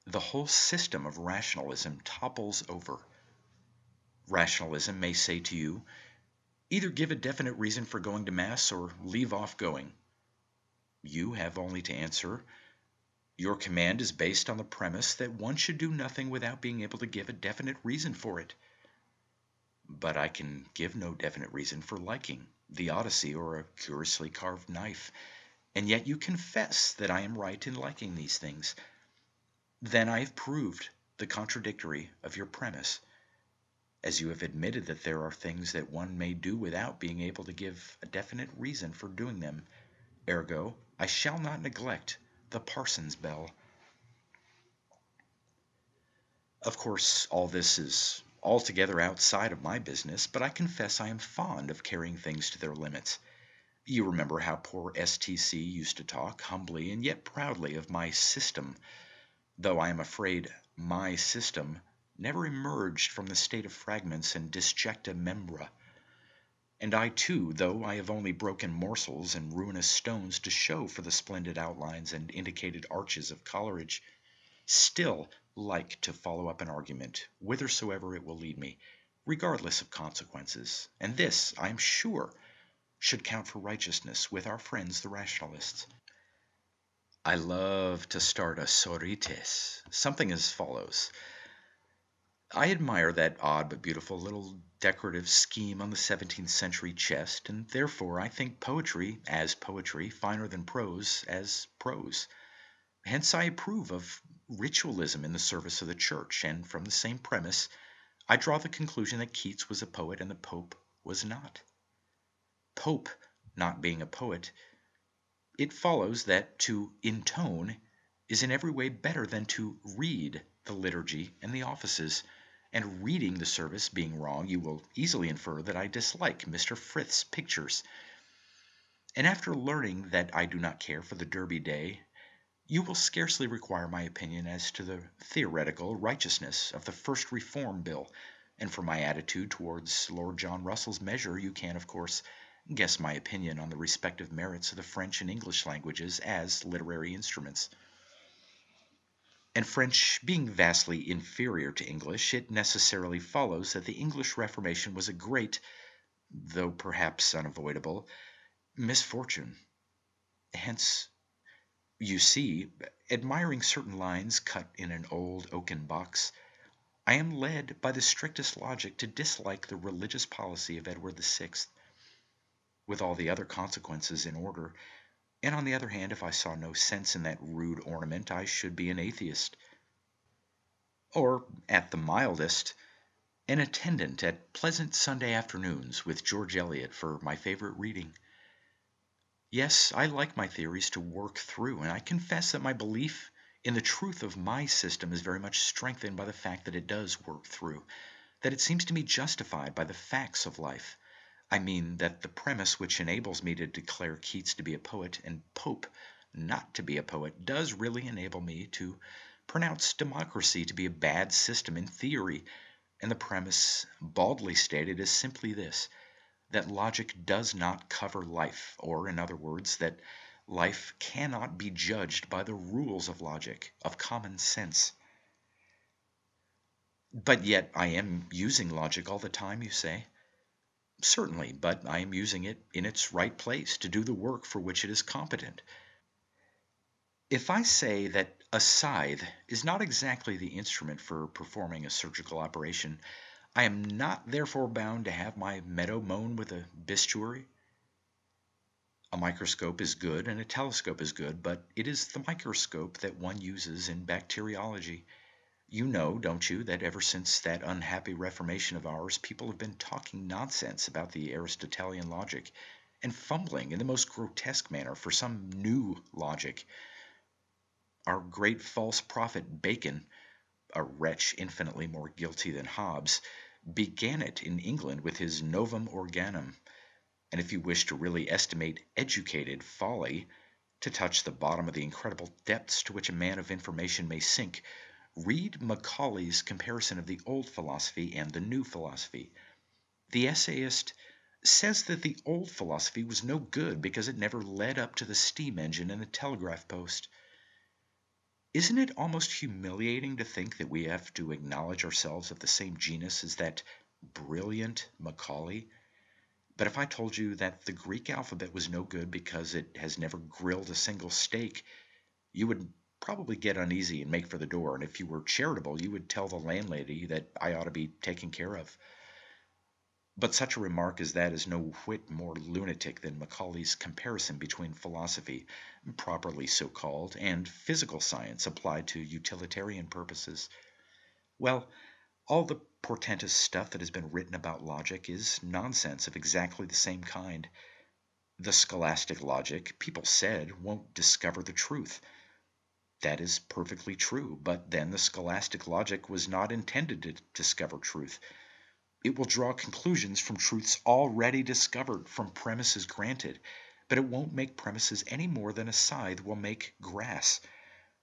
the whole system of rationalism topples over. Rationalism may say to you, either give a definite reason for going to Mass or leave off going. You have only to answer, your command is based on the premise that one should do nothing without being able to give a definite reason for it. But I can give no definite reason for liking the Odyssey or a curiously carved knife, and yet you confess that I am right in liking these things. Then I have proved the contradictory of your premise, as you have admitted that there are things that one may do without being able to give a definite reason for doing them. Ergo, I shall not neglect the parson's bell. Of course, all this is altogether outside of my business, but I confess I am fond of carrying things to their limits. You remember how poor STC used to talk, humbly and yet proudly, of my system. though I am afraid my system never emerged from the state of fragments and disjecta membra. And I too, though I have only broken morsels and ruinous stones to show for the splendid outlines and indicated arches of colorage, still like to follow up an argument, whithersoever it will lead me, regardless of consequences, and this, I am sure, should count for righteousness with our friends the rationalists. I love to start a sorites, something as follows. I admire that odd but beautiful little decorative scheme on the 17th century chest, and therefore I think poetry as poetry finer than prose as prose. Hence I approve of ritualism in the service of the church, and from the same premise I draw the conclusion that Keats was a poet and the Pope was not. Pope not being a poet, it follows that to intone is in every way better than to read the liturgy and the offices, and reading the service being wrong, you will easily infer that I dislike Mr. Frith's pictures. And after learning that I do not care for the Derby Day, you will scarcely require my opinion as to the theoretical righteousness of the first Reform Bill, and for my attitude towards Lord John Russell's measure you can, of course, guess my opinion on the respective merits of the French and English languages as literary instruments. And French being vastly inferior to English, it necessarily follows that the English Reformation was a great, though perhaps unavoidable, misfortune. Hence, you see, admiring certain lines cut in an old oaken box, I am led by the strictest logic to dislike the religious policy of Edward VI, with all the other consequences in order, and on the other hand, if I saw no sense in that rude ornament, I should be an atheist. Or, at the mildest, an attendant at pleasant Sunday afternoons with George Eliot for my favorite reading. Yes, I like my theories to work through, and I confess that my belief in the truth of my system is very much strengthened by the fact that it does work through, that it seems to me justified by the facts of life. I mean that the premise which enables me to declare Keats to be a poet and Pope not to be a poet does really enable me to pronounce democracy to be a bad system in theory, and the premise, baldly stated, is simply this: that logic does not cover life, or, in other words, that life cannot be judged by the rules of logic, of common sense. But yet I am using logic all the time, you say? Certainly, but I am using it in its right place to do the work for which it is competent. If I say that a scythe is not exactly the instrument for performing a surgical operation, I am not therefore bound to have my meadow mown with a bistoury. A microscope is good and a telescope is good, but it is the microscope that one uses in bacteriology. You know, don't you, that ever since that unhappy Reformation of ours, people have been talking nonsense about the Aristotelian logic, and fumbling in the most grotesque manner for some new logic. Our great false prophet Bacon, a wretch infinitely more guilty than Hobbes, began it in England with his Novum Organum. And if you wish to really estimate educated folly, to touch the bottom of the incredible depths to which a man of information may sink, read Macaulay's comparison of the old philosophy and the new philosophy. The essayist says that the old philosophy was no good because it never led up to the steam engine and the telegraph post. Isn't it almost humiliating to think that we have to acknowledge ourselves of the same genus as that brilliant Macaulay? But if I told you that the Greek alphabet was no good because it has never grilled a single steak, you would probably get uneasy and make for the door, and if you were charitable, you would tell the landlady that I ought to be taken care of. But such a remark as that is no whit more lunatic than Macaulay's comparison between philosophy, properly so called, and physical science applied to utilitarian purposes. Well, all the portentous stuff that has been written about logic is nonsense of exactly the same kind. The scholastic logic, people said, won't discover the truth. That is perfectly true, but then the scholastic logic was not intended to discover truth. It will draw conclusions from truths already discovered, from premises granted, but it won't make premises any more than a scythe will make grass.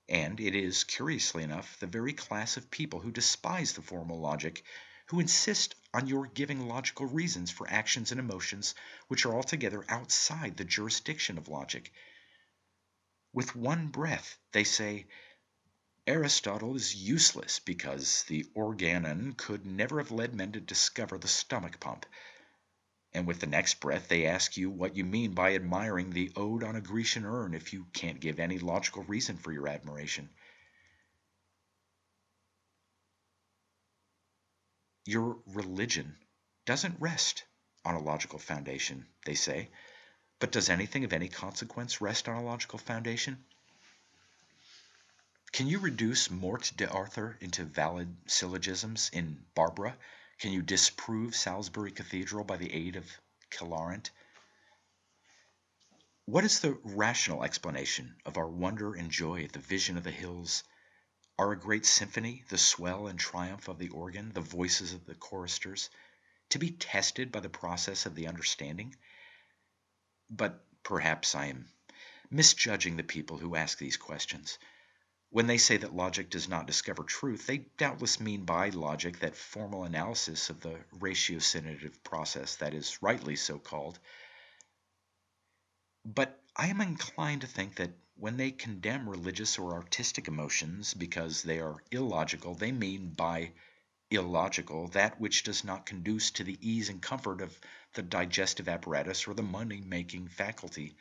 And it is, curiously enough, the very class of people who despise the formal logic who insist on your giving logical reasons for actions and emotions which are altogether outside the jurisdiction of logic. With one breath, they say, Aristotle is useless because the organon could never have led men to discover the stomach pump. And with the next breath, they ask you what you mean by admiring the Ode on a Grecian Urn if you can't give any logical reason for your admiration. Your religion doesn't rest on a logical foundation, they say. But does anything of any consequence rest on a logical foundation? Can you reduce Morte d'Arthur into valid syllogisms in Barbara? Can you disprove Salisbury Cathedral by the aid of Killarent? What is the rational explanation of our wonder and joy at the vision of the hills? Are a great symphony, the swell and triumph of the organ, the voices of the choristers, to be tested by the process of the understanding? But perhaps I am misjudging the people who ask these questions. When they say that logic does not discover truth, they doubtless mean by logic that formal analysis of the ratiocinative process that is rightly so called. But I am inclined to think that when they condemn religious or artistic emotions because they are illogical, they mean by illogical that which does not conduce to the ease and comfort of the digestive apparatus or the money-making faculty.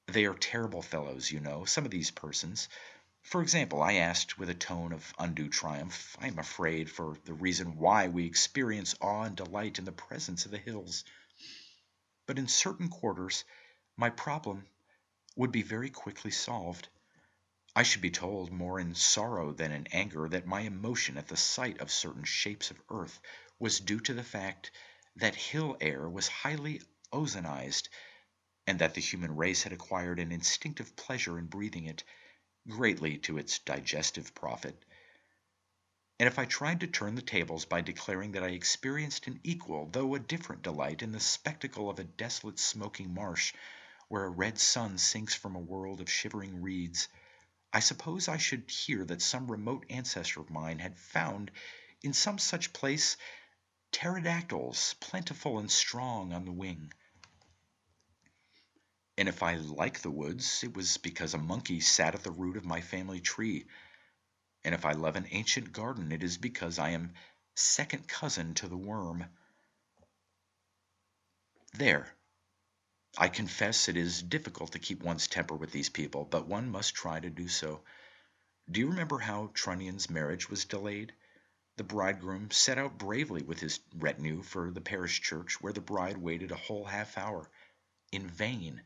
They are terrible fellows, you know, some of these persons. For example, I asked with a tone of undue triumph, I am afraid, for the reason why we experience awe and delight in the presence of the hills. But in certain quarters, my problem would be very quickly solved. I should be told, more in sorrow than in anger, that my emotion at the sight of certain shapes of earth was due to the fact that hill air was highly ozonized, and that the human race had acquired an instinctive pleasure in breathing it, greatly to its digestive profit. And if I tried to turn the tables by declaring that I experienced an equal, though a different delight in the spectacle of a desolate smoking marsh, where a red sun sinks from a world of shivering reeds, I suppose I should hear that some remote ancestor of mine had found in some such place pterodactyls plentiful and strong on the wing. And if I like the woods, it was because a monkey sat at the root of my family tree. And if I love an ancient garden, it is because I am second cousin to the worm. There. I confess it is difficult to keep one's temper with these people, but one must try to do so. Do you remember how Trunnion's marriage was delayed? The bridegroom set out bravely with his retinue for the parish church, where the bride waited a whole half hour. In vain.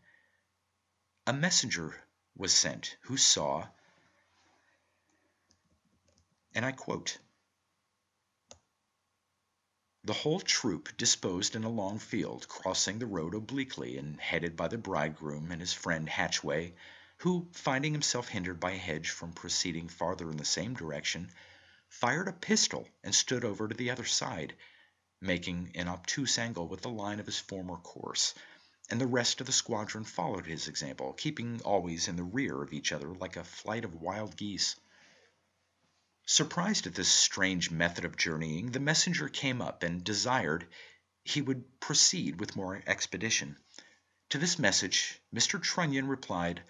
A messenger was sent who saw, and I quote, the whole troop disposed in a long field, crossing the road obliquely, and headed by the bridegroom and his friend Hatchway, who, finding himself hindered by a hedge from proceeding farther in the same direction, fired a pistol and stood over to the other side, making an obtuse angle with the line of his former course, and the rest of the squadron followed his example, keeping always in the rear of each other like a flight of wild geese. Surprised at this strange method of journeying, the messenger came up and desired he would proceed with more expedition. To this message Mr. Trunnion replied,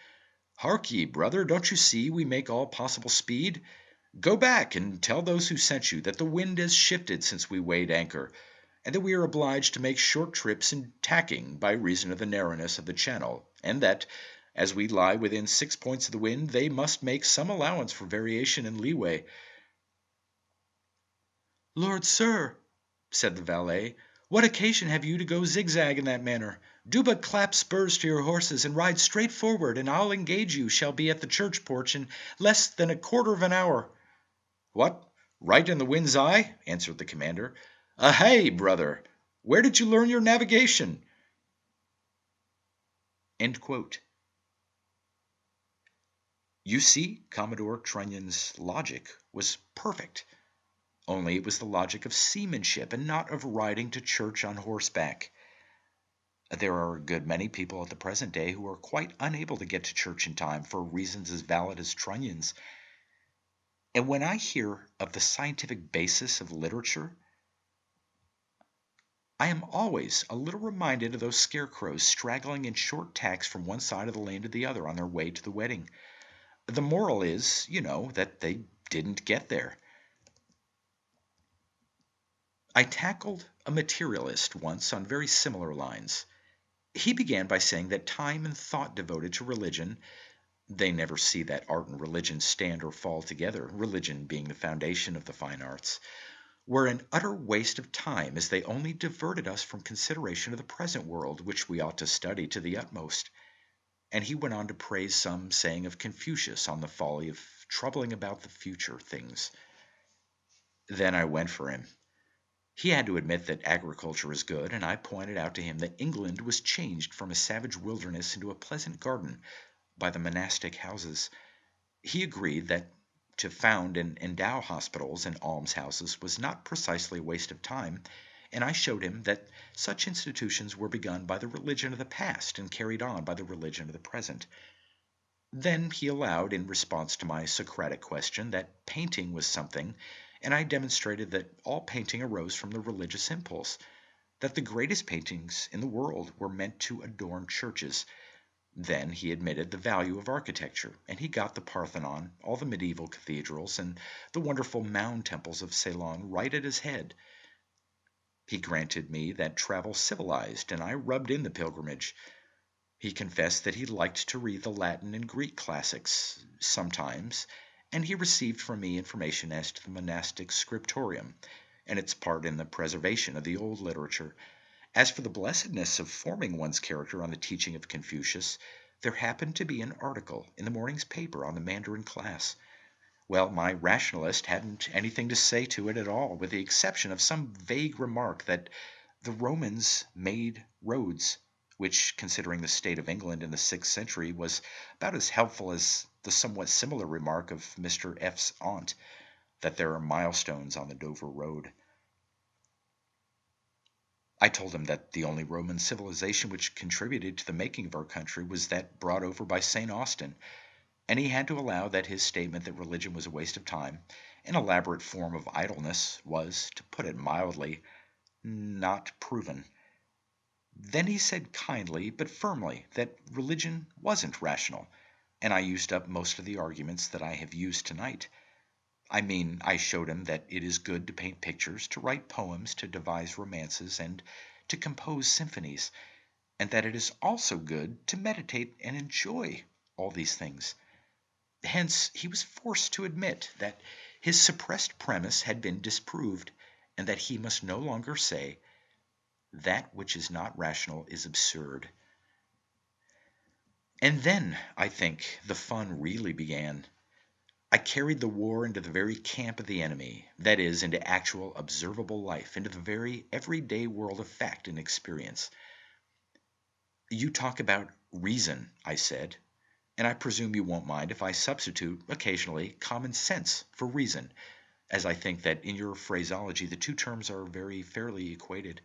"Hark ye, brother, don't you see we make all possible speed? Go back and tell those who sent you that the wind has shifted since we weighed anchor, and that we are obliged to make short trips in tacking by reason of the narrowness of the channel, and that, as we lie within 6 points of the wind, they must make some allowance for variation and leeway." "Lord, sir," said the valet, "what occasion have you to go zigzag in that manner? Do but clap spurs to your horses and ride straight forward, and I'll engage you shall be at the church porch in less than a quarter of an hour." "What, right in the wind's eye?" answered the commander. "Ahey, brother, where did you learn your navigation?" End quote. You see, Commodore Trunnion's logic was perfect. Only it was the logic of seamanship and not of riding to church on horseback. There are a good many people at the present day who are quite unable to get to church in time for reasons as valid as trunnions. And when I hear of the scientific basis of literature, I am always a little reminded of those scarecrows straggling in short tacks from one side of the lane to the other on their way to the wedding. The moral is, that they didn't get there. I tackled a materialist once on very similar lines. He began by saying that time and thought devoted to religion, they never see that art and religion stand or fall together, religion being the foundation of the fine arts, were an utter waste of time, as they only diverted us from consideration of the present world, which we ought to study to the utmost. And he went on to praise some saying of Confucius on the folly of troubling about the future things. Then I went for him. He had to admit that agriculture is good, and I pointed out to him that England was changed from a savage wilderness into a pleasant garden by the monastic houses. He agreed that to found and endow hospitals and almshouses was not precisely a waste of time, and I showed him that such institutions were begun by the religion of the past and carried on by the religion of the present. Then he allowed, in response to my Socratic question, that painting was something, and I demonstrated that all painting arose from the religious impulse, that the greatest paintings in the world were meant to adorn churches. Then he admitted the value of architecture, and he got the Parthenon, all the medieval cathedrals, and the wonderful mound temples of Ceylon right at his head. He granted me that travel civilized, and I rubbed in the pilgrimage. He confessed that he liked to read the Latin and Greek classics sometimes, and he received from me information as to the monastic scriptorium and its part in the preservation of the old literature. As for the blessedness of forming one's character on the teaching of Confucius, there happened to be an article in the morning's paper on the Mandarin class. Well, my rationalist hadn't anything to say to it at all, with the exception of some vague remark that the Romans made roads, which, considering the state of England in the 6th century, was about as helpful as the somewhat similar remark of Mr. F.'s aunt, that there are milestones on the Dover Road. I told him that the only Roman civilization which contributed to the making of our country was that brought over by St. Austin, and he had to allow that his statement that religion was a waste of time, an elaborate form of idleness, was, to put it mildly, not proven. Then he said kindly but firmly that religion wasn't rational, and I used up most of the arguments that I have used tonight. I mean, I showed him that it is good to paint pictures, to write poems, to devise romances, and to compose symphonies, and that it is also good to meditate and enjoy all these things. Hence, he was forced to admit that his suppressed premise had been disproved, and that he must no longer say, "That which is not rational is absurd." And then, I think, the fun really began. I carried the war into the very camp of the enemy, that is, into actual observable life, into the very everyday world of fact and experience. "You talk about reason," I said, "and I presume you won't mind if I substitute, occasionally, common sense for reason, as I think that in your phraseology the two terms are very fairly equated."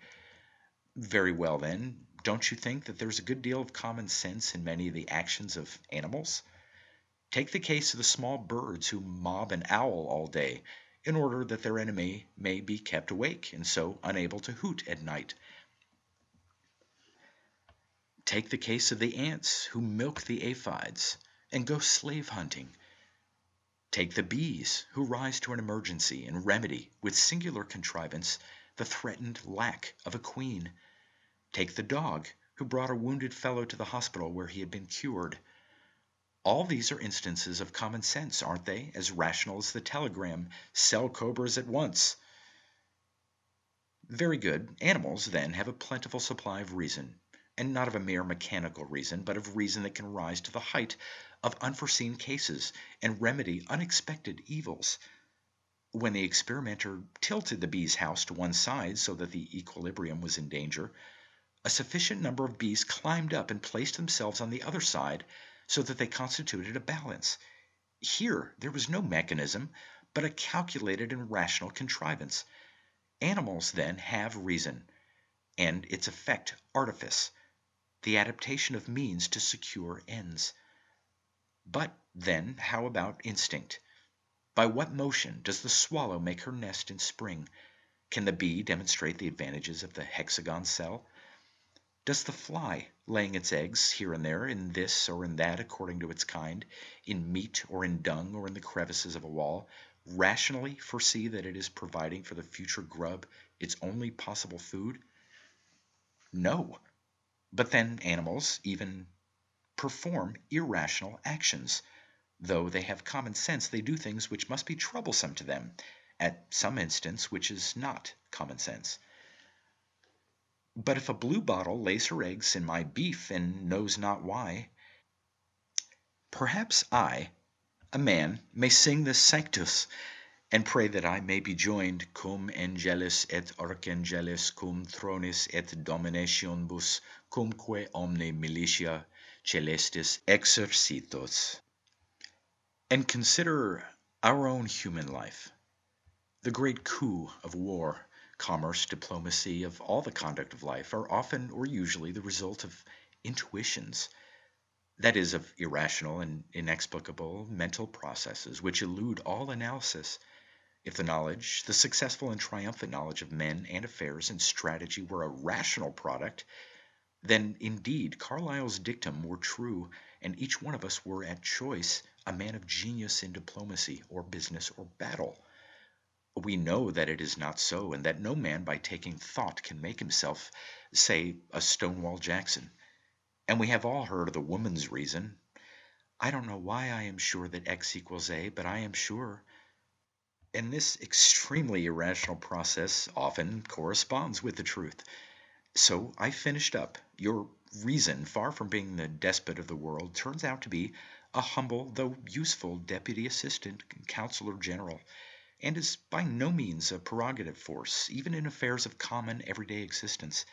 "Very well, then, don't you think that there's a good deal of common sense in many of the actions of animals? Take the case of the small birds who mob an owl all day, in order that their enemy may be kept awake, and so unable to hoot at night. Take the case of the ants who milk the aphids and go slave hunting. Take the bees who rise to an emergency and remedy, with singular contrivance, the threatened lack of a queen. Take the dog who brought a wounded fellow to the hospital where he had been cured. All these are instances of common sense, aren't they? As rational as the telegram, 'Sell cobras at once.' Very good. Animals, then, have a plentiful supply of reason, and not of a mere mechanical reason, but of reason that can rise to the height of unforeseen cases and remedy unexpected evils. When the experimenter tilted the bee's house to one side so that the equilibrium was in danger, a sufficient number of bees climbed up and placed themselves on the other side so that they constituted a balance. Here there was no mechanism, but a calculated and rational contrivance. Animals, then, have reason, and its effect artifice. the adaptation of means to secure ends. But then, how about instinct? By what motion does the swallow make her nest in spring? Can the bee demonstrate the advantages of the hexagon cell? Does the fly, laying its eggs here and there, in this or in that according to its kind, in meat or in dung or in the crevices of a wall, rationally foresee that it is providing for the future grub its only possible food? No. But then animals even perform irrational actions. Though they have common sense, they do things which must be troublesome to them, at some instance which is not common sense. But if a bluebottle lays her eggs in my beef and knows not why, perhaps I, a man, may sing the Sanctus and pray that I may be joined cum angelis et archangelis cum thronis et dominationibus cumque omne militia celestis exercitos. And consider our own human life. The great coup of war, commerce, diplomacy, of all the conduct of life, are often or usually the result of intuitions, that is, of irrational and inexplicable mental processes which elude all analysis. If the knowledge, the successful and triumphant knowledge of men and affairs and strategy were a rational product, then indeed Carlyle's dictum were true, and each one of us were at choice a man of genius in diplomacy or business or battle. We know that it is not so, and that no man by taking thought can make himself, say, a Stonewall Jackson. And we have all heard of the woman's reason. I don't know why I am sure that X equals A, but I am sure. And this extremely irrational process often corresponds with the truth. So I finished up. Your reason, far from being the despot of the world, turns out to be a humble though useful deputy assistant counselor general, and is by no means a prerogative force, even in affairs of common everyday existence.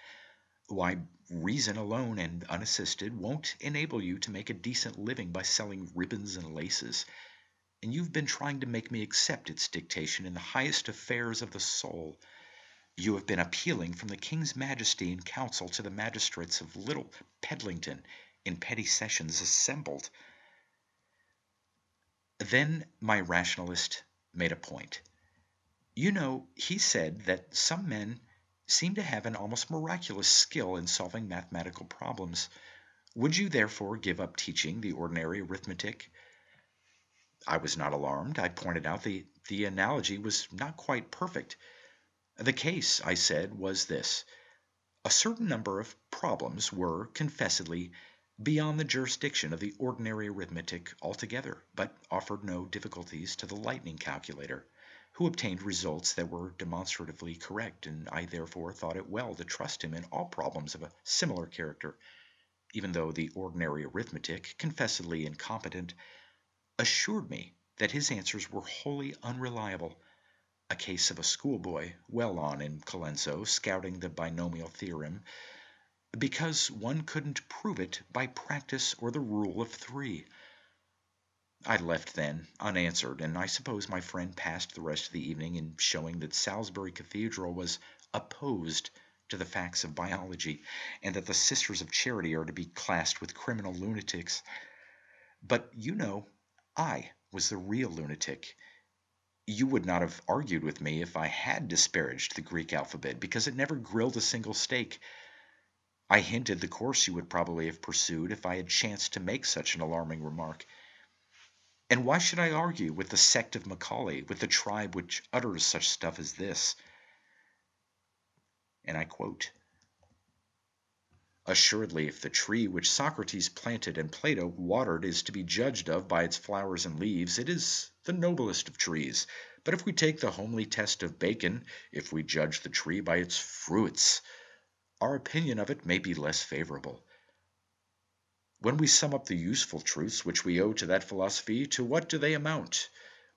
Why, reason alone and unassisted won't enable you to make a decent living by selling ribbons and laces, and you've been trying to make me accept its dictation in the highest affairs of the soul. You have been appealing from the King's Majesty in council to the magistrates of Little Pedlington in petty sessions assembled. Then my rationalist made a point. You know, he said that some men seem to have an almost miraculous skill in solving mathematical problems. Would you therefore give up teaching the ordinary arithmetic? I was not alarmed. I pointed out the analogy was not quite perfect. The case, I said, was this. A certain number of problems were, confessedly, beyond the jurisdiction of the ordinary arithmetic altogether, but offered no difficulties to the lightning calculator, who obtained results that were demonstratively correct, and I therefore thought it well to trust him in all problems of a similar character, even though the ordinary arithmetic, confessedly incompetent, assured me that his answers were wholly unreliable. A case of a schoolboy, well on in Colenso, scouting the binomial theorem, because one couldn't prove it by practice or the rule of three. I left then, unanswered, and I suppose my friend passed the rest of the evening in showing that Salisbury Cathedral was opposed to the facts of biology, and that the Sisters of Charity are to be classed with criminal lunatics. But you know, I was the real lunatic. You would not have argued with me if I had disparaged the Greek alphabet, because it never grilled a single steak. I hinted the course you would probably have pursued if I had chanced to make such an alarming remark. And why should I argue with the sect of Macaulay, with the tribe which utters such stuff as this? And I quote, Assuredly, if the tree which Socrates planted and Plato watered is to be judged of by its flowers and leaves, it is the noblest of trees. But if we take the homely test of Bacon, if we judge the tree by its fruits, our opinion of it may be less favorable. When we sum up the useful truths which we owe to that philosophy, to what do they amount?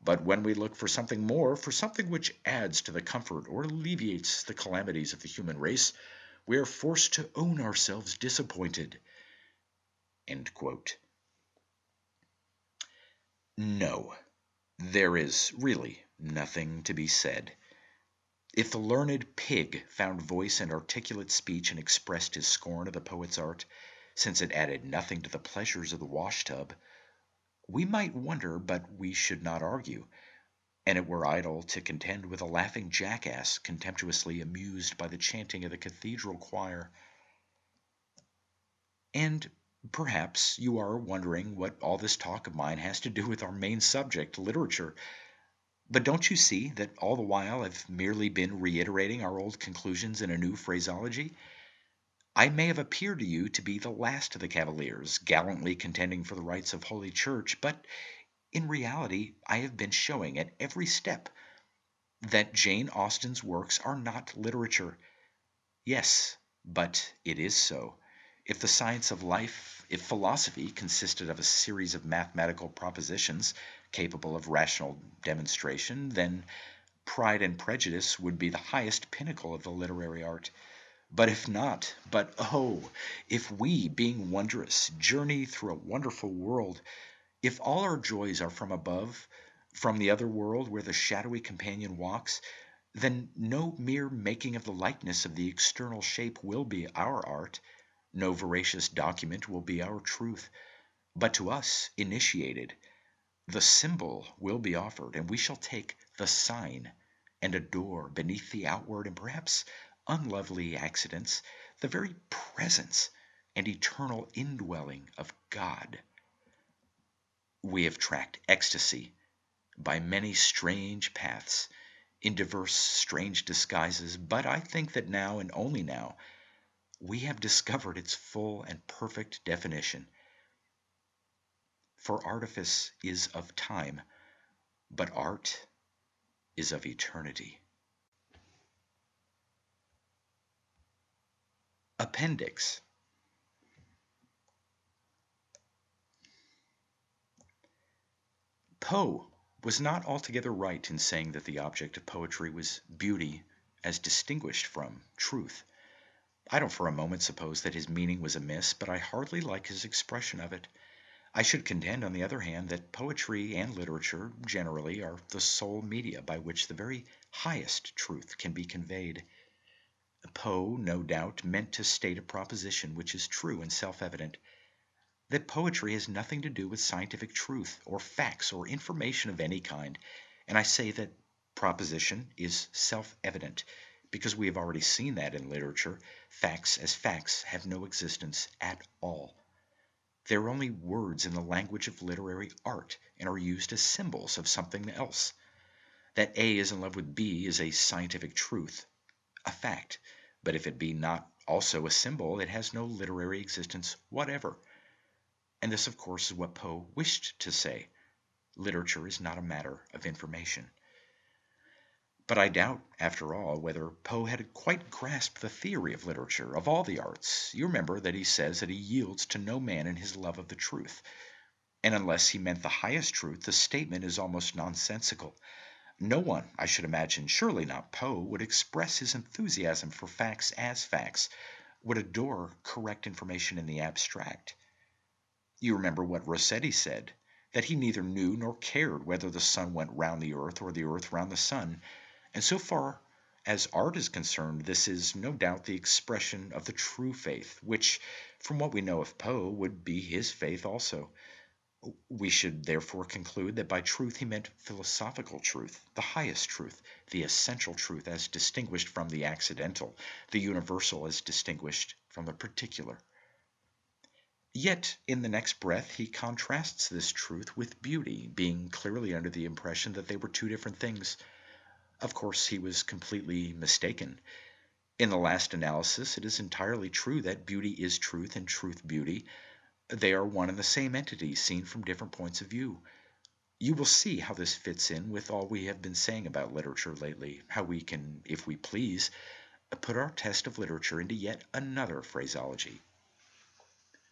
But when we look for something more, for something which adds to the comfort or alleviates the calamities of the human race, we are forced to own ourselves disappointed. End quote. No, there is really nothing to be said. If the learned pig found voice and articulate speech and expressed his scorn of the poet's art, since it added nothing to the pleasures of the washtub. We might wonder, but we should not argue, and it were idle to contend with a laughing jackass contemptuously amused by the chanting of the cathedral choir. And perhaps you are wondering what all this talk of mine has to do with our main subject, literature. But don't you see that all the while I've merely been reiterating our old conclusions in a new phraseology? I may have appeared to you to be the last of the Cavaliers, gallantly contending for the rights of Holy Church, but in reality I have been showing at every step that Jane Austen's works are not literature. Yes, but it is so. If the science of life, if philosophy consisted of a series of mathematical propositions capable of rational demonstration, then Pride and Prejudice would be the highest pinnacle of the literary art. But if not, but oh, if we, being wondrous, journey through a wonderful world, if all our joys are from above, from the other world where the shadowy companion walks, then no mere making of the likeness of the external shape will be our art, no voracious document will be our truth, but to us, initiated, the symbol will be offered, and we shall take the sign and adore beneath the outward and perhaps unlovely accidents the very presence and eternal indwelling of God. We have tracked ecstasy by many strange paths, in diverse strange disguises, but I think that now, and only now, we have discovered its full and perfect definition. For artifice is of time, but art is of eternity. Appendix. Poe was not altogether right in saying that the object of poetry was beauty as distinguished from truth. I don't for a moment suppose that his meaning was amiss, but I hardly like his expression of it. I should contend, on the other hand, that poetry and literature generally are the sole media by which the very highest truth can be conveyed. Poe, no doubt, meant to state a proposition which is true and self-evident, that poetry has nothing to do with scientific truth, or facts, or information of any kind, and I say that proposition is self-evident, because we have already seen that in literature, facts as facts have no existence at all. They are only words in the language of literary art, and are used as symbols of something else. That A is in love with B is a scientific truth, a fact, but if it be not also a symbol, it has no literary existence whatever. And this, of course, is what Poe wished to say. Literature is not a matter of information. But I doubt, after all, whether Poe had quite grasped the theory of literature, of all the arts. You remember that he says that he yields to no man in his love of the truth. And unless he meant the highest truth, the statement is almost nonsensical. No one, I should imagine, surely not Poe, would express his enthusiasm for facts as facts, would adore correct information in the abstract. You remember what Rossetti said, that he neither knew nor cared whether the sun went round the earth or the earth round the sun, and so far as art is concerned, this is no doubt the expression of the true faith, which, from what we know of Poe, would be his faith also. We should therefore conclude that by truth he meant philosophical truth, the highest truth, the essential truth as distinguished from the accidental, the universal as distinguished from the particular. Yet, in the next breath, he contrasts this truth with beauty, being clearly under the impression that they were two different things. Of course, he was completely mistaken. In the last analysis, it is entirely true that beauty is truth and truth beauty. They are one and the same entity, seen from different points of view. You will see how this fits in with all we have been saying about literature lately, how we can, if we please, put our test of literature into yet another phraseology.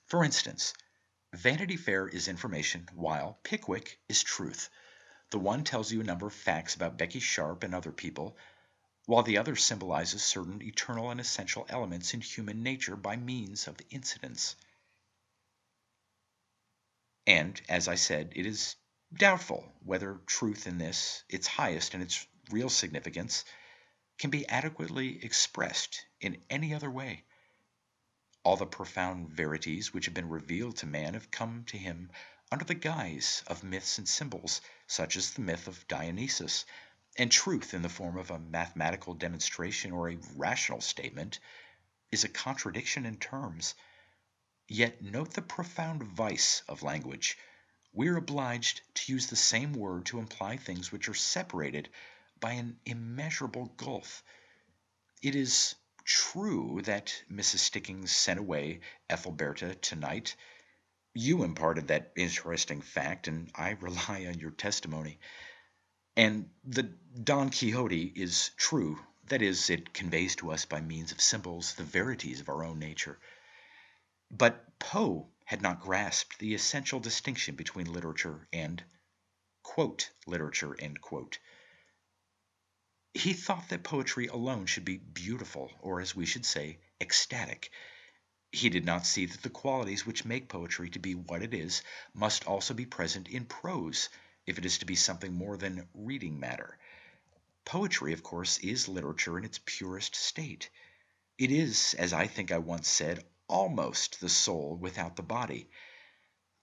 For instance, Vanity Fair is information, while Pickwick is truth. The one tells you a number of facts about Becky Sharp and other people, while the other symbolizes certain eternal and essential elements in human nature by means of incidents. And, as I said, it is doubtful whether truth in this, its highest and its real significance, can be adequately expressed in any other way. All the profound verities which have been revealed to man have come to him under the guise of myths and symbols, such as the myth of Dionysus, and truth in the form of a mathematical demonstration or a rational statement is a contradiction in terms. Yet note the profound vice of language. We are obliged to use the same word to imply things which are separated by an immeasurable gulf. It is true that Mrs. Stickings sent away Ethelberta tonight. You imparted that interesting fact, and I rely on your testimony. And the Don Quixote is true. That is, it conveys to us by means of symbols the verities of our own nature. But Poe had not grasped the essential distinction between literature and, quote, literature, end quote. He thought that poetry alone should be beautiful, or as we should say, ecstatic. He did not see that the qualities which make poetry to be what it is must also be present in prose, if it is to be something more than reading matter. Poetry, of course, is literature in its purest state. It is, as I think I once said, almost the soul without the body.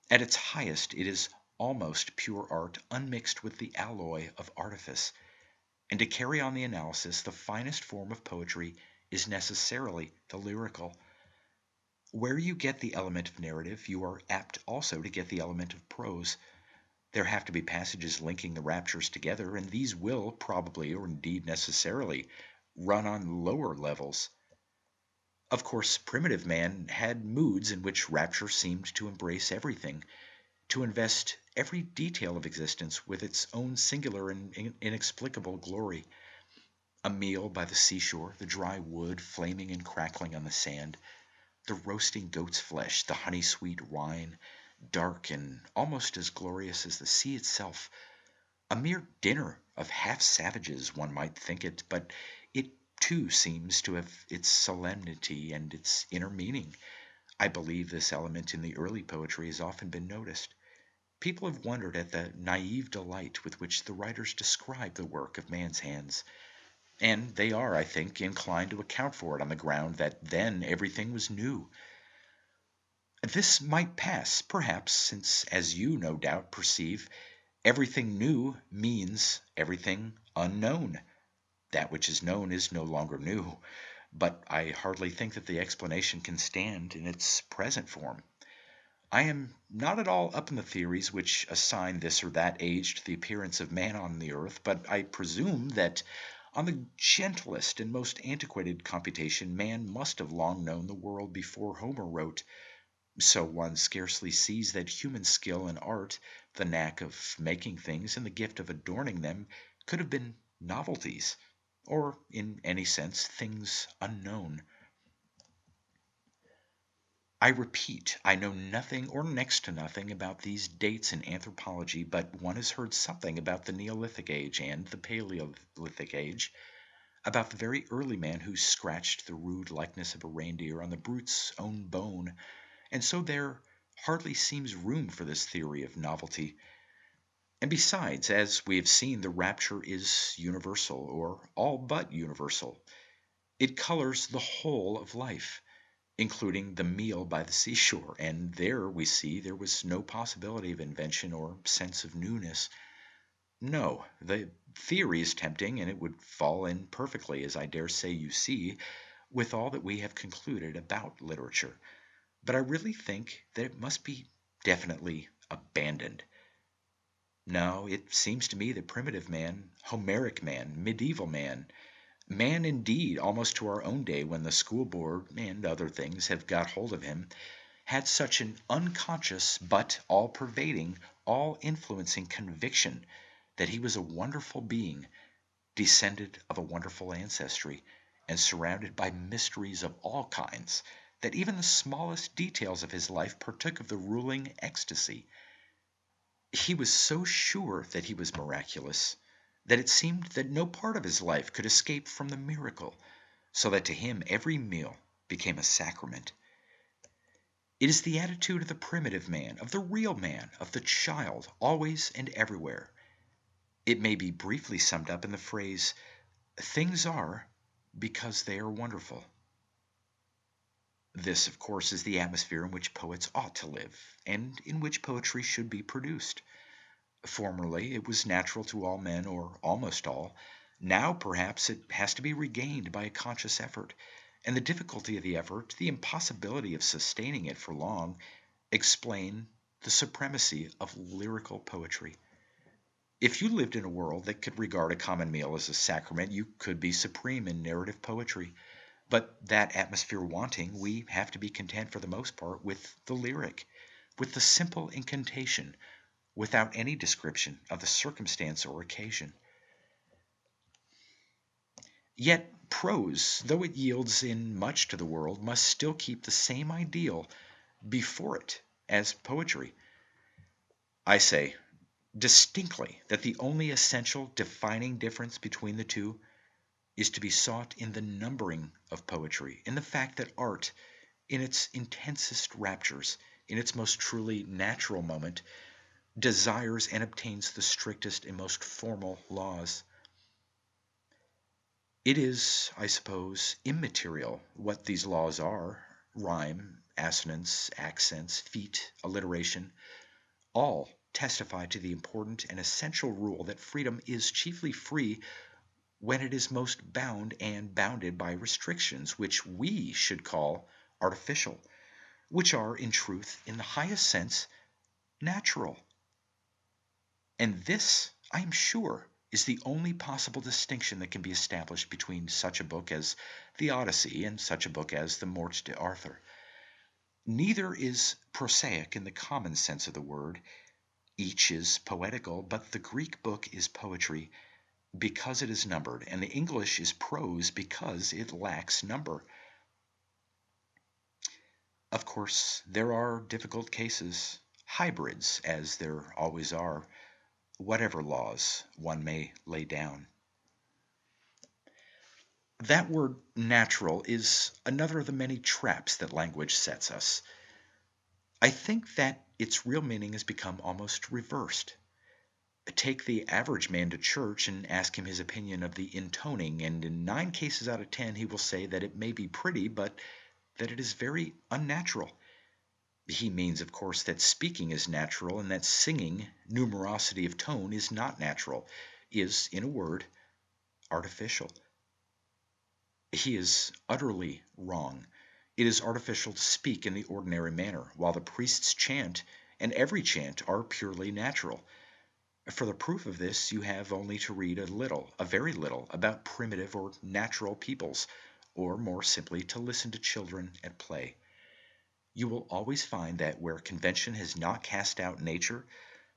At its highest, it is almost pure art unmixed with the alloy of artifice. And to carry on the analysis, the finest form of poetry is necessarily the lyrical. Where you get the element of narrative, you are apt also to get the element of prose. There have to be passages linking the raptures together, and these will probably, or indeed necessarily, run on lower levels. Of course, primitive man had moods in which rapture seemed to embrace everything, to invest every detail of existence with its own singular and inexplicable glory. A meal by the seashore, the dry wood flaming and crackling on the sand, the roasting goat's flesh, the honey-sweet wine, dark and almost as glorious as the sea itself. A mere dinner of half-savages, one might think it, but it too seems to have its solemnity and its inner meaning. I believe this element in the early poetry has often been noticed. People have wondered at the naive delight with which the writers describe the work of man's hands. And they are, I think, inclined to account for it on the ground that then everything was new. This might pass, perhaps, since, as you no doubt perceive, everything new means everything unknown. That which is known is no longer new, but I hardly think that the explanation can stand in its present form. I am not at all up in the theories which assign this or that age to the appearance of man on the earth, but I presume that on the gentlest and most antiquated computation man must have long known the world before Homer wrote. So one scarcely sees that human skill and art, the knack of making things and the gift of adorning them, could have been novelties, or in any sense things unknown. I repeat, I know nothing or next to nothing about these dates in anthropology, but one has heard something about the Neolithic age and the Paleolithic age, about the very early man who scratched the rude likeness of a reindeer on the brute's own bone, and so there hardly seems room for this theory of novelty. And besides, as we have seen, the rapture is universal, or all but universal. It colors the whole of life, including the meal by the seashore, and there we see there was no possibility of invention or sense of newness. No, the theory is tempting, and it would fall in perfectly, as I dare say you see, with all that we have concluded about literature. But I really think that it must be definitely abandoned. No, it seems to me that primitive man, Homeric man, medieval man, man indeed almost to our own day when the school board and other things have got hold of him, had such an unconscious but all-pervading, all-influencing conviction that he was a wonderful being, descended of a wonderful ancestry, and surrounded by mysteries of all kinds, that even the smallest details of his life partook of the ruling ecstasy. He was so sure that he was miraculous that it seemed that no part of his life could escape from the miracle, so that to him every meal became a sacrament. It is the attitude of the primitive man, of the real man, of the child, always and everywhere. It may be briefly summed up in the phrase, "Things are because they are wonderful." This, of course, is the atmosphere in which poets ought to live, and in which poetry should be produced. Formerly, it was natural to all men, or almost all. Now, perhaps, it has to be regained by a conscious effort, and the difficulty of the effort, the impossibility of sustaining it for long, explain the supremacy of lyrical poetry. If you lived in a world that could regard a common meal as a sacrament, you could be supreme in narrative poetry. But that atmosphere wanting, we have to be content for the most part with the lyric, with the simple incantation, without any description of the circumstance or occasion. Yet prose, though it yields in much to the world, must still keep the same ideal before it as poetry. I say distinctly that the only essential defining difference between the two is to be sought in the numbering of poetry, in the fact that art, in its intensest raptures, in its most truly natural moment, desires and obtains the strictest and most formal laws. It is, I suppose, immaterial what these laws are: rhyme, assonance, accents, feet, alliteration, all testify to the important and essential rule that freedom is chiefly free when it is most bound and bounded by restrictions which we should call artificial, which are, in truth, in the highest sense, natural. And this, I am sure, is the only possible distinction that can be established between such a book as the Odyssey and such a book as the Morte d'Arthur. Neither is prosaic in the common sense of the word. Each is poetical, but the Greek book is poetry because it is numbered, and the English is prose because it lacks number. Of course, there are difficult cases, hybrids, as there always are, whatever laws one may lay down. That word natural is another of the many traps that language sets us. I think that its real meaning has become almost reversed. Take the average man to church and ask him his opinion of the intoning, and in 9 cases out of 10 he will say that it may be pretty, but that it is very unnatural. He means, of course, that speaking is natural and that singing, numerosity of tone, is not natural, is, in a word, artificial. He is utterly wrong. It is artificial to speak in the ordinary manner, while the priest's chant and every chant are purely natural. For the proof of this, you have only to read a little, a very little, about primitive or natural peoples, or more simply to listen to children at play. You will always find that where convention has not cast out nature,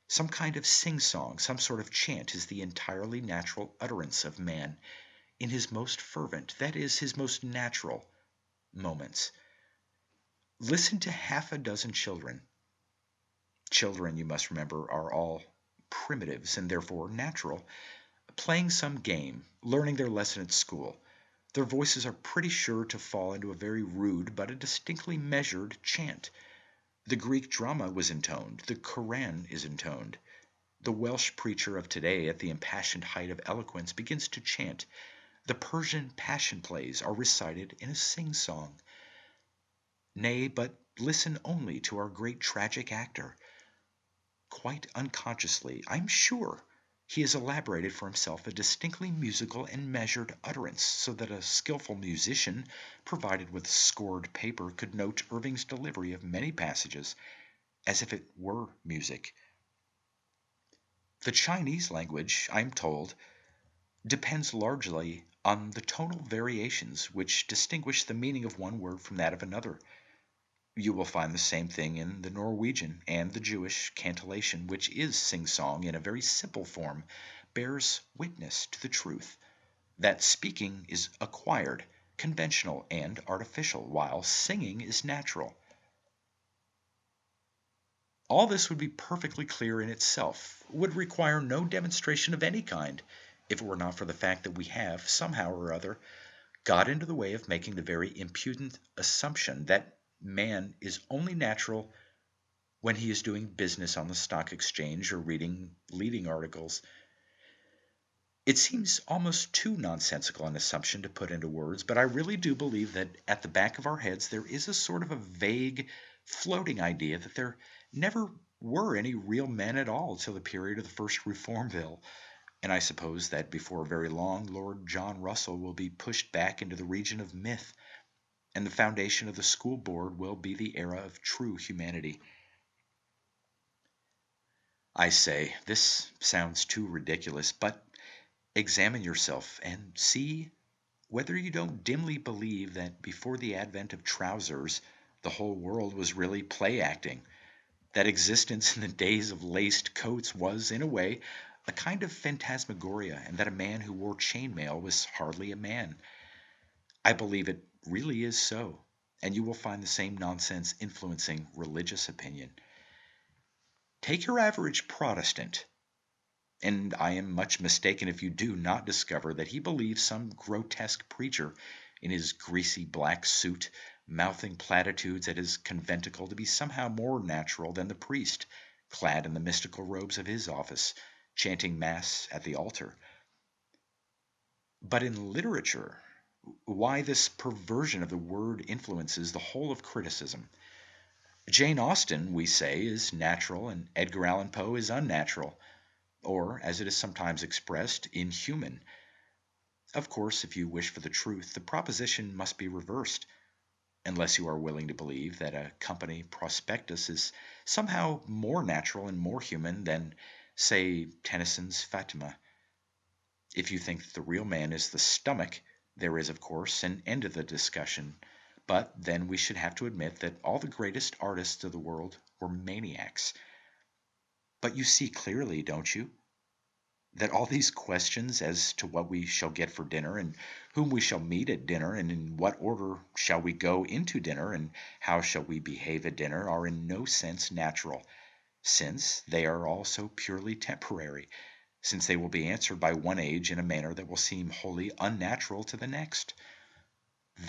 some kind of sing-song, some sort of chant is the entirely natural utterance of man in his most fervent, that is, his most natural moments. Listen to half a dozen children. Children, you must remember, are all primitives and therefore natural, playing some game, learning their lesson at school. Their voices are pretty sure to fall into a very rude but a distinctly measured chant. The Greek drama was intoned, the Koran is intoned. The Welsh preacher of today, at the impassioned height of eloquence, begins to chant. The Persian passion plays are recited in a sing-song. Nay, but listen only to our great tragic actor. Quite unconsciously, I'm sure, he has elaborated for himself a distinctly musical and measured utterance, so that a skillful musician, provided with scored paper, could note Irving's delivery of many passages as if it were music. The Chinese language, I am told, depends largely on the tonal variations which distinguish the meaning of one word from that of another. You will find the same thing in the Norwegian, and the Jewish cantillation, which is sing-song in a very simple form, bears witness to the truth that speaking is acquired, conventional, and artificial, while singing is natural. All this would be perfectly clear in itself, would require no demonstration of any kind, if it were not for the fact that we have, somehow or other, got into the way of making the very impudent assumption that man is only natural when he is doing business on the stock exchange or reading leading articles. It seems almost too nonsensical an assumption to put into words, but I really do believe that at the back of our heads there is a sort of a vague, floating idea that there never were any real men at all till the period of the first Reform Bill. And I suppose that before very long Lord John Russell will be pushed back into the region of myth, and the foundation of the school board will be the era of true humanity. I say, this sounds too ridiculous, but examine yourself and see whether you don't dimly believe that before the advent of trousers, the whole world was really play acting, that existence in the days of laced coats was, in a way, a kind of phantasmagoria, and that a man who wore chainmail was hardly a man. I believe it really is so, and you will find the same nonsense influencing religious opinion. Take your average Protestant, and I am much mistaken if you do not discover that he believes some grotesque preacher in his greasy black suit, mouthing platitudes at his conventicle to be somehow more natural than the priest, clad in the mystical robes of his office, chanting Mass at the altar. But in literature, why this perversion of the word influences the whole of criticism. Jane Austen, we say, is natural, and Edgar Allan Poe is unnatural, or, as it is sometimes expressed, inhuman. Of course, if you wish for the truth, the proposition must be reversed, unless you are willing to believe that a company prospectus is somehow more natural and more human than, say, Tennyson's Fatima. If you think that the real man is the stomach, there is, of course, an end of the discussion. But then we should have to admit that all the greatest artists of the world were maniacs. But you see clearly, don't you, that all these questions as to what we shall get for dinner, and whom we shall meet at dinner, and in what order shall we go into dinner, and how shall we behave at dinner, are in no sense natural, since they are all so purely temporary, since they will be answered by one age in a manner that will seem wholly unnatural to the next.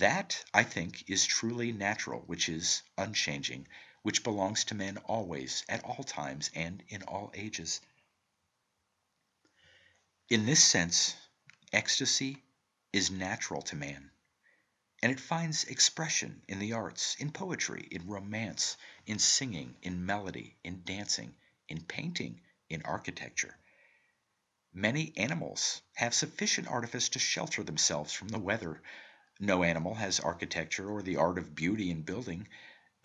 That, I think, is truly natural, which is unchanging, which belongs to men always, at all times, and in all ages. In this sense, ecstasy is natural to man, and it finds expression in the arts, in poetry, in romance, in singing, in melody, in dancing, in painting, in architecture. Many animals have sufficient artifice to shelter themselves from the weather. No animal has architecture or the art of beauty in building.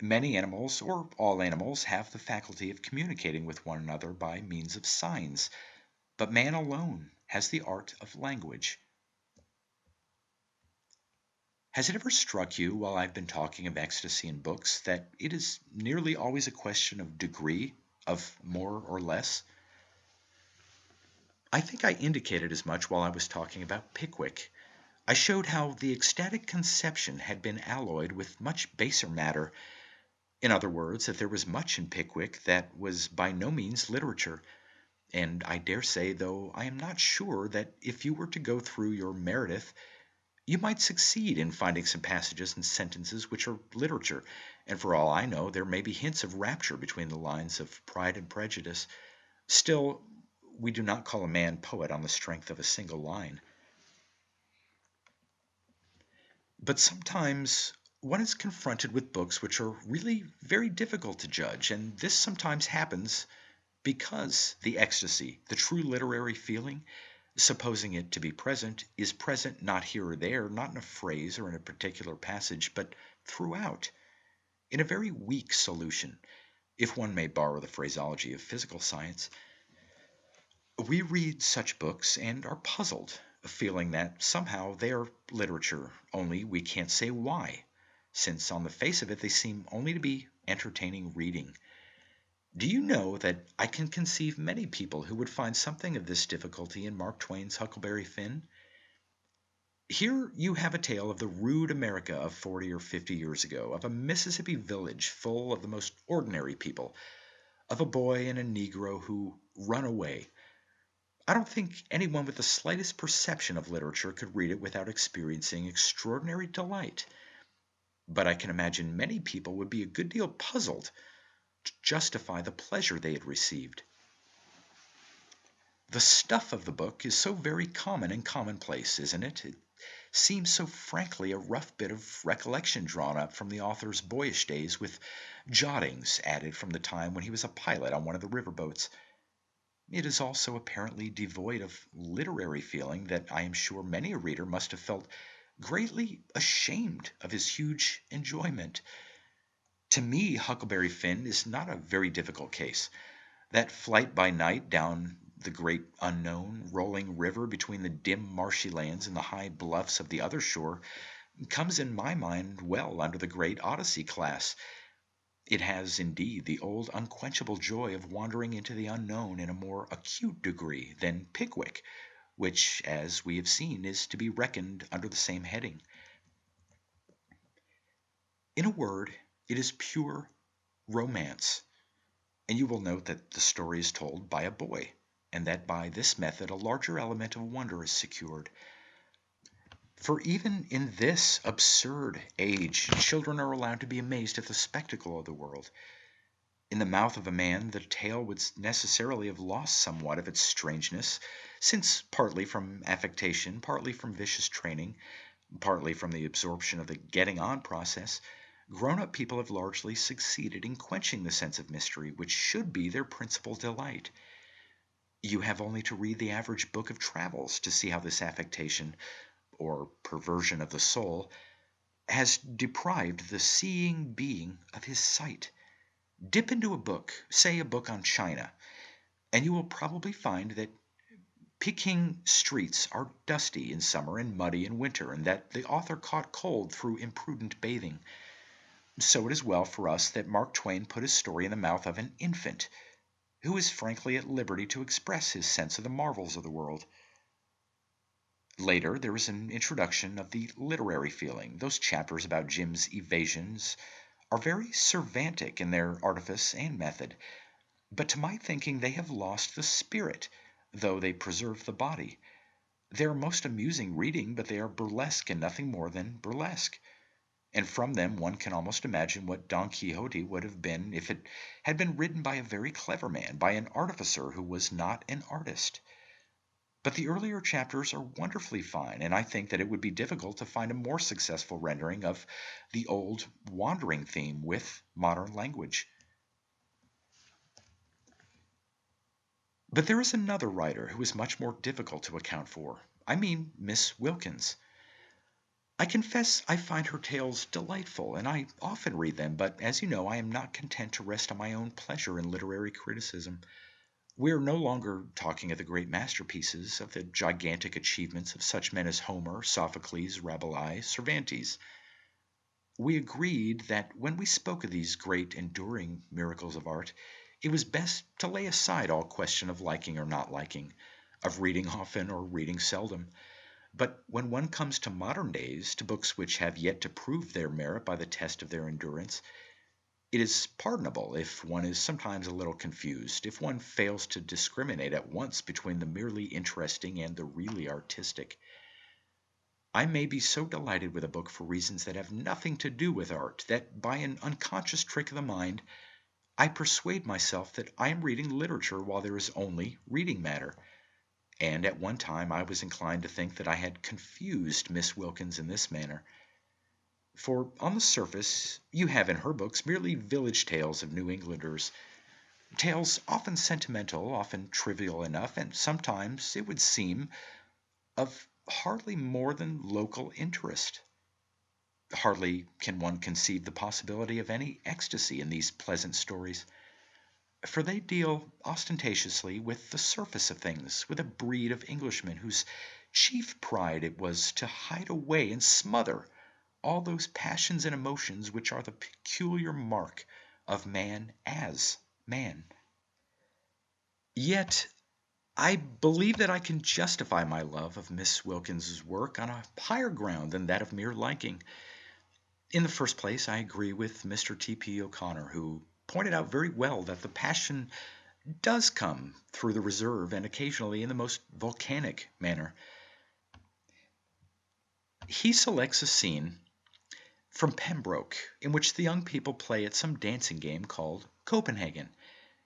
Many animals, or all animals, have the faculty of communicating with one another by means of signs, but man alone has the art of language. Has it ever struck you, while I've been talking of ecstasy in books, that it is nearly always a question of degree, of more or less? I think I indicated as much while I was talking about Pickwick. I showed how the ecstatic conception had been alloyed with much baser matter. In other words, that there was much in Pickwick that was by no means literature. And I dare say, though I am not sure, that if you were to go through your Meredith, you might succeed in finding some passages and sentences which are literature, and for all I know, there may be hints of rapture between the lines of Pride and Prejudice. Still, we do not call a man poet on the strength of a single line. But sometimes one is confronted with books which are really very difficult to judge, and this sometimes happens because the ecstasy, the true literary feeling, supposing it to be present, is present not here or there, not in a phrase or in a particular passage, but throughout, in a very weak solution, if one may borrow the phraseology of physical science. We read such books and are puzzled, feeling that somehow they are literature, only we can't say why, since on the face of it they seem only to be entertaining reading. Do you know that I can conceive many people who would find something of this difficulty in Mark Twain's Huckleberry Finn? Here you have a tale of the rude America of 40 or 50 years ago, of a Mississippi village full of the most ordinary people, of a boy and a Negro who run away. I don't think anyone with the slightest perception of literature could read it without experiencing extraordinary delight. But I can imagine many people would be a good deal puzzled to justify the pleasure they had received. The stuff of the book is so very common and commonplace, isn't it? It seems so frankly a rough bit of recollection drawn up from the author's boyish days, with jottings added from the time when he was a pilot on one of the riverboats. It is also apparently devoid of literary feeling that I am sure many a reader must have felt greatly ashamed of his huge enjoyment. To me, Huckleberry Finn is not a very difficult case. That flight by night down the great unknown, rolling river between the dim marshy lands and the high bluffs of the other shore comes in my mind well under the great Odyssey class. It has, indeed, the old unquenchable joy of wandering into the unknown in a more acute degree than Pickwick, which, as we have seen, is to be reckoned under the same heading. In a word, it is pure romance, and you will note that the story is told by a boy, and that by this method a larger element of wonder is secured. For even in this absurd age, children are allowed to be amazed at the spectacle of the world. In the mouth of a man, the tale would necessarily have lost somewhat of its strangeness, since partly from affectation, partly from vicious training, partly from the absorption of the getting on process, grown-up people have largely succeeded in quenching the sense of mystery, which should be their principal delight. You have only to read the average book of travels to see how this affectation, or perversion of the soul, has deprived the seeing being of his sight. Dip into a book, say a book on China, and you will probably find that Peking streets are dusty in summer and muddy in winter, and that the author caught cold through imprudent bathing. So it is well for us that Mark Twain put his story in the mouth of an infant, who is frankly at liberty to express his sense of the marvels of the world. Later, there is an introduction of the literary feeling. Those chapters about Jim's evasions are very Cervantic in their artifice and method, but to my thinking they have lost the spirit, though they preserve the body. They are most amusing reading, but they are burlesque and nothing more than burlesque. And from them one can almost imagine what Don Quixote would have been if it had been written by a very clever man, by an artificer who was not an artist. But the earlier chapters are wonderfully fine, and I think that it would be difficult to find a more successful rendering of the old wandering theme with modern language. But there is another writer who is much more difficult to account for. I mean Miss Wilkins. I confess I find her tales delightful, and I often read them, but as you know, I am not content to rest on my own pleasure in literary criticism. We are no longer talking of the great masterpieces, of the gigantic achievements of such men as Homer, Sophocles, Rabelais, Cervantes. We agreed that when we spoke of these great enduring miracles of art, it was best to lay aside all question of liking or not liking, of reading often or reading seldom. But when one comes to modern days, to books which have yet to prove their merit by the test of their endurance, it is pardonable if one is sometimes a little confused, if one fails to discriminate at once between the merely interesting and the really artistic. I may be so delighted with a book for reasons that have nothing to do with art, that by an unconscious trick of the mind, I persuade myself that I am reading literature while there is only reading matter. And at one time I was inclined to think that I had confused Miss Wilkins in this manner. For on the surface you have in her books merely village tales of New Englanders, tales often sentimental, often trivial enough, and sometimes, it would seem, of hardly more than local interest. Hardly can one conceive the possibility of any ecstasy in these pleasant stories, for they deal ostentatiously with the surface of things, with a breed of Englishmen whose chief pride it was to hide away and smother all those passions and emotions which are the peculiar mark of man as man. Yet I believe that I can justify my love of Miss Wilkins's work on a higher ground than that of mere liking. In the first place, I agree with Mr. T.P. O'Connor, who pointed out very well that the passion does come through the reserve and occasionally in the most volcanic manner. He selects a scene from Pembroke in which the young people play at some dancing game called Copenhagen,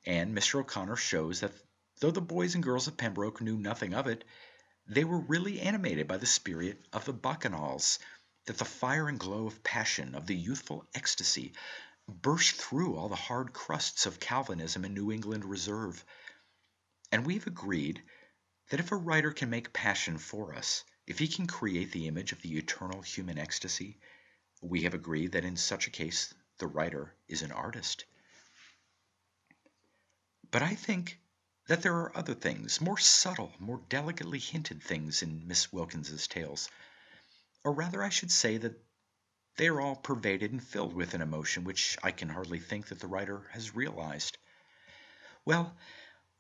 and Mr. O'Connor shows that Though the boys and girls of Pembroke knew nothing of it, they were really animated by the spirit of the bacchanals, that the fire and glow of passion, of the youthful ecstasy, burst through all the hard crusts of Calvinism and New England reserve. And we've agreed that if a writer can make passion for us, if he can create the image of the eternal human ecstasy, we have agreed that in such a case the writer is an artist. But I think that there are other things, more subtle, more delicately hinted things in Miss Wilkins's tales. Or rather, I should say that they are all pervaded and filled with an emotion which I can hardly think that the writer has realized. Well,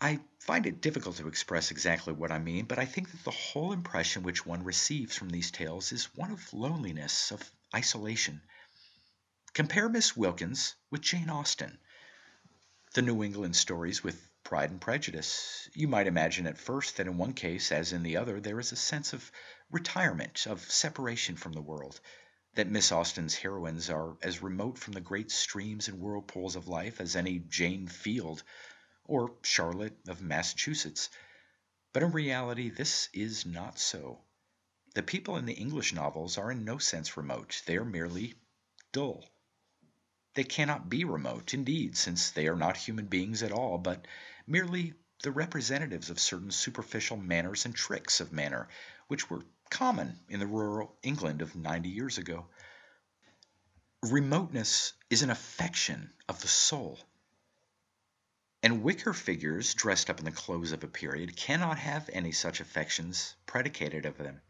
I find it difficult to express exactly what I mean, but I think that the whole impression which one receives from these tales is one of loneliness, of isolation. Compare Miss Wilkins with Jane Austen, the New England stories with Pride and Prejudice. You might imagine at first that in one case, as in the other, there is a sense of retirement, of separation from the world, that Miss Austen's heroines are as remote from the great streams and whirlpools of life as any Jane Field or Charlotte of Massachusetts. But in reality, this is not so. The people in the English novels are in no sense remote. They are merely dull. They cannot be remote, indeed, since they are not human beings at all, but merely the representatives of certain superficial manners and tricks of manner which were common in the rural England of 90 years ago. Remoteness is an affection of the soul, and wicker figures dressed up in the clothes of a period cannot have any such affections predicated of them.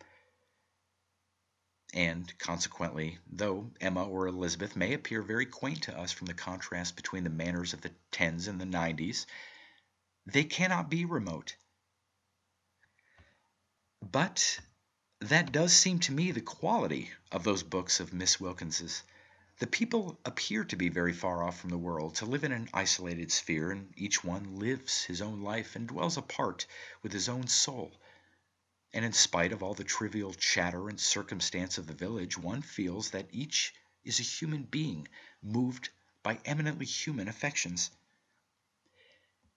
And consequently, though Emma or Elizabeth may appear very quaint to us from the contrast between the manners of the 10s and the 90s, they cannot be remote. But that does seem to me the quality of those books of Miss Wilkins's. The people appear to be very far off from the world, to live in an isolated sphere, and each one lives his own life and dwells apart with his own soul. And in spite of all the trivial chatter and circumstance of the village, one feels that each is a human being, moved by eminently human affections.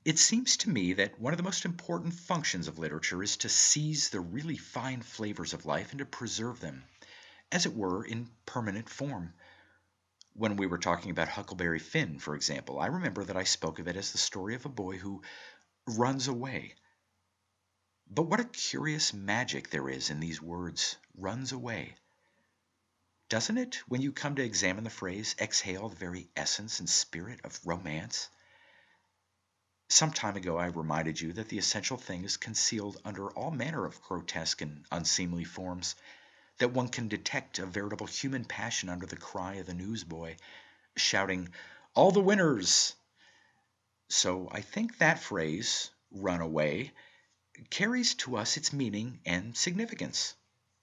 It seems to me that one of the most important functions of literature is to seize the really fine flavors of life and to preserve them, as it were, in permanent form. When we were talking about Huckleberry Finn, for example, I remember that I spoke of it as the story of a boy who runs away. But what a curious magic there is in these words, runs away. Doesn't it, when you come to examine the phrase, exhale the very essence and spirit of romance? Some time ago I reminded you that the essential thing is concealed under all manner of grotesque and unseemly forms, that one can detect a veritable human passion under the cry of the newsboy, shouting, "All the winners!" So I think that phrase, run away, carries to us its meaning and significance.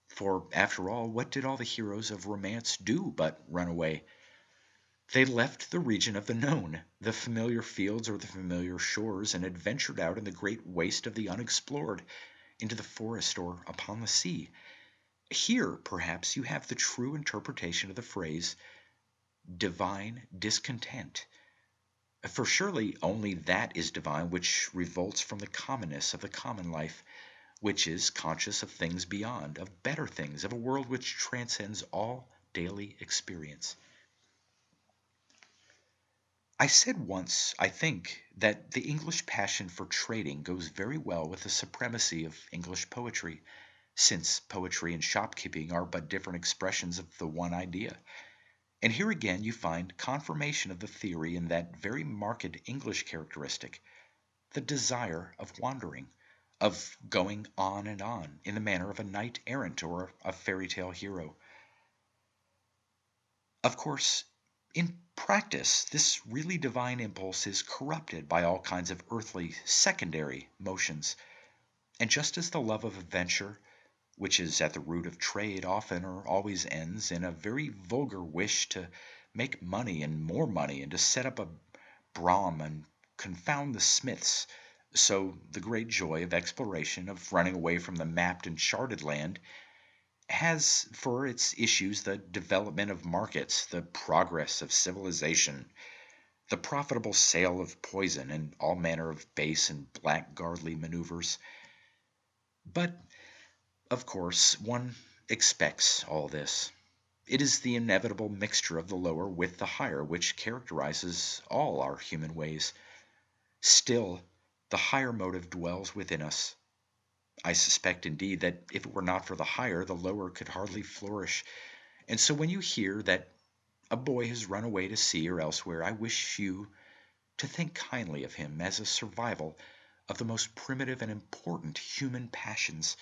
For, after all, what did all the heroes of romance do but run away? They left the region of the known, the familiar fields or the familiar shores, and adventured out in the great waste of the unexplored, into the forest or upon the sea. Here, perhaps, you have the true interpretation of the phrase, divine discontent. For surely only that is divine which revolts from the commonness of the common life, which is conscious of things beyond, of better things, of a world which transcends all daily experience. I said once, I think, that the English passion for trading goes very well with the supremacy of English poetry, since poetry and shopkeeping are but different expressions of the one idea. And here again you find confirmation of the theory in that very marked English characteristic, the desire of wandering, of going on and on, in the manner of a knight errant or a fairy tale hero. Of course, in practice, this really divine impulse is corrupted by all kinds of earthly secondary motions. And just as the love of adventure, which is at the root of trade, often or always ends in a very vulgar wish to make money and more money and to set up a brougham and confound the smiths, so the great joy of exploration, of running away from the mapped and charted land, has for its issues the development of markets, the progress of civilization. the profitable sale of poison, and all manner of base and blackguardly maneuvers. But, of course, one expects all this. It is the inevitable mixture of the lower with the higher which characterizes all our human ways. Still, the higher motive dwells within us. I suspect, indeed, that if it were not for the higher, the lower could hardly flourish. And so when you hear that a boy has run away to sea or elsewhere, I wish you to think kindly of him as a survival of the most primitive and important human passions.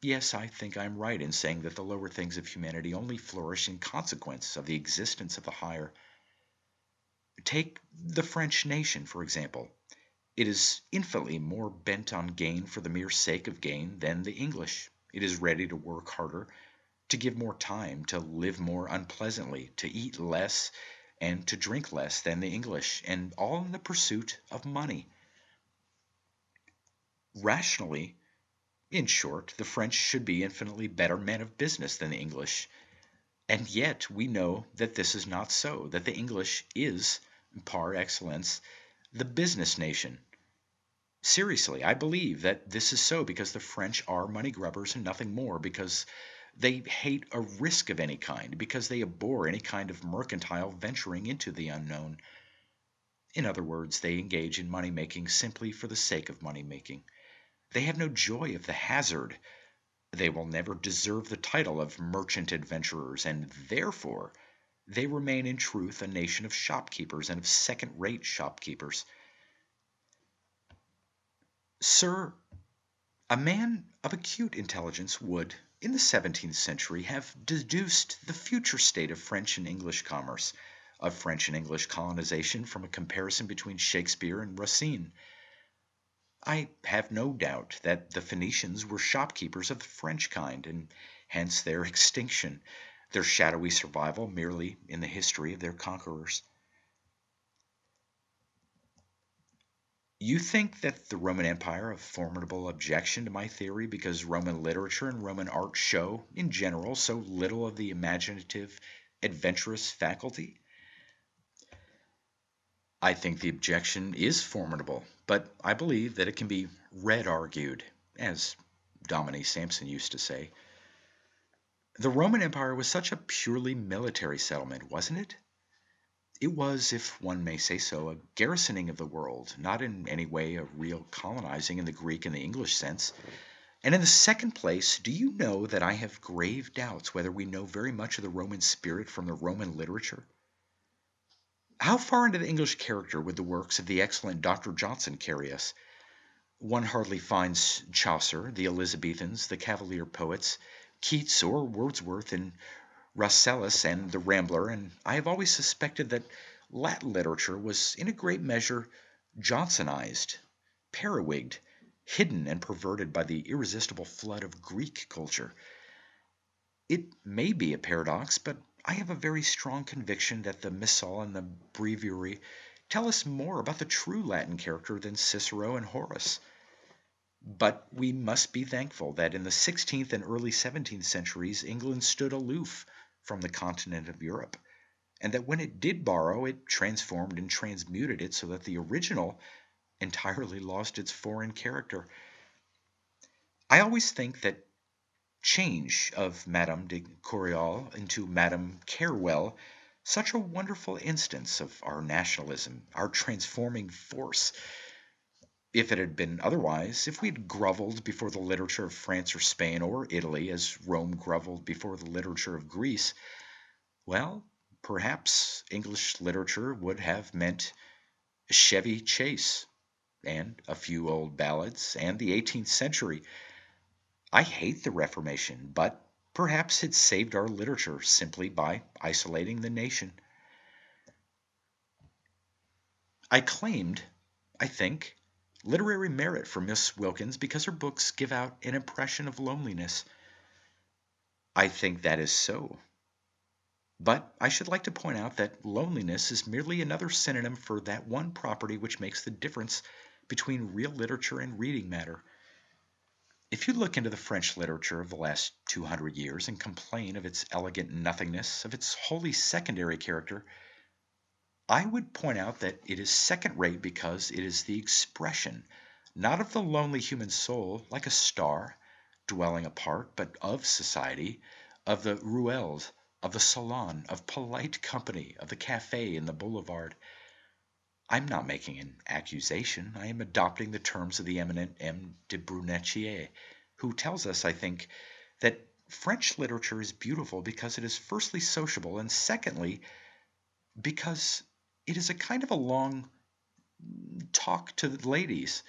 Yes, I think I am right in saying that the lower things of humanity only flourish in consequence of the existence of the higher. Take the French nation, for example. It is infinitely more bent on gain for the mere sake of gain than the English. It is ready to work harder, to give more time, to live more unpleasantly, to eat less, and to drink less than the English, and all in the pursuit of money. Rationally, in short, the French should be infinitely better men of business than the English. And yet we know that this is not so, that the English is, par excellence, the business nation. Seriously, I believe that this is so because the French are money grubbers and nothing more, because they hate a risk of any kind, because they abhor any kind of mercantile venturing into the unknown. In other words, they engage in money making simply for the sake of money making. They have no joy of the hazard. They will never deserve the title of merchant adventurers, and therefore they remain in truth a nation of shopkeepers and of second-rate shopkeepers. Sir, a man of acute intelligence would, in the 17th century, have deduced the future state of French and English commerce, of French and English colonization, from a comparison between Shakespeare and Racine. I have no doubt that the Phoenicians were shopkeepers of the French kind, and hence their extinction, their shadowy survival merely in the history of their conquerors. You think that the Roman Empire a formidable objection to my theory because Roman literature and Roman art show, in general, so little of the imaginative, adventurous faculty? I think the objection is formidable, but I believe that it can be red-argued, as Dominique Sampson used to say. The Roman Empire was such a purely military settlement, wasn't it? It was, if one may say so, a garrisoning of the world, not in any way a real colonizing in the Greek and the English sense. And in the second place, do you know that I have grave doubts whether we know very much of the Roman spirit from the Roman literature? How far into the English character would the works of the excellent Dr. Johnson carry us? One hardly finds Chaucer, the Elizabethans, the Cavalier poets, Keats or Wordsworth in Rasselas and the Rambler, and I have always suspected that Latin literature was in a great measure Johnsonized, periwigged, hidden and perverted by the irresistible flood of Greek culture. It may be a paradox, but I have a very strong conviction that the Missal and the Breviary tell us more about the true Latin character than Cicero and Horace. But we must be thankful that in the 16th and early 17th centuries England stood aloof from the continent of Europe, and that when it did borrow, it transformed and transmuted it so that the original entirely lost its foreign character. I always think that change of Madame de Correal into Madame Carewell such a wonderful instance of our nationalism, our transforming force. If it had been otherwise, if we had grovelled before the literature of France or Spain or Italy as Rome grovelled before the literature of Greece, well, perhaps English literature would have meant Chevy Chase and a few old ballads and the 18th century. I hate the Reformation, but perhaps it saved our literature simply by isolating the nation. I claimed, I think, literary merit for Miss Wilkins because her books give out an impression of loneliness. I think that is so. But I should like to point out that loneliness is merely another synonym for that one property which makes the difference between real literature and reading matter. If you look into the French literature of the last 200 years and complain of its elegant nothingness, of its wholly secondary character, I would point out that it is second rate because it is the expression, not of the lonely human soul, like a star, dwelling apart, but of society, of the ruelles, of the salon, of polite company, of the cafe and the boulevard. I'm not making an accusation. I am adopting the terms of the eminent M. de Brunetière, who tells us, I think, that French literature is beautiful because it is firstly sociable and secondly because it is a kind of a long talk to the ladies.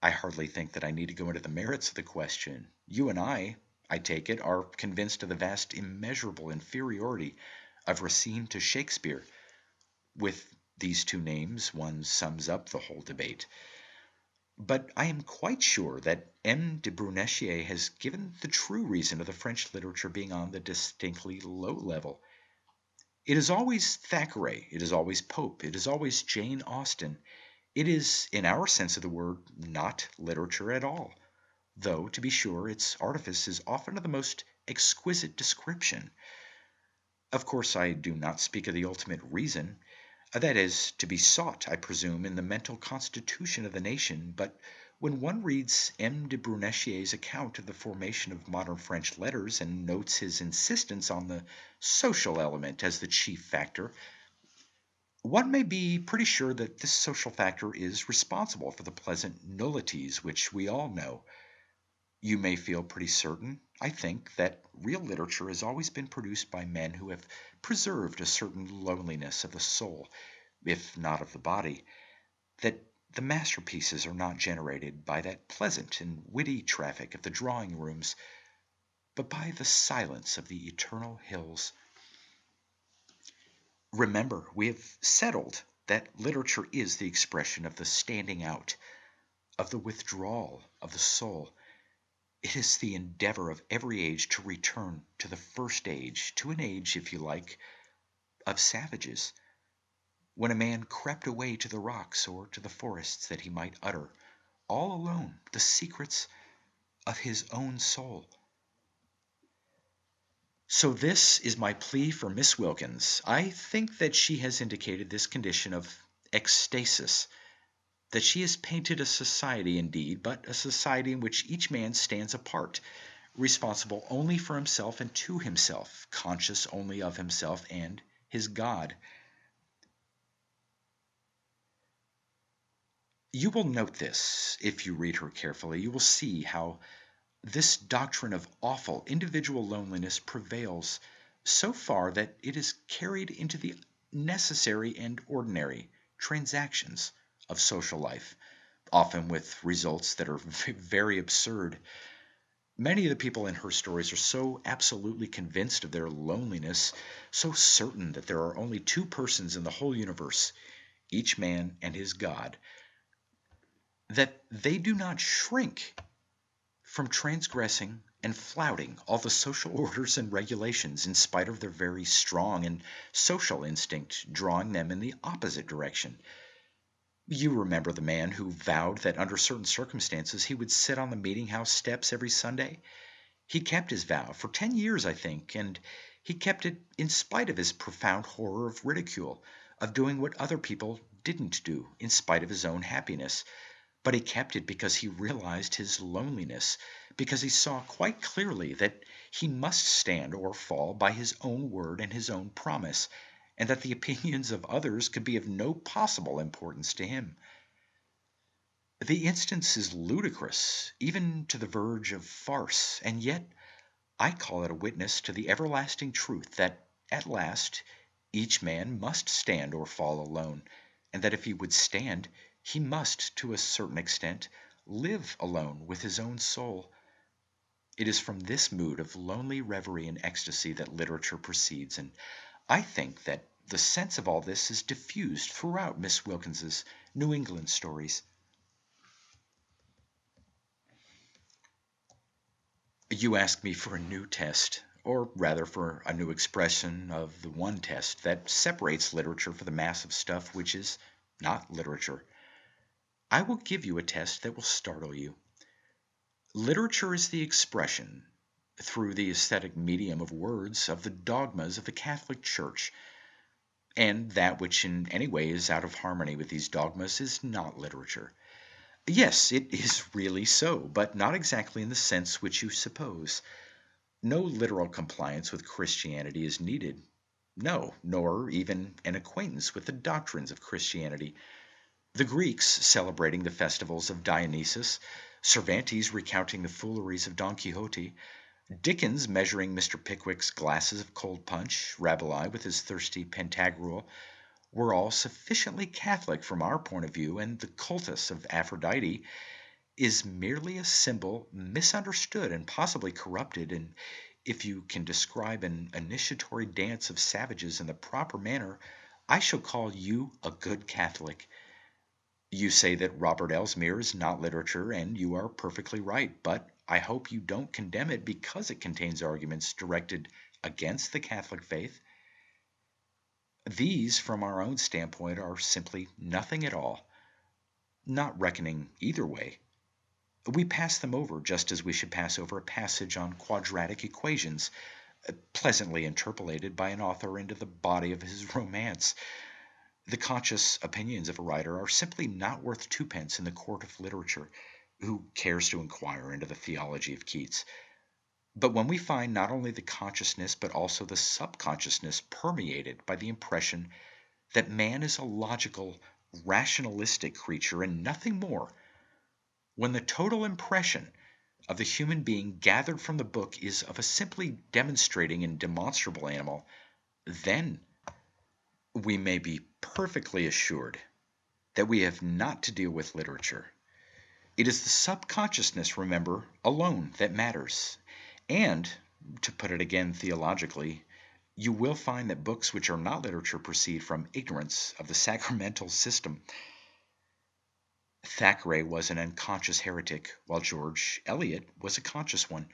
I hardly think that I need to go into the merits of the question. You and I take it, are convinced of the vast immeasurable inferiority of Racine to Shakespeare. With these two names, one sums up the whole debate. But I am quite sure that M. de Brunetière has given the true reason of the French literature being on the distinctly low level. It is always Thackeray, it is always Pope, it is always Jane Austen. It is, in our sense of the word, not literature at all, though, to be sure, its artifice is often of the most exquisite description. Of course, I do not speak of the ultimate reason. That is to be sought, I presume, in the mental constitution of the nation, but when one reads M. de Brunetière's account of the formation of modern French letters and notes his insistence on the social element as the chief factor, one may be pretty sure that this social factor is responsible for the pleasant nullities which we all know. You may feel pretty certain, I think, that real literature has always been produced by men who have preserved a certain loneliness of the soul, if not of the body, that the masterpieces are not generated by that pleasant and witty traffic of the drawing rooms, but by the silence of the eternal hills. Remember, we have settled that literature is the expression of the standing out, of the withdrawal of the soul. It is the endeavor of every age to return to the first age, to an age, if you like, of savages, when a man crept away to the rocks or to the forests that he might utter, all alone, the secrets of his own soul. So this is my plea for Miss Wilkins. I think that she has indicated this condition of ecstasis, that she has painted a society indeed, but a society in which each man stands apart, responsible only for himself and to himself, conscious only of himself and his God. You will note this if you read her carefully. You will see how this doctrine of awful individual loneliness prevails so far that it is carried into the necessary and ordinary transactions of social life, often with results that are very absurd. Many of the people in her stories are so absolutely convinced of their loneliness, so certain that there are only two persons in the whole universe, each man and his God, that they do not shrink from transgressing and flouting all the social orders and regulations in spite of their very strong and social instinct drawing them in the opposite direction. You remember the man who vowed that under certain circumstances he would sit on the meeting house steps every Sunday? He kept his vow for 10 years, I think, and he kept it in spite of his profound horror of ridicule, of doing what other people didn't do, in spite of his own happiness. But he kept it because he realized his loneliness, because he saw quite clearly that he must stand or fall by his own word and his own promise, and that the opinions of others could be of no possible importance to him. The instance is ludicrous, even to the verge of farce, and yet I call it a witness to the everlasting truth that, at last, each man must stand or fall alone, and that if he would stand, he must, to a certain extent, live alone with his own soul. It is from this mood of lonely reverie and ecstasy that literature proceeds, and I think that the sense of all this is diffused throughout Miss Wilkins's New England stories. You ask me for a new test, or rather for a new expression of the one test that separates literature from the mass of stuff which is not literature. I will give you a test that will startle you. Literature is the expression, through the aesthetic medium of words, of the dogmas of the Catholic Church. and that which in any way is out of harmony with these dogmas is not literature. Yes, it is really so, but not exactly in the sense which you suppose. No literal compliance with Christianity is needed. No, nor even an acquaintance with the doctrines of Christianity. The Greeks celebrating the festivals of Dionysus, Cervantes recounting the fooleries of Don Quixote, Dickens measuring Mr. Pickwick's glasses of cold punch, Rabelais with his thirsty Pantagruel, were all sufficiently Catholic from our point of view, and the cultus of Aphrodite is merely a symbol misunderstood and possibly corrupted, and if you can describe an initiatory dance of savages in the proper manner, I shall call you a good Catholic. You say that Robert Elsmere is not literature, and you are perfectly right, but I hope you don't condemn it because it contains arguments directed against the Catholic faith. These, from our own standpoint, are simply nothing at all, not reckoning either way. We pass them over just as we should pass over a passage on quadratic equations, pleasantly interpolated by an author into the body of his romance. The conscious opinions of a writer are simply not worth twopence in the court of literature. Who cares to inquire into the theology of Keats? But when we find not only the consciousness but also the subconsciousness permeated by the impression that man is a logical, rationalistic creature and nothing more, when the total impression of the human being gathered from the book is of a simply demonstrating and demonstrable animal, then we may be perfectly assured that we have not to deal with literature. It is the subconsciousness, remember, alone that matters. And, to put it again theologically, you will find that books which are not literature proceed from ignorance of the sacramental system. Thackeray was an unconscious heretic, while George Eliot was a conscious one.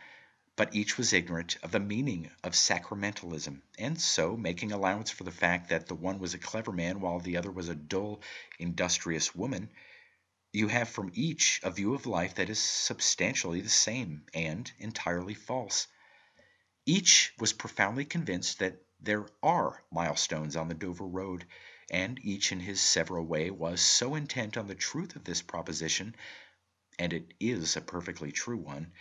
But each was ignorant of the meaning of sacramentalism, and so, making allowance for the fact that the one was a clever man while the other was a dull, industrious woman, you have from each a view of life that is substantially the same and entirely false. Each was profoundly convinced that there are milestones on the Dover Road, and each in his several way was so intent on the truth of this proposition, and it is a perfectly true one,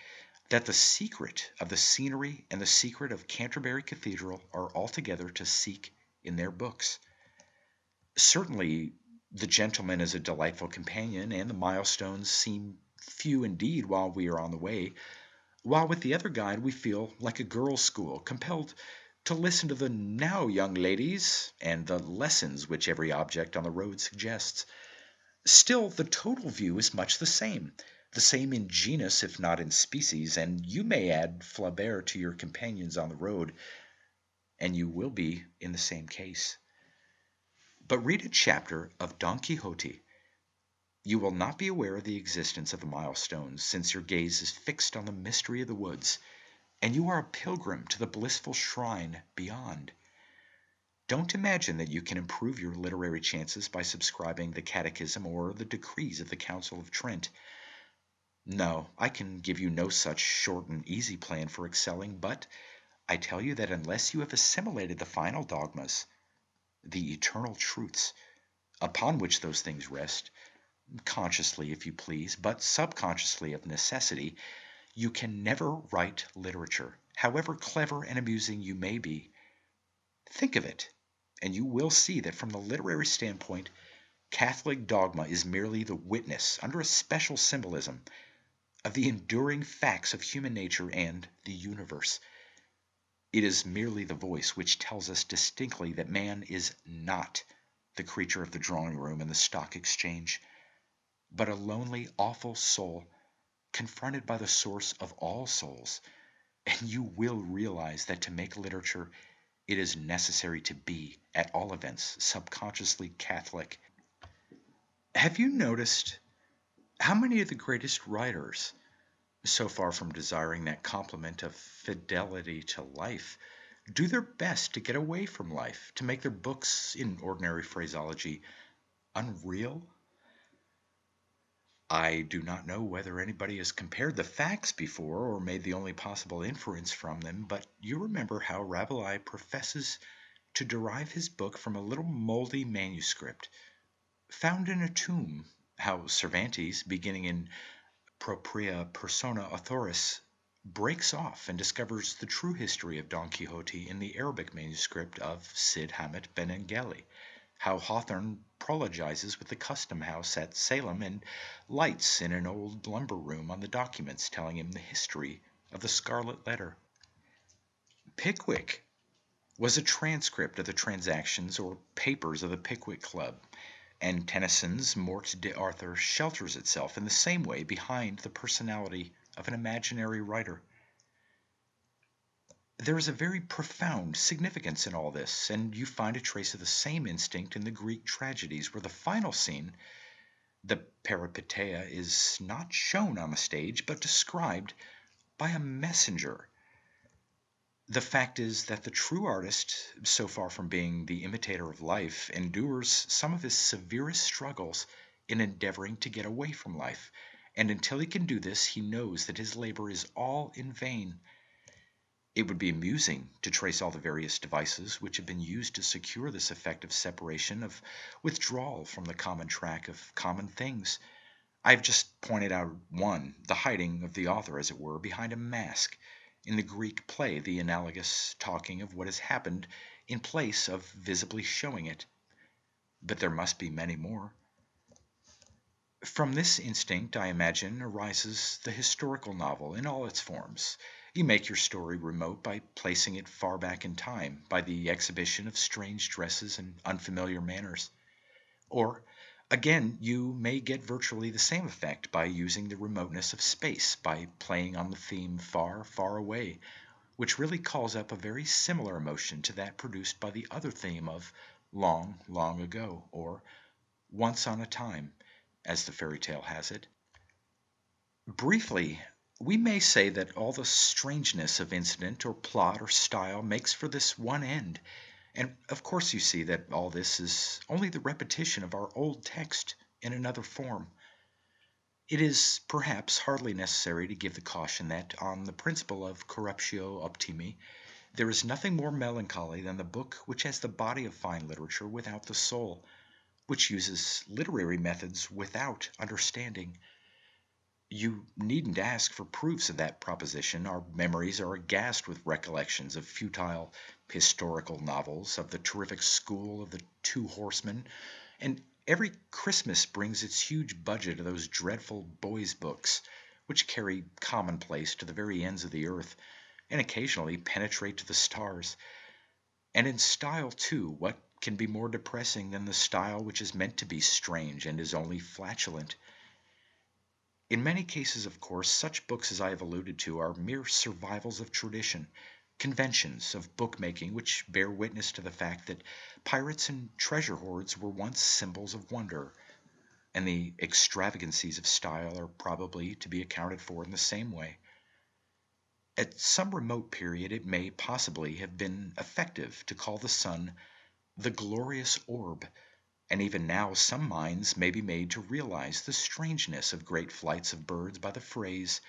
that the secret of the scenery and the secret of Canterbury Cathedral are altogether to seek in their books. Certainly, the gentleman is a delightful companion, and the milestones seem few indeed while we are on the way, while with the other guide we feel like a girls' school, compelled to listen to the "now, young ladies," and the lessons which every object on the road suggests. Still, the total view is much the same in genus if not in species, and you may add Flaubert to your companions on the road, and you will be in the same case. But read a chapter of Don Quixote. You will not be aware of the existence of the milestones, since your gaze is fixed on the mystery of the woods, and you are a pilgrim to the blissful shrine beyond. Don't imagine that you can improve your literary chances by subscribing the Catechism or the decrees of the Council of Trent. No, I can give you no such short and easy plan for excelling, but I tell you that unless you have assimilated the final dogmas, the eternal truths, upon which those things rest, consciously if you please, but subconsciously of necessity, you can never write literature, however clever and amusing you may be. Think of it, and you will see that from the literary standpoint, Catholic dogma is merely the witness, under a special symbolism, of the enduring facts of human nature and the universe. It is merely the voice which tells us distinctly that man is not the creature of the drawing room and the stock exchange, but a lonely, awful soul confronted by the source of all souls. And you will realize that to make literature, it is necessary to be, at all events, subconsciously Catholic. Have you noticed how many of the greatest writers, so far from desiring that compliment of fidelity to life, do their best to get away from life, to make their books, in ordinary phraseology, unreal? I do not know whether anybody has compared the facts before or made the only possible inference from them, but you remember how Rabelais professes to derive his book from a little moldy manuscript found in a tomb. How Cervantes, beginning in Propria Persona Authoris, breaks off and discovers the true history of Don Quixote in the Arabic manuscript of Cid Hamet Benengeli. How Hawthorne prologizes with the custom house at Salem and lights in an old lumber room on the documents telling him the history of the Scarlet Letter. Pickwick was a transcript of the transactions or papers of the Pickwick Club, and Tennyson's Morte d'Arthur shelters itself in the same way behind the personality of an imaginary writer. There is a very profound significance in all this, and you find a trace of the same instinct in the Greek tragedies, where the final scene, the peripeteia, is not shown on the stage but described by a messenger. The fact is that the true artist, so far from being the imitator of life, endures some of his severest struggles in endeavoring to get away from life, and until he can do this, he knows that his labor is all in vain. It would be amusing to trace all the various devices which have been used to secure this effect of separation, of withdrawal from the common track of common things. I have just pointed out one, the hiding of the author, as it were, behind a mask. In the Greek play, the analogous talking of what has happened in place of visibly showing it. But there must be many more. From this instinct, I imagine, arises the historical novel in all its forms. You make your story remote by placing it far back in time, by the exhibition of strange dresses and unfamiliar manners. Or, again, you may get virtually the same effect by using the remoteness of space, by playing on the theme far, far away, which really calls up a very similar emotion to that produced by the other theme of long, long ago, or once on a time, as the fairy tale has it. Briefly, we may say that all the strangeness of incident or plot or style makes for this one end. And of course you see that all this is only the repetition of our old text in another form. It is perhaps hardly necessary to give the caution that, on the principle of corruptio optimi, there is nothing more melancholy than the book which has the body of fine literature without the soul, which uses literary methods without understanding. You needn't ask for proofs of that proposition. Our memories are aghast with recollections of futile historical novels, of the terrific school of the Two Horsemen, and every Christmas brings its huge budget of those dreadful boys' books, which carry commonplace to the very ends of the earth, and occasionally penetrate to the stars. And in style, too, what can be more depressing than the style which is meant to be strange and is only flatulent? In many cases, of course, such books as I have alluded to are mere survivals of tradition, conventions of bookmaking which bear witness to the fact that pirates and treasure hoards were once symbols of wonder, and the extravagancies of style are probably to be accounted for in the same way. At some remote period it may possibly have been effective to call the sun the glorious orb, and even now some minds may be made to realize the strangeness of great flights of birds by the phrase,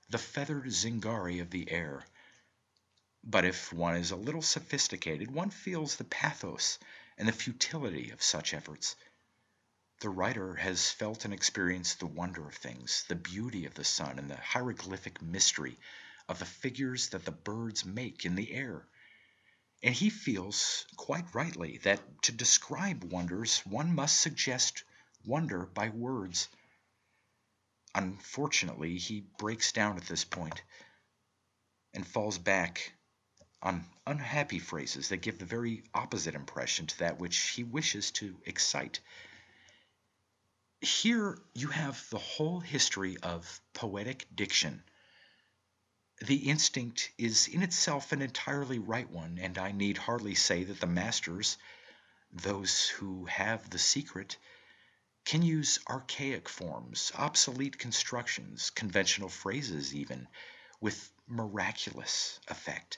the feathered Zingari of the air. But if one is a little sophisticated, one feels the pathos and the futility of such efforts. The writer has felt and experienced the wonder of things, the beauty of the sun, and the hieroglyphic mystery of the figures that the birds make in the air. And he feels, quite rightly, that to describe wonders one must suggest wonder by words. Unfortunately, he breaks down at this point and falls back on unhappy phrases that give the very opposite impression to that which he wishes to excite. Here you have the whole history of poetic diction. The instinct is in itself an entirely right one, and I need hardly say that the masters, those who have the secret, can use archaic forms, obsolete constructions, conventional phrases even, with miraculous effect.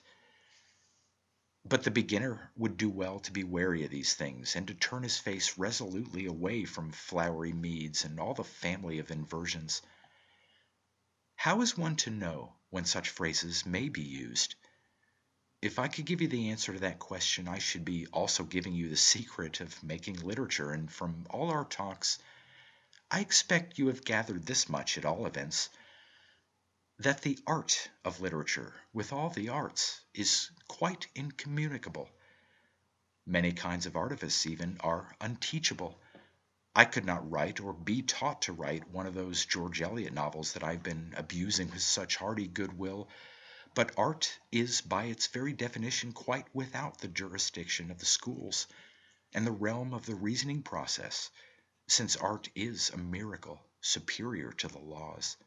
But the beginner would do well to be wary of these things, and to turn his face resolutely away from flowery meads and all the family of inversions. How is one to know when such phrases may be used? If I could give you the answer to that question, I should be also giving you the secret of making literature, and from all our talks, I expect you have gathered this much at all events, that the art of literature, with all the arts, is quite incommunicable. Many kinds of artifice, even, are unteachable. I could not write or be taught to write one of those George Eliot novels that I've been abusing with such hearty goodwill, but art is by its very definition quite without the jurisdiction of the schools and the realm of the reasoning process, since art is a miracle superior to the laws.